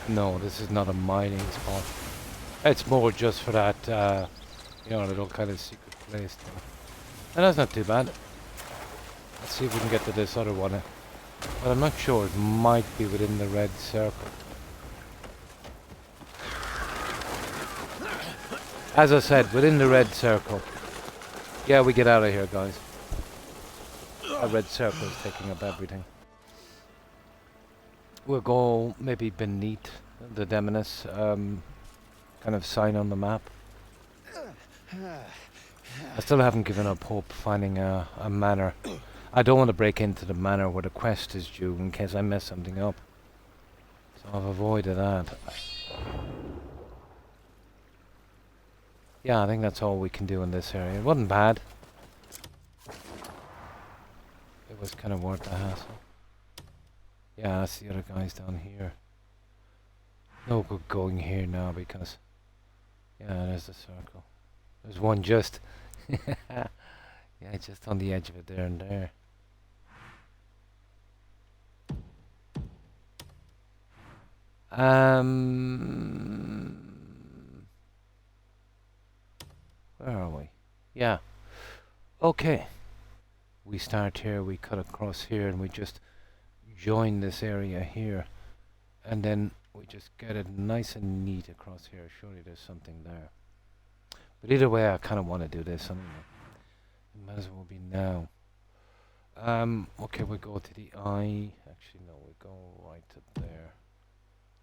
No, this is not a mining spot. It's more just for that, you know, little kind of secret place thing. And that's not too bad. Let's see if we can get to this other one. But I'm not sure, it might be within the red circle. As I said, within the red circle. Yeah, we get out of here, guys. A red circle is taking up everything. We'll go maybe beneath the Demonis kind of sign on the map. I still haven't given up hope finding a manor. I don't want to break into the manor where the quest is due in case I mess something up. I've avoided that. Yeah, I think that's all we can do in this area. It wasn't bad. It was kind of worth the hassle. Yeah, that's the other guys down here. No good going here now because... Yeah, there's the circle. There's one just... yeah, just on the edge of it there and there. Where are we? Yeah. Okay. We start here, we cut across here, and we just join this area here. And then we just get it nice and neat across here. Surely there's something there. But either way, I kind of want to do this anyway. It might as well be now. Okay, we go to the eye. Actually, no, we go right to there.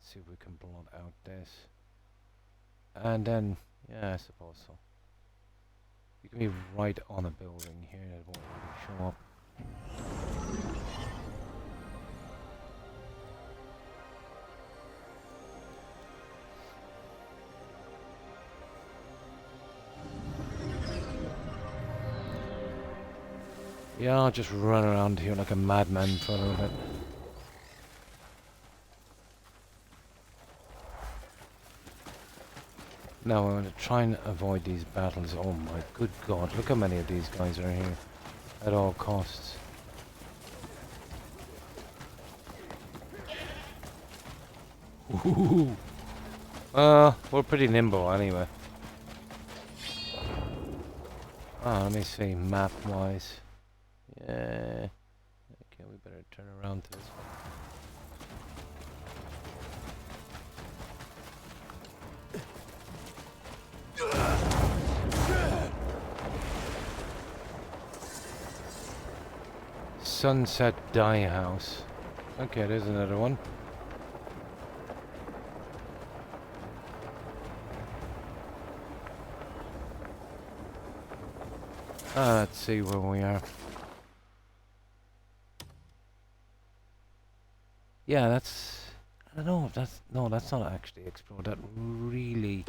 See if we can blot out this. And then, yeah, I suppose so. You can be right on a building here, it won't really show up. Yeah, I'll just run around here like a madman for a little bit. Now I'm going to try and avoid these battles. Oh my good god, look how many of these guys are here. At all costs. Ooh. We're pretty nimble anyway. Let me see, map-wise. Yeah. Okay, we better turn around to this one. Sunset Dye House. Okay, there's another one. Let's see where we are. Yeah, that's... I don't know if that's... No, that's not actually explored. That really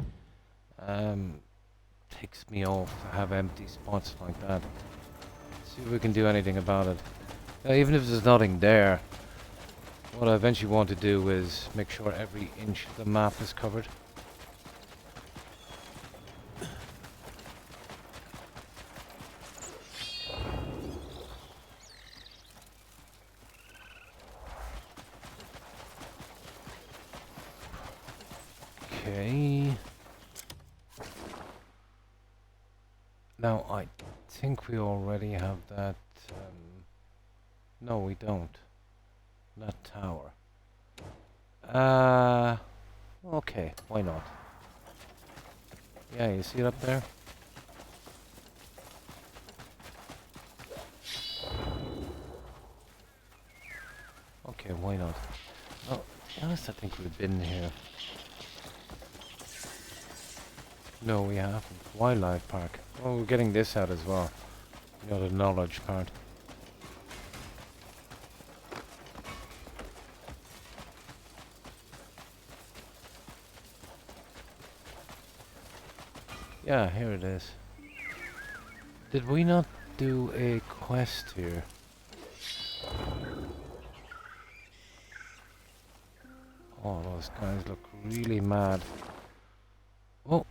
ticks me off to have empty spots like that. See if we can do anything about it. Even if there's nothing there, what I eventually want to do is make sure every inch of the map is covered. Okay. Now I think we already have that. No, we don't. That tower. Okay, why not? Yeah, you see it up there? Okay, why not? Oh, to be honest, I think we've been here. No, we haven't. Wildlife Park. Oh, we're getting this out as well. You know, the knowledge part. Yeah, here it is. Did we not do a quest here? Oh, those guys look really mad. Oh!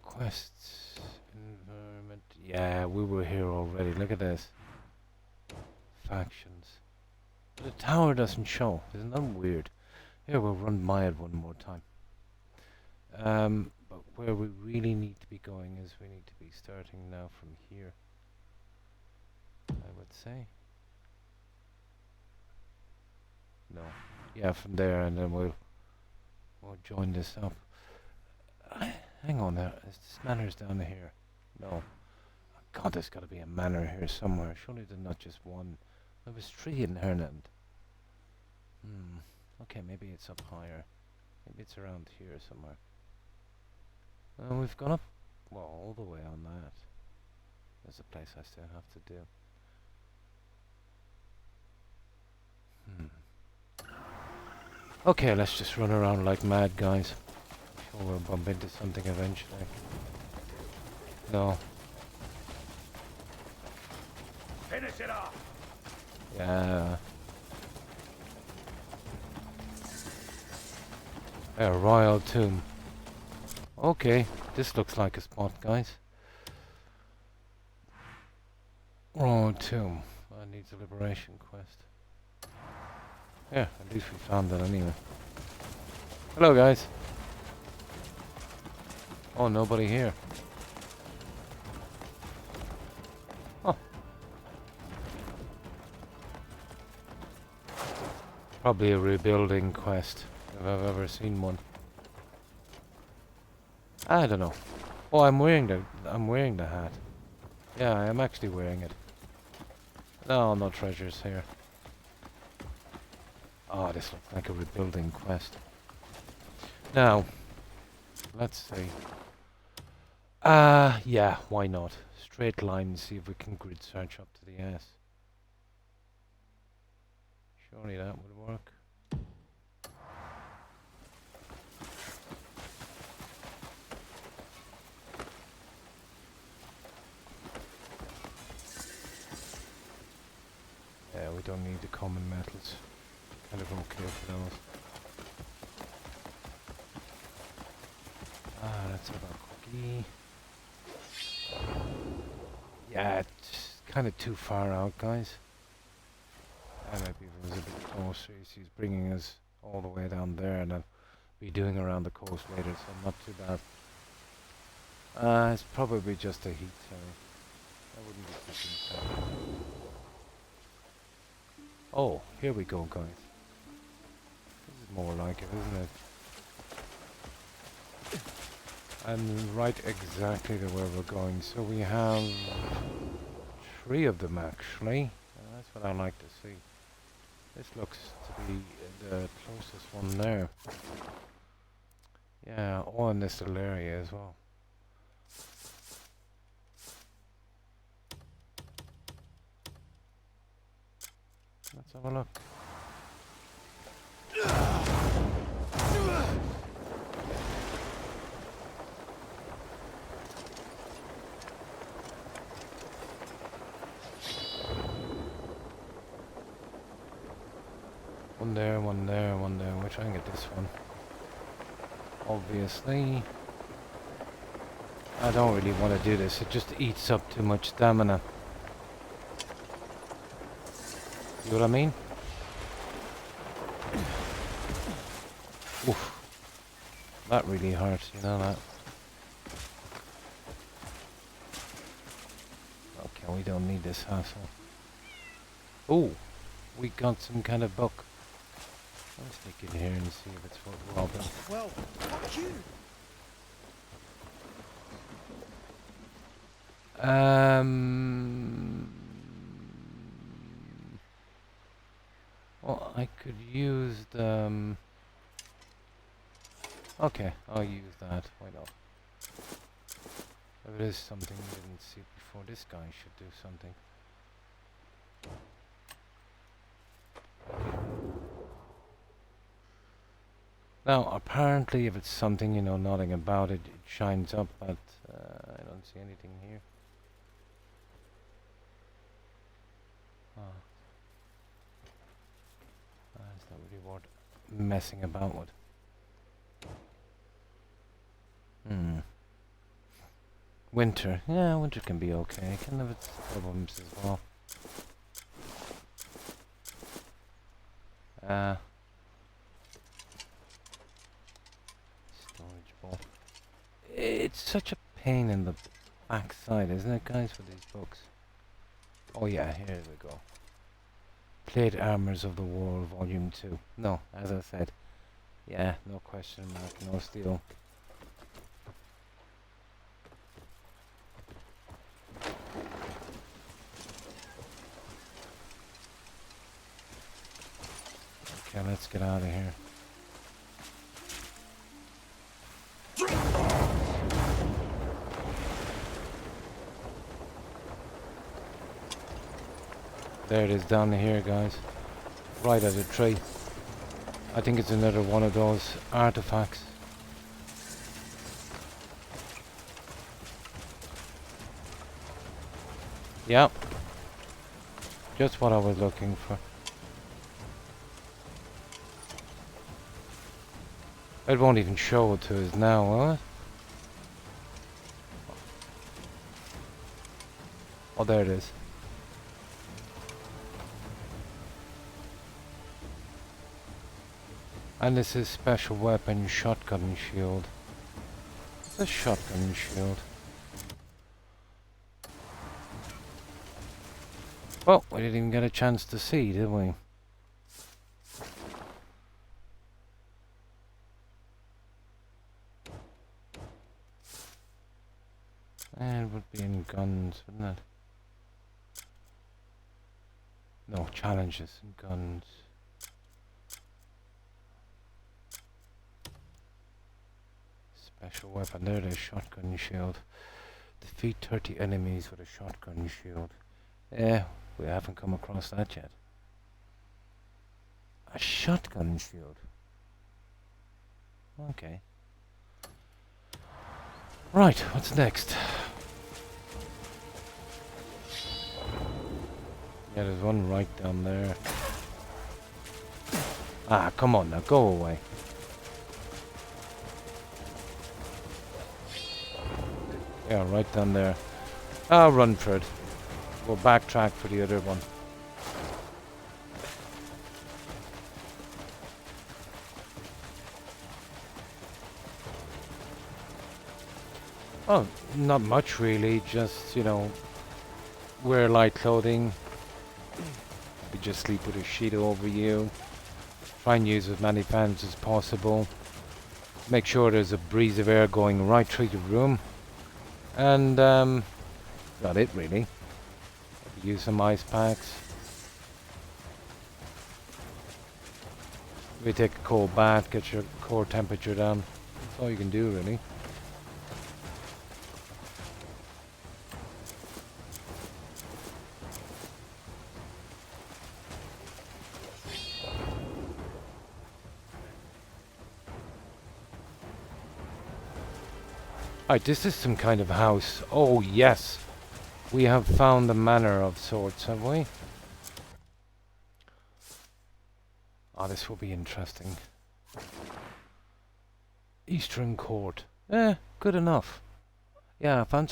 Quests. Environment. Yeah, we were here already. Look at this. Factions. The tower doesn't show. Isn't that weird? Here, we'll run by it one more time. But where we really need to be going is we need to be starting now from here. I would say. No. Yeah, from there, and then we'll join this up. Hang on there. Is this manor's down here? No. Oh God, there's got to be a manor here somewhere. Surely there's not just one. There was 3 in Herland. Okay, maybe it's up higher. Maybe it's around here somewhere. We've gone up, well, all the way on that. There's a place I still have to do. Okay, let's just run around like mad, guys. I'm sure we'll bump into something eventually. No. Finish it off. Yeah. A royal tomb. Okay, this looks like a spot, guys. Royal tomb. That needs a liberation quest. Yeah, at least we found that anyway. Hello, guys. Oh, nobody here. Oh. Probably a rebuilding quest, if I've ever seen one. I don't know. Oh, I'm wearing the hat. Yeah, I am actually wearing it. No, no treasures here. Oh, this looks like a rebuilding quest. Now, let's see. Yeah, why not? Straight line and see if we can grid search up to the S. Surely that would work. Yeah, we don't need the common metals. Kind of okay for those. Let's have a cookie. Yeah, it's kind of too far out, guys. Maybe if it was a bit closer. He's bringing us all the way down there, and I'll be doing around the coast later, so not too bad. It's probably just a heat cell. I wouldn't be thinking that. Oh, here we go, guys. This is more like it, isn't it? And right exactly to where we're going. So we have 3 of them, actually. That's what I like to see. This looks to be the closest one there. Yeah, all in this little area as well. Let's have a look. One there, one there, one there. We'll try and get this one. Obviously. I don't really want to do this. It just eats up too much stamina. You know what I mean? Oof. That really hurts, you know that? Okay, we don't need this hassle. Oh, we got some kind of book. Let's sneak in here and see if it's worth robbing. Well, fuck you. Well, I could use the... okay, I'll use that. Why not? If it is something we didn't see before, this guy should do something. Now, apparently, if it's something, you know, nothing about it, it shines up, but I don't see anything here. It's not really worth messing about with. Winter. Yeah, winter can be okay. It can have its problems as well. Storage ball. It's such a pain in the backside, isn't it, guys, for these books? Oh yeah, here we go. Plate Armors of the War, Volume 2. No, as I said. Yeah, no question mark, no steel. Okay, let's get out of here. There it is down here, guys. Right at a tree. I think it's another one of those artifacts. Yep. Just what I was looking for. It won't even show it to us now, will it? Oh, there it is. And this is special weapon shotgun shield. It's a shotgun shield. Well, we didn't even get a chance to see, did we? And it would be in guns, wouldn't it? No, challenges and guns. Special weapon, there it is, shotgun shield. Defeat 30 enemies with a shotgun shield. Yeah, we haven't come across that yet. A shotgun shield. Okay. Right, what's next? Yeah, there's one right down there. Ah, come on now, go away. Yeah, right down there. I'll run for it. We'll backtrack for the other one. Oh, not much really, just, you know, wear light clothing. You just sleep with a sheet over you. Try and use as many fans as possible. Make sure there's a breeze of air going right through your room. And, got it really. Use some ice packs. Maybe take a cold bath, get your core temperature down. That's all you can do really. Alright, this is some kind of house. Oh yes! We have found a manor of sorts, have we? Oh, this will be interesting. Eastern Court. Good enough. Yeah, I found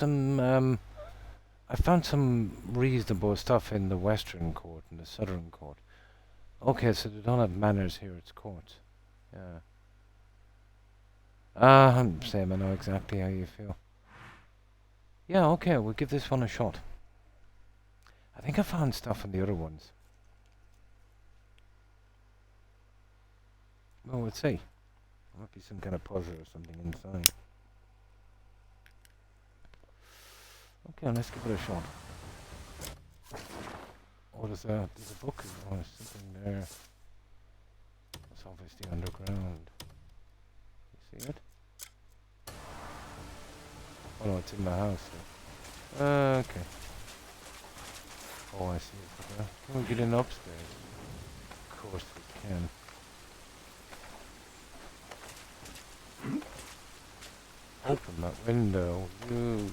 some reasonable stuff in the Western Court and the Southern Court. Okay, so they don't have manors here, it's courts. Yeah. Sam, I know exactly how you feel. Yeah, okay, we'll give this one a shot. I think I found stuff in the other ones. Well, let's see. There might be some kind of puzzle or something inside. Okay, let's give it a shot. Oh, there's a book. Oh, there's something there. It's obviously underground. You see it? Oh no, it's in the house. Okay. Oh, I see it. Can we get in upstairs? Of course we can. Open that window, you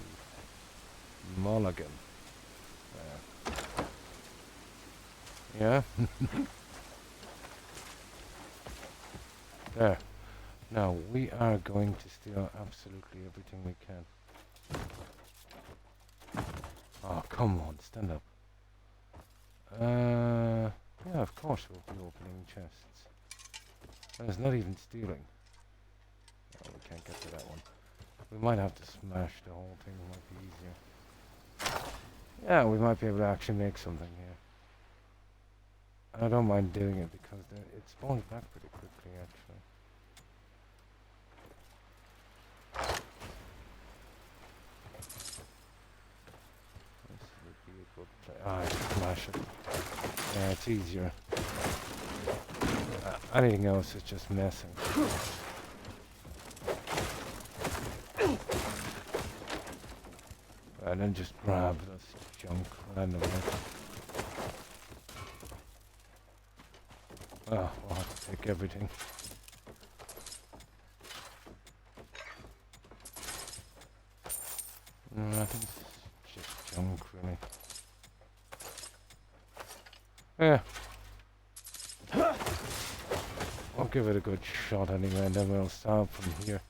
mulligan. Yeah? There. Now, we are going to steal absolutely everything we can. Oh, come on, stand up. Yeah, of course we'll be opening chests. And it's not even stealing. Oh, we can't get to that one. We might have to smash the whole thing, it might be easier. Yeah, we might be able to actually make something here. And I don't mind doing it because it spawns back pretty quickly, actually. This would be a good play. Ah, smash it. Yeah, it's easier. Anything else is just messing. And then just grab this junk randomly. Oh, I'll have to take everything. I think it's just junk, really. Yeah. I'll give it a good shot anyway, and then we'll start from here.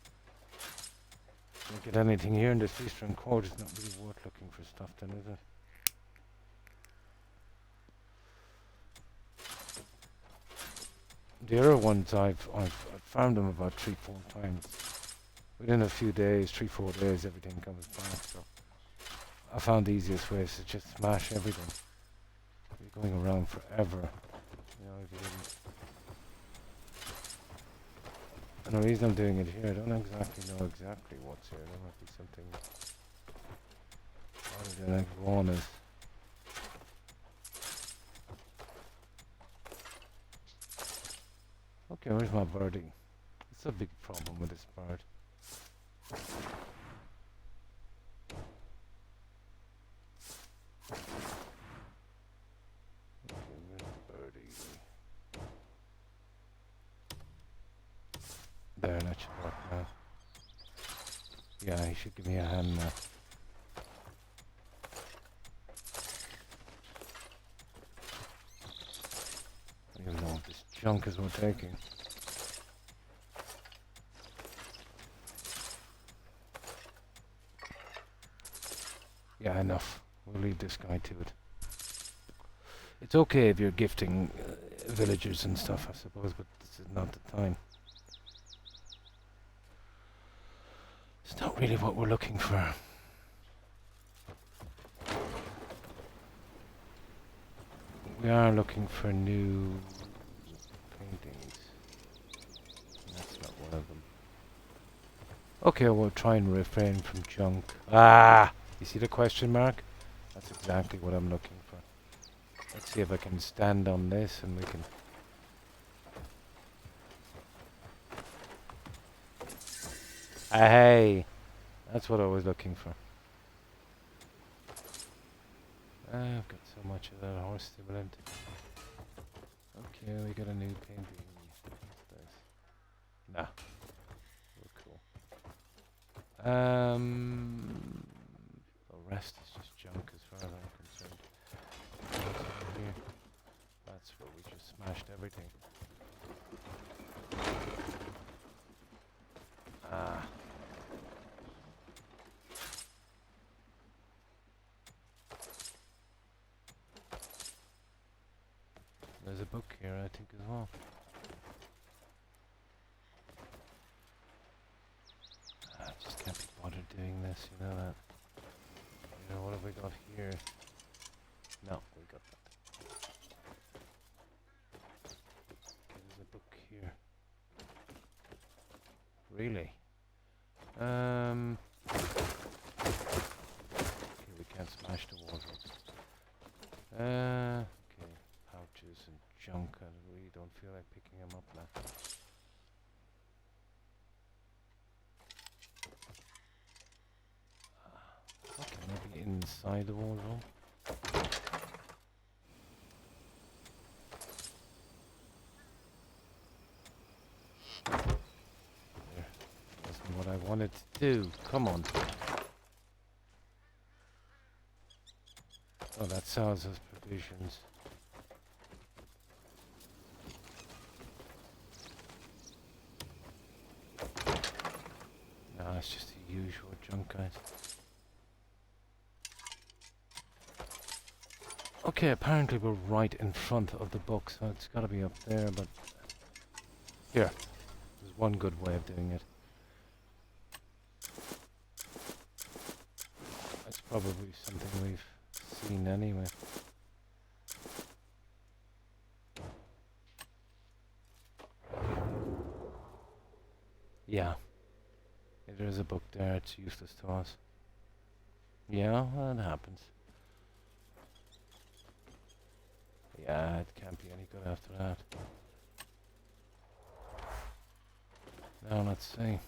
Don't get anything here in this eastern court. It's not really worth looking for stuff then, is it? The other ones I've found them about 3-4 times. Within a few days, 3-4 days, everything comes back. So I found the easiest way is to just smash everything. You're going around forever, you know, if you didn't. And the reason I'm doing it here, I don't exactly know exactly what's here. There might be something other than iguanas. Okay, where's my birdie? It's a big problem with this bird. Okay, where's the birdie? There, that should work now. Yeah, he should give me a hand now. I don't even know what this junk is we're taking. Yeah, enough. We'll leave this guy to it. It's okay if you're gifting villagers and stuff, I suppose, but this is not the time. It's not really what we're looking for. We are looking for new paintings. That's not one of them. Okay, we'll try and refrain from junk. Ah! You see the question mark? That's exactly what I'm looking for. Let's see if I can stand on this and we can... Hey! That's what I was looking for. I've got so much of that horse stimulant. Okay, we got a new painting. What's this? Nah. We're cool. The rest is just junk as far as I'm concerned. What's over here? That's where we just smashed everything. Ah. There's a book here, I think, as well. I just can't be bothered doing this, you know that. You know, what have we got here? No, we got that. Okay, there's a book here. Really? Okay, we can't smash the wardrobes. Okay, pouches and junk. I really don't feel like picking them up now. Okay, maybe inside the wardrobe. There. Wasn't what I wanted to do. Come on. Oh, that sells us provisions. No, it's just the usual junk, guys. Okay, apparently we're right in front of the book, so it's gotta be up there, but... Here. There's one good way of doing it. It's probably something we've seen anyway. Yeah. If there's a book there, it's useless to us. Yeah, well, it happens. Yeah, it can't be any good after that. Now let's see.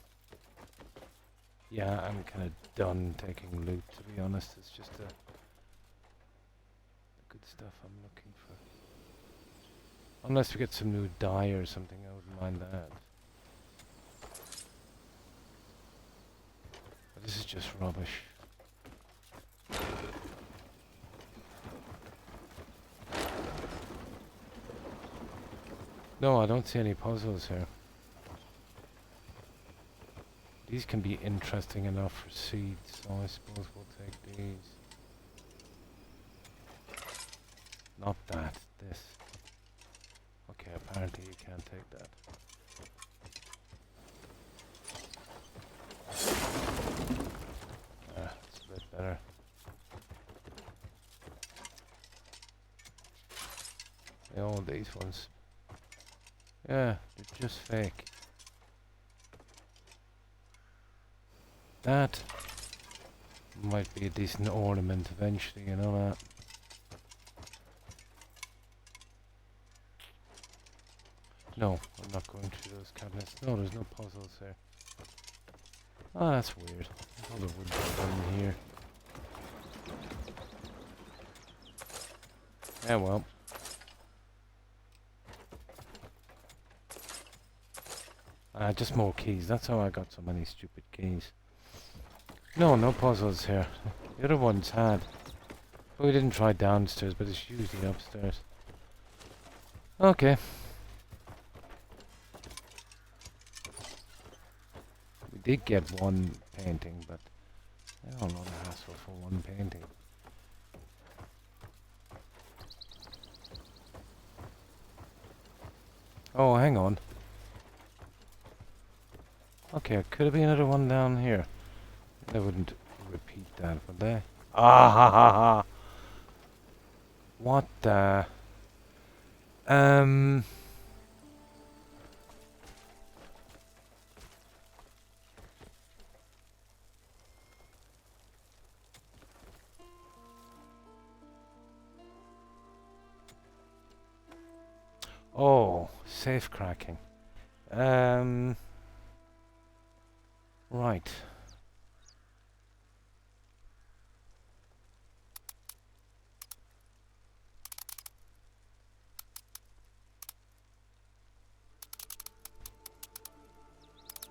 Yeah, I'm kind of done taking loot, to be honest. It's just the good stuff I'm looking Unless we get some new dye or something, I wouldn't mind that. But this is just rubbish. No, I don't see any puzzles here. These can be interesting enough for seeds, so I suppose we'll take these. Not that, this. Okay, apparently you can't take that. It's a bit better. Yeah, all these ones. Yeah, they're just fake. That might be a decent ornament eventually, you know that. No, I'm not going through those cabinets. No, there's no puzzles there. Oh, that's weird. I thought there would be one here. Yeah, well. Just more keys. That's how I got so many stupid keys. No, no puzzles here. The other ones had. But we didn't try downstairs, but it's usually upstairs. Okay. We did get one painting, but I don't know the hassle for one painting. Oh, hang on. Okay, could it be another one down here? They wouldn't repeat that, would they? Ah ha ha ha! What the? Oh, safe cracking. Right.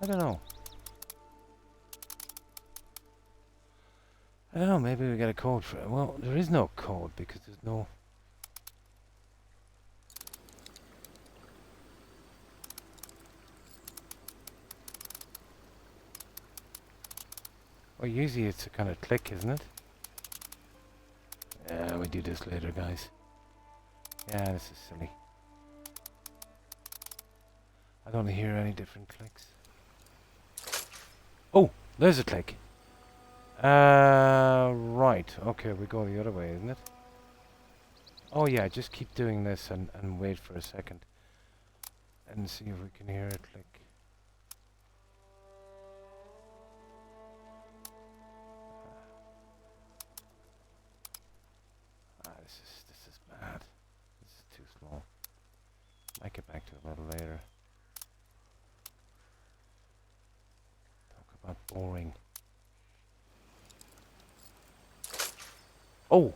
I don't know. I don't know, maybe we get a code for it. Well, there is no code because there's no... Well, usually it's a kind of click, isn't it? Yeah, we do this later, guys. Yeah, this is silly. I don't hear any different clicks. Oh, there's a click. Right. Okay, we go the other way, isn't it? Oh yeah, just keep doing this and wait for a second. And see if we can hear it click. This is bad. This is too small. Might get back to it a little later. Talk about boring. Oh!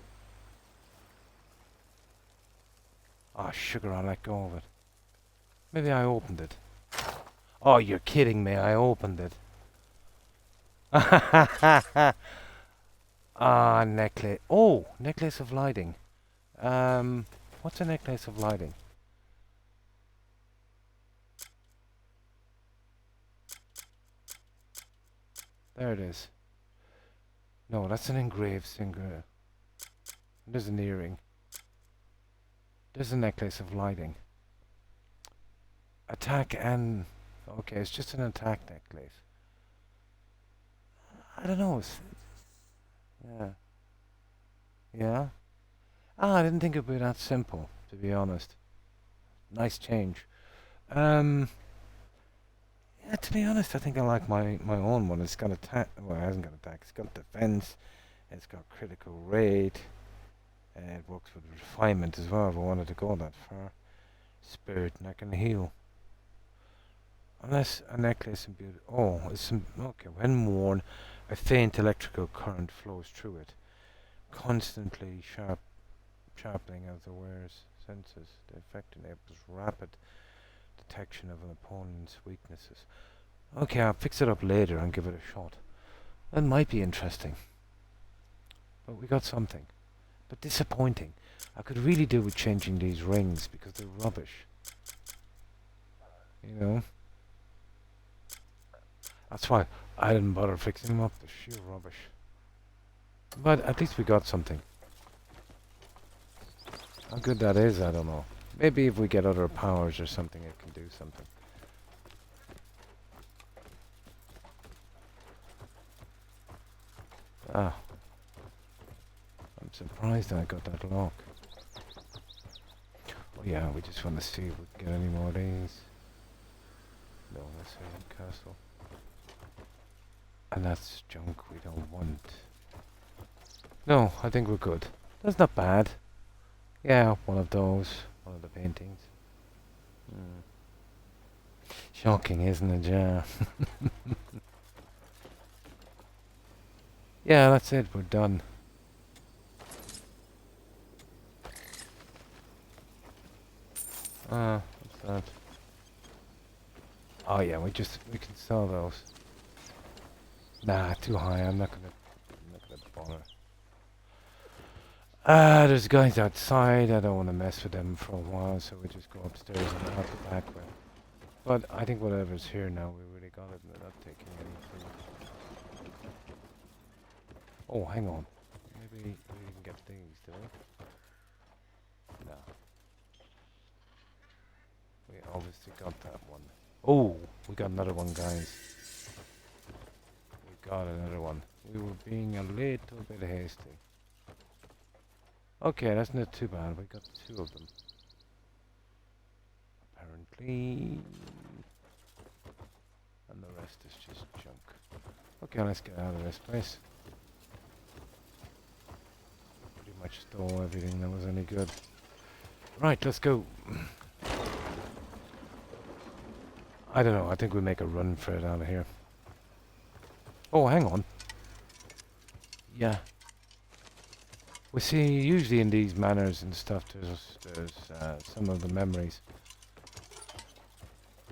Ah, sugar, I let go of it. Maybe I opened it. Oh, you're kidding me, I opened it. Ah, necklace. Oh, necklace of lighting. What's a necklace of lighting? There it is. No, that's an engraved finger. There's an earring. There's a necklace of lighting. Attack and... Okay, it's just an attack necklace. I don't know. Yeah. Yeah? Ah, I didn't think it would be that simple, to be honest. Nice change. Yeah, to be honest, I think I like my own one. It's got attack. Well, it hasn't got attack. It's got defense. It's got critical rate. It works with refinement as well if I wanted to go that far. Spirit, and I can heal. Unless a necklace imbued. Oh, it's some. Okay, when worn, a faint electrical current flows through it, constantly sharpening of the wearer's senses. The effect enables rapid detection of an opponent's weaknesses. Okay, I'll fix it up later and give it a shot. That might be interesting. But we got something. But disappointing. I could really do with changing these rings because they're rubbish. You know? That's why I didn't bother fixing them up. They're sheer rubbish. But at least we got something. How good that is, I don't know. Maybe if we get other powers or something, it can do something. Ah. I'm surprised I got that lock. Oh yeah, we just want to see if we can get any more of these. No, let's say castle. And that's junk we don't want. No, I think we're good. That's not bad. Yeah, one of those. One of the paintings. Shocking, isn't it? Yeah. Yeah, that's it. We're done. What's that? Oh yeah, we can sell those. Nah, too high. I'm not gonna bother. There's guys outside. I don't want to mess with them for a while, so we just go upstairs and out the back way. But I think whatever's here now, we really got it. They're not taking anything. Oh, hang on. Maybe we can get these, do we? No. We obviously got that one. Oh, we got another one, guys. We got another one. We were being a little bit hasty. Okay, that's not too bad. We got 2 of them. Apparently. And the rest is just junk. Okay, let's get out of this place. Pretty much stole everything that was any good. Right, let's go. I don't know, I think we make a run for it out of here. Oh, hang on. Yeah. We see, usually in these manors and stuff, there's some of the memories.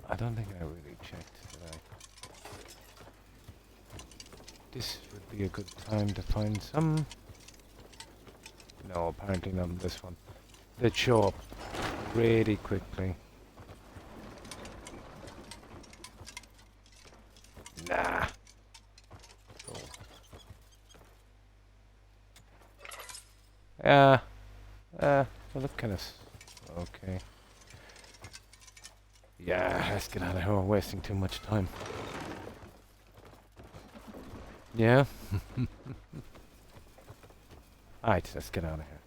I don't think I really checked, did I? This would be a good time to find some. No, apparently not on this one. They'd show up really quickly. Nah. Oh. Well, look kind of okay. Yeah, let's get out of here. We're wasting too much time. Yeah. Alright, let's get out of here.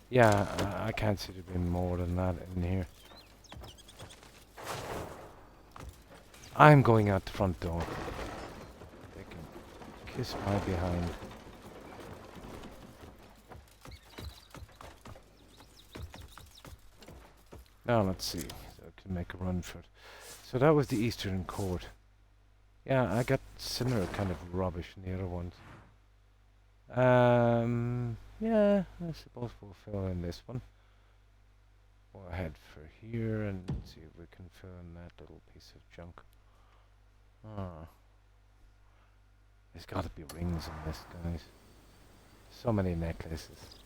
Yeah, I can't see there being more than that in here. I'm going out the front door. They can kiss my behind. Now let's see. So I can make a run for it. So that was the Eastern Court. Yeah, I got similar kind of rubbish in the other ones. Yeah, I suppose we'll fill in this one. We'll head for here and see if we can fill in that little piece of junk. There's got to be rings in this, guys. So many necklaces.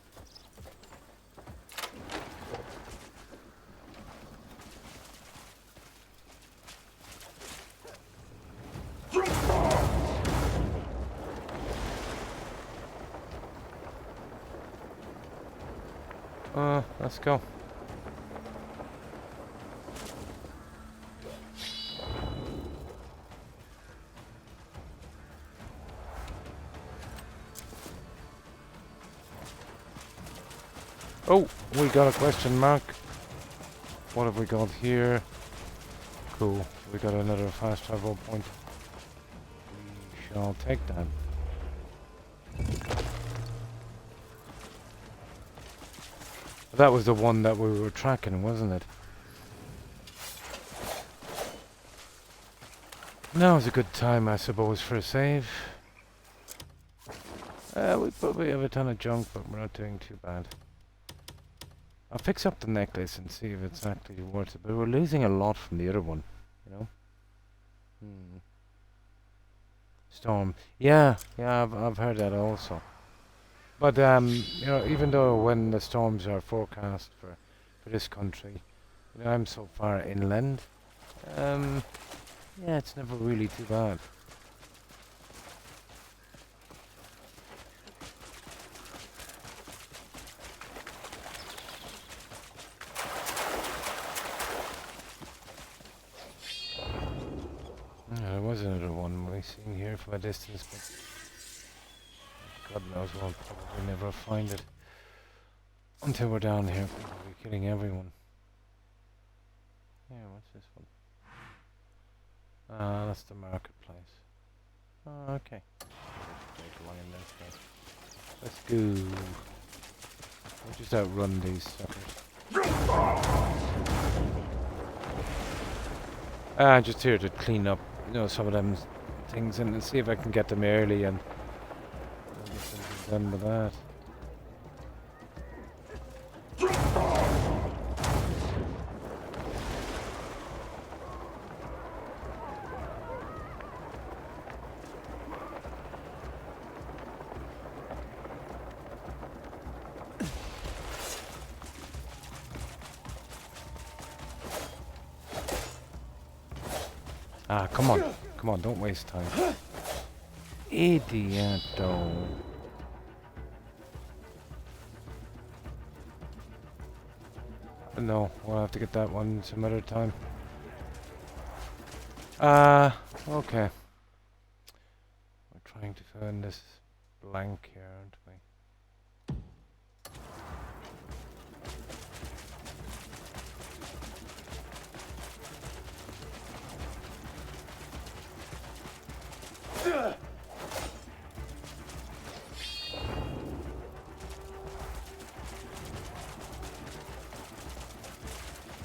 Let's go. Oh, we got a question mark. What have we got here? Cool. We got another fast travel point. We shall take that. That was the one that we were tracking, wasn't it? Now is a good time, I suppose, for a save. We probably have a ton of junk, but we're not doing too bad. I'll fix up the necklace and see if it's actually worth it. But we're losing a lot from the other one, you know. Storm. Yeah, I've heard that also. But you know, even though when the storms are forecast for this country, you know, I'm so far inland. Yeah, it's never really too bad. There was another one we seen here from a distance, but God knows we'll probably never find it until we're down here. We'll be killing everyone. Yeah, what's this one? That's the marketplace. Oh, okay. Let's go. We'll just outrun these suckers. Just here to clean up, you know, some of them things and see if I can get them early and get something done with that. Come on. Come on, don't waste time. Idioto. No, we'll have to get that one some other time. Okay. We're trying to fill in this blank here, aren't we?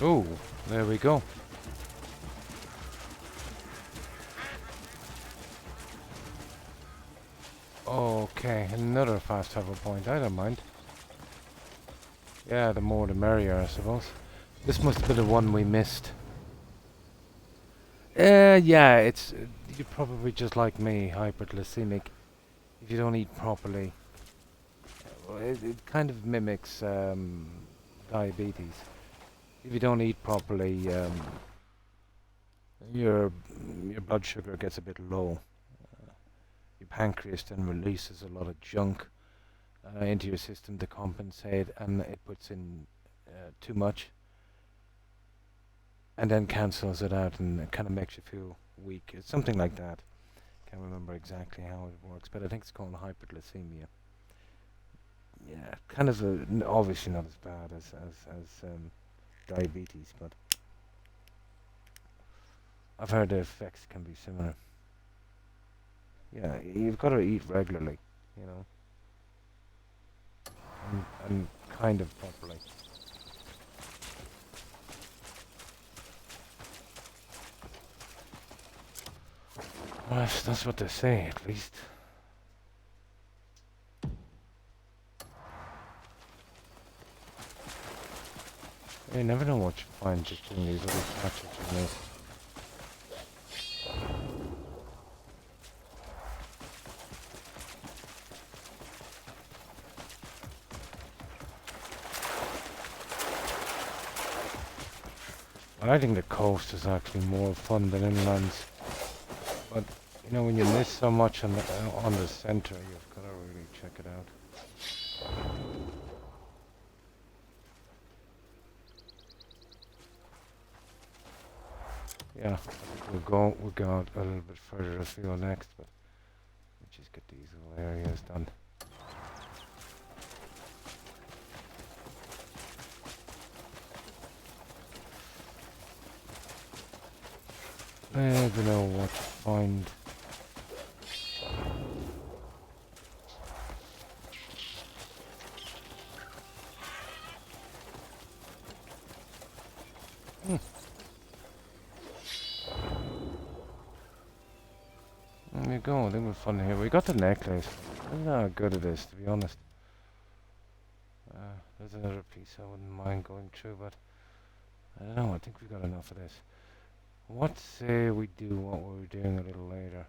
Oh, there we go. Okay, another fast travel point. I don't mind. Yeah, the more the merrier, I suppose. This must have been the one we missed. Yeah, it's you're probably just like me, hyperglycemic. If you don't eat properly, well, it kind of mimics diabetes. If you don't eat properly, your blood sugar gets a bit low. Your pancreas then releases a lot of junk into your system to compensate, and it puts in too much, and then cancels it out, and it kind of makes you feel weak. It's something like that. Can't remember exactly how it works, but I think it's called hyperglycemia. Yeah, kind of obviously not as bad as diabetes, but I've heard the effects can be similar. Yeah, you've got to eat regularly, you know, and kind of properly. Well, that's what they say, at least. You never know what you find just doing these little patches in this. I think the coast is actually more fun than inlands, but you know, when you miss so much on the center, you've got to really check it out. Yeah, I think we'll go out a little bit further afield next, but let's just get these little areas done. I never know what to find. There we go, I think we're fun here. We got the necklace. I don't know how good it is, to be honest. There's another piece I wouldn't mind going through, but I don't know, I think we've got enough of this. What say we do what we were doing a little later?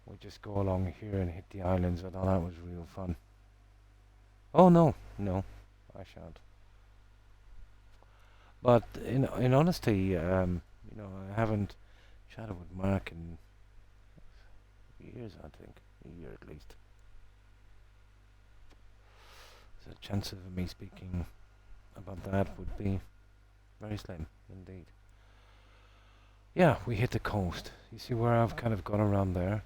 We'll just go along here and hit the islands. I thought that was real fun. Oh no, no, I shan't. But in honesty, you know, I haven't chatted with Mark in years, I think. A year at least. So the chances of me speaking about that would be very slim indeed. Yeah, we hit the coast. You see where I've kind of gone around there?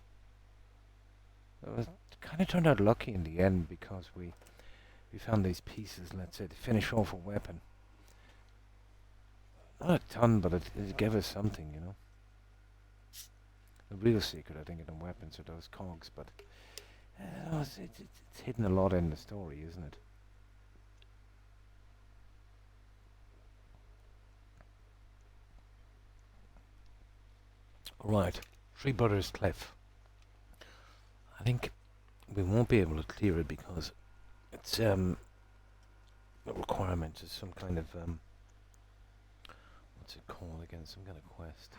It was kind of turned out lucky in the end because we found these pieces, let's say, to finish off a weapon. Not a ton, but it gave us something, you know. The real secret, I think, in the weapons are those cogs, but it's hidden a lot in the story, isn't it? Right, Three Brothers Cliff. I think we won't be able to clear it because it's a requirement. It's some kind of what's it called again? Some kind of quest.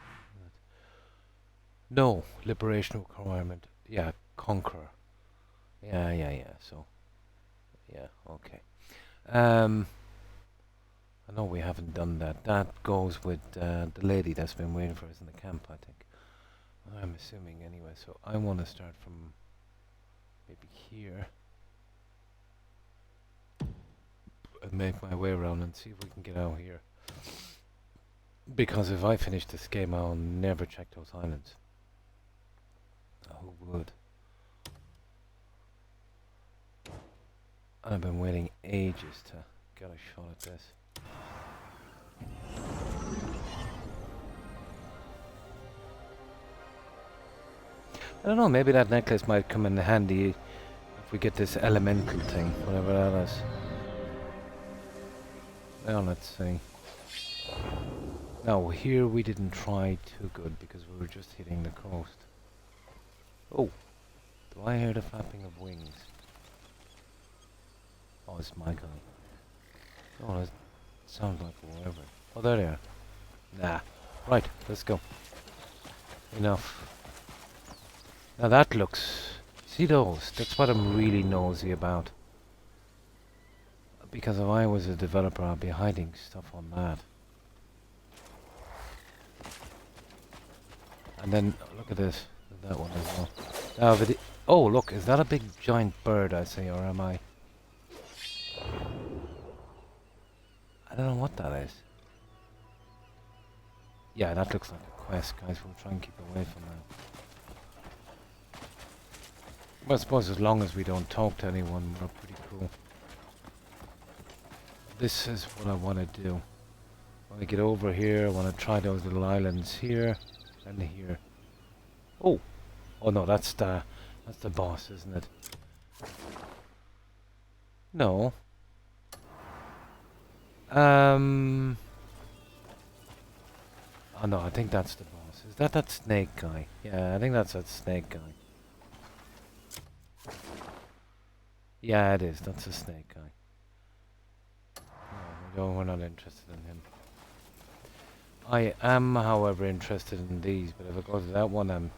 No, liberation requirement. Yeah, conqueror. Yeah. So, yeah, okay. I know we haven't done that. That goes with the lady that's been waiting for us in the camp, I think. I'm assuming anyway. So I want to start from maybe here and make my way around and see if we can get out here. Because if I finish this game, I'll never check those islands. Who would? I've been waiting ages to get a shot at this. I don't know, maybe that necklace might come in handy if we get this elemental thing, whatever that is. Well, let's see. No, here we didn't try too good because we were just hitting the coast. Oh, do I hear the flapping of wings? Oh, it's my guy. Oh, that sounds like whatever. Oh, there they are. Nah. Right, let's go. Enough. Now that looks... See those? That's what I'm really nosy about. Because if I was a developer, I'd be hiding stuff on that. And then, look at this. That one as well. Now, oh, look, is that a big giant bird I see, or am I... I don't know what that is. Yeah, that looks like a quest, guys. We'll try and keep away from that. But I suppose as long as we don't talk to anyone, we're pretty cool. This is what I want to do. I want to get over here. I want to try those little islands here and here. Oh, oh no, that's the boss, isn't it? No. Oh no, I think that's the boss. Is that snake guy? Yeah, I think that's that snake guy. Yeah, it is. That's a snake guy. No, we're not interested in him. I am, however, interested in these, but if I go to that one, I'm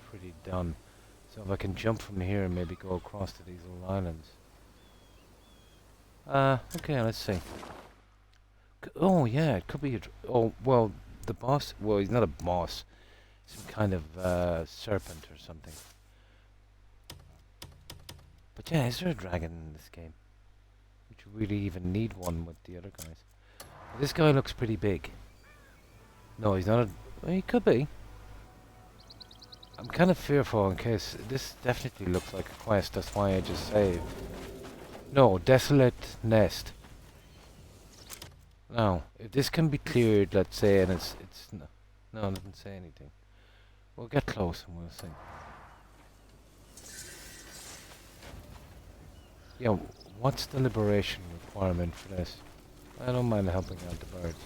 pretty done. So if I can jump from here and maybe go across to these little islands. Okay, let's see. Oh, yeah, it could be a... Oh, well, the boss... Well, he's not a boss. Some kind of serpent or something. But yeah, is there a dragon in this game? Would you really even need one with the other guys? This guy looks pretty big. No, he's not a... Well, he could be. I'm kind of fearful in case... This definitely looks like a quest, that's why I just saved. No, Desolate Nest. Now, if this can be cleared, let's say, and it's no, it doesn't say anything. We'll get close and we'll see. Yeah, what's the liberation requirement for this? I don't mind helping out the birds.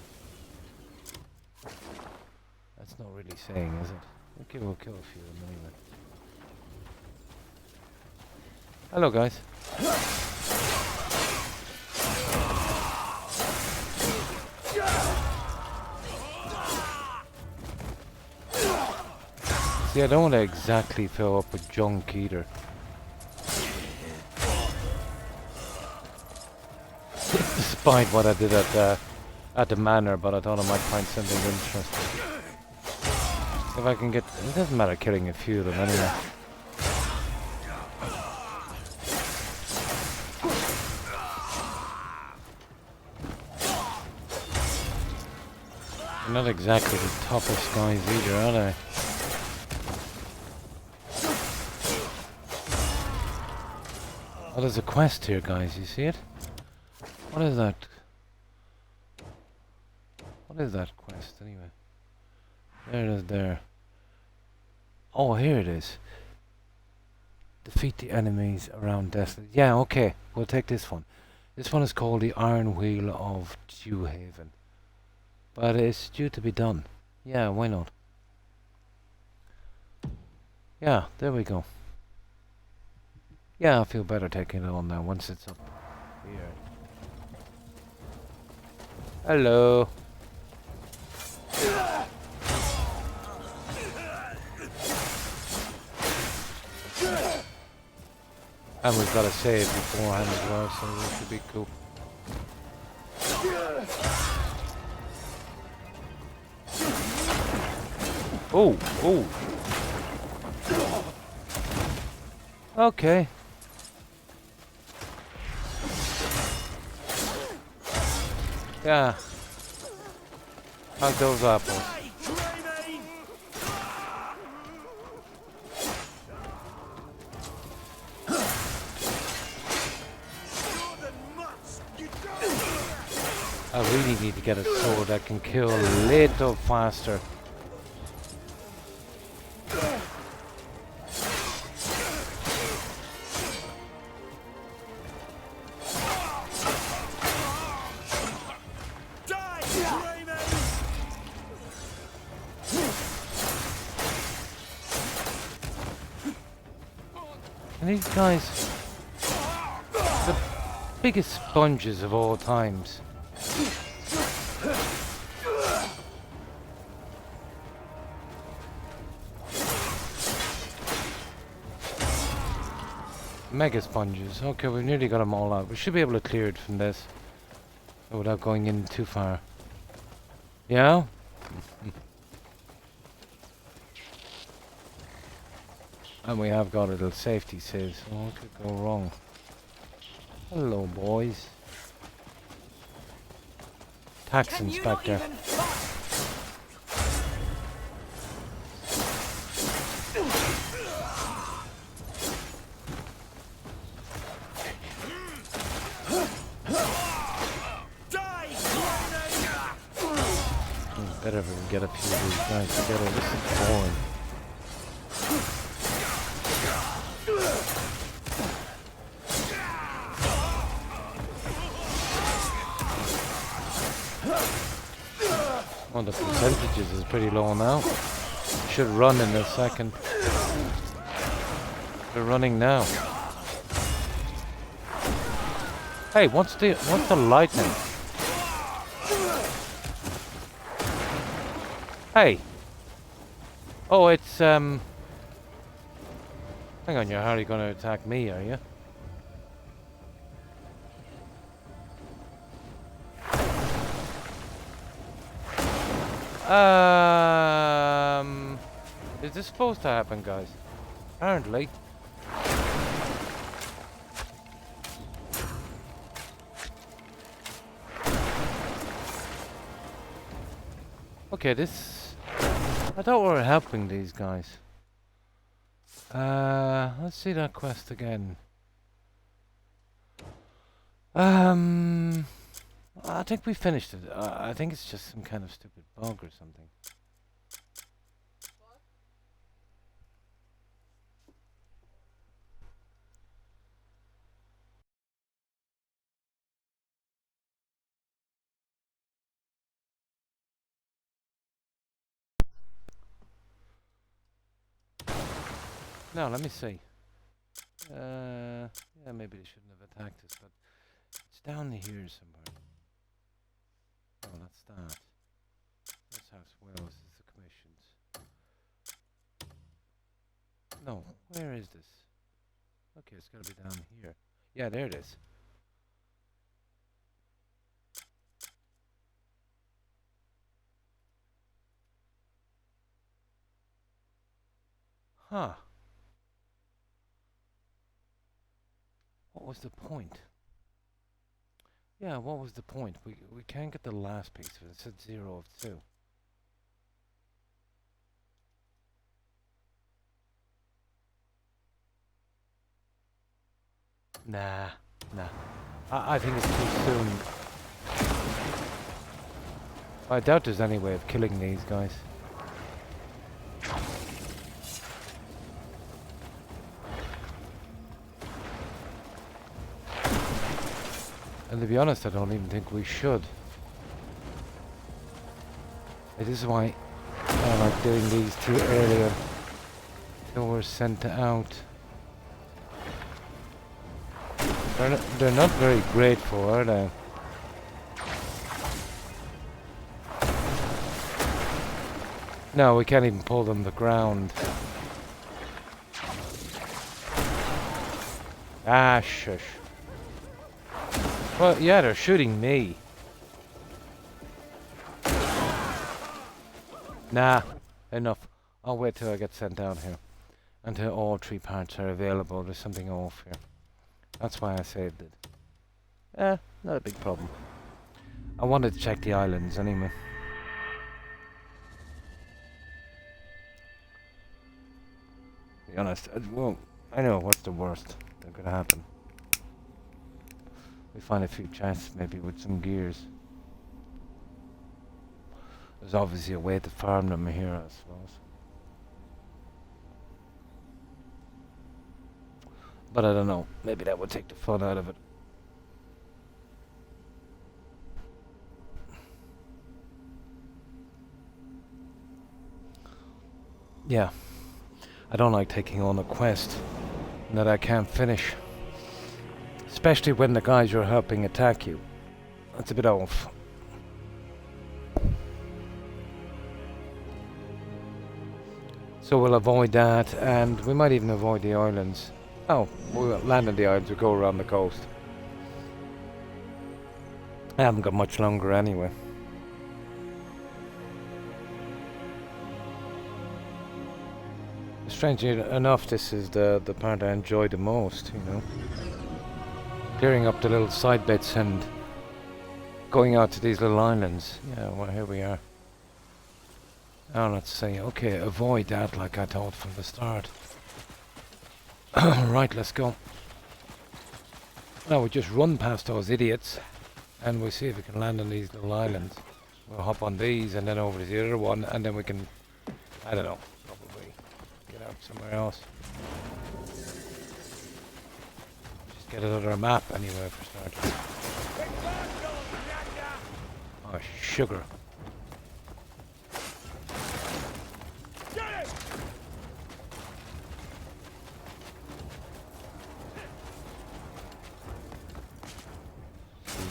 That's not really saying, is it? Okay, we'll kill a few of them anyway. Hello, guys. See, I don't want to exactly fill up with junk either. Despite what I did at the manor, but I thought I might find something interesting. If I can get... It doesn't matter killing a few of them anyway. They're not exactly the toughest guys either, are they? Oh, there's a quest here, guys. You see it? What is that? What is that quest, anyway? There it is, there. Oh, here it is. Defeat the enemies around Desolate. Yeah, okay. We'll take this one. This one is called the Iron Wheel of Dewhaven. But it's due to be done. Yeah, why not? Yeah, there we go. Yeah, I feel better taking it on now once it's up here. Hello. And we've got to save beforehand as well, so it should be cool. Oh, oh. Okay. Yeah. How's those apples? I really need to get a sword that can kill a little faster. And these guys, the biggest sponges of all times. Mega sponges. Okay, we've nearly got them all out. We should be able to clear it from this without going in too far. Yeah? And we have got a little safety save, so what could go wrong? Hello, boys. Tax inspector. Better if we can get a few of these guys together. This is boring. Well, the percentages is pretty low now. Should run in a second. They're running now. Hey, what's the lightning? Hey. Oh, it's hang on, you're hardly going to attack me, are you? Is this supposed to happen, guys? Apparently. Okay, this... I thought we were helping these guys. Let's see that quest again. I think we finished it. I think it's just some kind of stupid bug or something. Now, let me see. Yeah, maybe they shouldn't have attacked us, but it's down here somewhere. Oh, that's that. That's House Wells, is the commissions. No, where is this? Okay, it's gotta be down here. Yeah, there it is. Huh. What was the point? Yeah, what was the point? We can't get the last piece of it. It said 0 of 2. Nah. I think it's too soon. I doubt there's any way of killing these guys. And to be honest, I don't even think we should. This is why I like doing these too early until we're sent out. They're not very grateful, are they? No, we can't even pull them to the ground. Ah, shush. Well, yeah, they're shooting me. Nah, enough. I'll wait till I get sent out here. Until all 3 parts are available. There's something off here. That's why I saved it. Not a big problem. I wanted to check the islands anyway. To be honest, well, I know what's the worst that could happen. We find a few chests, maybe with some gears. There's obviously a way to farm them here, I suppose. But I don't know. Maybe that would take the fun out of it. Yeah. I don't like taking on a quest that I can't finish. Especially when the guys you're helping attack you. That's a bit off. So we'll avoid that, and we might even avoid the islands. Oh, we'll land on the islands, we'll go around the coast. I haven't got much longer anyway. Strangely enough, this is the part I enjoy the most, you know. Clearing up the little side bits and going out to these little islands. Yeah, well, here we are. Now let's say, okay, avoid that like I thought from the start. Right, let's go. Now we just run past those idiots and we'll see if we can land on these little islands. We'll hop on these and then over to the other one, and then we can, I don't know, probably get out somewhere else. Just get another map anyway for starters. Oh, sugar.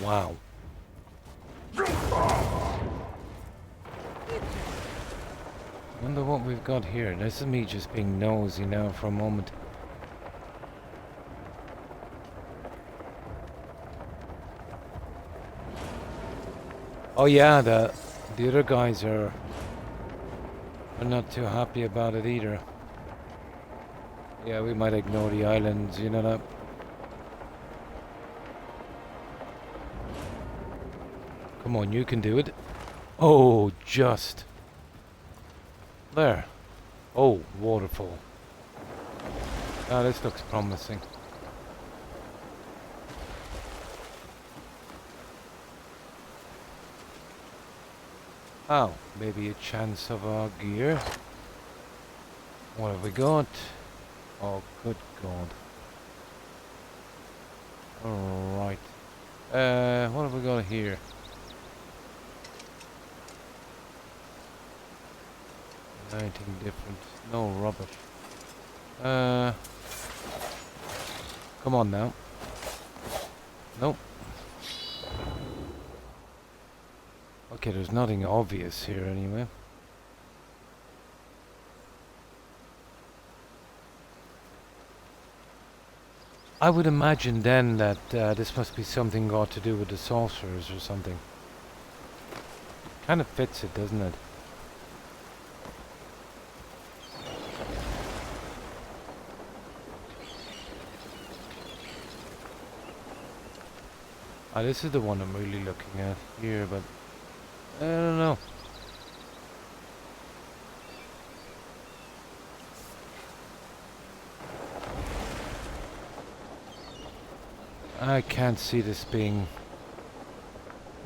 Wow. Wonder what we've got here. This is me just being nosy now for a moment. Oh yeah, the other guys are not too happy about it either. Yeah, we might ignore the islands, you know that. Come on, you can do it. Oh, just. There. Oh, waterfall. Ah, this looks promising. Oh, maybe a chance of our gear. What have we got? Oh, good God. Alright. What have we got here? 19 different. No rubbish. Come on now. Nope. Okay, there's nothing obvious here anyway. I would imagine then that this must be something got to do with the sorcerers or something. Kind of fits it, doesn't it? Ah, this is the one I'm really looking at here, but I don't know. I can't see this being...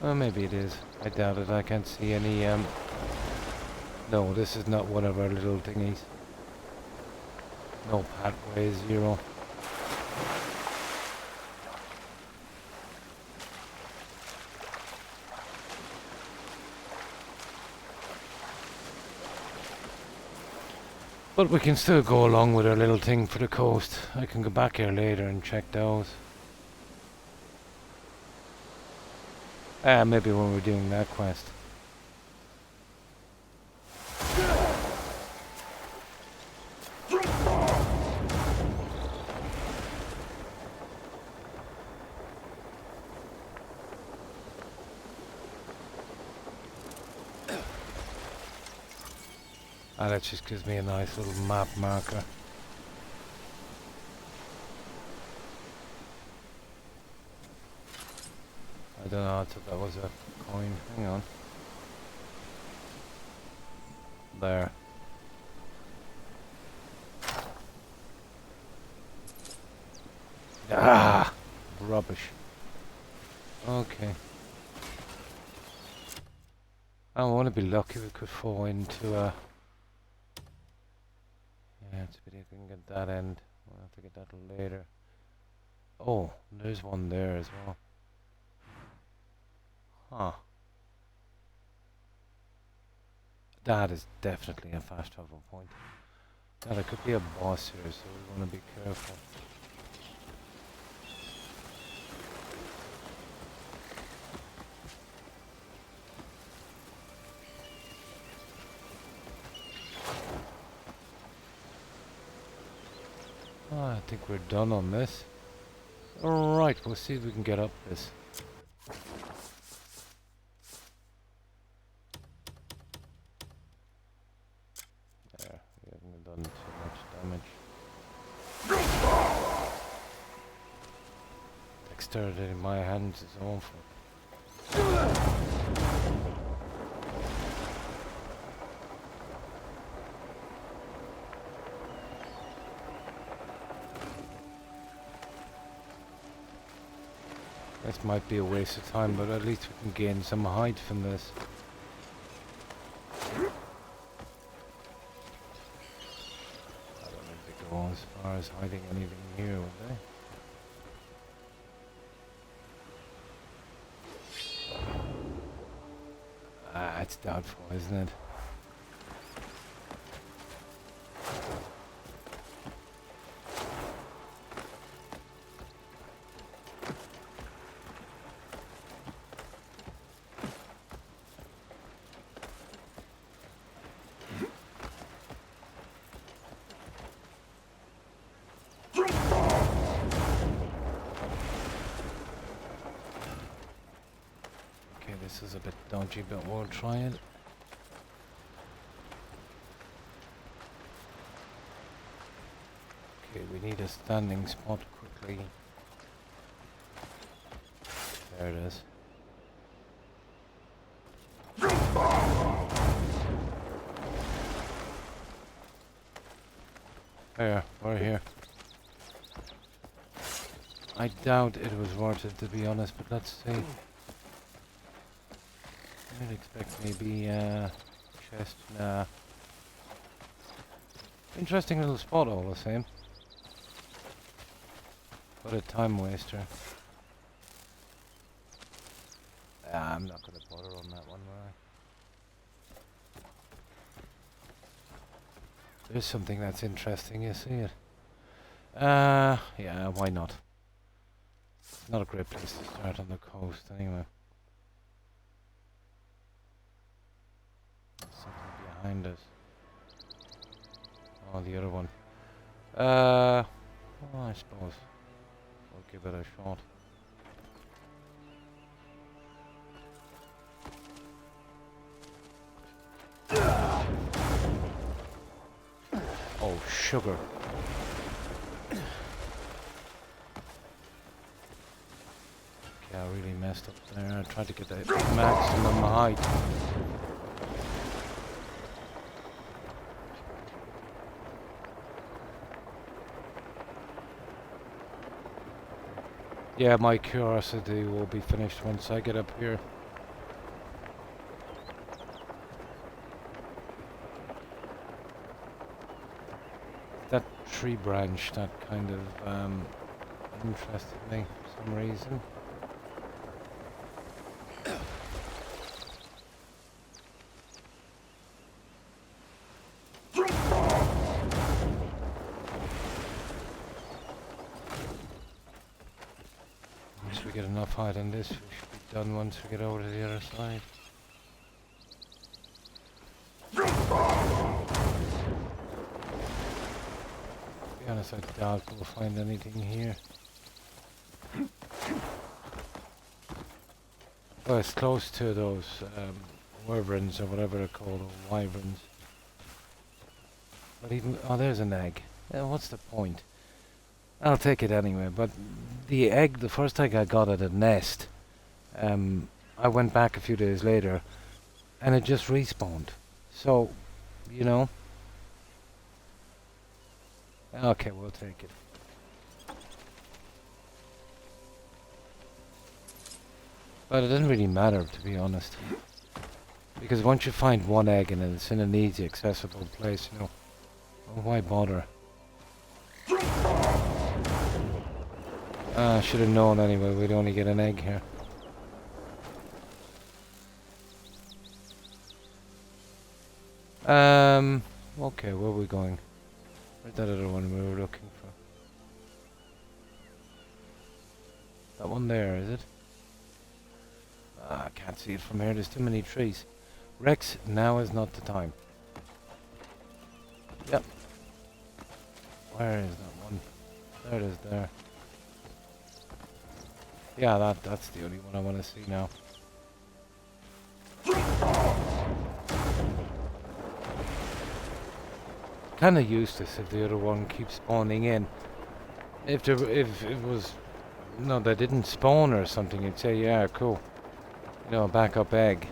Well, maybe it is. I doubt it. I can't see any, No, this is not one of our little thingies. No pathway, 0. But we can still go along with our little thing for the coast. I can go back here later and check those. Maybe when we're doing that quest. Ah, that just gives me a nice little map marker. I don't know, I thought that was a coin. Hang on. There. Ah! Rubbish. Okay. I want to be lucky we could fall into a... Yeah, it's a pity I couldn't get that end. I'll have to get that later. Oh, there's one there as well. Huh. That is definitely a fast travel point. Now there could be a boss here, so we want to be careful. Oh, I think we're done on this. Alright, we'll see if we can get up this. There, we haven't done too much damage. Dexterity in my hands is awful. This might be a waste of time, but at least we can gain some height from this. I don't think they go as far as hiding anything here, would they? Ah, it's doubtful, isn't it? This is a bit dodgy, but we'll try it. Okay, we need a standing spot quickly. There it is. There, we're here. I doubt it was worth it, to be honest, but let's see. I'd expect maybe chest. Nah. Interesting little spot all the same. But a time waster. I'm not gonna bother on that one, will I? There's something that's interesting, you see it. Yeah, why not? It's not a great place to start on the coast anyway. Something behind us. Oh, the other one. Oh, I suppose. give it a shot. Oh, sugar. Okay, I really messed up there. I tried to get the maximum height. Yeah, my curiosity will be finished once I get up here. That tree branch, that kind of interested me for some reason. Once we get enough height on this, we should be done once we get over to the other side. To be honest, I doubt we'll find anything here. Well, it's close to those wyverns or whatever they're called, or wyverns. But even, oh, there's an egg. What's the point? I'll take it anyway. But the egg, the first egg I got at a nest, I went back a few days later, and it just respawned. So, you know. Okay, we'll take it. But it doesn't really matter, to be honest. Because once you find one egg and it's in an easy, accessible place, you know, well, why bother? I should have known anyway, we'd only get an egg here. Okay, where are we going? Where's that other one we were looking for? That one there, is it? I can't see it from here, there's too many trees. Rex, now is not the time. Yep. Where is that one? There it is, there. Yeah, that's the only one I want to see now. Kinda useless if the other one keeps spawning in. If it was, no, they didn't spawn or something, you'd say, yeah, cool. You know, a backup egg.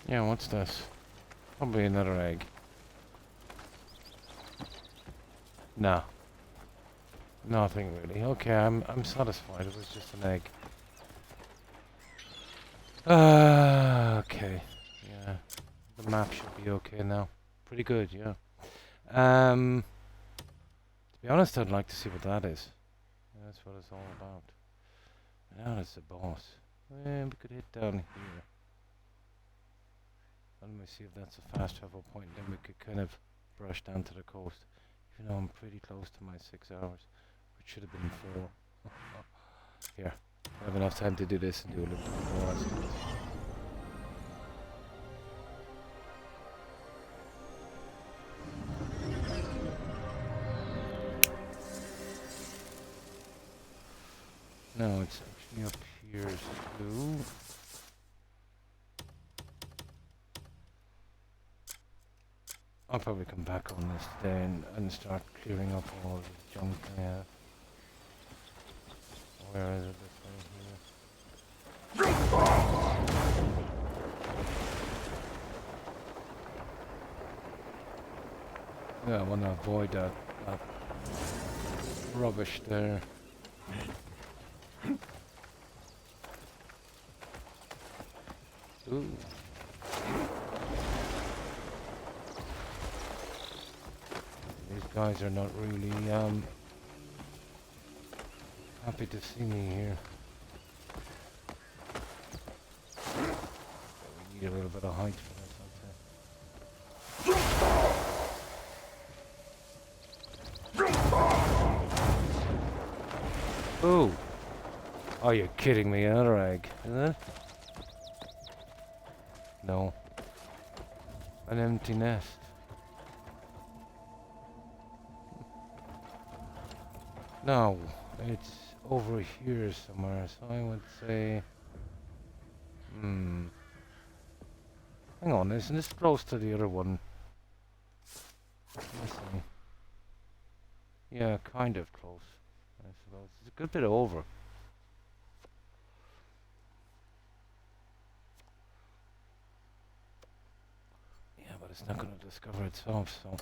Yeah, what's this? Probably another egg. No. Nothing really. Okay, I'm satisfied. It was just an egg. Okay. Yeah. The map should be okay now. Pretty good, yeah. To be honest, I'd like to see what that is. Yeah, that's what it's all about. Now that's the boss. We could hit down here. Let me see if that's a fast travel point. Then we could kind of brush down to the coast. Even though I'm pretty close to my 6 hours, which should have been 4. Here, I have enough time to do this and do a little bit more. No, it's actually up here too. I'll probably come back on this today and start clearing up all the junk I have. Where is it? This way here. Yeah, I want to avoid that rubbish there. Ooh. These guys are not really happy to see me here. We need a little bit of height for this, I'd say. Oh. Oh, you're kidding me. Another egg, is it? No. An empty nest. No, it's over here somewhere, so I would say... Hang on, isn't this close to the other one? Let's see. Yeah, kind of close, I suppose. It's a good bit over. Yeah, but it's not going to discover itself, so...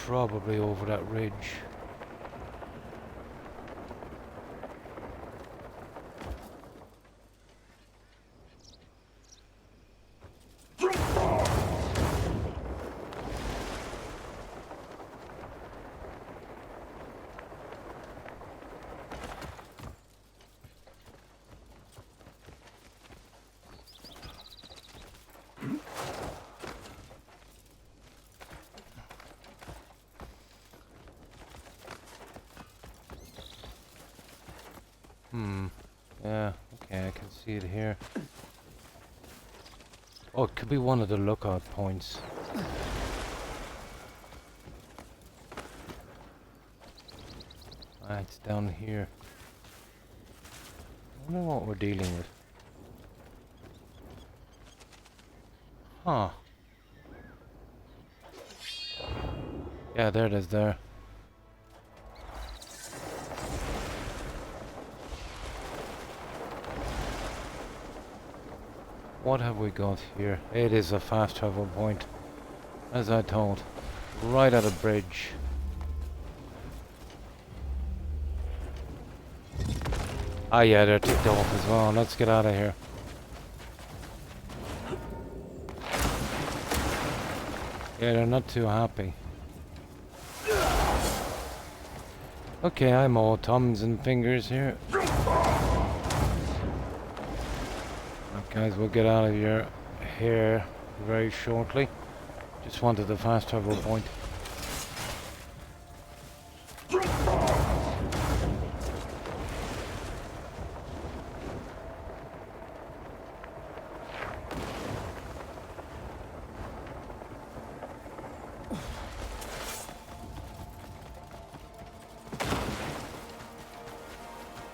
Probably over that ridge. Yeah, okay, I can see it here. Oh, it could be one of the lookout points. Ah, it's down here. I wonder what we're dealing with. Huh. Yeah, there it is there. What have we got here? It is a fast travel point, as I told. Right at a bridge. Ah yeah, they're ticked off as well. Let's get out of here. Yeah, they're not too happy. Okay, I'm all thumbs and fingers here. Guys, we'll get out of here very shortly. Just wanted the fast travel point.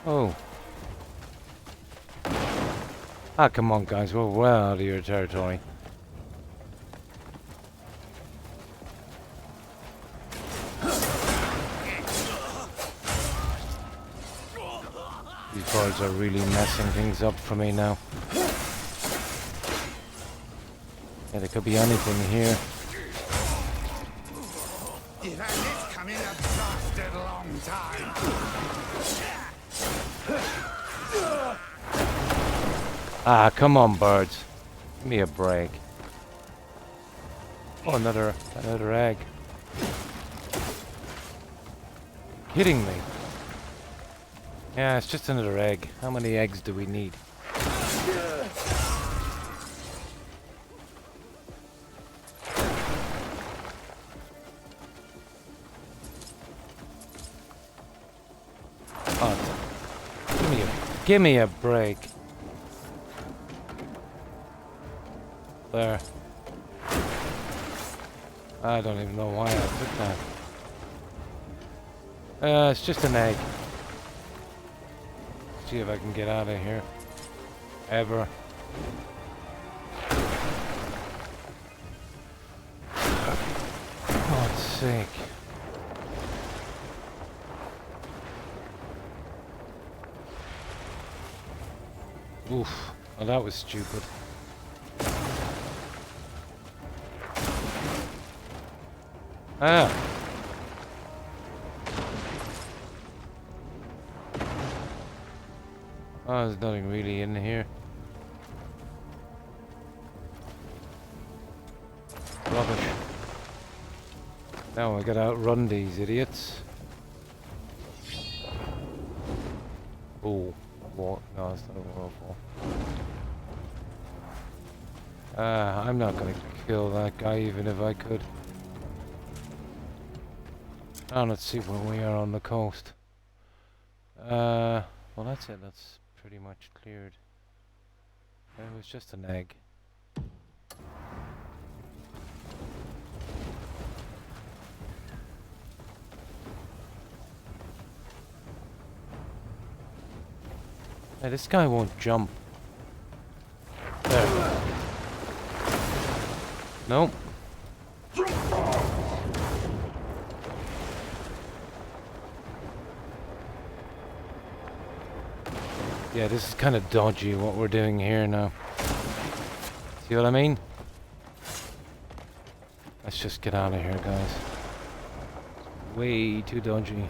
Oh. Ah, come on, guys. We're well out of your territory. These birds are really messing things up for me now. Yeah, there could be anything here. You've had this coming a blasted long time. Ah, come on, birds. Give me a break. Oh, another egg. Kidding me? Yeah, it's just another egg. How many eggs do we need? Oh, give me a break. There. I don't even know why I took that. It's just an egg. See if I can get out of here. Ever. God's sake. Oof. Well, that was stupid. Ah. Oh, there's nothing really in here. Rubbish. Now we gotta outrun these idiots. Oh, what? No, it's not a waterfall. I'm not gonna kill that guy even if I could. Oh, let's see where we are on the coast. Well that's it, that's pretty much cleared. It was just an egg. Hey, this guy won't jump. There. Nope. Yeah, this is kind of dodgy what we're doing here now. See what I mean? Let's just get out of here, guys. Way too dodgy.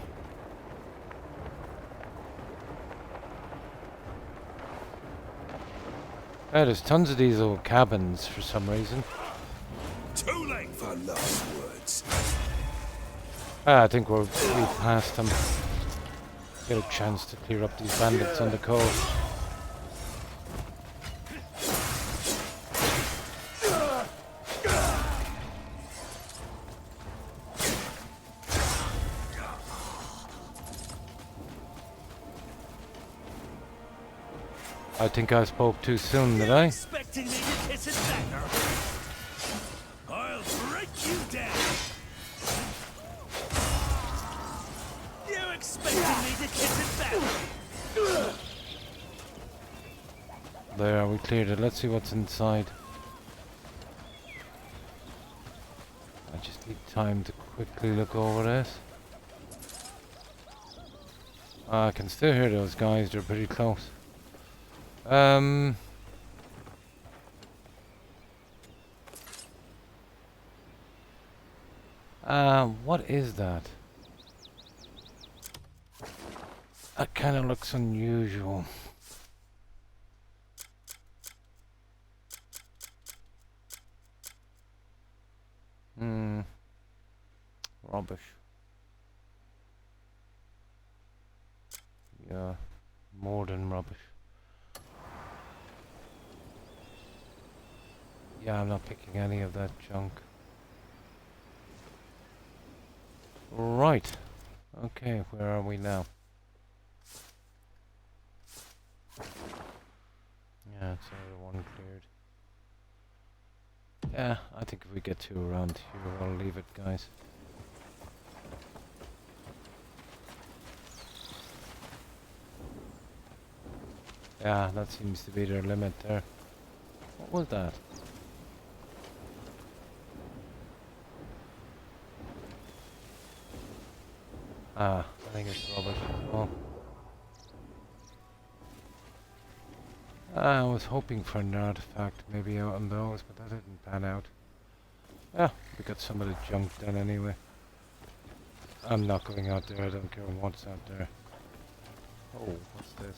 Yeah, there's tons of these little cabins for some reason. Too late for last words. I think we're past them. Get a chance to clear up these bandits on the coast. I think I spoke too soon, did I? Expecting me to kiss a dagger? I'll break you down. You expecting me to kiss a dagger? There, we cleared it. Let's see what's inside. I just need time to quickly look over this. I can still hear those guys. They're pretty close. What is that? That kind of looks unusual. Rubbish. Yeah, more than rubbish. Yeah, I'm not picking any of that junk. Right. Okay, where are we now? Yeah, it's another one cleared. Yeah, I think if we get to around here, I'll leave it, guys. Yeah, that seems to be their limit there. What was that? I think it's rubbish as well. I was hoping for an artifact maybe out on those, but that didn't pan out. Yeah, we got some of the junk done anyway. I'm not going out there, I don't care what's out there. Oh, what's this?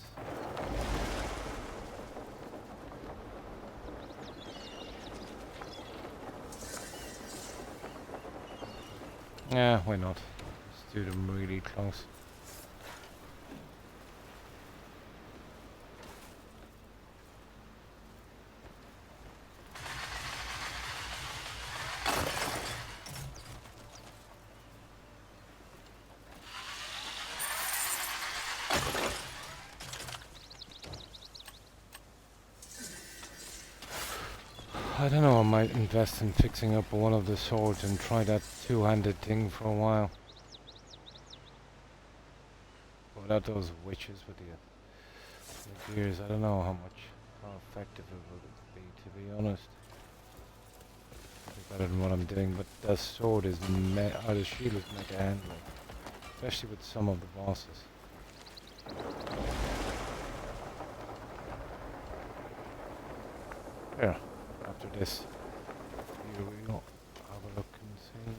Yeah, why not? Let's do them really close. I don't know, I might invest in fixing up one of the swords and try that two-handed thing for a while. Without those witches with the gears, I don't know how effective it would be, to be honest. Better than what I'm doing, but the sword is or the shield is mega handy, especially with some of the bosses. Here, after this, here we go. Have a look and see.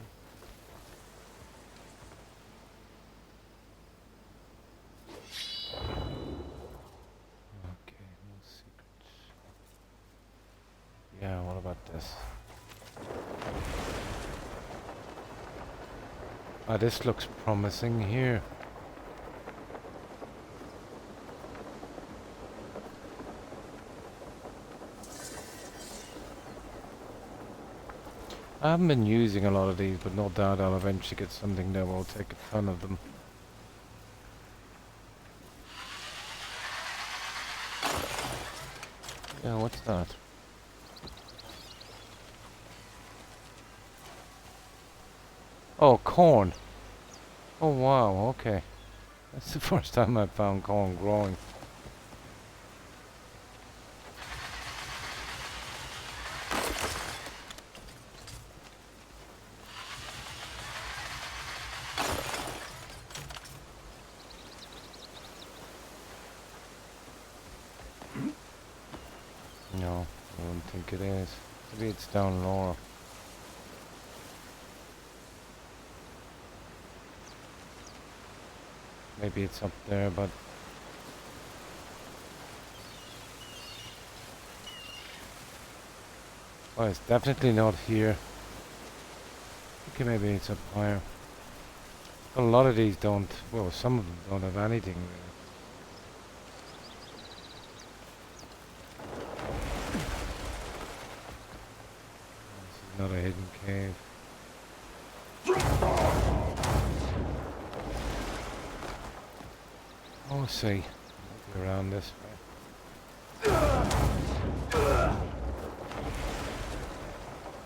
Okay, no secrets. Yeah, what about this? Ah, this looks promising here. I haven't been using a lot of these, but no doubt I'll eventually get something that will take a ton of them. Yeah, what's that? Oh, corn. Oh, wow, okay. That's the first time I've found corn growing. No, I don't think it is. Maybe it's down lower. Maybe it's up there, but... Oh, it's definitely not here. Okay, maybe it's up higher. A lot of these don't... Well, some of them don't have anything really. This is not a hidden cave. Oh, see. Maybe around this way.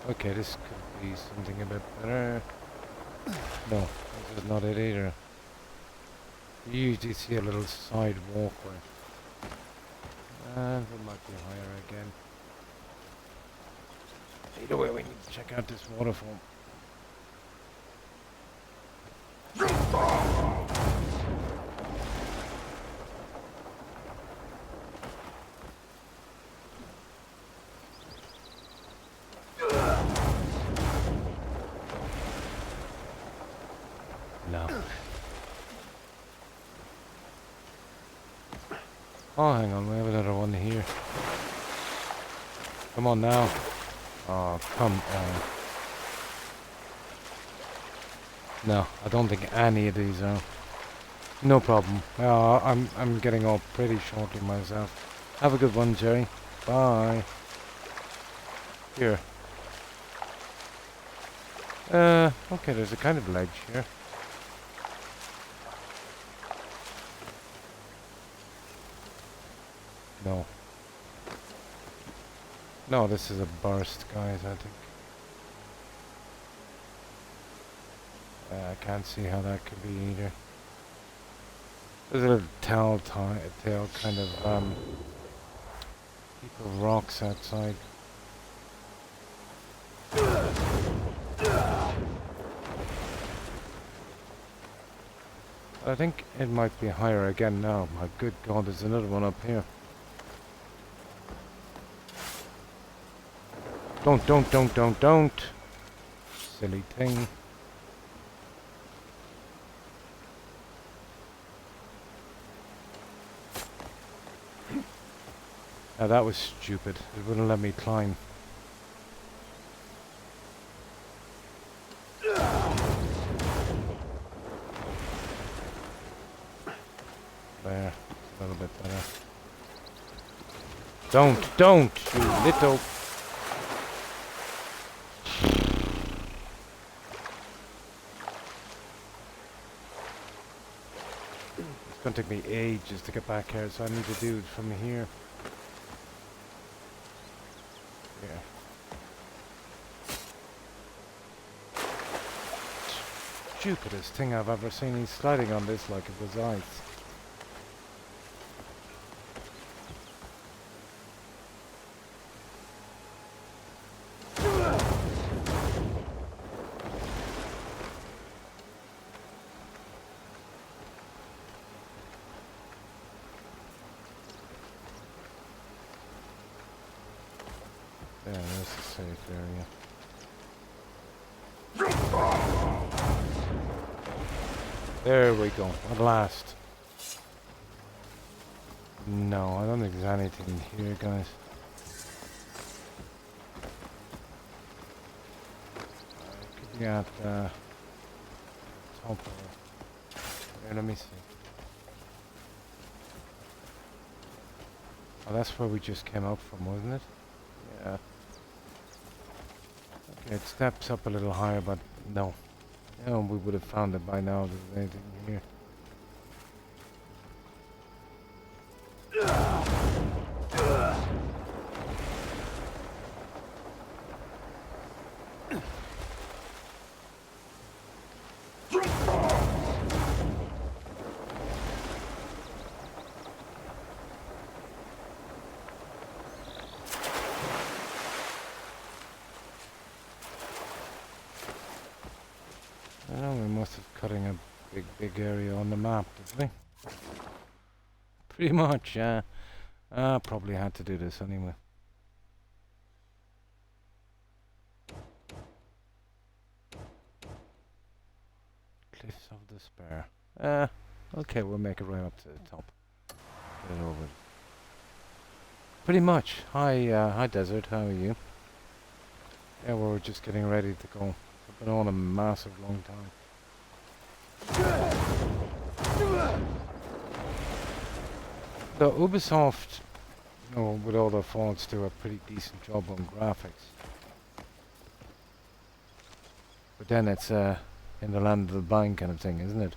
Okay, this could be something a bit better. No, this is not it either. You usually see a little side walkway. And it might be higher again. Either way, we need to check out this waterfall. No. Oh, hang on, we have another one here. Come on now. Oh, come on. No, I don't think any of these are. No problem. I'm getting off pretty shortly myself. Have a good one, Jerry. Bye. Here. Okay, there's a kind of ledge here. No. No, this is a burst, guys, I think. I can't see how that could be either. There's a little telltale kind of heap of rocks outside. I think it might be higher again now. My good God, there's another one up here. Don't. Silly thing. Now that was stupid. It wouldn't let me climb. There. A little bit better. Don't, you little... It's gonna take me ages to get back here, so I need to do it from here. Yeah. Stupidest thing I've ever seen. He's sliding on this like it was ice. Yeah, that's a safe area. There we go, at last. No, I don't think there's anything here, guys. Could be at the top of it. Here, let me see. Oh, that's where we just came up from, wasn't it? Yeah. It steps up a little higher, but no. We would have found it by now if there's anything here. We must have cutting a big area on the map, did we? Pretty much, yeah. Probably had to do this anyway. Cliffs of Despair. Okay, we'll make it right up to the top. Get it over. Pretty much. Hi Desert, how are you? Yeah, we're just getting ready to go. We've been on a massive long time. The Ubisoft, with all their faults, do a pretty decent job on graphics. But then it's in the land of the blind kind of thing, isn't it?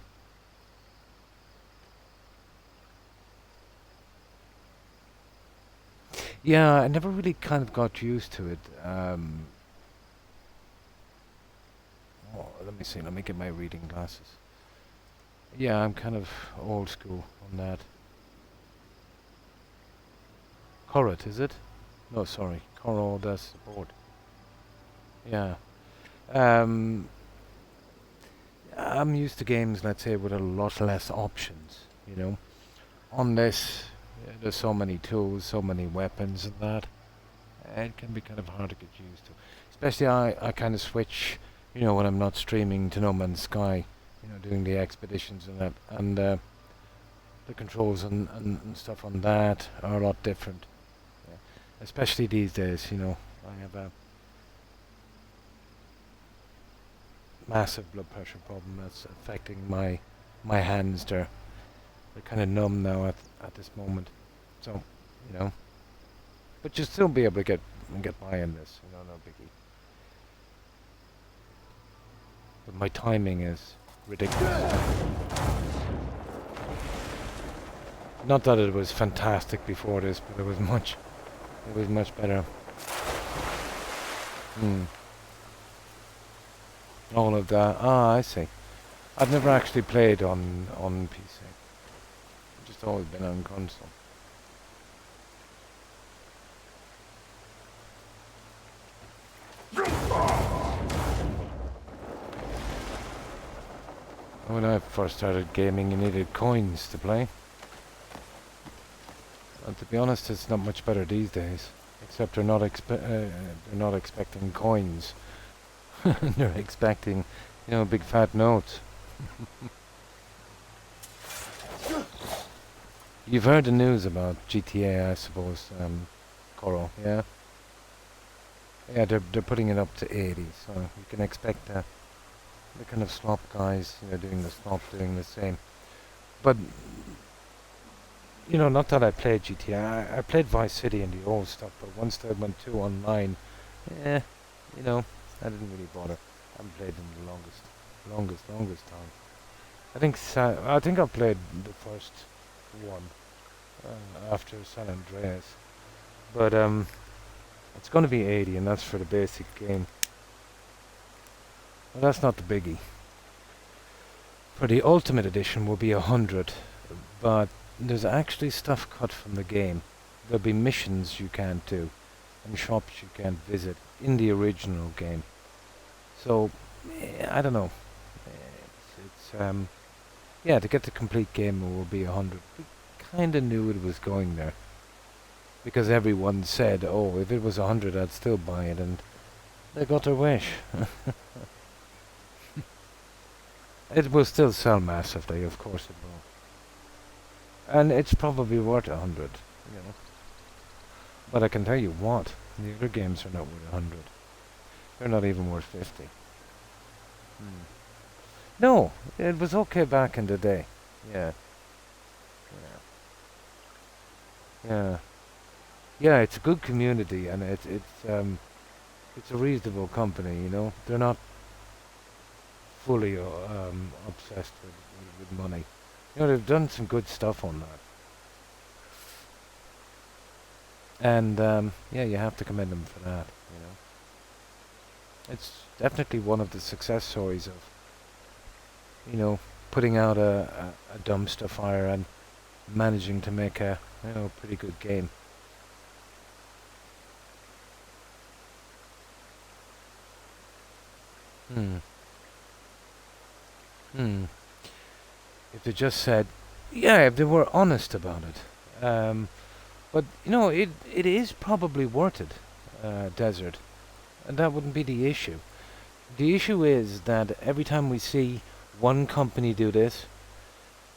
Yeah, I never really kind of got used to it. Let me see, let me get my reading glasses. Yeah, I'm kind of old school on that. Corot, is it? No, sorry. Corot does support. Yeah. I'm used to games, let's say, with a lot less options, On this, there's so many tools, so many weapons and that. It can be kind of hard to get used to. Especially I kind of switch, when I'm not streaming to No Man's Sky, doing the expeditions and that. And the controls and stuff on that are a lot different. Yeah. Especially these days, I have a massive blood pressure problem that's affecting my hands. They're kind of numb now at this moment. So, but you'll still be able to get by in this, no biggie. But my timing is ridiculous. Not that it was fantastic before this, but it was much better. All of that. I see. I've never actually played on PC. I've just always been on console. When I first started gaming, you needed coins to play. And to be honest, it's not much better these days. Except they're not expecting coins. They're expecting, big fat notes. You've heard the news about GTA, I suppose, Coro, yeah? Yeah, they're putting it up to 80, so you can expect the kind of slop guys, doing the slop, doing the same. But, not that I played GTA. I played Vice City and the old stuff, but once they went to online, I didn't really bother. I haven't played in the longest time. I think I played the first one after San Andreas, but it's going to be 80, and that's for the basic game. Well, that's not the biggie. For the Ultimate Edition will be 100, but there's actually stuff cut from the game. There'll be missions you can't do, and shops you can't visit in the original game. So, I don't know. To get the complete game it will be 100. We kind of knew it was going there. Because everyone said, oh, if it was 100 I'd still buy it, and they got their wish. It will still sell massively, of course it will. And it's probably worth 100, But I can tell you what, the other games are not worth 100. They're not even worth 50. No, it was okay back in the day. Yeah. Yeah, it's a good community, and it's it's a reasonable company, you know. They're not fully obsessed with money. You know, they've done some good stuff on that. And yeah, you have to commend them for that, you know. It's definitely one of the success stories of, you know, putting out a dumpster fire and managing to make a, you know, pretty good game. If they just said, yeah, if they were honest about it. But, you know, it is probably worth it, Desert. And that wouldn't be the issue. The issue is that every time we see one company do this,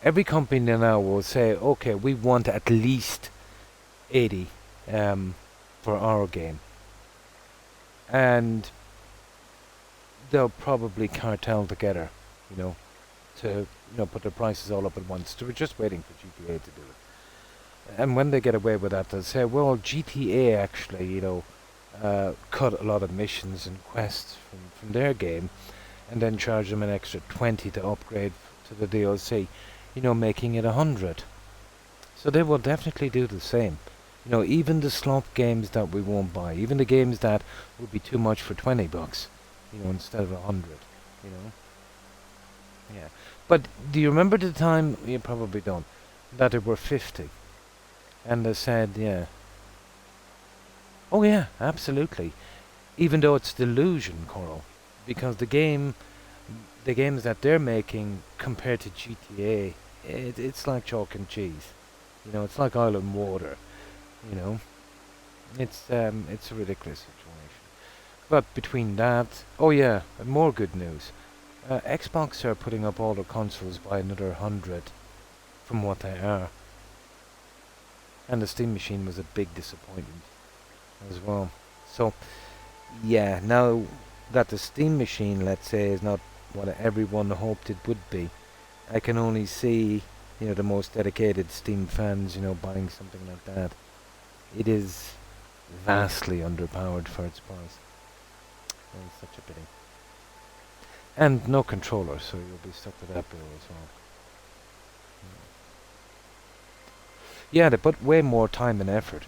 every company now will say, okay, we want at least 80 for our game. And they'll probably cartel together, you know, to, you know, put their prices all up at once. They were just waiting for GTA to do it. And when they get away with that, they'll say, well, GTA actually, you know, cut a lot of missions and quests from their game, and then charge them an extra 20 to upgrade to the DLC, you know, making it 100. So they will definitely do the same. You know, even the slot games that we won't buy, even the games that would be too much for 20 bucks, you know, instead of 100, you know. Yeah. But do you remember the time, you probably don't, that they were 50? And they said, yeah. Oh yeah, absolutely. Even though it's delusion, Coral. Because the games that they're making compared to GTA, it's like chalk and cheese. You know, it's like oil and water. You know, it's a ridiculous situation. But between that, oh yeah, and more good news. Xbox are putting up all their consoles by another 100 from what they are. And the Steam machine was a big disappointment as well. So, yeah, now that the Steam machine, let's say, is not what everyone hoped it would be, I can only see, you know, the most dedicated Steam fans, you know, buying something like that. It is vastly underpowered for its price. It's such a pity. And no controller, so you'll be stuck with that bill as well. Yeah, they put way more time and effort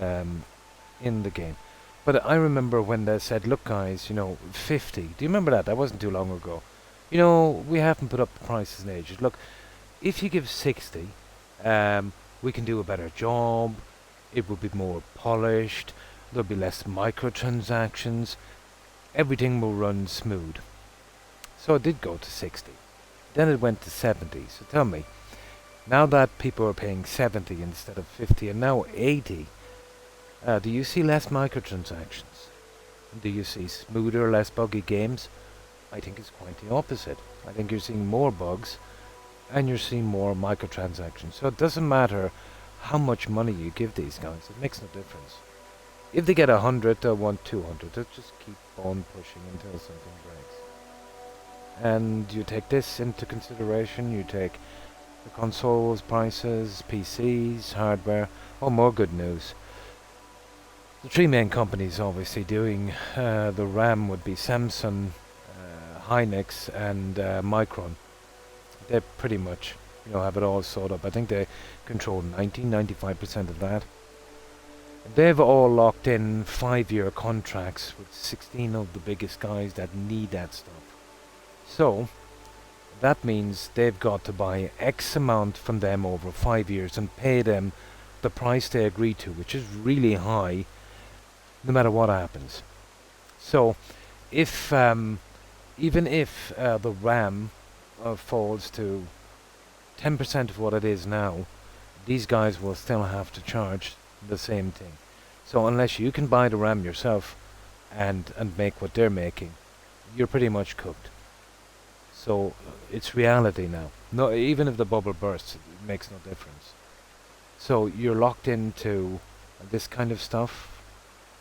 in the game. But I remember when they said, look guys, you know, 50. Do you remember that? That wasn't too long ago. You know, we haven't put up the prices in ages. Look, if you give 60, we can do a better job. It will be more polished. There'll be less microtransactions. Everything will run smooth. So it did go to 60. Then it went to 70. So tell me, now that people are paying 70 instead of 50 and now 80, do you see less microtransactions? Do you see smoother, less buggy games? I think it's quite the opposite. I think you're seeing more bugs and you're seeing more microtransactions. So it doesn't matter how much money you give these guys. It makes no difference. If they get 100, they'll want 200. They'll just keep on pushing until something breaks. And you take this into consideration. You take the consoles, prices, PCs, hardware. Oh, more good news. The three main companies obviously doing the RAM would be Samsung, Hynix, and Micron. They pretty much, you know, have it all sorted up. I think they control 95% of that. They've all locked in 5-year contracts with 16 of the biggest guys that need that stuff. So that means they've got to buy X amount from them over 5 years and pay them the price they agree to, which is really high, no matter what happens. So if even if the RAM falls to 10% of what it is now, these guys will still have to charge the same thing. So unless you can buy the RAM yourself and make what they're making, you're pretty much cooked. So it's reality now. No, even if the bubble bursts, it makes no difference. So you're locked into this kind of stuff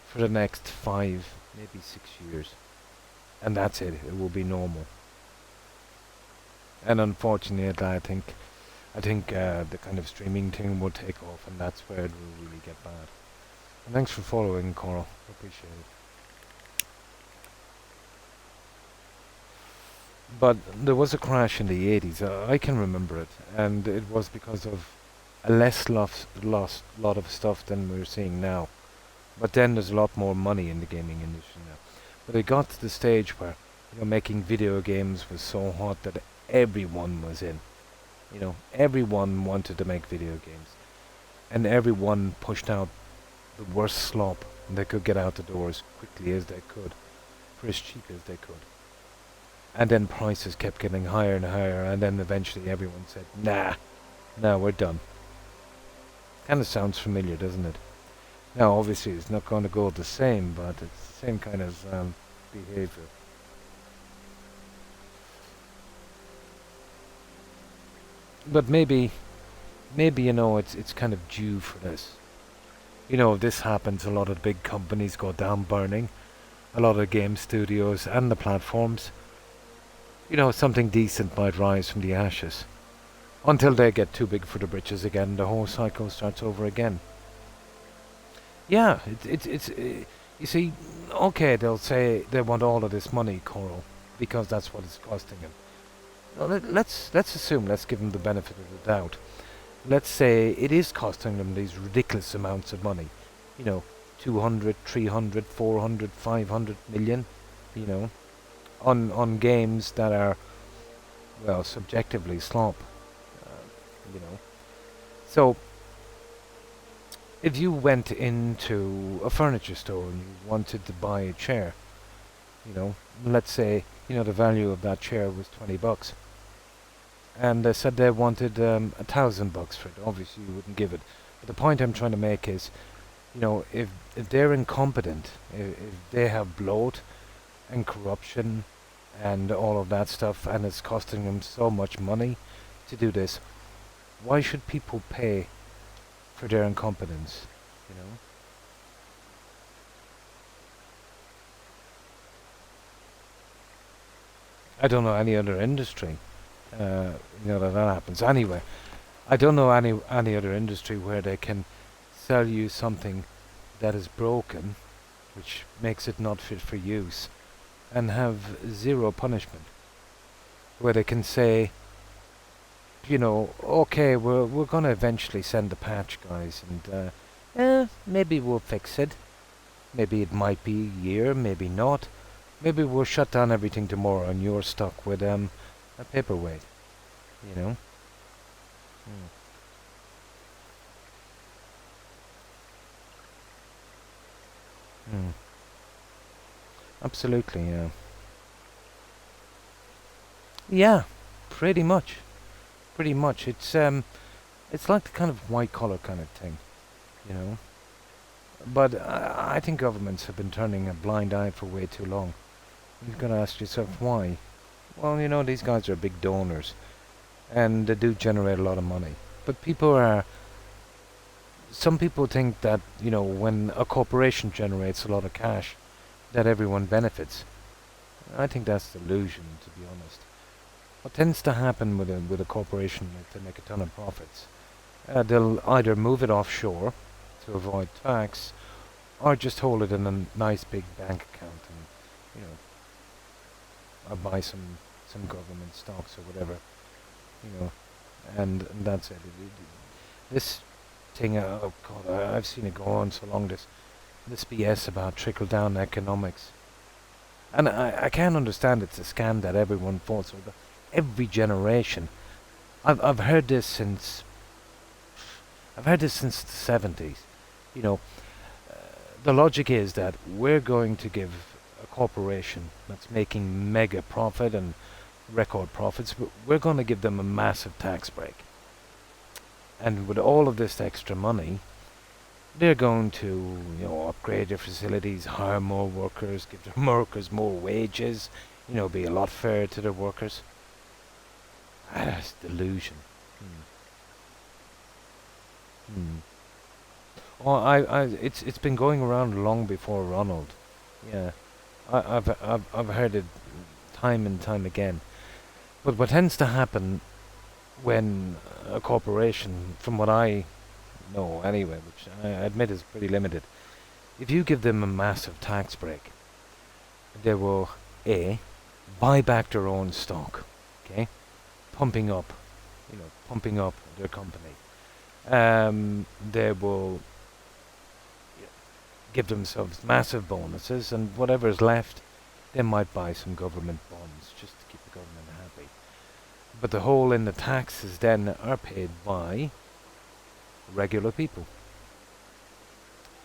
for the next 5, maybe 6 years. And that's it. It will be normal. And unfortunately, I think the kind of streaming thing will take off, and that's where it will really get bad. And thanks for following, Coral. Appreciate it. But there was a crash in the 80s. I can remember it, and it was because of a less lot of stuff than we're seeing now. But then there's a lot more money in the gaming industry now. But it got to the stage where, making video games was so hot that everyone was in. Everyone wanted to make video games. And everyone pushed out the worst slop they could get out the door as quickly as they could, for as cheap as they could. And then prices kept getting higher and higher, and then eventually everyone said, nah, we're done. Kind of sounds familiar, doesn't it? Now, obviously, it's not going to go the same, but it's the same kind of behavior. But maybe, it's kind of due for this. If this happens, a lot of big companies go down burning. A lot of game studios and the platforms. Something decent might rise from the ashes. Until they get too big for the britches again, the whole cycle starts over again. Yeah, it's you see, okay, they'll say they want all of this money, Coral, because that's what it's costing them. Well, let's assume, let's give them the benefit of the doubt. Let's say it is costing them these ridiculous amounts of money. 200, 300, 400, 500 million, on games that are, well, subjectively slop. So, if you went into a furniture store and you wanted to buy a chair, let's say, the value of that chair was $20. And they said they wanted $1,000 for it. Obviously, you wouldn't give it. But the point I'm trying to make is, if they're incompetent, if they have bloat and corruption and all of that stuff, and it's costing them so much money to do this, why should people pay for their incompetence? I don't know any other industry, that happens. Anyway, I don't know any other industry where they can sell you something that is broken, which makes it not fit for use, and have zero punishment. Where they can say, okay, we're gonna eventually send a patch, guys, and maybe we'll fix it. Maybe it might be a year, maybe not. Maybe we'll shut down everything tomorrow and you're stuck with a paperweight. Hmm. Absolutely, yeah. Yeah, pretty much. Pretty much. It's like the kind of white collar kind of thing, But I think governments have been turning a blind eye for way too long. You've got to ask yourself why. Well, these guys are big donors, and they do generate a lot of money. But some people think that, when a corporation generates a lot of cash, that everyone benefits. I think that's delusion, to be honest. What tends to happen with a corporation is they make a ton of profits. They'll either move it offshore to avoid tax, or just hold it in a nice big bank account and, or buy some government stocks or whatever, and that's it. This thing, oh God, I've seen it go on so long. This BS about trickle down economics, and I can't understand. It's a scam that everyone falls for. Every generation, I've heard this since the 70s. The logic is that we're going to give a corporation that's making mega profit and record profits, we're going to give them a massive tax break. And with all of this extra money, they're going to, upgrade their facilities, hire more workers, give their workers more wages, be a lot fairer to their workers. That's delusion. Oh, it's been going around long before Ronald. Yeah, I've heard it time and time again. But what tends to happen when a corporation, from what I know anyway, which I admit is pretty limited, if you give them a massive tax break, they will A, buy back their own stock, okay, pumping up their company. They will give themselves massive bonuses, and whatever's left, they might buy some government bonds just to keep the government happy. But the whole in the taxes then are paid by regular people.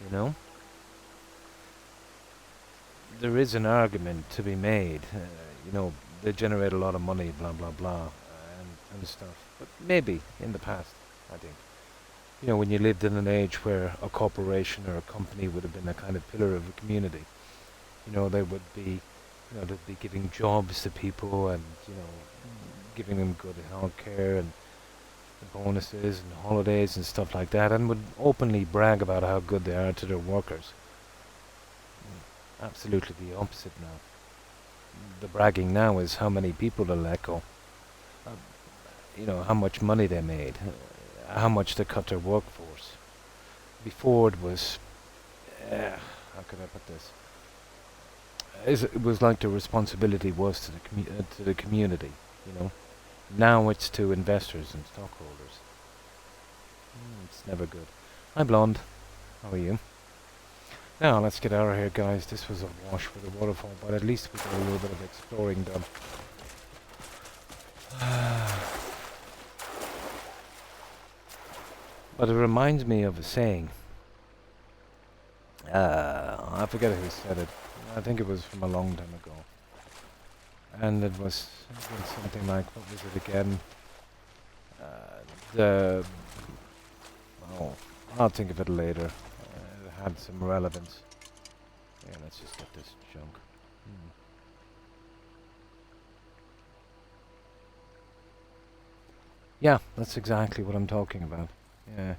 You know? There is an argument to be made. They generate a lot of money, blah, blah, blah, and stuff. But maybe in the past, I think. When you lived in an age where a corporation or a company would have been a kind of pillar of a community, they would be, they'd be giving jobs to people and, giving them good health care and bonuses and holidays and stuff like that, and would openly brag about how good they are to their workers. Absolutely the opposite now. The bragging now is how many people they let go. How much money they made. How much they cut their workforce. Before it was, how could I put this? It was like the responsibility was to the community, Now it's to investors and stockholders. It's never good. Hi, Blonde. How are you? Now let's get out of here, guys. This was a wash for the waterfall, but at least we got a little bit of exploring done. But it reminds me of a saying. I forget who said it. I think it was from a long time ago. And it was something like, what was it again? I'll think of it later. It had some relevance. Yeah, let's just get this junk. Yeah, that's exactly what I'm talking about. Yeah.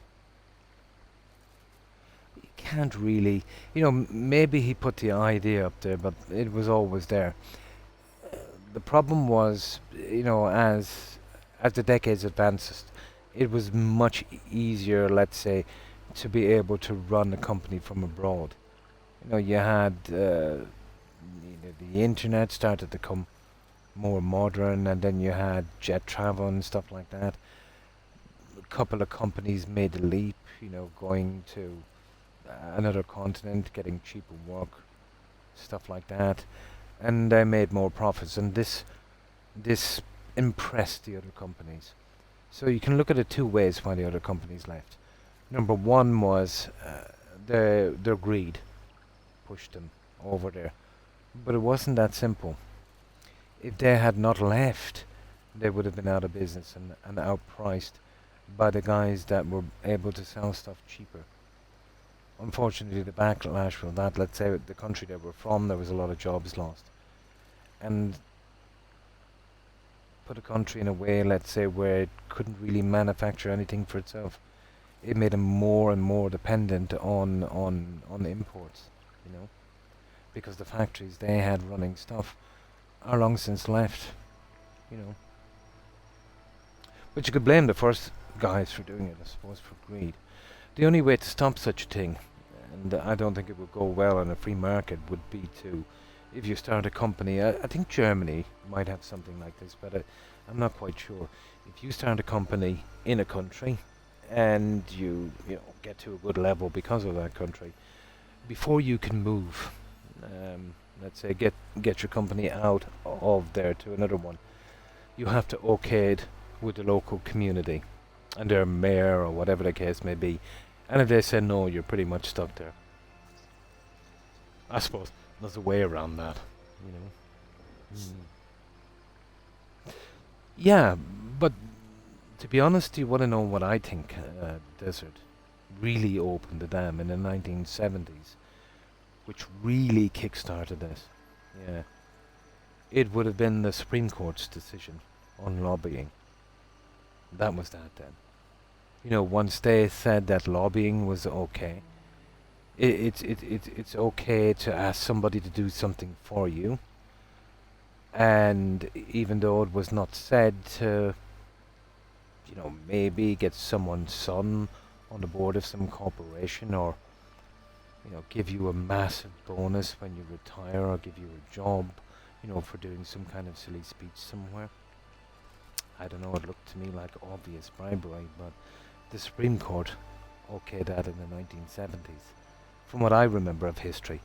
You can't really, maybe he put the idea up there, but it was always there. The problem was, as the decades advanced, it was much easier, let's say, to be able to run a company from abroad. You had the internet started to come more modern, and then you had jet travel and stuff like that. A couple of companies made the leap, going to another continent, getting cheaper work, stuff like that, and they made more profits, and this impressed the other companies. So you can look at it two ways why the other companies left. Number one was their greed pushed them over there, but it wasn't that simple. If they had not left, they would have been out of business and outpriced by the guys that were able to sell stuff cheaper. Unfortunately, the backlash from that, let's say the country they were from, there was a lot of jobs lost. And put a country in a way, let's say, where it couldn't really manufacture anything for itself. It made them more and more dependent on imports, because the factories they had running stuff are long since left, But you could blame the first guys for doing it, I suppose, for greed. The only way to stop such a thing, and I don't think it would go well in a free market, would be to, if you start a company, I think Germany might have something like this, but I'm not quite sure. If you start a company in a country, and you get to a good level because of that country, before you can move, let's say get your company out of there to another one, you have to okay it with the local community and their mayor or whatever the case may be. And if they say no, you're pretty much stuck there. I suppose there's a way around that, Yeah, but to be honest, you want to know what I think Desert really opened the dam in the 1970s, which really kick-started this. Yeah. It would have been the Supreme Court's decision on lobbying. That was that then. Once they said that lobbying was okay, it's okay to ask somebody to do something for you, and even though it was not said to, maybe get someone's son on the board of some corporation, or give you a massive bonus when you retire, or give you a job, you know, for doing some kind of silly speech somewhere. I don't know, it looked to me like obvious bribery, but the Supreme Court okayed that in the 1970s, from what I remember of history.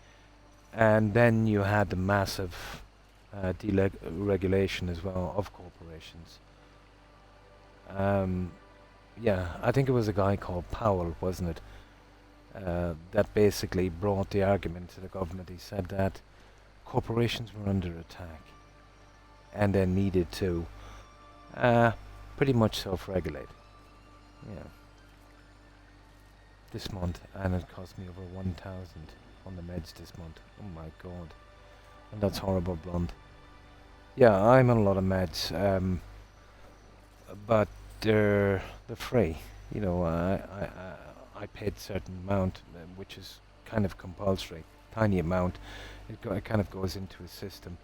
And then you had the massive deregulation as well of corporations. Yeah, I think it was a guy called Powell, wasn't it? That basically brought the argument to the government. He said that corporations were under attack and they needed to pretty much self-regulate. Yeah. This month, and it cost me over 1,000 on the meds this month. Oh my god. And that's horrible, blonde. Yeah, I'm on a lot of meds, but they're free. You know, I paid a certain amount, which is kind of compulsory, tiny amount. It kind of goes into a system.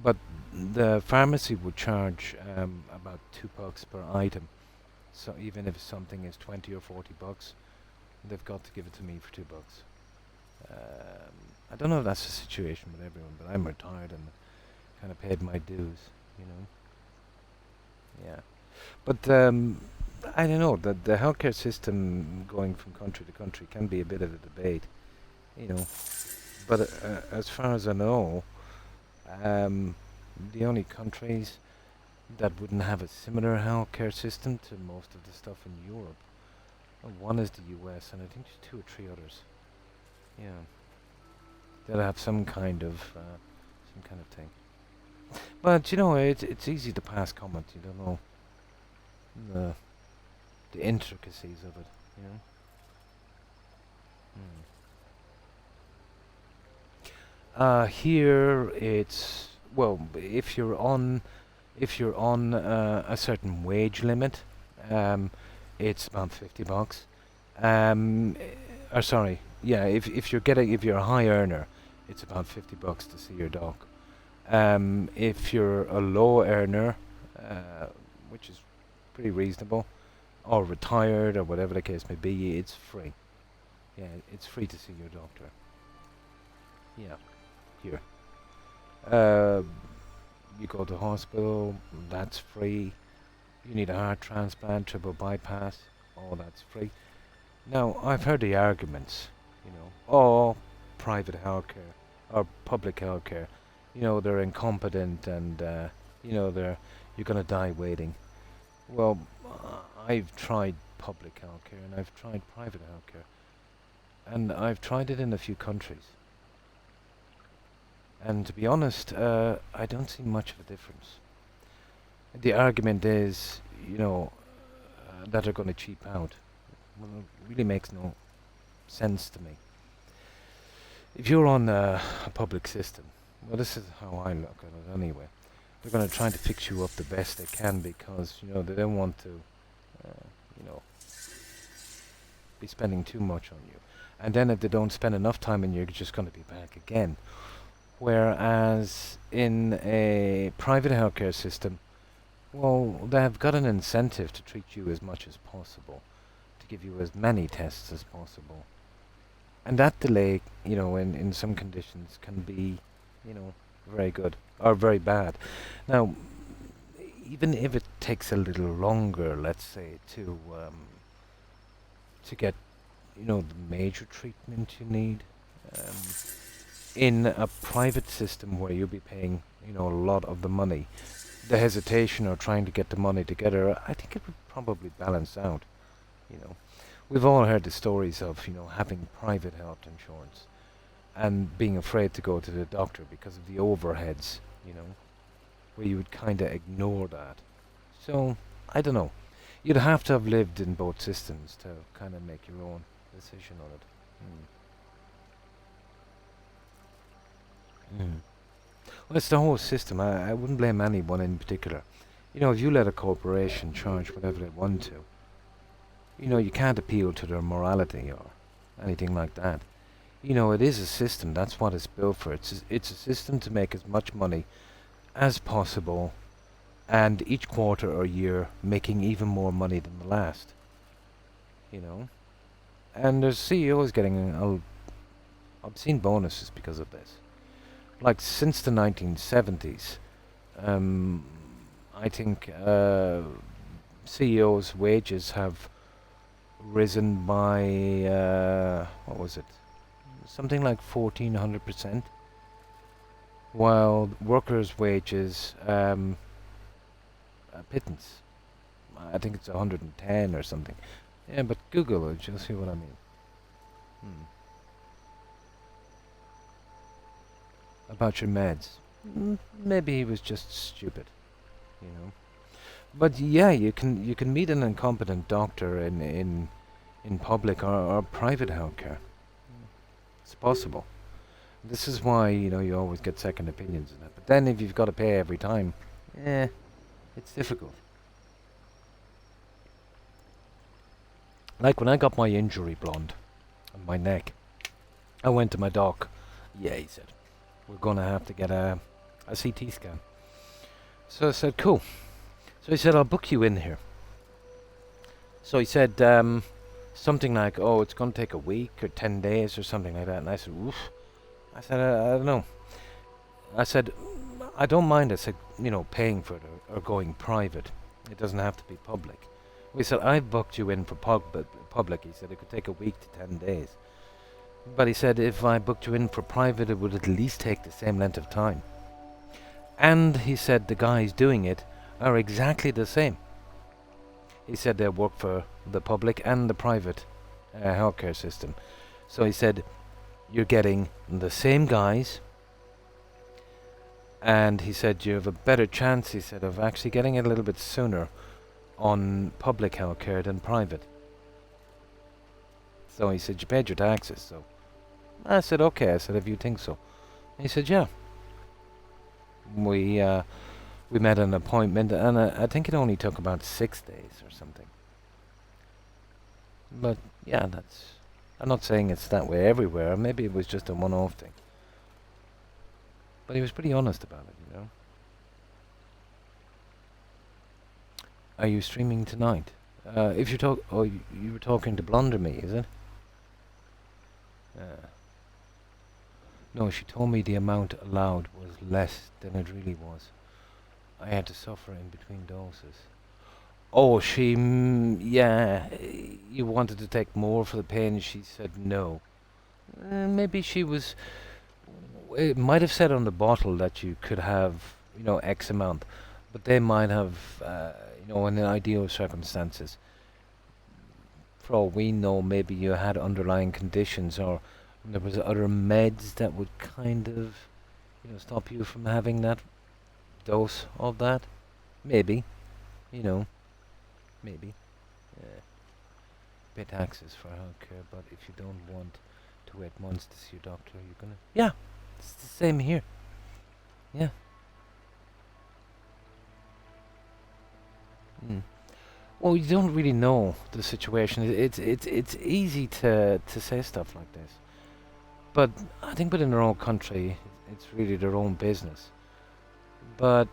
But the pharmacy would charge about $2 per item. So even if something is 20 or 40 bucks, they've got to give it to me for $2. I don't know if that's the situation with everyone, but I'm retired and kind of paid my dues, you know. Yeah. But I don't know, the healthcare system going from country to country can be a bit of a debate, you know. But as far as I know, the only countries that wouldn't have a similar healthcare system to most of the stuff in Europe, one is the US, and I think there's 2 or 3 others. Yeah, they'll have some kind of thing. But you know, it's easy to pass comment. You don't know the intricacies of it. You know. Here it's, well, if you're on a certain wage limit, it's about $50. Or sorry, yeah, if you're a high earner, it's about $50 to see your doc. If you're a low earner, which is pretty reasonable, or retired or whatever the case may be, it's free. Yeah, it's free to see your doctor. Yeah, here. You go to hospital, that's free. You need a heart transplant, triple bypass, all that's free. Now, I've heard the arguments, you know, oh, private healthcare or public healthcare, you know, they're incompetent and, you know, you're going to die waiting. Well, I've tried public healthcare and I've tried private healthcare, and I've tried it in a few countries. And to be honest, I don't see much of a difference. The argument is, you know, that they're going to cheap out. Well, it really makes no sense to me. If you're on a public system, well, this is how I look at it anyway. They're going to try to fix you up the best they can because, you know, they don't want to, you know, be spending too much on you. And then if they don't spend enough time on you, you're just going to be back again. Whereas in a private healthcare system, well, they have got an incentive to treat you as much as possible, to give you as many tests as possible. And that delay, you know, in some conditions can be, you know, very good or very bad. Now, even if it takes a little longer, let's say, to get, you know, the major treatment you need, in a private system where you'll be paying, you know, a lot of the money, the hesitation or trying to get the money together, I think it would probably balance out, you know. We've all heard the stories of, you know, having private health insurance and being afraid to go to the doctor because of the overheads, you know, where you would kind of ignore that. So, I don't know. You'd have to have lived in both systems to kind of make your own decision on it. Well, it's the whole system. I wouldn't blame anyone in particular. You know, if you let a corporation charge whatever they want to, you know, you can't appeal to their morality or anything like that. You know, it is a system. That's what it's built for. It's a system to make as much money as possible, and each quarter or year making even more money than the last. You know, and there's CEOs getting obscene bonuses because of this. like since the 1970s, I think CEOs' wages have risen by what was it? Something like 1400%, while workers' wages a pittance. I think it's 110 or something. Yeah, but Google it, you'll see what I mean. About your meds. Maybe he was just stupid, you know. But yeah, you can meet an incompetent doctor in public or private healthcare. It's possible. This is why, you know, you always get second opinions and that. But then if you've got to pay every time, it's difficult. Like when I got my injury blonde on my neck, I went to my doc. Yeah, he said, we're going to have to get a CT scan. So I said, cool. So he said, I'll book you in here. So he said something like, oh, it's going to take a week or 10 days or something like that. And I said, oof. I said, I don't know. I said, I don't mind, I said, you know, paying for it or going private. It doesn't have to be public. We said, I've booked you in for public. He said, it could take a week to 10 days. But he said, if I booked you in for private, it would at least take the same length of time. And he said, the guys doing it are exactly the same. He said they work for the public and the private healthcare system. So he said, you're getting the same guys. And he said, you have a better chance, he said, of actually getting it a little bit sooner on public healthcare than private. So he said, you paid your taxes. So I said, okay. I said, if you think so. He said, yeah. We met an appointment, and I think it only took about 6 days or something. But yeah, I'm not saying it's that way everywhere. Maybe it was just a one-off thing. But he was pretty honest about it, you know. Are you streaming tonight? If you talk, oh, you were talking to Blunder Me, is it? No, she told me the amount allowed was less than it really was. I had to suffer in between doses. Oh, yeah, you wanted to take more for the pain, she said no. Maybe she was, it might have said on the bottle that you could have, you know, X amount, but they might have, you know, in the ideal circumstances. For all we know, maybe you had underlying conditions, or there was other meds that would kind of, you know, stop you from having that dose of that. Maybe, you know, maybe. Pay taxes for healthcare, but if you don't want to wait months to see your doctor, you're gonna. Yeah, it's the same here. Yeah. Well, you don't really know the situation. It's easy to say stuff like this, but I think within their own country, it's really their own business. But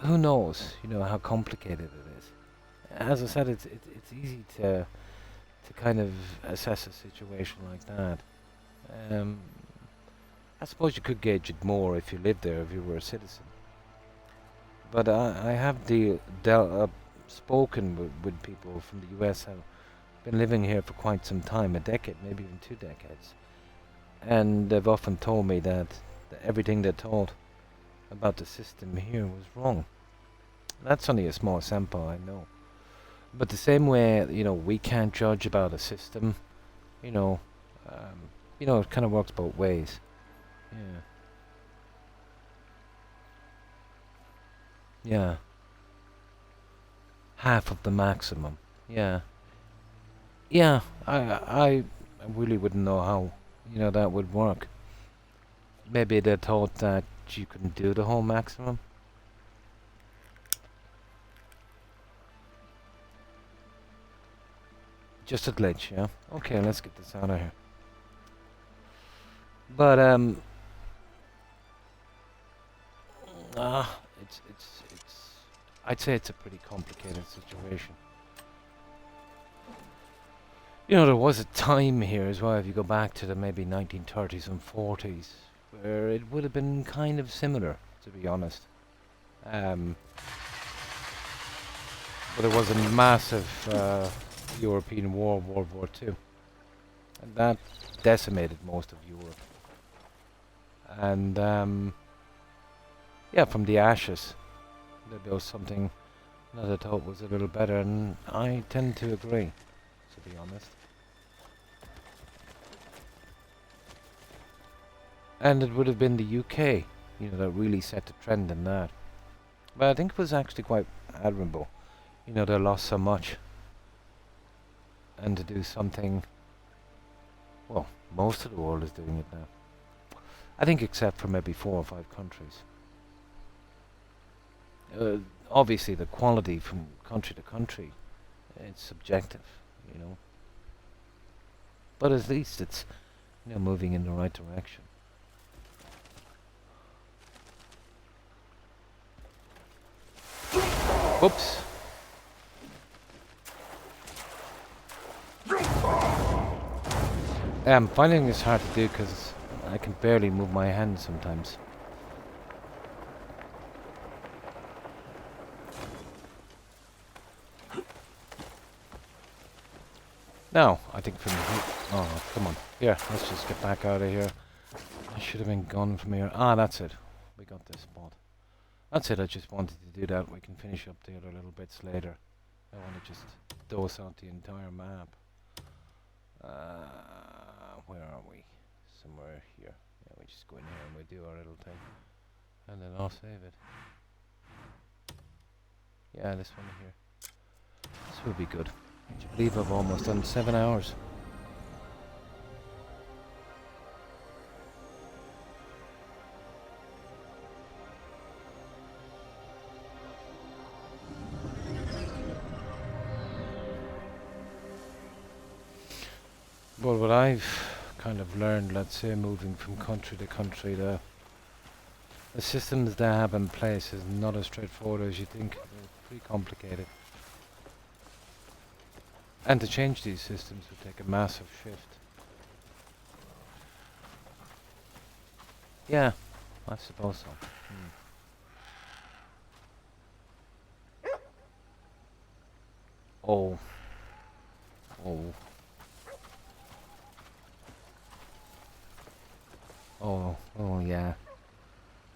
who knows? You know how complicated it is. As I said, it's easy to kind of assess a situation like that. I suppose you could gauge it more if you lived there, if you were a citizen. But I have spoken with people from the US who have been living here for quite some time, a decade, maybe even 2 decades. And they've often told me that everything they're told about the system here was wrong. That's only a small sample, I know. But the same way, you know, we can't judge about a system, you know, it kind of works both ways. Yeah. Yeah. Half of the maximum. Yeah. Yeah, I really wouldn't know how, you know, that would work. Maybe they thought that you couldn't do the whole maximum. Just a glitch, yeah? Okay, let's get this out of here. But, I'd say it's a pretty complicated situation. You know, there was a time here as well, if you go back to the maybe 1930s and 40s, where it would have been kind of similar, to be honest. But there was a massive European war, World War II, and that decimated most of Europe. And yeah, from the ashes, they built something that I thought was a little better, and I tend to agree, to be honest. And it would have been the UK, you know, that really set the trend in that. But I think it was actually quite admirable. You know, they lost so much. And to do something, well, most of the world is doing it now. I think except for maybe 4 or 5 countries. Obviously the quality from country to country, it's subjective, you know. But at least it's, you know, moving in the right direction. Whoops. I'm finding this hard to do because I can barely move my hands sometimes. Now, I think from here... Oh, come on. Here, let's just get back out of here. I should have been gone from here. Ah, that's it. We got this spot. That's it, I just wanted to do that. We can finish up the other little bits later. I want to just dose out the entire map. Where are we? Somewhere here. Yeah, we just go in here and we do our little thing. And then I'll save it. Yeah, this one here. This will be good. Would you believe I've almost done 7 hours? Well, what I've kind of learned, let's say, moving from country to country, the systems they have in place is not as straightforward as you think. They're pretty complicated. And to change these systems would take a massive shift. Yeah, I suppose so. Oh. Oh. Oh yeah.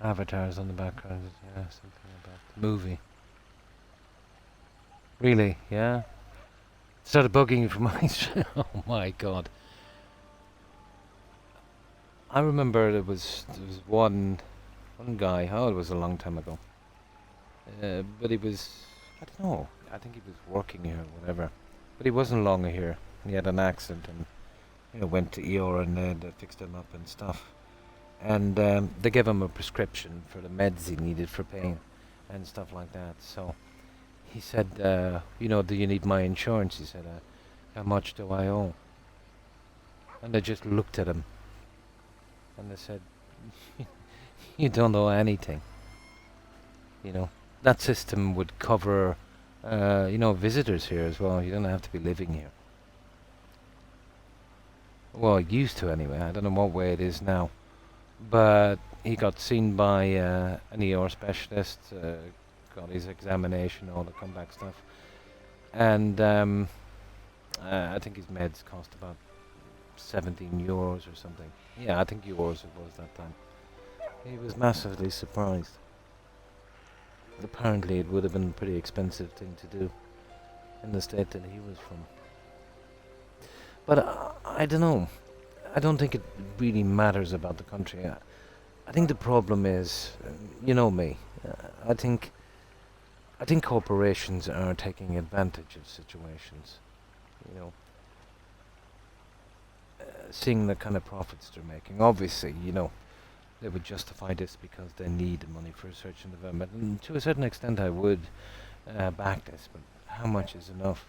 Avatars on the background, yeah, something about the movie. Really, yeah? Started bugging you for my oh my god. I remember there was one guy, oh, it was a long time ago. But he was, I don't know, I think he was working here or whatever. But he wasn't long here. He had an accident and, you know, went to ER and they fixed him up and stuff. And they gave him a prescription for the meds he needed for pain and stuff like that. So he said, you know, do you need my insurance? He said, how much do I owe? And they just looked at him. And they said, you don't owe anything. You know, that system would cover, you know, visitors here as well. You don't have to be living here. Well, it used to anyway. I don't know what way it is now. But he got seen by an ER specialist, got his examination, all the comeback stuff. And I think his meds cost about 17 euros or something. Yeah, I think euros it was that time. He was massively surprised. Apparently it would have been a pretty expensive thing to do in the state that he was from. But I don't know. I don't think it really matters about the country. I think the problem is, you know me, I think corporations are taking advantage of situations, you know, seeing the kind of profits they're making. Obviously, you know, they would justify this because they need the money for research and development, and to a certain extent I would back this, but how much is enough?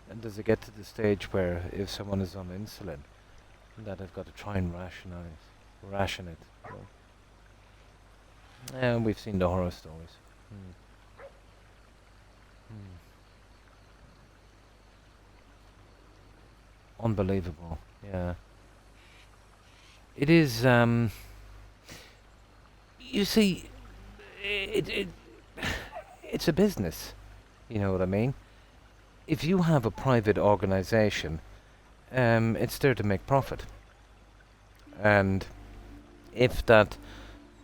And does it get to the stage where if someone is on insulin, that I've got to try and ration it. You know? And we've seen the horror stories. unbelievable. Yeah. It is. You see, it it's a business. You know what I mean? If you have a private organization, it's there to make profit. And if that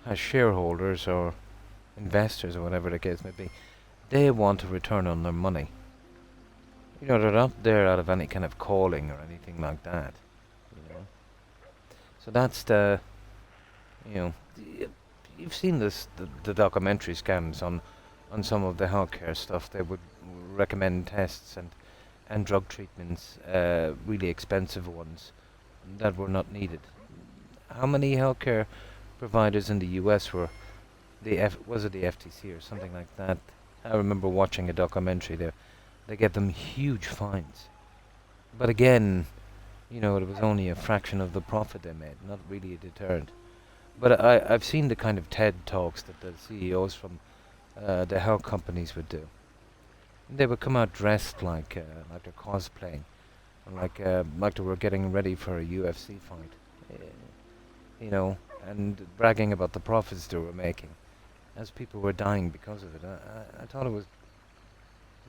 has shareholders or investors or whatever the case may be, they want a return on their money. You know, they're not there out of any kind of calling or anything like that. You know, so that's the, you know, you've seen the documentary scams on some of the healthcare stuff. They would recommend tests and drug treatments, really expensive ones that were not needed. How many healthcare providers in the US were was it the FTC or something like that? I remember watching a documentary there. They get them huge fines. But again, you know, it was only a fraction of the profit they made, not really a deterrent. But I've seen the kind of TED Talks that the CEOs from the health companies would do. And they would come out dressed like they're cosplaying, like they were getting ready for a UFC fight, you know, and bragging about the profits they were making, as people were dying because of it. I thought it was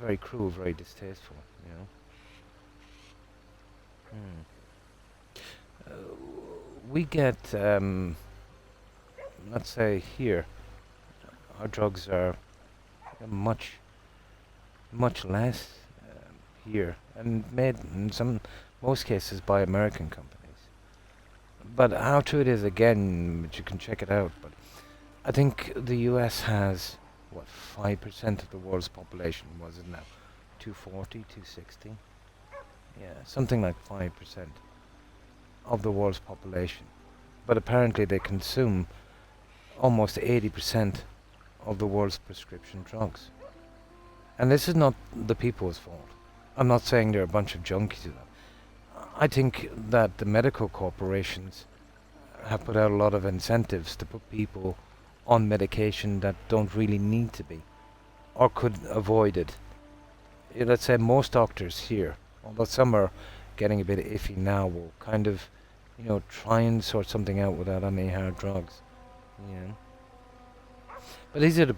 very cruel, very distasteful, you know. We get, let's say here, our drugs are much less here, and made in most cases by American companies. But how true it is, again, but you can check it out. But I think the US has, what, 5% of the world's population, was it now? 240, 260? Yeah, something like 5% of the world's population. But apparently they consume almost 80% of the world's prescription drugs. And this is not the people's fault. I'm not saying they're a bunch of junkies. I think that the medical corporations have put out a lot of incentives to put people on medication that don't really need to be, or could avoid it. Let's say most doctors here, although some are getting a bit iffy now, will kind of, you know, try and sort something out without any hard drugs. You know. But these are the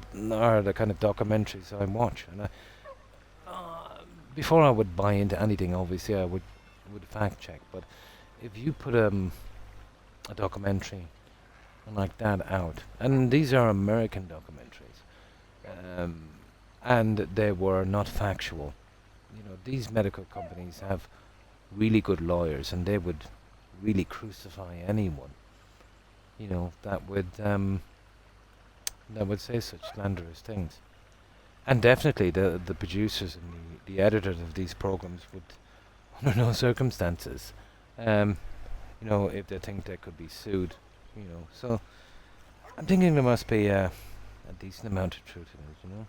kind of documentaries I watch, and before I would buy into anything, obviously I would fact check. But if you put a documentary like that out, and these are American documentaries, and they were not factual. You know, these medical companies have really good lawyers, and they would really crucify anyone, you know, that would say such slanderous things. And definitely the producers and the editors of these programs would, under no circumstances, you know, if they think they could be sued, you know. So I'm thinking there must be a decent amount of truth in it, you know.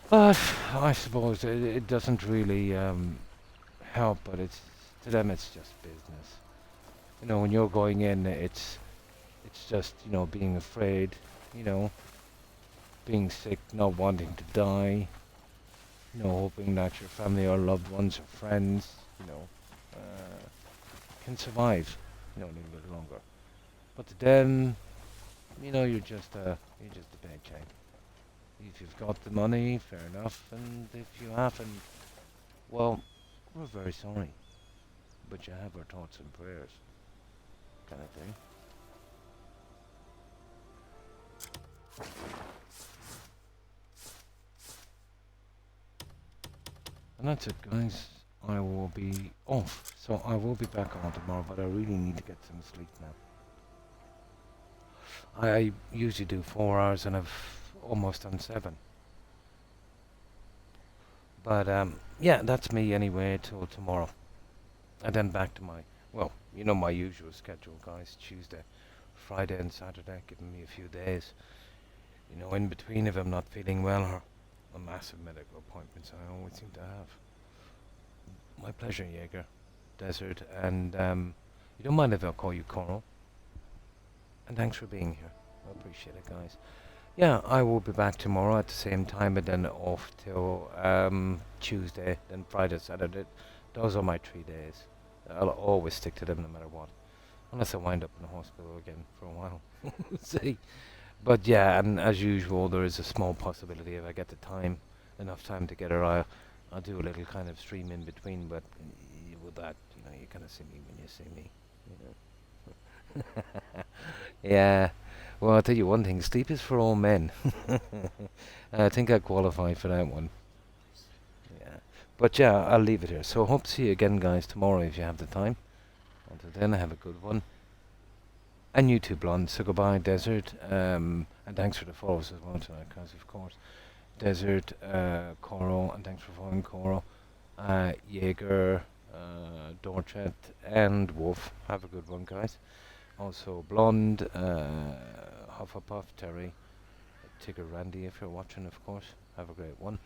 But I suppose it doesn't really help, but to them it's just business. You know, when you're going in, it's just, you know, being afraid, you know, being sick, not wanting to die, you know, hoping that your family or loved ones or friends, you know, can survive, you know, a little bit longer. But to them, you know, you're just a paycheck. If you've got the money, fair enough, and if you haven't, well, we're very sorry. But you have our thoughts and prayers, kind of thing. And that's it, guys. I will be off, so I will be back on tomorrow, but I really need to get some sleep now. I usually do 4 hours, and I've almost done 7. But yeah, that's me anyway till tomorrow. And then back to my, well, you know, my usual schedule, guys. Tuesday, Friday and Saturday, giving me a few days. You know, in between if I'm not feeling well or a massive medical appointments I always seem to have. My pleasure, Jaeger. Desert, and you don't mind if I call you Coral. And thanks for being here. I appreciate it, guys. Yeah, I will be back tomorrow at the same time, and then off till Tuesday, then Friday, Saturday. Those are my 3 days. I'll always stick to them no matter what. Unless I wind up in the hospital again for a while. We'll see. But yeah, and as usual, there is a small possibility if I get the time, enough time together, I'll do a little kind of stream in between. But with that, you kind of see me when you see me. Yeah. Well, I'll tell you one thing: sleep is for all men. I think I qualify for that one. Yeah. But yeah, I'll leave it here. So hope to see you again, guys, tomorrow if you have the time. Until then, have a good one. And you too, Blonde. So goodbye, Desert. And thanks for the follows as well tonight, guys, of course. Desert, Coral, and thanks for following Coral. Jaeger, Dorchet, and Wolf. Have a good one, guys. Also, Blonde, Hufflepuff, Terry, Tigger Randy, if you're watching, of course. Have a great one.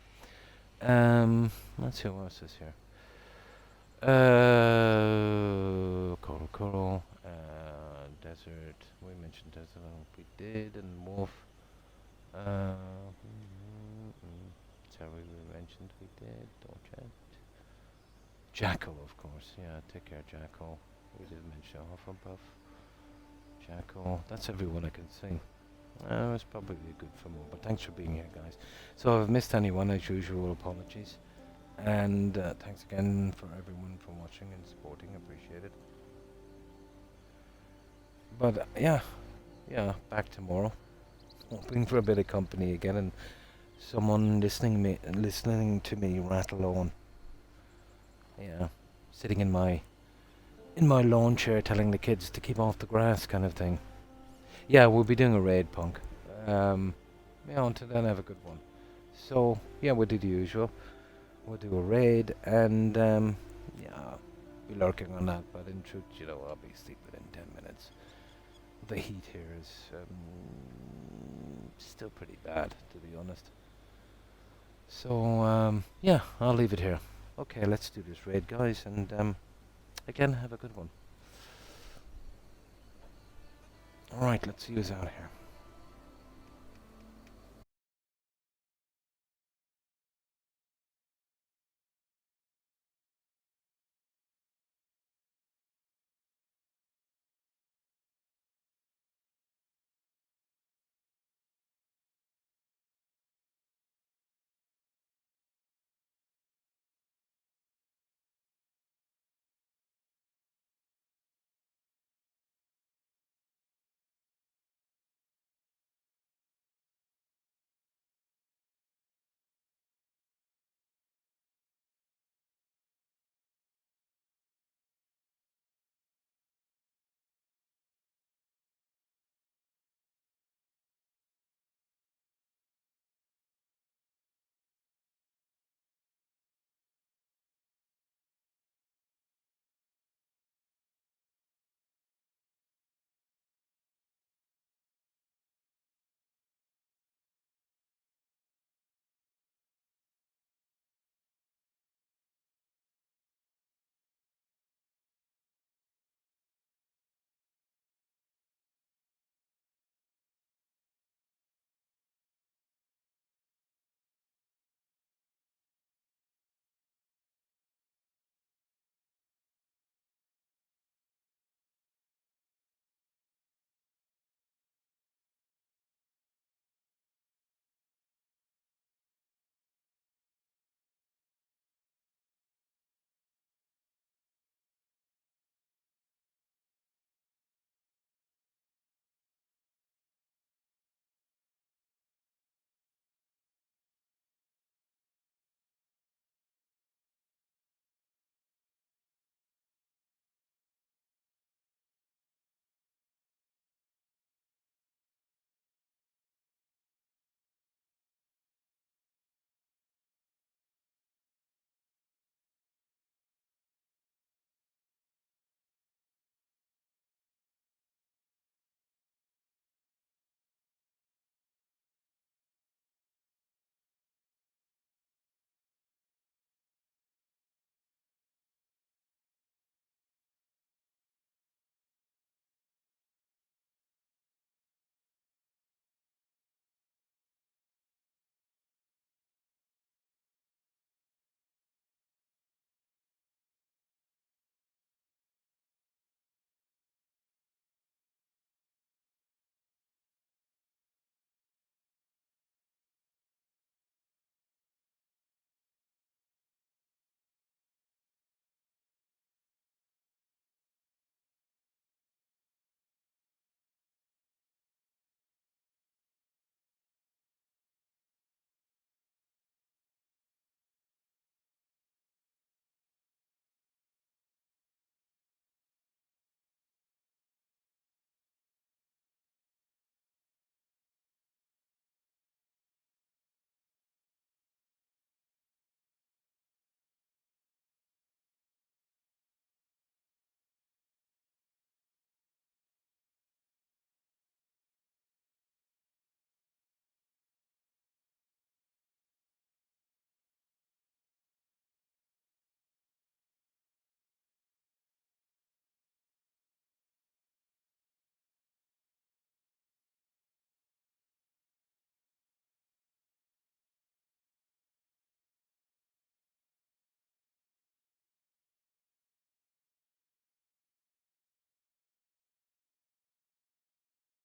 Let's see what else is here. Coral, Desert. We mentioned Desert. I hope we did, and Wolf. Terry, we mentioned we did. Dorchet. Jackal, of course. Yeah, take care, Jackal. We did mention Hufflepuff. Jackal. That's everyone I can see. It's probably good for more, but thanks for being here, guys. So if I've missed anyone, as usual, apologies. And thanks again for everyone for watching and supporting. Appreciate it. But yeah, back tomorrow. Hoping for a bit of company again and someone listening to me rattle on. Yeah, sitting in my lawn chair telling the kids to keep off the grass kind of thing. Yeah, we'll be doing a raid, Punk. Until then, have a good one. So, yeah, we'll do the usual. We'll do a raid, and, be lurking on that, but in truth, I'll be asleep within 10 minutes. The heat here is, still pretty bad, to be honest. So, yeah, I'll leave it here. Okay, let's do this raid, guys, and, again, have a good one. Alright, let's see who's out here.